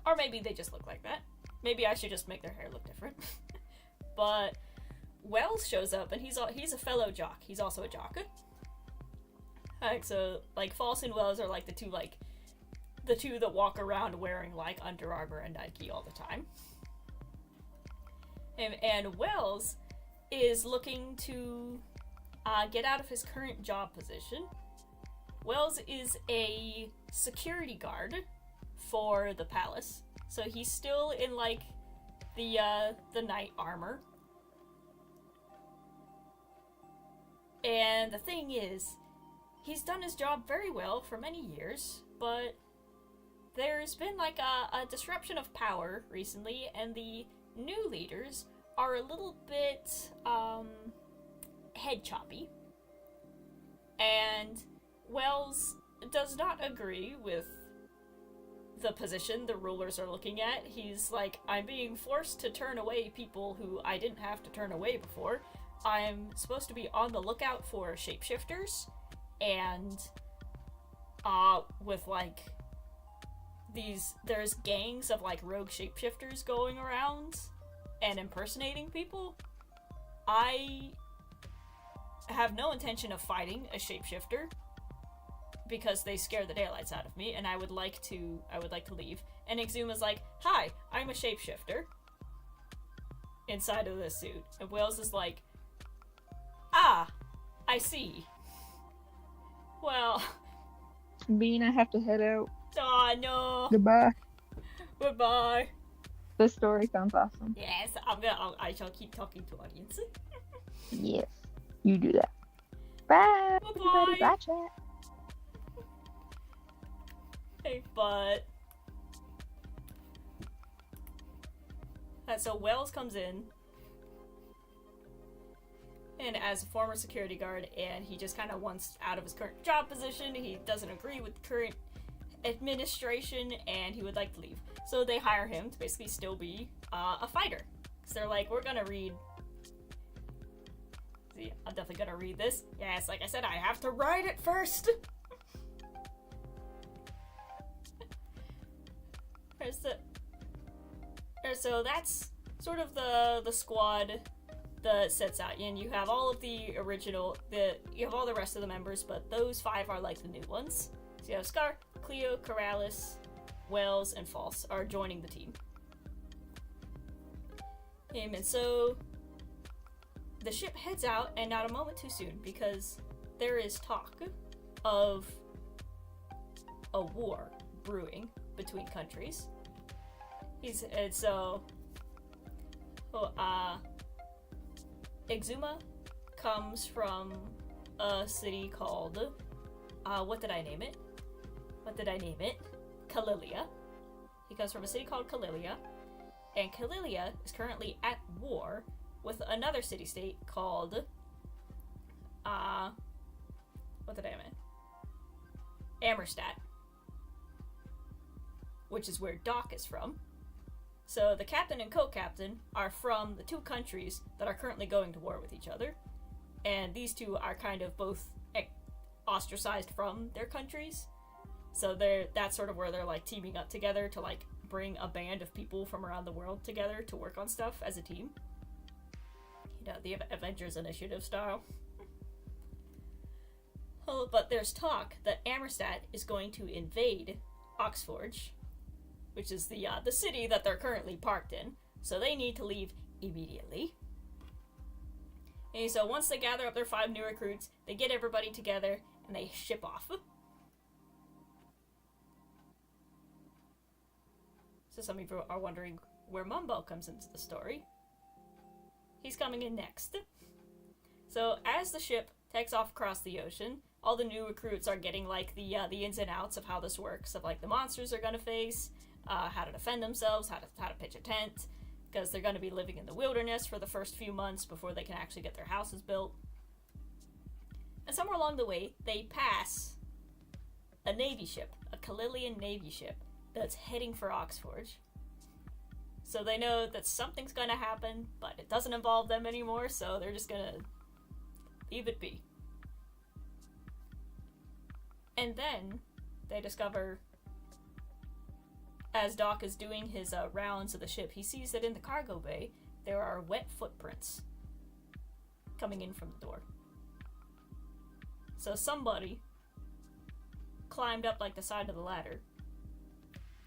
Or maybe they just look like that. Maybe I should just make their hair look different. But Wells shows up, and he's a fellow jock. He's also a jock. Like, so, like, False and Wells are like the two that walk around wearing like Under Armour and Nike all the time. And Wells is looking to get out of his current job position. Wells is a security guard for the palace, so he's still in like the knight armor. And the thing is, he's done his job very well for many years, but there's been like a disruption of power recently, and the new leaders are a little bit head choppy. And Wells does not agree with the position the rulers are looking at. He's like, I'm being forced to turn away people who I didn't have to turn away before. I'm supposed to be on the lookout for shapeshifters, and with like there's gangs of like rogue shapeshifters going around and impersonating people. I have no intention of fighting a shapeshifter because they scare the daylights out of me, and I would like to leave. And Exuma's like, hi, I'm a shapeshifter inside of this suit. And Wales is like, ah, I see. Well, Bean, I have to head out. Aw, no. Goodbye. Goodbye. This story sounds awesome. Yes, I shall keep talking to audience. Yes, you do that. Bye. Bye-bye. Bye, chat. Hey, but... So Wells comes in, and as a former security guard, and he just kind of wants out of his current job position. He doesn't agree with the current administration, and he would like to leave. So they hire him to basically still be a fighter. So they're like, we're gonna read... See, I'm definitely gonna read this. Yes, like I said, I have to write it first! So that's sort of the squad that sets out, and you have all of the original, you have all the rest of the members, but those 5 are like the new ones. So you have Scar, Cleo, Corrales, Wells, and False are joining the team. And so the ship heads out, and not a moment too soon, because there is talk of a war brewing between countries. Exuma comes from a city called, what did I name it? Kalilia. He comes from a city called Kalilia, and Kalilia is currently at war with another city-state called, Amherstad, which is where Doc is from. So the captain and co-captain are from the 2 countries that are currently going to war with each other, and these 2 are kind of both ostracized from their countries. So that's sort of where they're like teaming up together to like bring a band of people from around the world together to work on stuff as a team. You know, the Avengers Initiative style. Oh, but there's talk that Amherstad is going to invade Oxforge, which is the city that they're currently parked in. So they need to leave immediately. And so once they gather up their 5 new recruits, they get everybody together and they ship off. So some of you are wondering where Mumbo comes into the story. He's coming in next. So as the ship takes off across the ocean, all the new recruits are getting like the ins and outs of how this works, of like the monsters they're gonna face, how to defend themselves, how to pitch a tent, because they're gonna be living in the wilderness for the first few months before they can actually get their houses built. And somewhere along the way, they pass a navy ship, a Kalilian navy ship, that's heading for Oxforge. So they know that something's gonna happen, but it doesn't involve them anymore, so they're just gonna leave it be. And then they discover, as Doc is doing his rounds of the ship, he sees that in the cargo bay there are wet footprints coming in from the door. So somebody climbed up like the side of the ladder.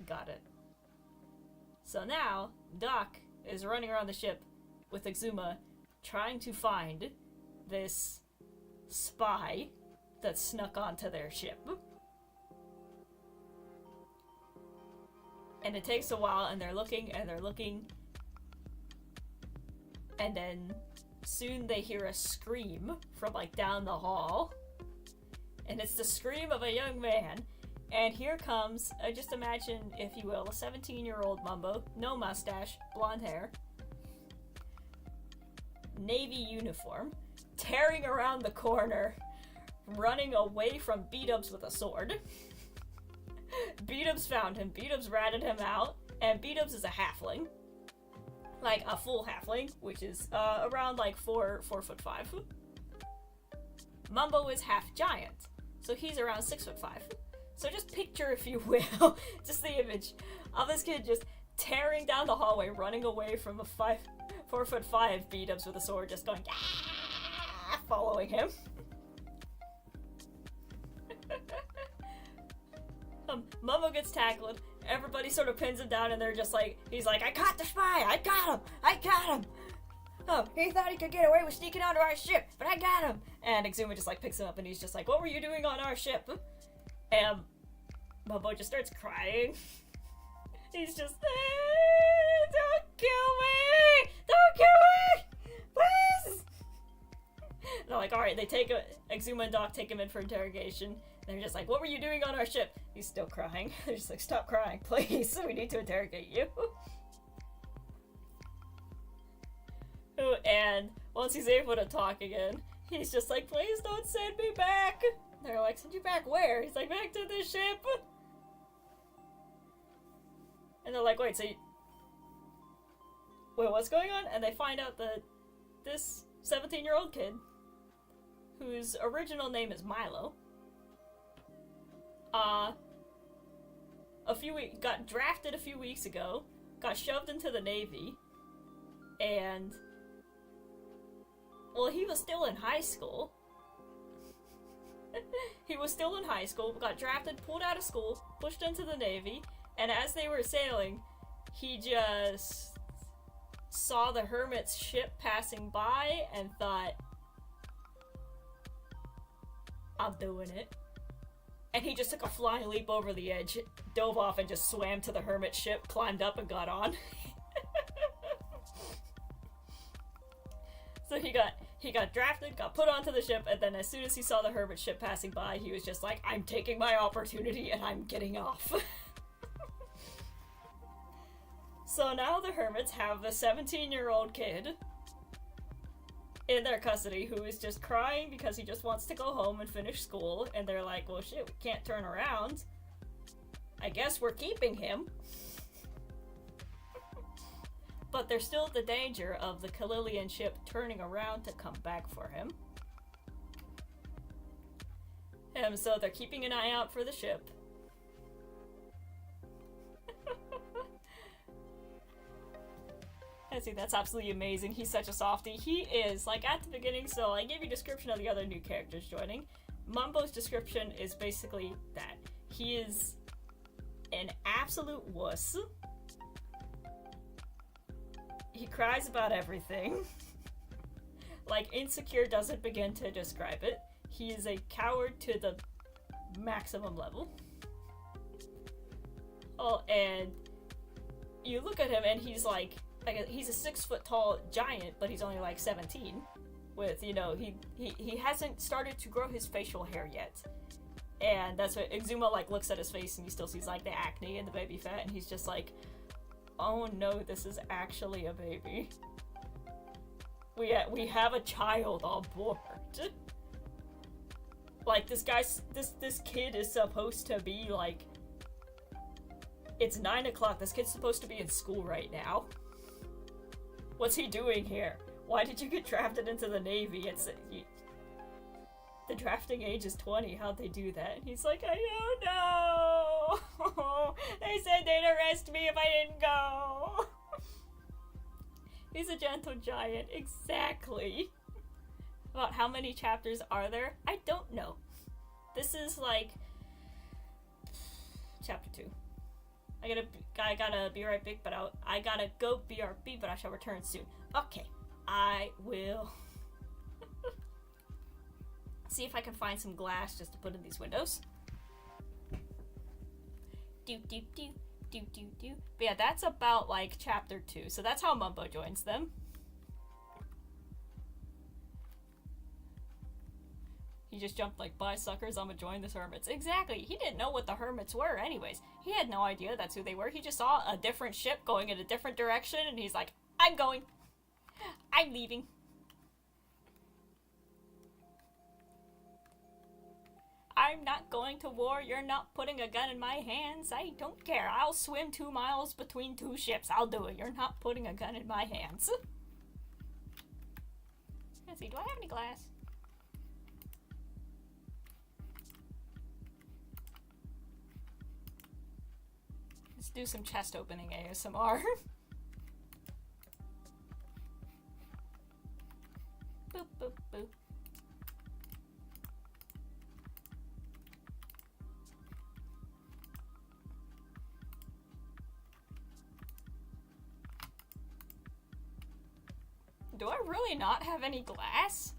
Got it. So now, Doc is running around the ship with Exuma, trying to find this spy that snuck onto their ship. And it takes a while, and they're looking, and then soon they hear a scream from like down the hall. And it's the scream of a young man. And here comes, just imagine, if you will, a 17-year-old Mumbo, no mustache, blonde hair, navy uniform, tearing around the corner, running away from B-dubs with a sword. B-dubs found him, B-dubs ratted him out, and B-dubs is a halfling. Like, a full halfling, which is around like 4'5". Mumbo is half giant, so he's around 6'5". So just picture, if you will, just the image of this kid just tearing down the hallway, running away from a 4'5" B-dubs with a sword, just going, ah, following him. Mumbo gets tackled, everybody sort of pins him down, and they're just like, he's like, I caught the spy, I got him! Oh, he thought he could get away with sneaking onto our ship, but I got him! And Exuma just like picks him up and he's just like, what were you doing on our ship? And Mumbo just starts crying. He's just, don't kill me! Don't kill me! Please! And they're like, alright, they take Exuma and Doc take him in for interrogation. And they're just like, what were you doing on our ship? He's still crying. They're just like, stop crying, please. We need to interrogate you. And once he's able to talk again, he's just like, please don't send me back. They're like, send you back where? He's like, back to the ship. And they're like, wait, what's going on? And they find out that this 17-year-old kid, whose original name is Milo, got drafted a few weeks ago, got shoved into the Navy, and, well, he was still in high school. He was still in high school, got drafted, pulled out of school, pushed into the Navy, and as they were sailing, he just saw the Hermit's ship passing by and thought, I'm doing it. And he just took a flying leap over the edge, dove off, and just swam to the Hermit ship, climbed up, and got on. So he got drafted, got put onto the ship, and then as soon as he saw the Hermit ship passing by, he was just like, I'm taking my opportunity and I'm getting off. So now the Hermits have a 17-year-old kid in their custody who is just crying because he just wants to go home and finish school, and they're like, well shit, we can't turn around. I guess we're keeping him. But there's still the danger of the Kalilian ship turning around to come back for him. And so they're keeping an eye out for the ship. I see, that's absolutely amazing. He's such a softie. He is, like, at the beginning, so I gave you a description of the other new characters joining. Mumbo's description is basically that. He is an absolute wuss. He cries about everything. Like, insecure doesn't begin to describe it. He is a coward to the maximum level. Oh, and you look at him and he's like he's a 6 foot tall giant, but he's only like 17. With, you know, he hasn't started to grow his facial hair yet. And that's what Exuma like looks at his face and he still sees like the acne and the baby fat, and he's just like, oh no, this is actually a baby. We have a child on board. Like, this kid is supposed to be like, it's 9 o'clock, this kid's supposed to be in school right now. What's he doing here? Why did you get drafted into the Navy? The drafting age is 20, how'd they do that? And he's like, I don't know! They said they'd arrest me if I didn't go! He's a gentle giant, exactly. About how many chapters are there? I don't know. This is like chapter 2. I gotta be right back, but I gotta go BRB, but I shall return soon. Okay, I will see if I can find some glass just to put in these windows. Do. But yeah, that's about like chapter 2. So that's how Mumbo joins them. He just jumped like, bye suckers, I'ma join the hermits. Exactly. He didn't know what the hermits were anyways. He had no idea that's who they were. He just saw a different ship going in a different direction, and he's like, I'm going. I'm leaving. I'm not going to war. You're not putting a gun in my hands. I don't care. I'll swim 2 miles between 2 ships. I'll do it. You're not putting a gun in my hands. Let's see. Do I have any glass? Let's do some chest opening ASMR. Boop, boop, boop. Do I really not have any glass?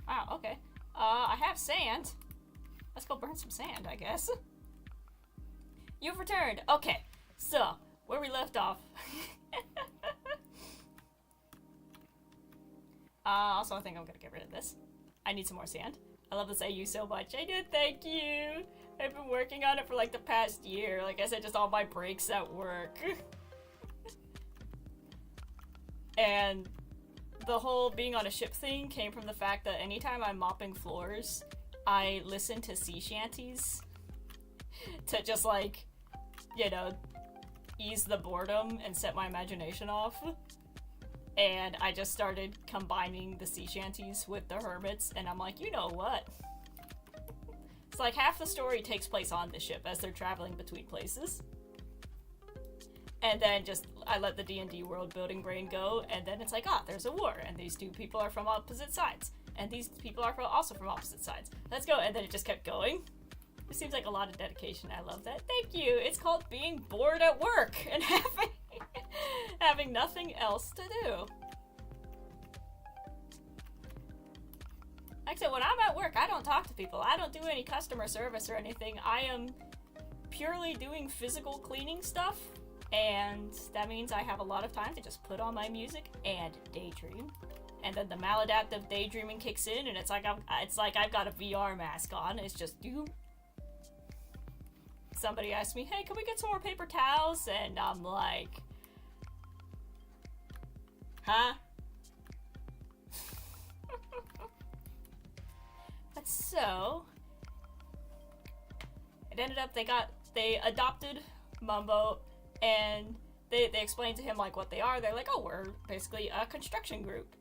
Wow, okay. I have sand. Let's go burn some sand, I guess. You've returned. Okay, so, where we left off. Also, I think I'm gonna get rid of this. I need some more sand. I love this AU so much. I did, thank you! I've been working on it for like the past year. Like I said, just all my breaks at work. And the whole being on a ship thing came from the fact that anytime I'm mopping floors, I listen to sea shanties to just like, you know, ease the boredom and set my imagination off. And I just started combining the sea shanties with the hermits, and I'm like, you know what? It's like half the story takes place on the ship as they're traveling between places. And then just, I let the D&D world building brain go, and then it's like, ah, there's a war, and these 2 people are from opposite sides. And these people are also from opposite sides. Let's go, and then it just kept going. It seems like a lot of dedication. I love that. Thank you! It's called being bored at work, and having nothing else to do. Like I said, when I'm at work, I don't talk to people. I don't do any customer service or anything. I am purely doing physical cleaning stuff, and that means I have a lot of time to just put on my music and daydream. And then the maladaptive daydreaming kicks in, and it's like I've got a VR mask on. It's just do. Somebody asked me, "Hey, can we get some more paper towels?" And I'm like, huh? But so, it ended up they adopted Mumbo, and they explained to him like what they are. They're like, oh, we're basically a construction group.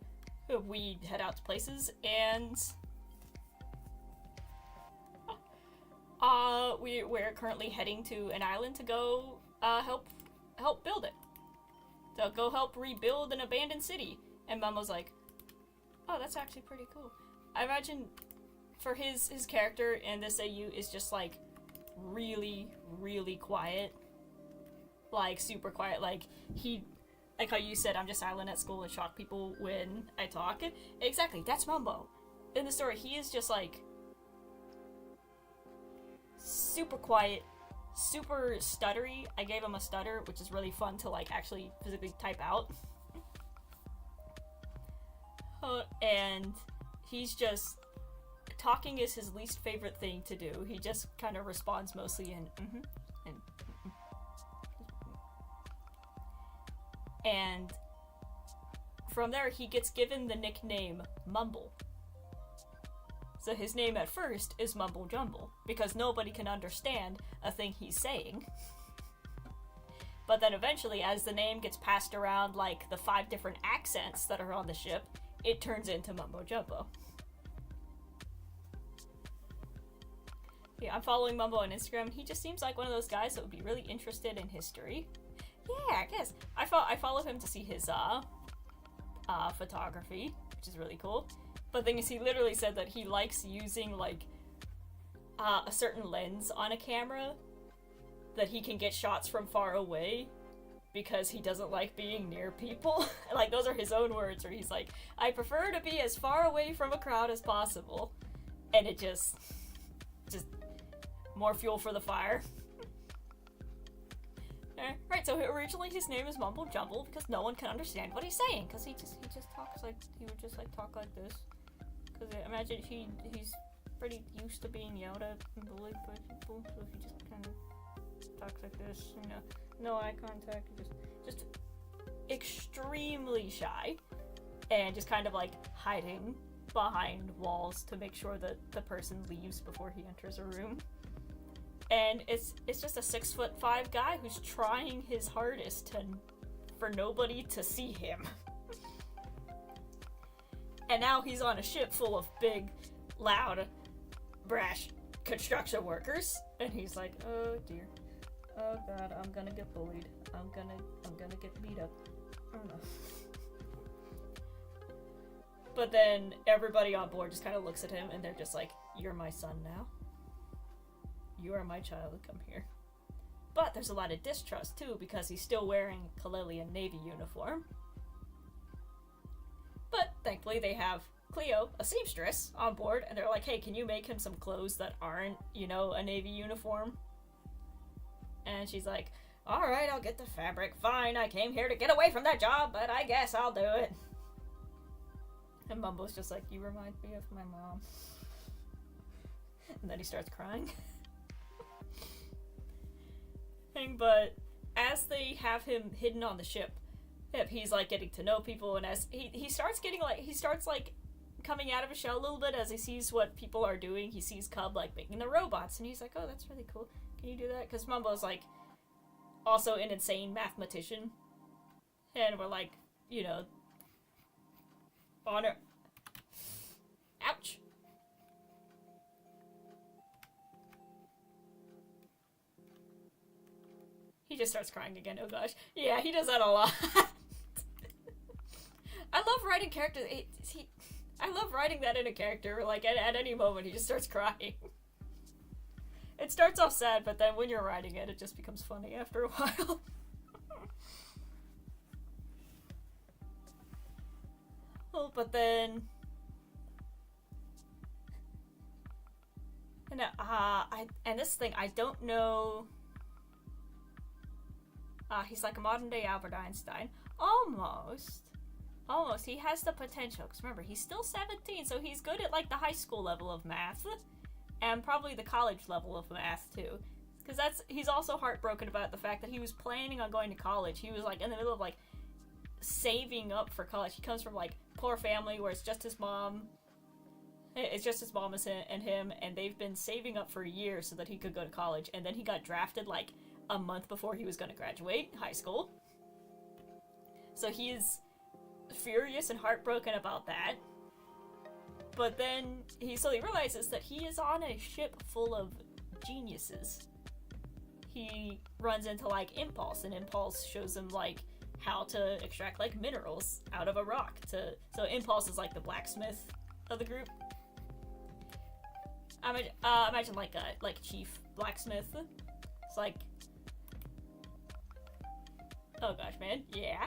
We head out to places, and we're currently heading to an island to go help build it. To go help rebuild an abandoned city. And Mumbo's like, oh, that's actually pretty cool. I imagine for his character in this AU is just like really, really quiet. Like super quiet. Like how you said, I'm just silent at school and shock people when I talk. Exactly, that's Mumbo. In the story, he is just like super quiet, super stuttery. I gave him a stutter, which is really fun to like actually physically type out. And he's just talking is his least favorite thing to do. He just kind of responds mostly in and from there he gets given the nickname Mumble. So his name at first is Mumble Jumble, because nobody can understand a thing he's saying. But then eventually, as the name gets passed around like the 5 different accents that are on the ship, it turns into Mumbo Jumbo. Yeah, I'm following Mumbo on Instagram, and he just seems like one of those guys that would be really interested in history. Yeah, I guess. I follow him to see his photography, which is really cool. But the thing is, he literally said that he likes using like a certain lens on a camera that he can get shots from far away because he doesn't like being near people. Like, those are his own words, where he's like, I prefer to be as far away from a crowd as possible. And it just more fuel for the fire. Right, so originally his name is Mumble Jumble because no one can understand what he's saying, because he just talks like, he would just like talk like this. Because imagine he's pretty used to being yelled at and bullied by people, so he just kind of talks like this, you know, no eye contact, just extremely shy, and just kind of like hiding behind walls to make sure that the person leaves before he enters a room. And it's just a 6'5" guy who's trying his hardest for nobody to see him. And now he's on a ship full of big, loud, brash construction workers, and he's like, oh dear, oh god, I'm gonna get bullied. I'm gonna get beat up. I don't know. But then everybody on board just kind of looks at him, and they're just like, you're my son now. You are my child, come here. But there's a lot of distrust too, because he's still wearing Kalelian Navy uniform. But thankfully they have Cleo, a seamstress, on board, and they're like, hey, can you make him some clothes that aren't, you know, a Navy uniform? And she's like, alright, I'll get the fabric. Fine, I came here to get away from that job, but I guess I'll do it. And Mumble's just like, you remind me of my mom. And then he starts crying. But as they have him hidden on the ship, he's like getting to know people, and as he starts coming out of his shell a little bit as he sees what people are doing. He sees Cub like making the robots, and he's like, oh, that's really cool. Can you do that? Because Mumbo's like also an insane mathematician, and we're like, you know, honor. Ouch. He just starts crying again. Oh gosh. Yeah, he does that a lot. I love writing characters. I love writing that in a character. Like, at any moment, he just starts crying. It starts off sad, but then when you're writing it, it just becomes funny after a while. Well, but then... And this thing, I don't know... he's like a modern-day Albert Einstein. Almost. He has the potential. Because remember, he's still 17, so he's good at, like, the high school level of math. And probably the college level of math, too. Because he's also heartbroken about the fact that he was planning on going to college. He was, like, in the middle of, like, saving up for college. He comes from, like, poor family where it's just his mom. It's just his mom and him, and they've been saving up for a year so that he could go to college. And then he got drafted, like, a month before he was going to graduate high school. So he's furious and heartbroken about that. But then he slowly realizes that he is on a ship full of geniuses. He runs into, like, Impulse, and Impulse shows him, like, how to extract, like, minerals out of a rock. So Impulse is, like, the blacksmith of the group. Imagine like a chief blacksmith. It's like, oh gosh, man, yeah.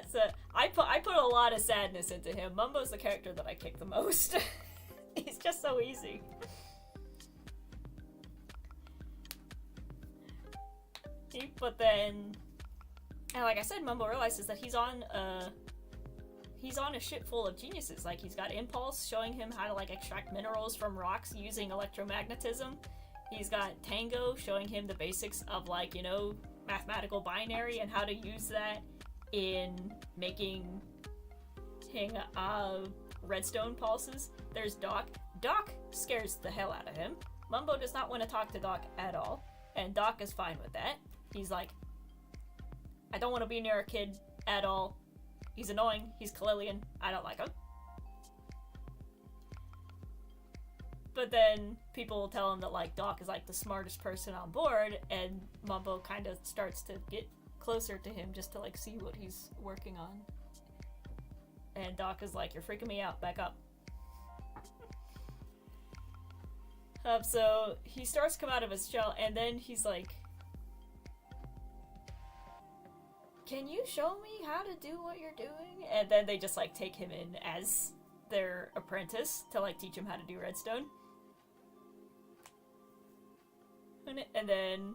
So I put a lot of sadness into him. Mumbo's the character that I kick the most. He's just so easy. But then, and like I said, Mumbo realizes that he's on a ship full of geniuses. Like, he's got Impulse showing him how to, like, extract minerals from rocks using electromagnetism. He's got Tango showing him the basics of, like, you know, mathematical binary and how to use that in making redstone pulses. There's Doc. Doc scares the hell out of him. Mumbo does not want to talk to Doc at all, and Doc is fine with that. He's like, I don't want to be near a kid at all. He's annoying. He's Kalelian. I don't like him. But then people will tell him that, like, Doc is, like, the smartest person on board, and Mumbo kind of starts to get closer to him just to, like, see what he's working on. And Doc is like, you're freaking me out. Back up. So he starts to come out of his shell, and then he's like, can you show me how to do what you're doing? And then they just, like, take him in as their apprentice to, like, teach him how to do redstone. And then,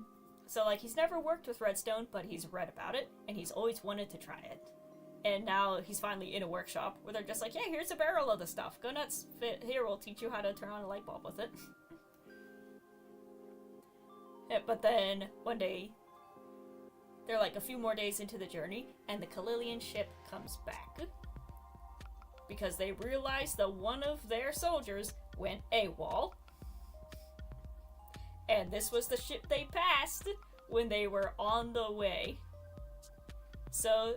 So, like, he's never worked with redstone, but he's read about it, and he's always wanted to try it. And now he's finally in a workshop where they're just like, yeah, here's a barrel of the stuff. Go nuts. Here, we'll teach you how to turn on a light bulb with it. Yeah, but then, one day, they're like a few more days into the journey, and the Kalilian ship comes back. Because they realize that one of their soldiers went AWOL. And this was the ship they passed when they were on the way. So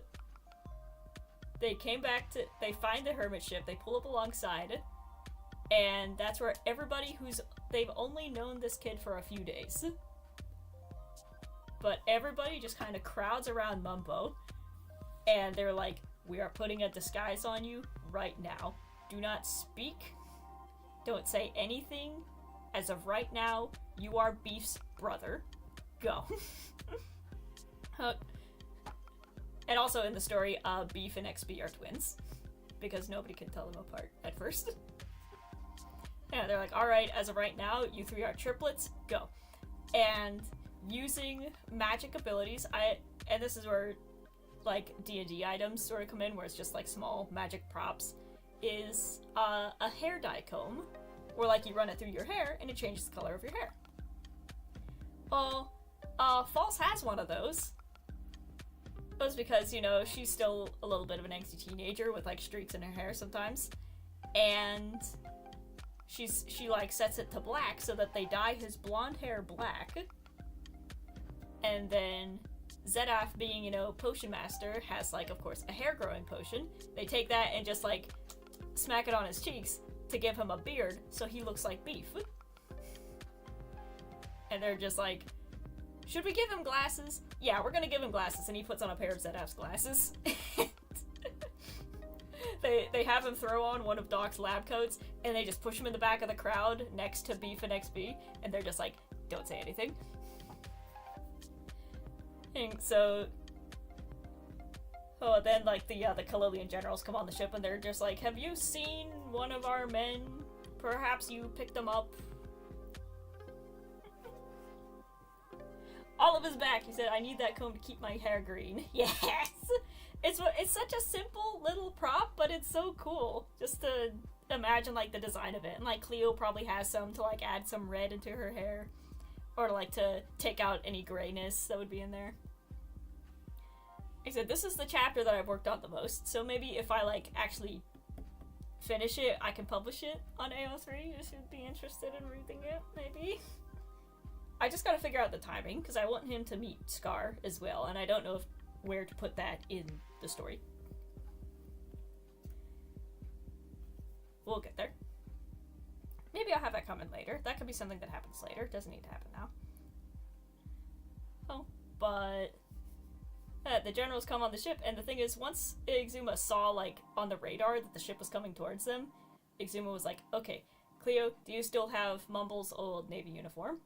they came back to, they find the hermit ship, they pull up alongside, and that's where everybody they've only known this kid for a few days. But everybody just kind of crowds around Mumbo, and they're like, we are putting a disguise on you right now. Do not speak. Don't say anything. As of right now, you are Beef's brother. Go. And also in the story, Beef and XB are twins. Because nobody can tell them apart at first. Yeah, they're like, alright, as of right now, you three are triplets. Go. And using magic abilities, and this is where like D&D items sort of come in, where it's just like small magic props, is a hair dye comb, where like you run it through your hair and it changes the color of your hair. Well, False has one of those. It was because, you know, she's still a little bit of an angsty teenager with like streaks in her hair sometimes, and she like sets it to black so that they dye his blonde hair black. And then Zedaf, being, you know, potion master, has, like, of course, a hair growing potion. They take that and just, like, smack it on his cheeks to give him a beard so he looks like Beef. And they're just like, should we give him glasses? Yeah, we're gonna give him glasses. And he puts on a pair of Zedaf's glasses. They have him throw on one of Doc's lab coats, and they just push him in the back of the crowd next to Beef and XB, and they're just like, don't say anything. And so, then like the Kalilian generals come on the ship, and they're just like, have you seen one of our men? Perhaps you picked them up. All of his back, he said, I need that comb to keep my hair green. Yes! It's such a simple little prop, but it's so cool. Just to imagine like the design of it. And like Cleo probably has some to like add some red into her hair. Or like to take out any grayness that would be in there. I said, this is the chapter that I've worked on the most, so maybe if I like actually finish it, I can publish it on AO3. You should be interested in reading it, maybe. I just gotta figure out the timing, because I want him to meet Scar as well, and I don't know where to put that in the story. We'll get there. Maybe I'll have that coming later. That could be something that happens later. It doesn't need to happen now. Oh, but the generals come on the ship, and the thing is, once Exuma saw, like, on the radar that the ship was coming towards them, Exuma was like, okay, Cleo, do you still have Mumble's old Navy uniform?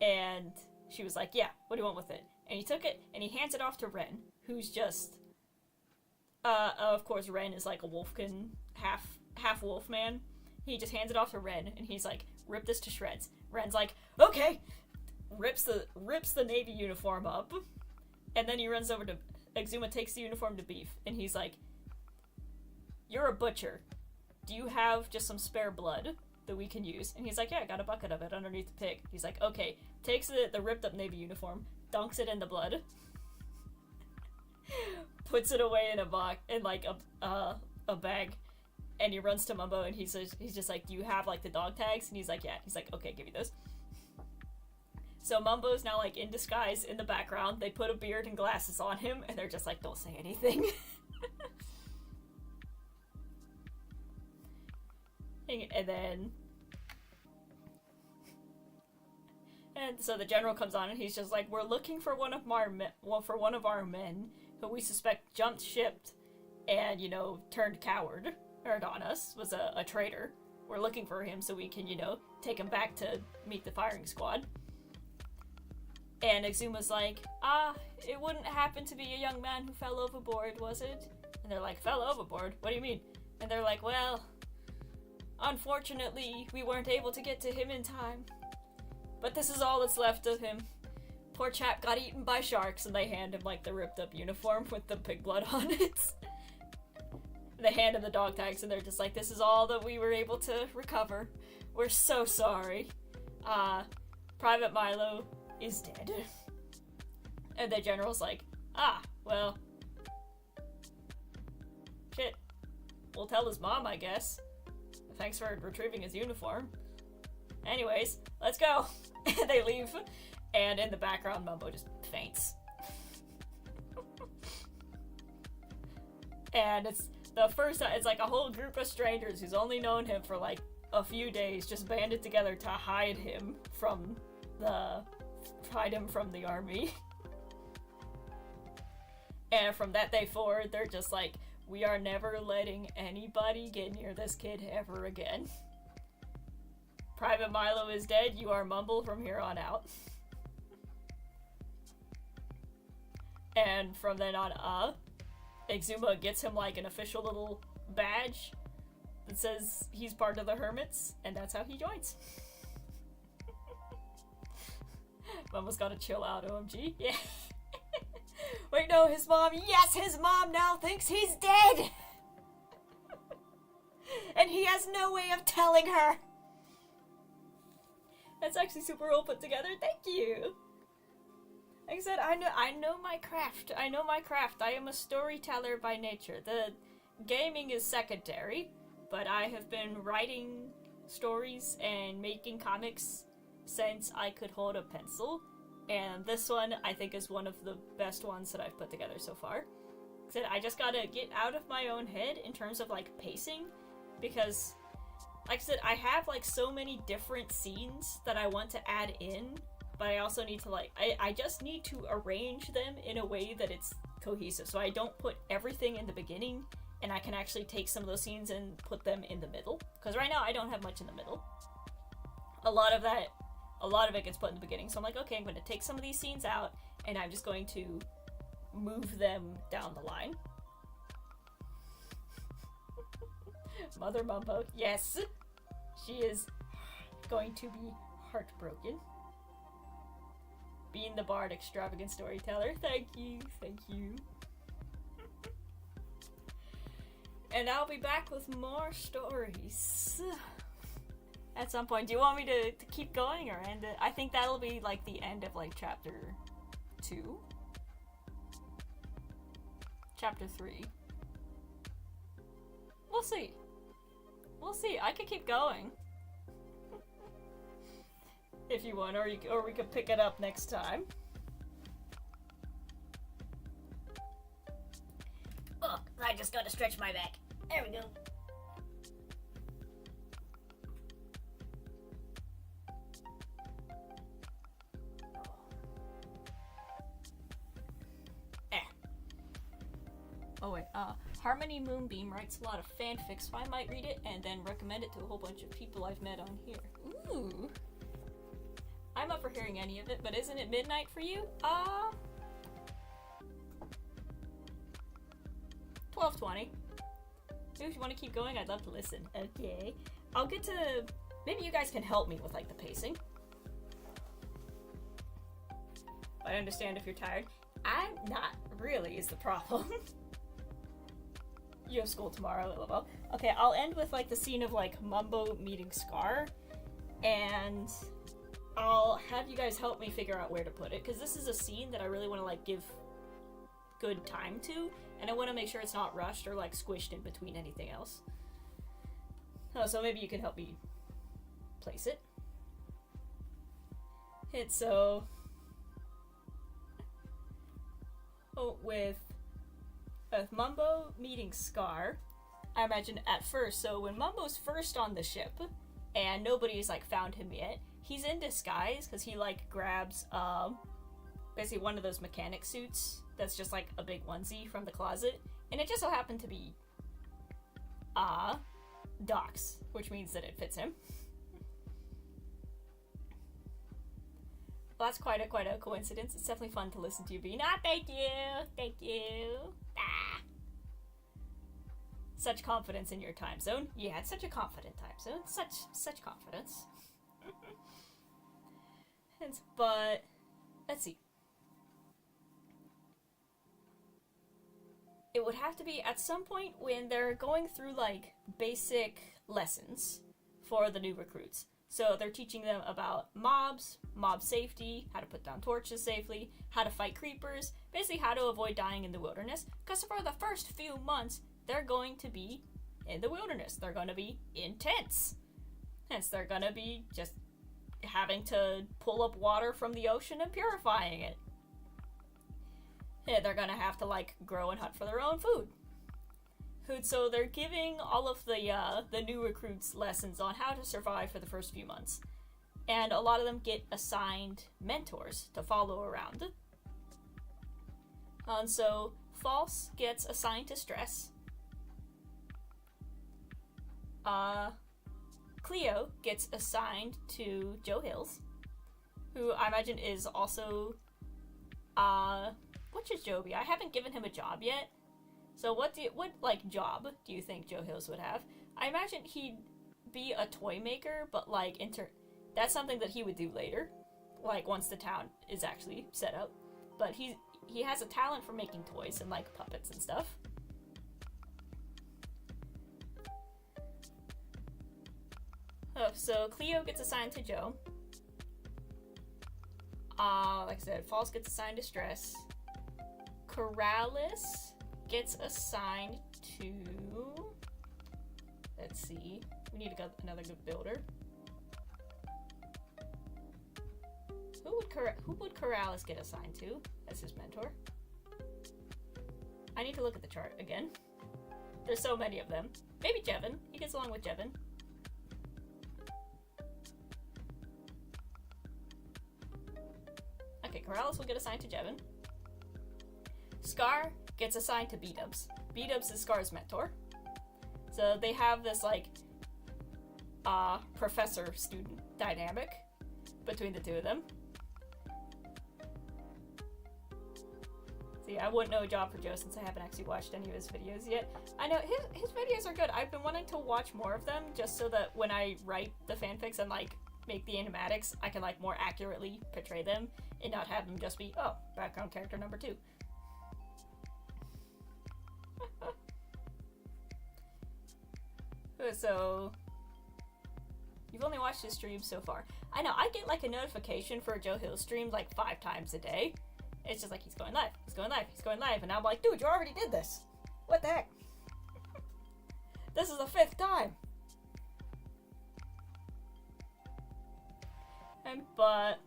And she was like, yeah, what do you want with it? And he took it, and he hands it off to Ren, who's just, of course, Ren is like a wolfkin, half wolf man. He just hands it off to Ren, and he's like, rip this to shreds. Ren's like, okay! Rips the Navy uniform up, and then he runs over to, Exuma takes the uniform to Beef, and he's like, you're a butcher. Do you have just some spare blood that we can use? And he's like, yeah, I got a bucket of it underneath the pig. He's like, okay, takes the ripped up Navy uniform, dunks it in the blood, puts it away in a bag, and he runs to Mumbo, and he's just like, do you have like the dog tags? And he's like, yeah. He's like, okay, give me those. So Mumbo's now like in disguise in the background. They put a beard and glasses on him, and they're just like, don't say anything. And so the general comes on, and he's just like, we're looking for one of our men who we suspect jumped ship and, you know, turned coward on us, was a traitor. We're looking for him so we can, you know, take him back to meet the firing squad. And Exuma's like, it wouldn't happen to be a young man who fell overboard, was it? And they're like, fell overboard? What do you mean? And they're like, well, unfortunately, we weren't able to get to him in time. But this is all that's left of him. Poor chap got eaten by sharks, and they hand him, like, the ripped-up uniform with the pig blood on it. They hand him the dog tags, and they're just like, this is all that we were able to recover. We're so sorry. Private Milo is dead. And the general's like, well... shit. We'll tell his mom, I guess. Thanks for retrieving his uniform. Anyways, let's go. And they leave. And in the background, Mumbo just faints. And it's the first time, it's like a whole group of strangers who's only known him for like a few days just banded together to hide him from the army. And from that day forward, they're just like, we are never letting anybody get near this kid ever again. Private Milo is dead, you are Mumble from here on out. And from then on, Exuma gets him like an official little badge that says he's part of the Hermits, and that's how he joins. Mama's gotta chill out, OMG. Yeah. Wait, no, his mom, yes, his mom now thinks he's dead! And he has no way of telling her! That's actually super well put together, thank you! Like I said, I know my craft. I know my craft. I am a storyteller by nature. The gaming is secondary, but I have been writing stories and making comics since I could hold a pencil. And this one, I think, is one of the best ones that I've put together so far. Like I said, I just gotta get out of my own head in terms of, like, pacing, because, like I said, I have, like, so many different scenes that I want to add in, but I also need to, like, I just need to arrange them in a way that it's cohesive, so I don't put everything in the beginning, and I can actually take some of those scenes and put them in the middle, because right now I don't have much in the middle. A lot of it gets put in the beginning, so I'm like, okay, I'm going to take some of these scenes out, and I'm just going to move them down the line. Mother Mumbo, yes, she is going to be heartbroken. Being the bard extravagant storyteller, thank you, thank you. And I'll be back with more stories at some point. Do you want me to keep going or end it? I think that'll be like the end of like chapter 2. Chapter 3. We'll see. We'll see. I could keep going. If you want, or we could pick it up next time. Oh, I just gotta stretch my back. There we go. Oh wait, Harmony Moonbeam writes a lot of fanfics, so I might read it and then recommend it to a whole bunch of people I've met on here. Ooh! I'm up for hearing any of it, but isn't it midnight for you? 12:20. If you want to keep going, I'd love to listen. Okay. I'll get to... Maybe you guys can help me with, like, the pacing. I understand if you're tired. I'm not really is the problem. You have school tomorrow, LOL. Okay, I'll end with, like, the scene of, like, Mumbo meeting Scar. And I'll have you guys help me figure out where to put it. Because this is a scene that I really want to, like, give good time to. And I want to make sure it's not rushed or, like, squished in between anything else. Oh, so maybe you can help me place it. It's so... Oh, with Mumbo meeting Scar, I imagine at first, so when Mumbo's first on the ship, and nobody's, like, found him yet, he's in disguise, because he, like, grabs, basically one of those mechanic suits that's just, like, a big onesie from the closet, and it just so happened to be, Doc's, which means that it fits him. Well, that's quite a coincidence. It's definitely fun to listen to you being, thank you, Such confidence in your time zone. Yeah, it's such a confident time zone. Such confidence. But let's see. It would have to be at some point when they're going through like basic lessons for the new recruits. So they're teaching them about mobs, mob safety, how to put down torches safely, how to fight creepers, basically how to avoid dying in the wilderness. Because for the first few months, they're going to be in the wilderness. They're going to be in tents. Hence, they're going to be just having to pull up water from the ocean and purifying it. Yeah, they're going to have to like grow and hunt for their own food. So they're giving all of the new recruits lessons on how to survive for the first few months. And a lot of them get assigned mentors to follow around. And so False gets assigned to Stress. Cleo gets assigned to Joe Hills, who I imagine is also, what should Joe be? I haven't given him a job yet. So what job do you think Joe Hills would have? I imagine he'd be a toy maker, but like that's something that he would do later, like once the town is actually set up. But he has a talent for making toys and like puppets and stuff. Oh, so Cleo gets assigned to Joe. Like I said, False gets assigned to Stress. Corrales gets assigned to... Let's see. We need to get another good builder. Who would Corrales get assigned to as his mentor? I need to look at the chart again. There's so many of them. Maybe Jevin. He gets along with Jevin. Okay, Corrales will get assigned to Jevin. Scar gets assigned to B-Dubs. B-Dubs is Scar's mentor. So they have this, like, professor-student dynamic between the two of them. See, I wouldn't know a job for Joe since I haven't actually watched any of his videos yet. I know, his videos are good. I've been wanting to watch more of them just so that when I write the fanfics and, like, make the animatics, I can, like, more accurately portray them and not have them just be, oh, background character number 2. So, you've only watched his streams so far. I know, I get like a notification for a Joe Hill stream like 5 times a day. It's just like, he's going live, he's going live, he's going live, and I'm like, dude, you already did this. What the heck? This is the 5th time. But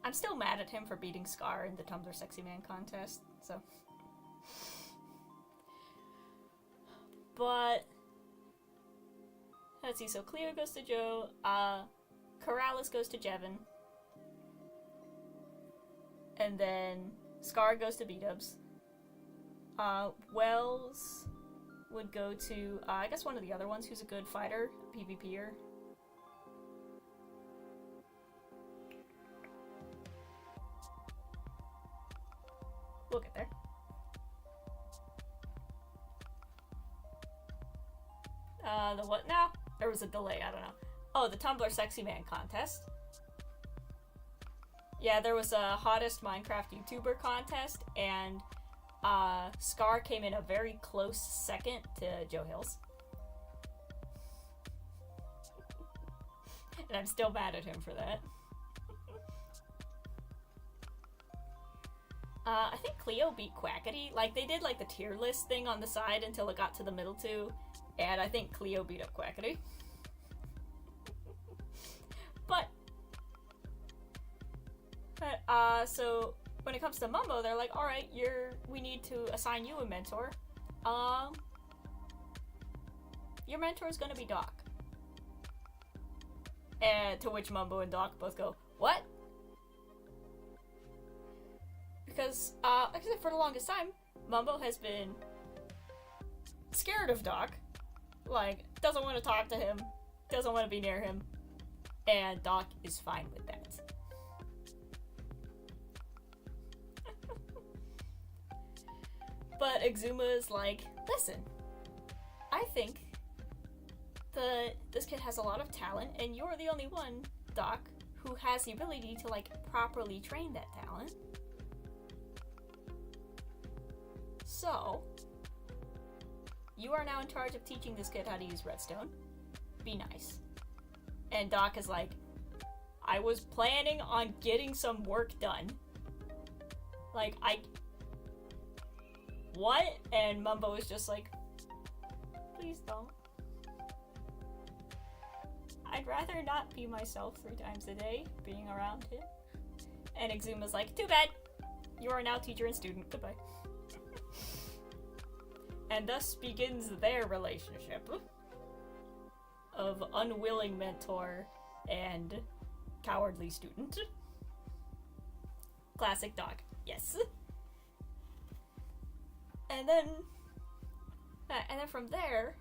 I'm still mad at him for beating Scar in the Tumblr Sexy Man contest, so. But let's see, so Cleo goes to Joe, Corrales goes to Jevin, and then Scar goes to B-Dubs. Wells would go to, I guess one of the other ones who's a good fighter, PvPer. We'll get there. The what now? There was a delay, I don't know. Oh, the Tumblr Sexy Man contest. Yeah, there was a hottest Minecraft YouTuber contest, and Scar came in a very close second to Joe Hills. And I'm still mad at him for that. I think Cleo beat Quackity. Like, they did, like, the tier list thing on the side until it got to the middle two, and I think Cleo beat up Quackity. But, so, when it comes to Mumbo, they're like, alright, we need to assign you a mentor. Your mentor is gonna be Doc. And to which Mumbo and Doc both go, what? Because, like I said, for the longest time, Mumbo has been scared of Doc. Like, doesn't want to talk to him, doesn't want to be near him, and Doc is fine with that. But Exuma is like, listen, I think that this kid has a lot of talent, and you're the only one, Doc, who has the ability to, like, properly train that talent. So, you are now in charge of teaching this kid how to use redstone. Be nice. And Doc is like, I was planning on getting some work done. Like, what? And Mumbo is just like, please don't. I'd rather not be myself 3 times a day, being around him. And Exuma's like, too bad. You are now teacher and student. Goodbye. And thus begins their relationship of unwilling mentor and cowardly student. Classic Doc. Yes. And then from there,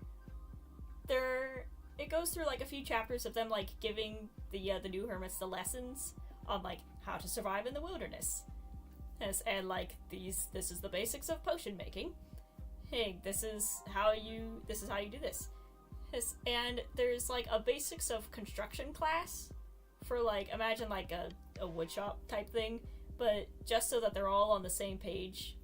it goes through like a few chapters of them like giving the new hermits the lessons on like how to survive in the wilderness. And like this is the basics of potion making. Hey, this is how you do this. And there's like a basics of construction class for like, imagine like a woodshop type thing, but just so that they're all on the same page,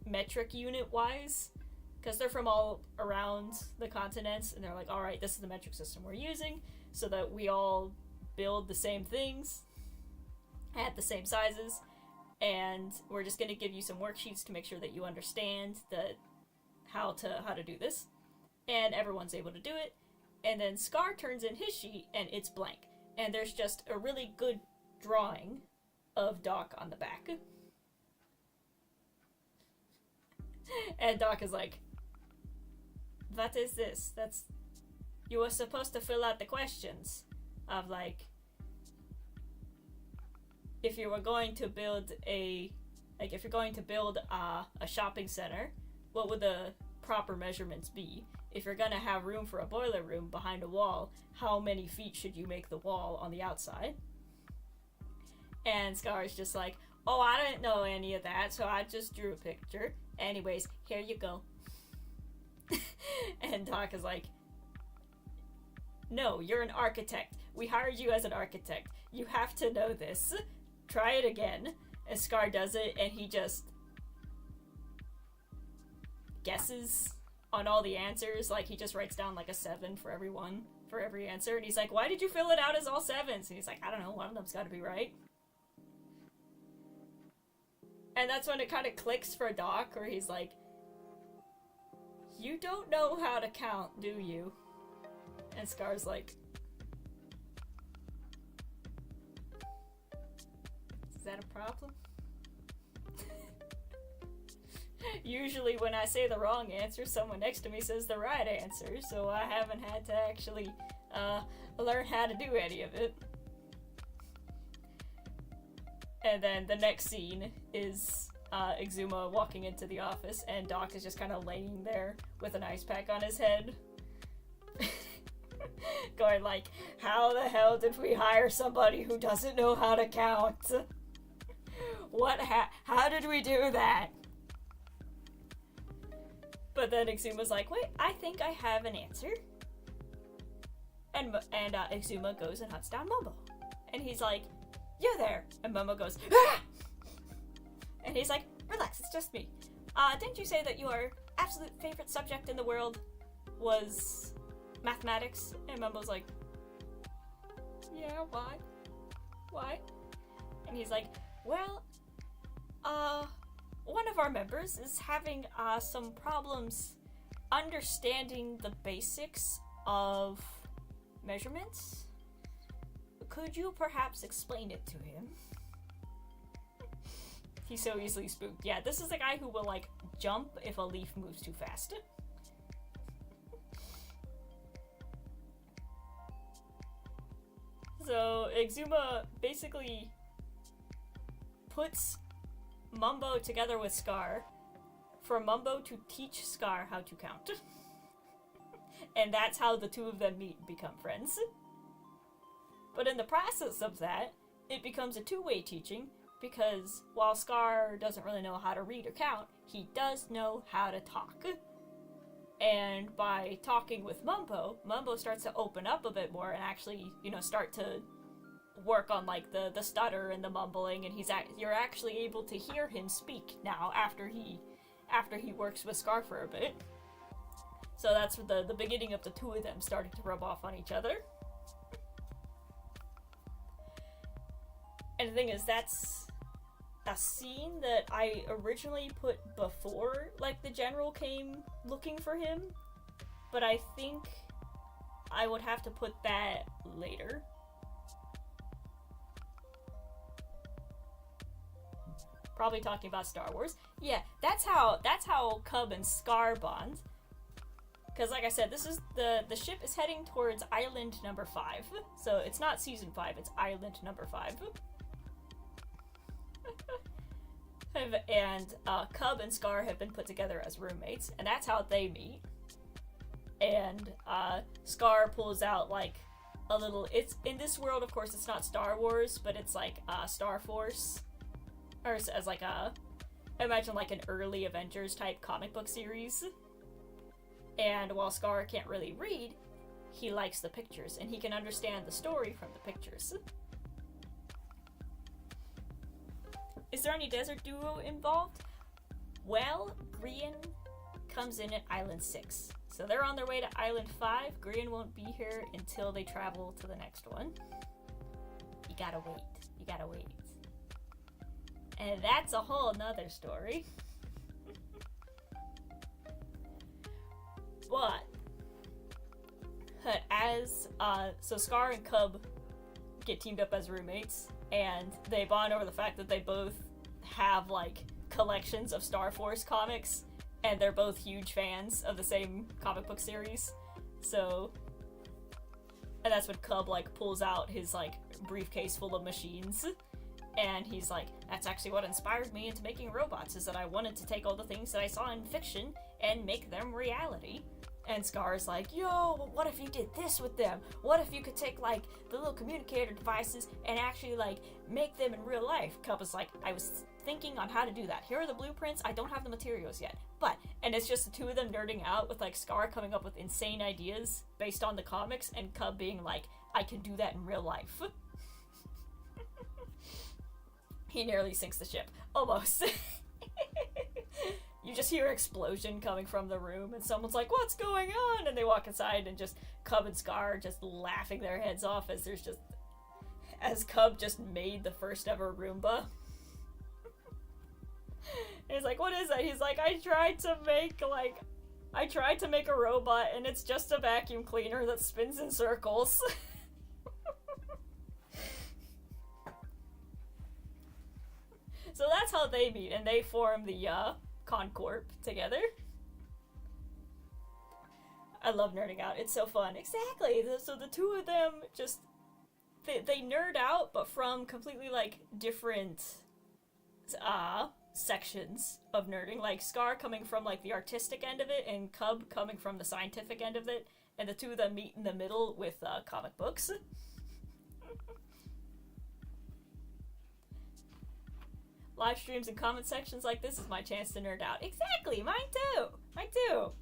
metric unit wise, because they're from all around the continents, and they're like, all right, this is the metric system we're using, so that we all build the same things at the same sizes, and we're just going to give you some worksheets to make sure that you understand how to do this, and everyone's able to do it. And then Scar turns in his sheet, and it's blank, and there's just a really good drawing of Doc on the back. And Doc is like, what is this? You were supposed to fill out the questions of like, if you were going to build a shopping center, what would the proper measurements be? If you're gonna have room for a boiler room behind a wall, how many feet should you make the wall on the outside? And Scar is just like, oh, I didn't know any of that, so I just drew a picture. Anyways, here you go. And Doc is like, no, you're an architect. We hired you as an architect. You have to know this. Try it again. And Scar does it, and he just guesses on all the answers. Like, he just writes down like a 7 for every answer. And he's like, why did you fill it out as all 7s? And he's like, I don't know, one of them's gotta be right. And that's when it kind of clicks for Doc, where he's like, you don't know how to count, do you? And Scar's like, is that a problem? Usually when I say the wrong answer, someone next to me says the right answer, so I haven't had to actually learn how to do any of it. And then the next scene is Exuma walking into the office, and Doc is just kind of laying there with an ice pack on his head. Going like, how the hell did we hire somebody who doesn't know how to count? How did we do that? But then Exuma's like, wait, I think I have an answer. And Exuma goes and hunts down Momo. And he's like, you're there. And Momo goes, ah! And he's like, relax, it's just me. Didn't you say that your absolute favorite subject in the world was mathematics? And Momo's like, yeah, why? Why? And he's like, well, one of our members is having some problems understanding the basics of measurements. Could you perhaps explain it to him? He's so easily spooked. Yeah, this is the guy who will, like, jump if a leaf moves too fast. So, Exuma basically puts Mumbo together with Scar for Mumbo to teach Scar how to count. And that's how the two of them meet and become friends. But in the process of that, it becomes a two-way teaching, because while Scar doesn't really know how to read or count, he does know how to talk. And by talking with Mumbo, Mumbo starts to open up a bit more and actually, start to work on like the stutter and the mumbling, and you're actually able to hear him speak now after he works with Scar for a bit. So that's the beginning of the two of them starting to rub off on each other. And the thing is, that's a scene that I originally put before, like, the general came looking for him, but I think I would have to put that later. Probably talking about Star Wars. Yeah, that's how Cub and Scar bond. Because, like I said, this is the ship is heading towards island number 5. So it's not season 5, it's island number 5. And Cub and Scar have been put together as roommates, and that's how they meet. And Scar pulls out like a little. It's in this world, of course, it's not Star Wars, but it's like Star Force, or as like imagine like an early Avengers type comic book series. And while Scar can't really read, he likes the pictures, and he can understand the story from the pictures. Is there any desert duo involved? Well, Grian comes in at Island 6. So they're on their way to Island 5. Grian won't be here until they travel to the next one. You gotta wait. You gotta wait. And that's a whole nother story. But so Scar and Cub get teamed up as roommates, and they bond over the fact that they both have like collections of Star Force comics, and they're both huge fans of the same comic book series. So, and that's when Cub like pulls out his like briefcase full of machines, and he's like, that's actually what inspired me into making robots, is that I wanted to take all the things that I saw in fiction and make them reality. And Scar's like, yo, what if you did this with them? What if you could take, like, the little communicator devices and actually, like, make them in real life? Cub is like, I was thinking on how to do that. Here are the blueprints. I don't have the materials yet. And it's just the two of them nerding out with, like, Scar coming up with insane ideas based on the comics, and Cub being like, I can do that in real life. He nearly sinks the ship. Almost. You just hear an explosion coming from the room, and someone's like, what's going on? And they walk inside, and just Cub and Scar just laughing their heads off as Cub just made the first ever Roomba. And he's like, what is that? He's like, I tried to make a robot, and it's just a vacuum cleaner that spins in circles. So that's how they meet, and they form the, Concorp together. I love nerding out. It's so fun. Exactly. So the two of them just they nerd out, but from completely like different sections of nerding. Like Scar coming from like the artistic end of it, and Cub coming from the scientific end of it, and the two of them meet in the middle with comic books. Live streams and comment sections like this is my chance to nerd out. Exactly, mine too. Mine too.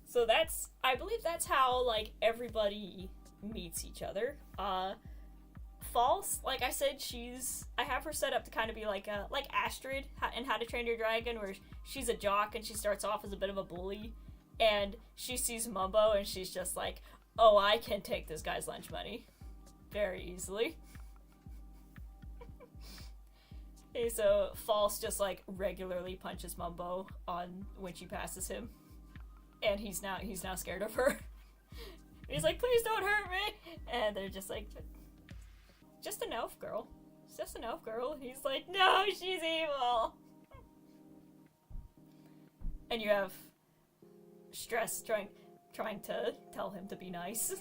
So I believe that's how like everybody meets each other. False, like I said, I have her set up to kind of be like Astrid in How to Train Your Dragon, where she's a jock and she starts off as a bit of a bully, and she sees Mumbo and she's just like, oh, I can take this guy's lunch money very easily. Okay, so False just like regularly punches Mumbo when she passes him, and he's now scared of her. He's like, please don't hurt me, and they're just like, just an elf girl. It's just an elf girl. He's like, no, she's evil. And you have Stress trying to tell him to be nice.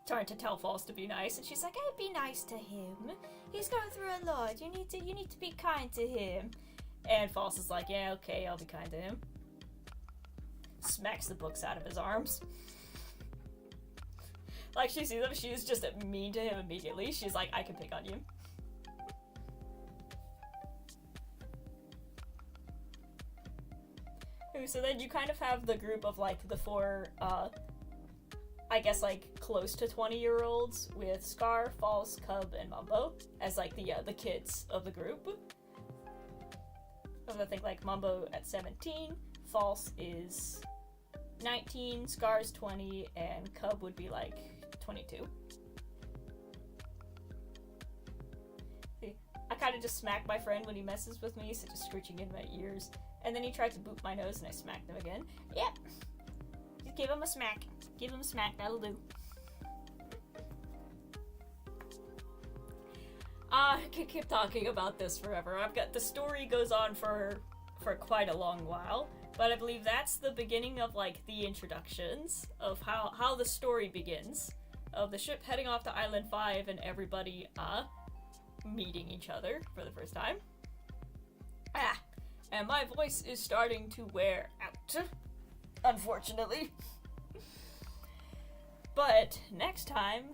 Trying to tell False to be nice, and she's like, I'd be nice to him. He's going through a lot. You need to be kind to him. And False is like, yeah, okay, I'll be kind to him. Smacks the books out of his arms. Like, she sees him, she's just mean to him immediately. She's like, I can pick on you. Ooh, so then you kind of have the group of, like, the four I guess, like, close to 20-year-olds with Scar, False, Cub, and Mumbo as, like, the kids of the group. So I think, like, Mumbo at 17, False is 19, Scar's 20, and Cub would be, like, 22. See, I kind of just smack my friend when he messes with me, such as screeching in my ears. And then he tried to boot my nose, and I smacked him again. Yep. Just give him a smack. Give him a smack, that'll do. I could keep talking about this forever. The story goes on for quite a long while, but I believe that's the beginning of, like, the introductions of how the story begins. Of the ship heading off to Island 5 and everybody, meeting each other for the first time. And my voice is starting to wear out, unfortunately. But next time,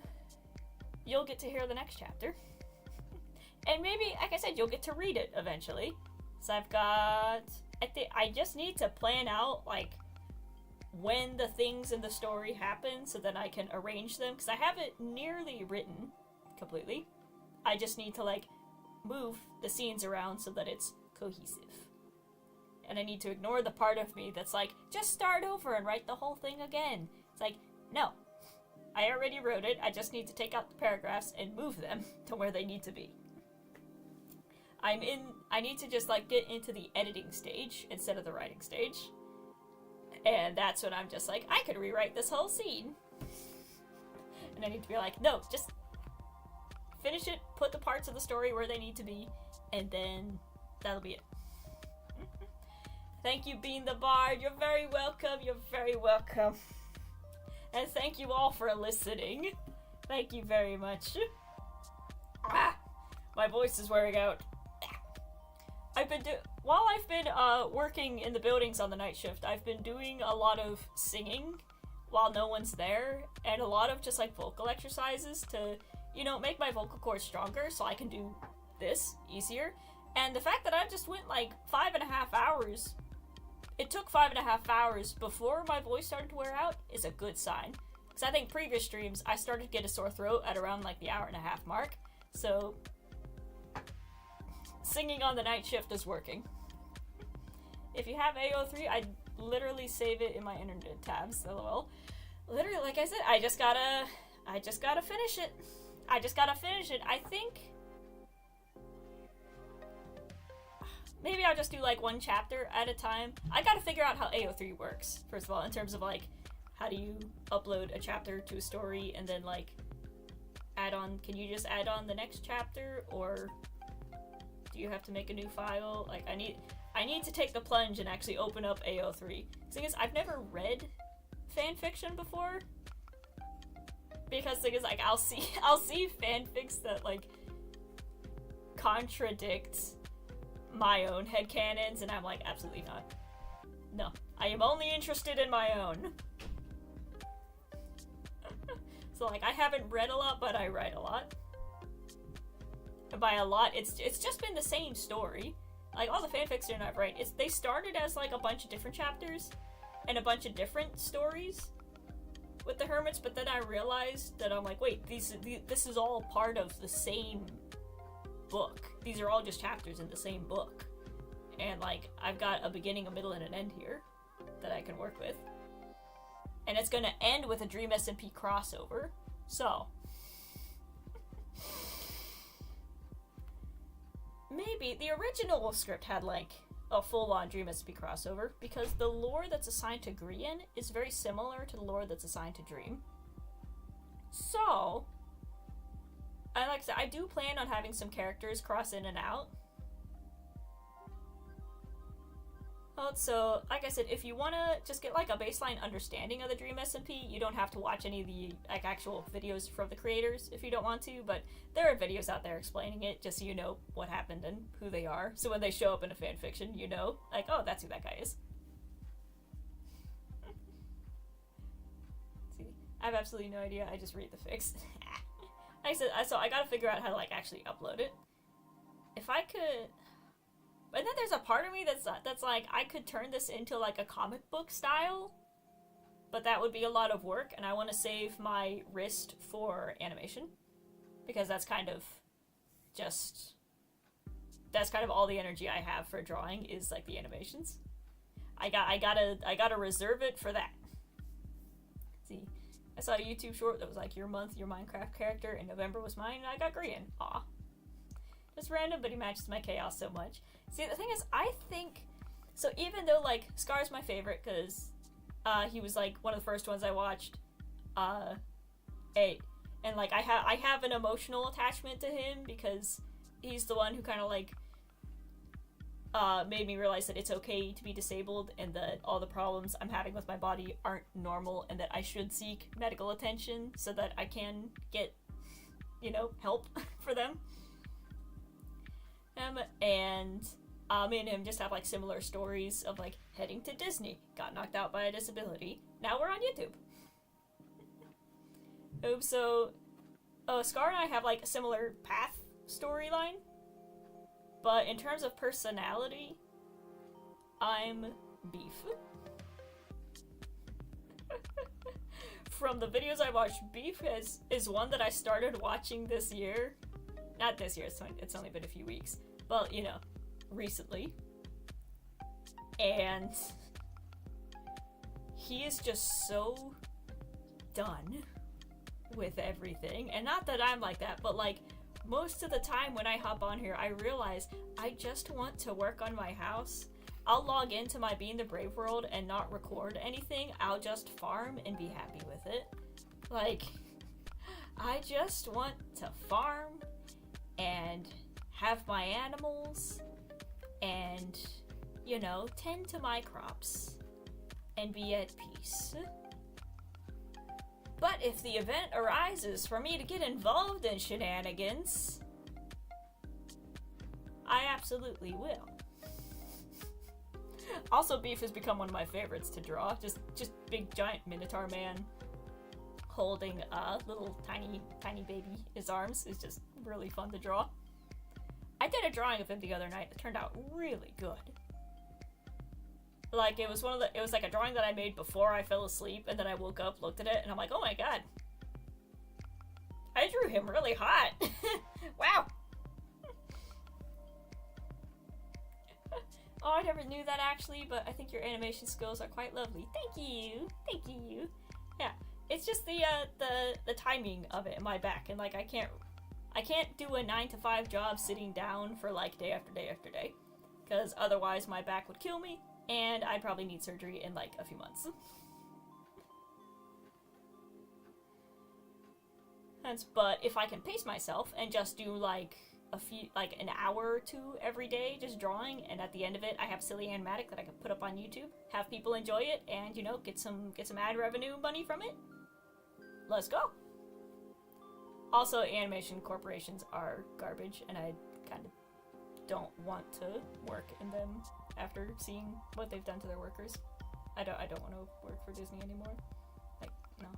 you'll get to hear the next chapter. And maybe, like I said, you'll get to read it eventually. So I just need to plan out, like, when the things in the story happen so that I can arrange them. Because I have it nearly written completely. I just need to, like, move the scenes around so that it's cohesive. And I need to ignore the part of me that's like, just start over and write the whole thing again. It's like, no. I already wrote it, I just need to take out the paragraphs and move them to where they need to be. I need to just, like, get into the editing stage instead of the writing stage. And that's when I'm just like, I could rewrite this whole scene. And I need to be like, no, just finish it, put the parts of the story where they need to be, and then that'll be it. Thank you, Bean the Bard. You're very welcome. You're very welcome. And thank you all for listening. Thank you very much. My voice is wearing out. While I've been working in the buildings on the night shift, I've been doing a lot of singing while no one's there, and a lot of just, like, vocal exercises to, you know, make my vocal cords stronger so I can do this easier. And the fact that I just went, like, 5.5 hours, it took 5.5 hours before my voice started to wear out, is a good sign. Because I think previous streams, I started to get a sore throat at around, like, the 1.5 hour mark. So singing on the night shift is working. If you have AO3, I literally save it in my internet tabs, lol. Literally, like I said, I just gotta finish it. I think maybe I'll just do, like, one chapter at a time. I gotta figure out how AO3 works, first of all, in terms of, like, how do you upload a chapter to a story and then, like, can you just add on the next chapter, or do you have to make a new file? Like, I need to take the plunge and actually open up AO3. The thing is, I've never read fan fiction before, because the thing is, like, I'll see fanfics that, like, contradict my own headcanons, and I'm like, absolutely not. No, I am only interested in my own. So, like, I haven't read a lot, but I write a lot. And by a lot, it's just been the same story. Like, all the fanfiction I've read, they started as, like, a bunch of different chapters and a bunch of different stories with the hermits, but then I realized that I'm like, wait, this is all part of the same book. These are all just chapters in the same book. And, like, I've got a beginning, a middle, and an end here that I can work with. And it's gonna end with a Dream SMP crossover. So maybe the original script had, like, a full-on Dream SMP crossover, because the lore that's assigned to Grian is very similar to the lore that's assigned to Dream. So like I said, I do plan on having some characters cross in and out. So, like I said, if you want to just get, like, a baseline understanding of the Dream SMP, you don't have to watch any of the, like, actual videos from the creators if you don't want to, but there are videos out there explaining it, just so you know what happened and who they are. So when they show up in a fanfiction, you know, like, oh, that's who that guy is. See, I have absolutely no idea, I just read the fics. Like I said, so I gotta figure out how to, like, actually upload it. If I could... But then there's a part of me that's like, I could turn this into, like, a comic book style, but that would be a lot of work, and I want to save my wrist for animation, because that's kind of all the energy I have for drawing is like the animations. I gotta reserve it for that. See, I saw a YouTube short that was like, your month, your Minecraft character, and November was mine, and I got Grian. Aw. Just random, but he matches my chaos so much. See, the thing is, I think, so even though, like, Scar's my favorite, because, he was, like, one of the first ones I watched, and, like, I have an emotional attachment to him, because he's the one who kind of, like, made me realize that it's okay to be disabled, and that all the problems I'm having with my body aren't normal, and that I should seek medical attention so that I can get, you know, help for them. And me and him just have like similar stories of like heading to Disney, got knocked out by a disability, now we're on YouTube. So Scar and I have like a similar path storyline, but in terms of personality, I'm Beef. From the videos I watched, Beef is one that I started watching this year. Not this year, it's only been a few weeks. But, you know, recently. And he is just so done with everything. And not that I'm like that, but like, most of the time when I hop on here, I realize I just want to work on my house. I'll log into my Being the Brave world and not record anything. I'll just farm and be happy with it. Like, I just want to farm and have my animals and, you know, tend to my crops and be at peace. But if the event arises for me to get involved in shenanigans, I absolutely will. Also, Beef has become one of my favorites to draw. Just big giant Minotaur man holding a little tiny baby in his arms is just really fun to draw. I did a drawing of him the other night that turned out really good. Like, it was like a drawing that I made before I fell asleep, and then I woke up, looked at it, and I'm like, oh my god. I drew him really hot. Wow. Oh, I never knew that actually, but I think your animation skills are quite lovely. Thank you. Thank you. Yeah. It's just the timing of it in my back, and like I can't do a 9-to-5 job sitting down for like day after day after day, because otherwise my back would kill me, and I'd probably need surgery in like a few months. But if I can pace myself and just do like an hour or two every day just drawing, and at the end of it I have silly animatic that I can put up on YouTube, have people enjoy it, and, you know, get some ad revenue money from it, let's go. Also, animation corporations are garbage, and I kind of don't want to work in them after seeing what they've done to their workers. I don't want to work for Disney anymore. Like, no.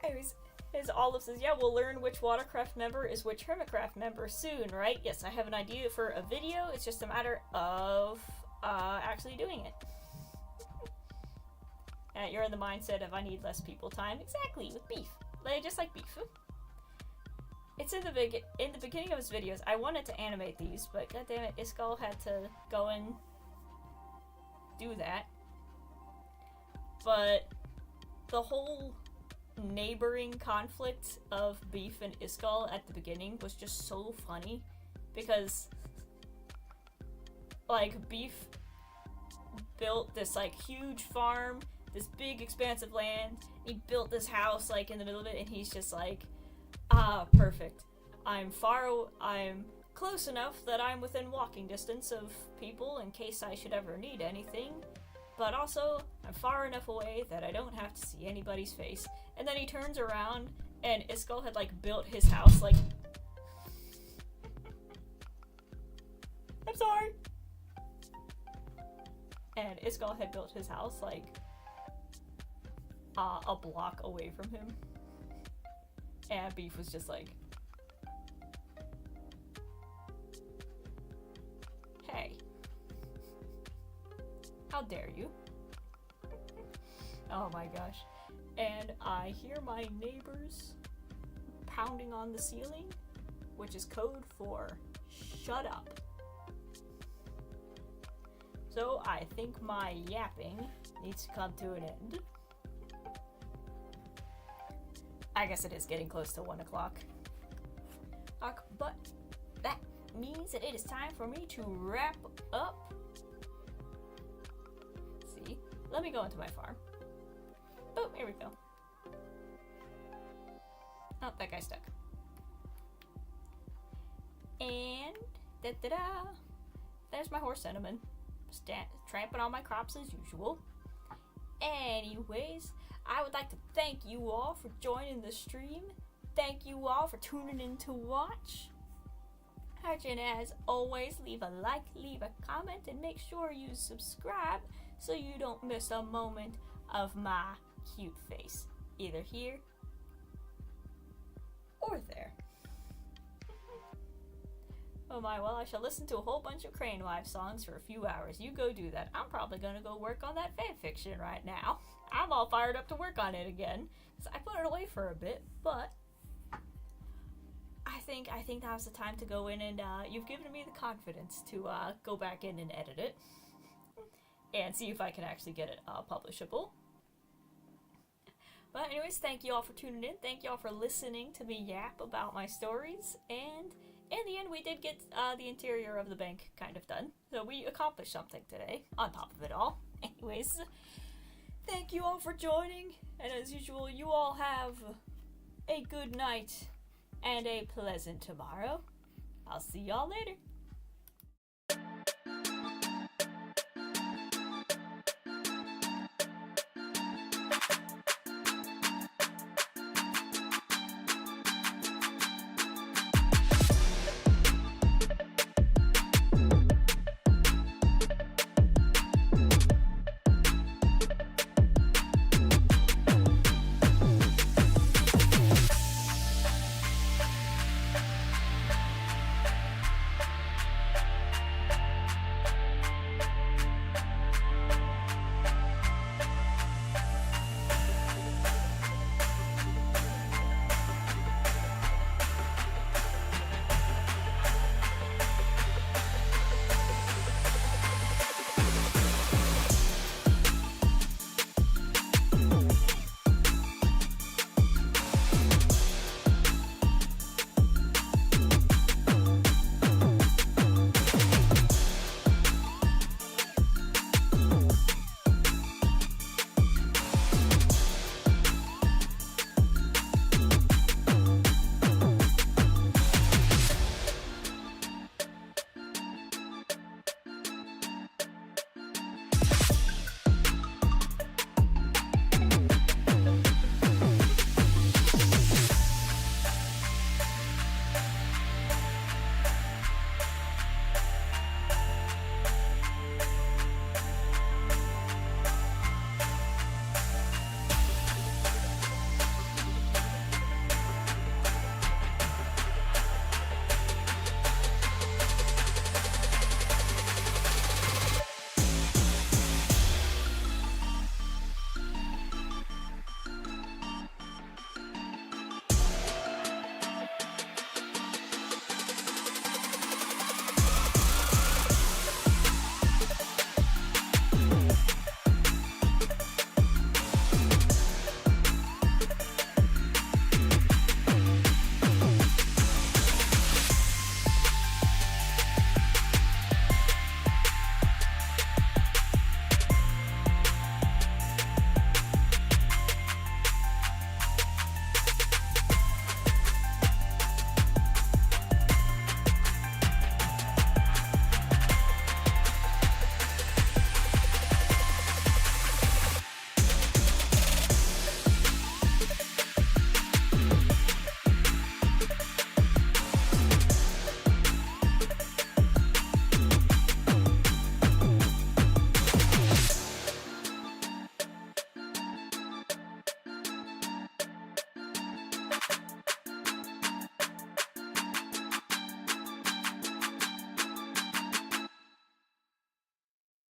Anyways, as Olive says, yeah, we'll learn which Watercraft member is which Hermitcraft member soon, right? Yes, I have an idea for a video. It's just a matter of actually doing it. You're in the mindset of I need less people time. Exactly, with Beef. Just like Beef. It's in the beginning of his videos. I wanted to animate these, but goddammit, Iskall had to go and do that. But the whole neighboring conflict of Beef and Iskall at the beginning was just so funny, because like Beef built this like huge farm, this big expansive land. He built this house like in the middle of it, and he's just like, perfect. I'm close enough that I'm within walking distance of people in case I should ever need anything, but also I'm far enough away that I don't have to see anybody's face. And then he turns around, and Iskall had like built his house like I'm sorry. And Iskall had built his house like a block away from him. And Beef was just like, hey, How dare you? Oh my gosh. And I hear my neighbors pounding on the ceiling, which is code for shut up. So I think my yapping needs to come to an end. I guess it is getting close to 1 o'clock. But that means that it is time for me to wrap up. See, let me go into my farm. Oh, here we go. Oh, that guy's stuck. And da-da-da, there's my horse Cinnamon, tramping on my crops as usual. Anyways, I would like to thank you all for joining the stream. Thank you all for tuning in to watch. And as always, leave a like, leave a comment, and make sure you subscribe so you don't miss a moment of my cute face, either here or there. Oh my, well, I shall listen to a whole bunch of Crane Wife songs for a few hours. You go do that. I'm probably gonna go work on that fanfiction right now. I'm all fired up to work on it again. So I put it away for a bit, but I think now's the time to go in and you've given me the confidence to go back in and edit it and see if I can actually get it publishable. But anyways, thank you all for tuning in. Thank you all for listening to me yap about my stories. And in the end, we did get the interior of the bank kind of done. So we accomplished something today on top of it all. Anyways, thank you all for joining. And as usual, you all have a good night and a pleasant tomorrow. I'll see y'all later.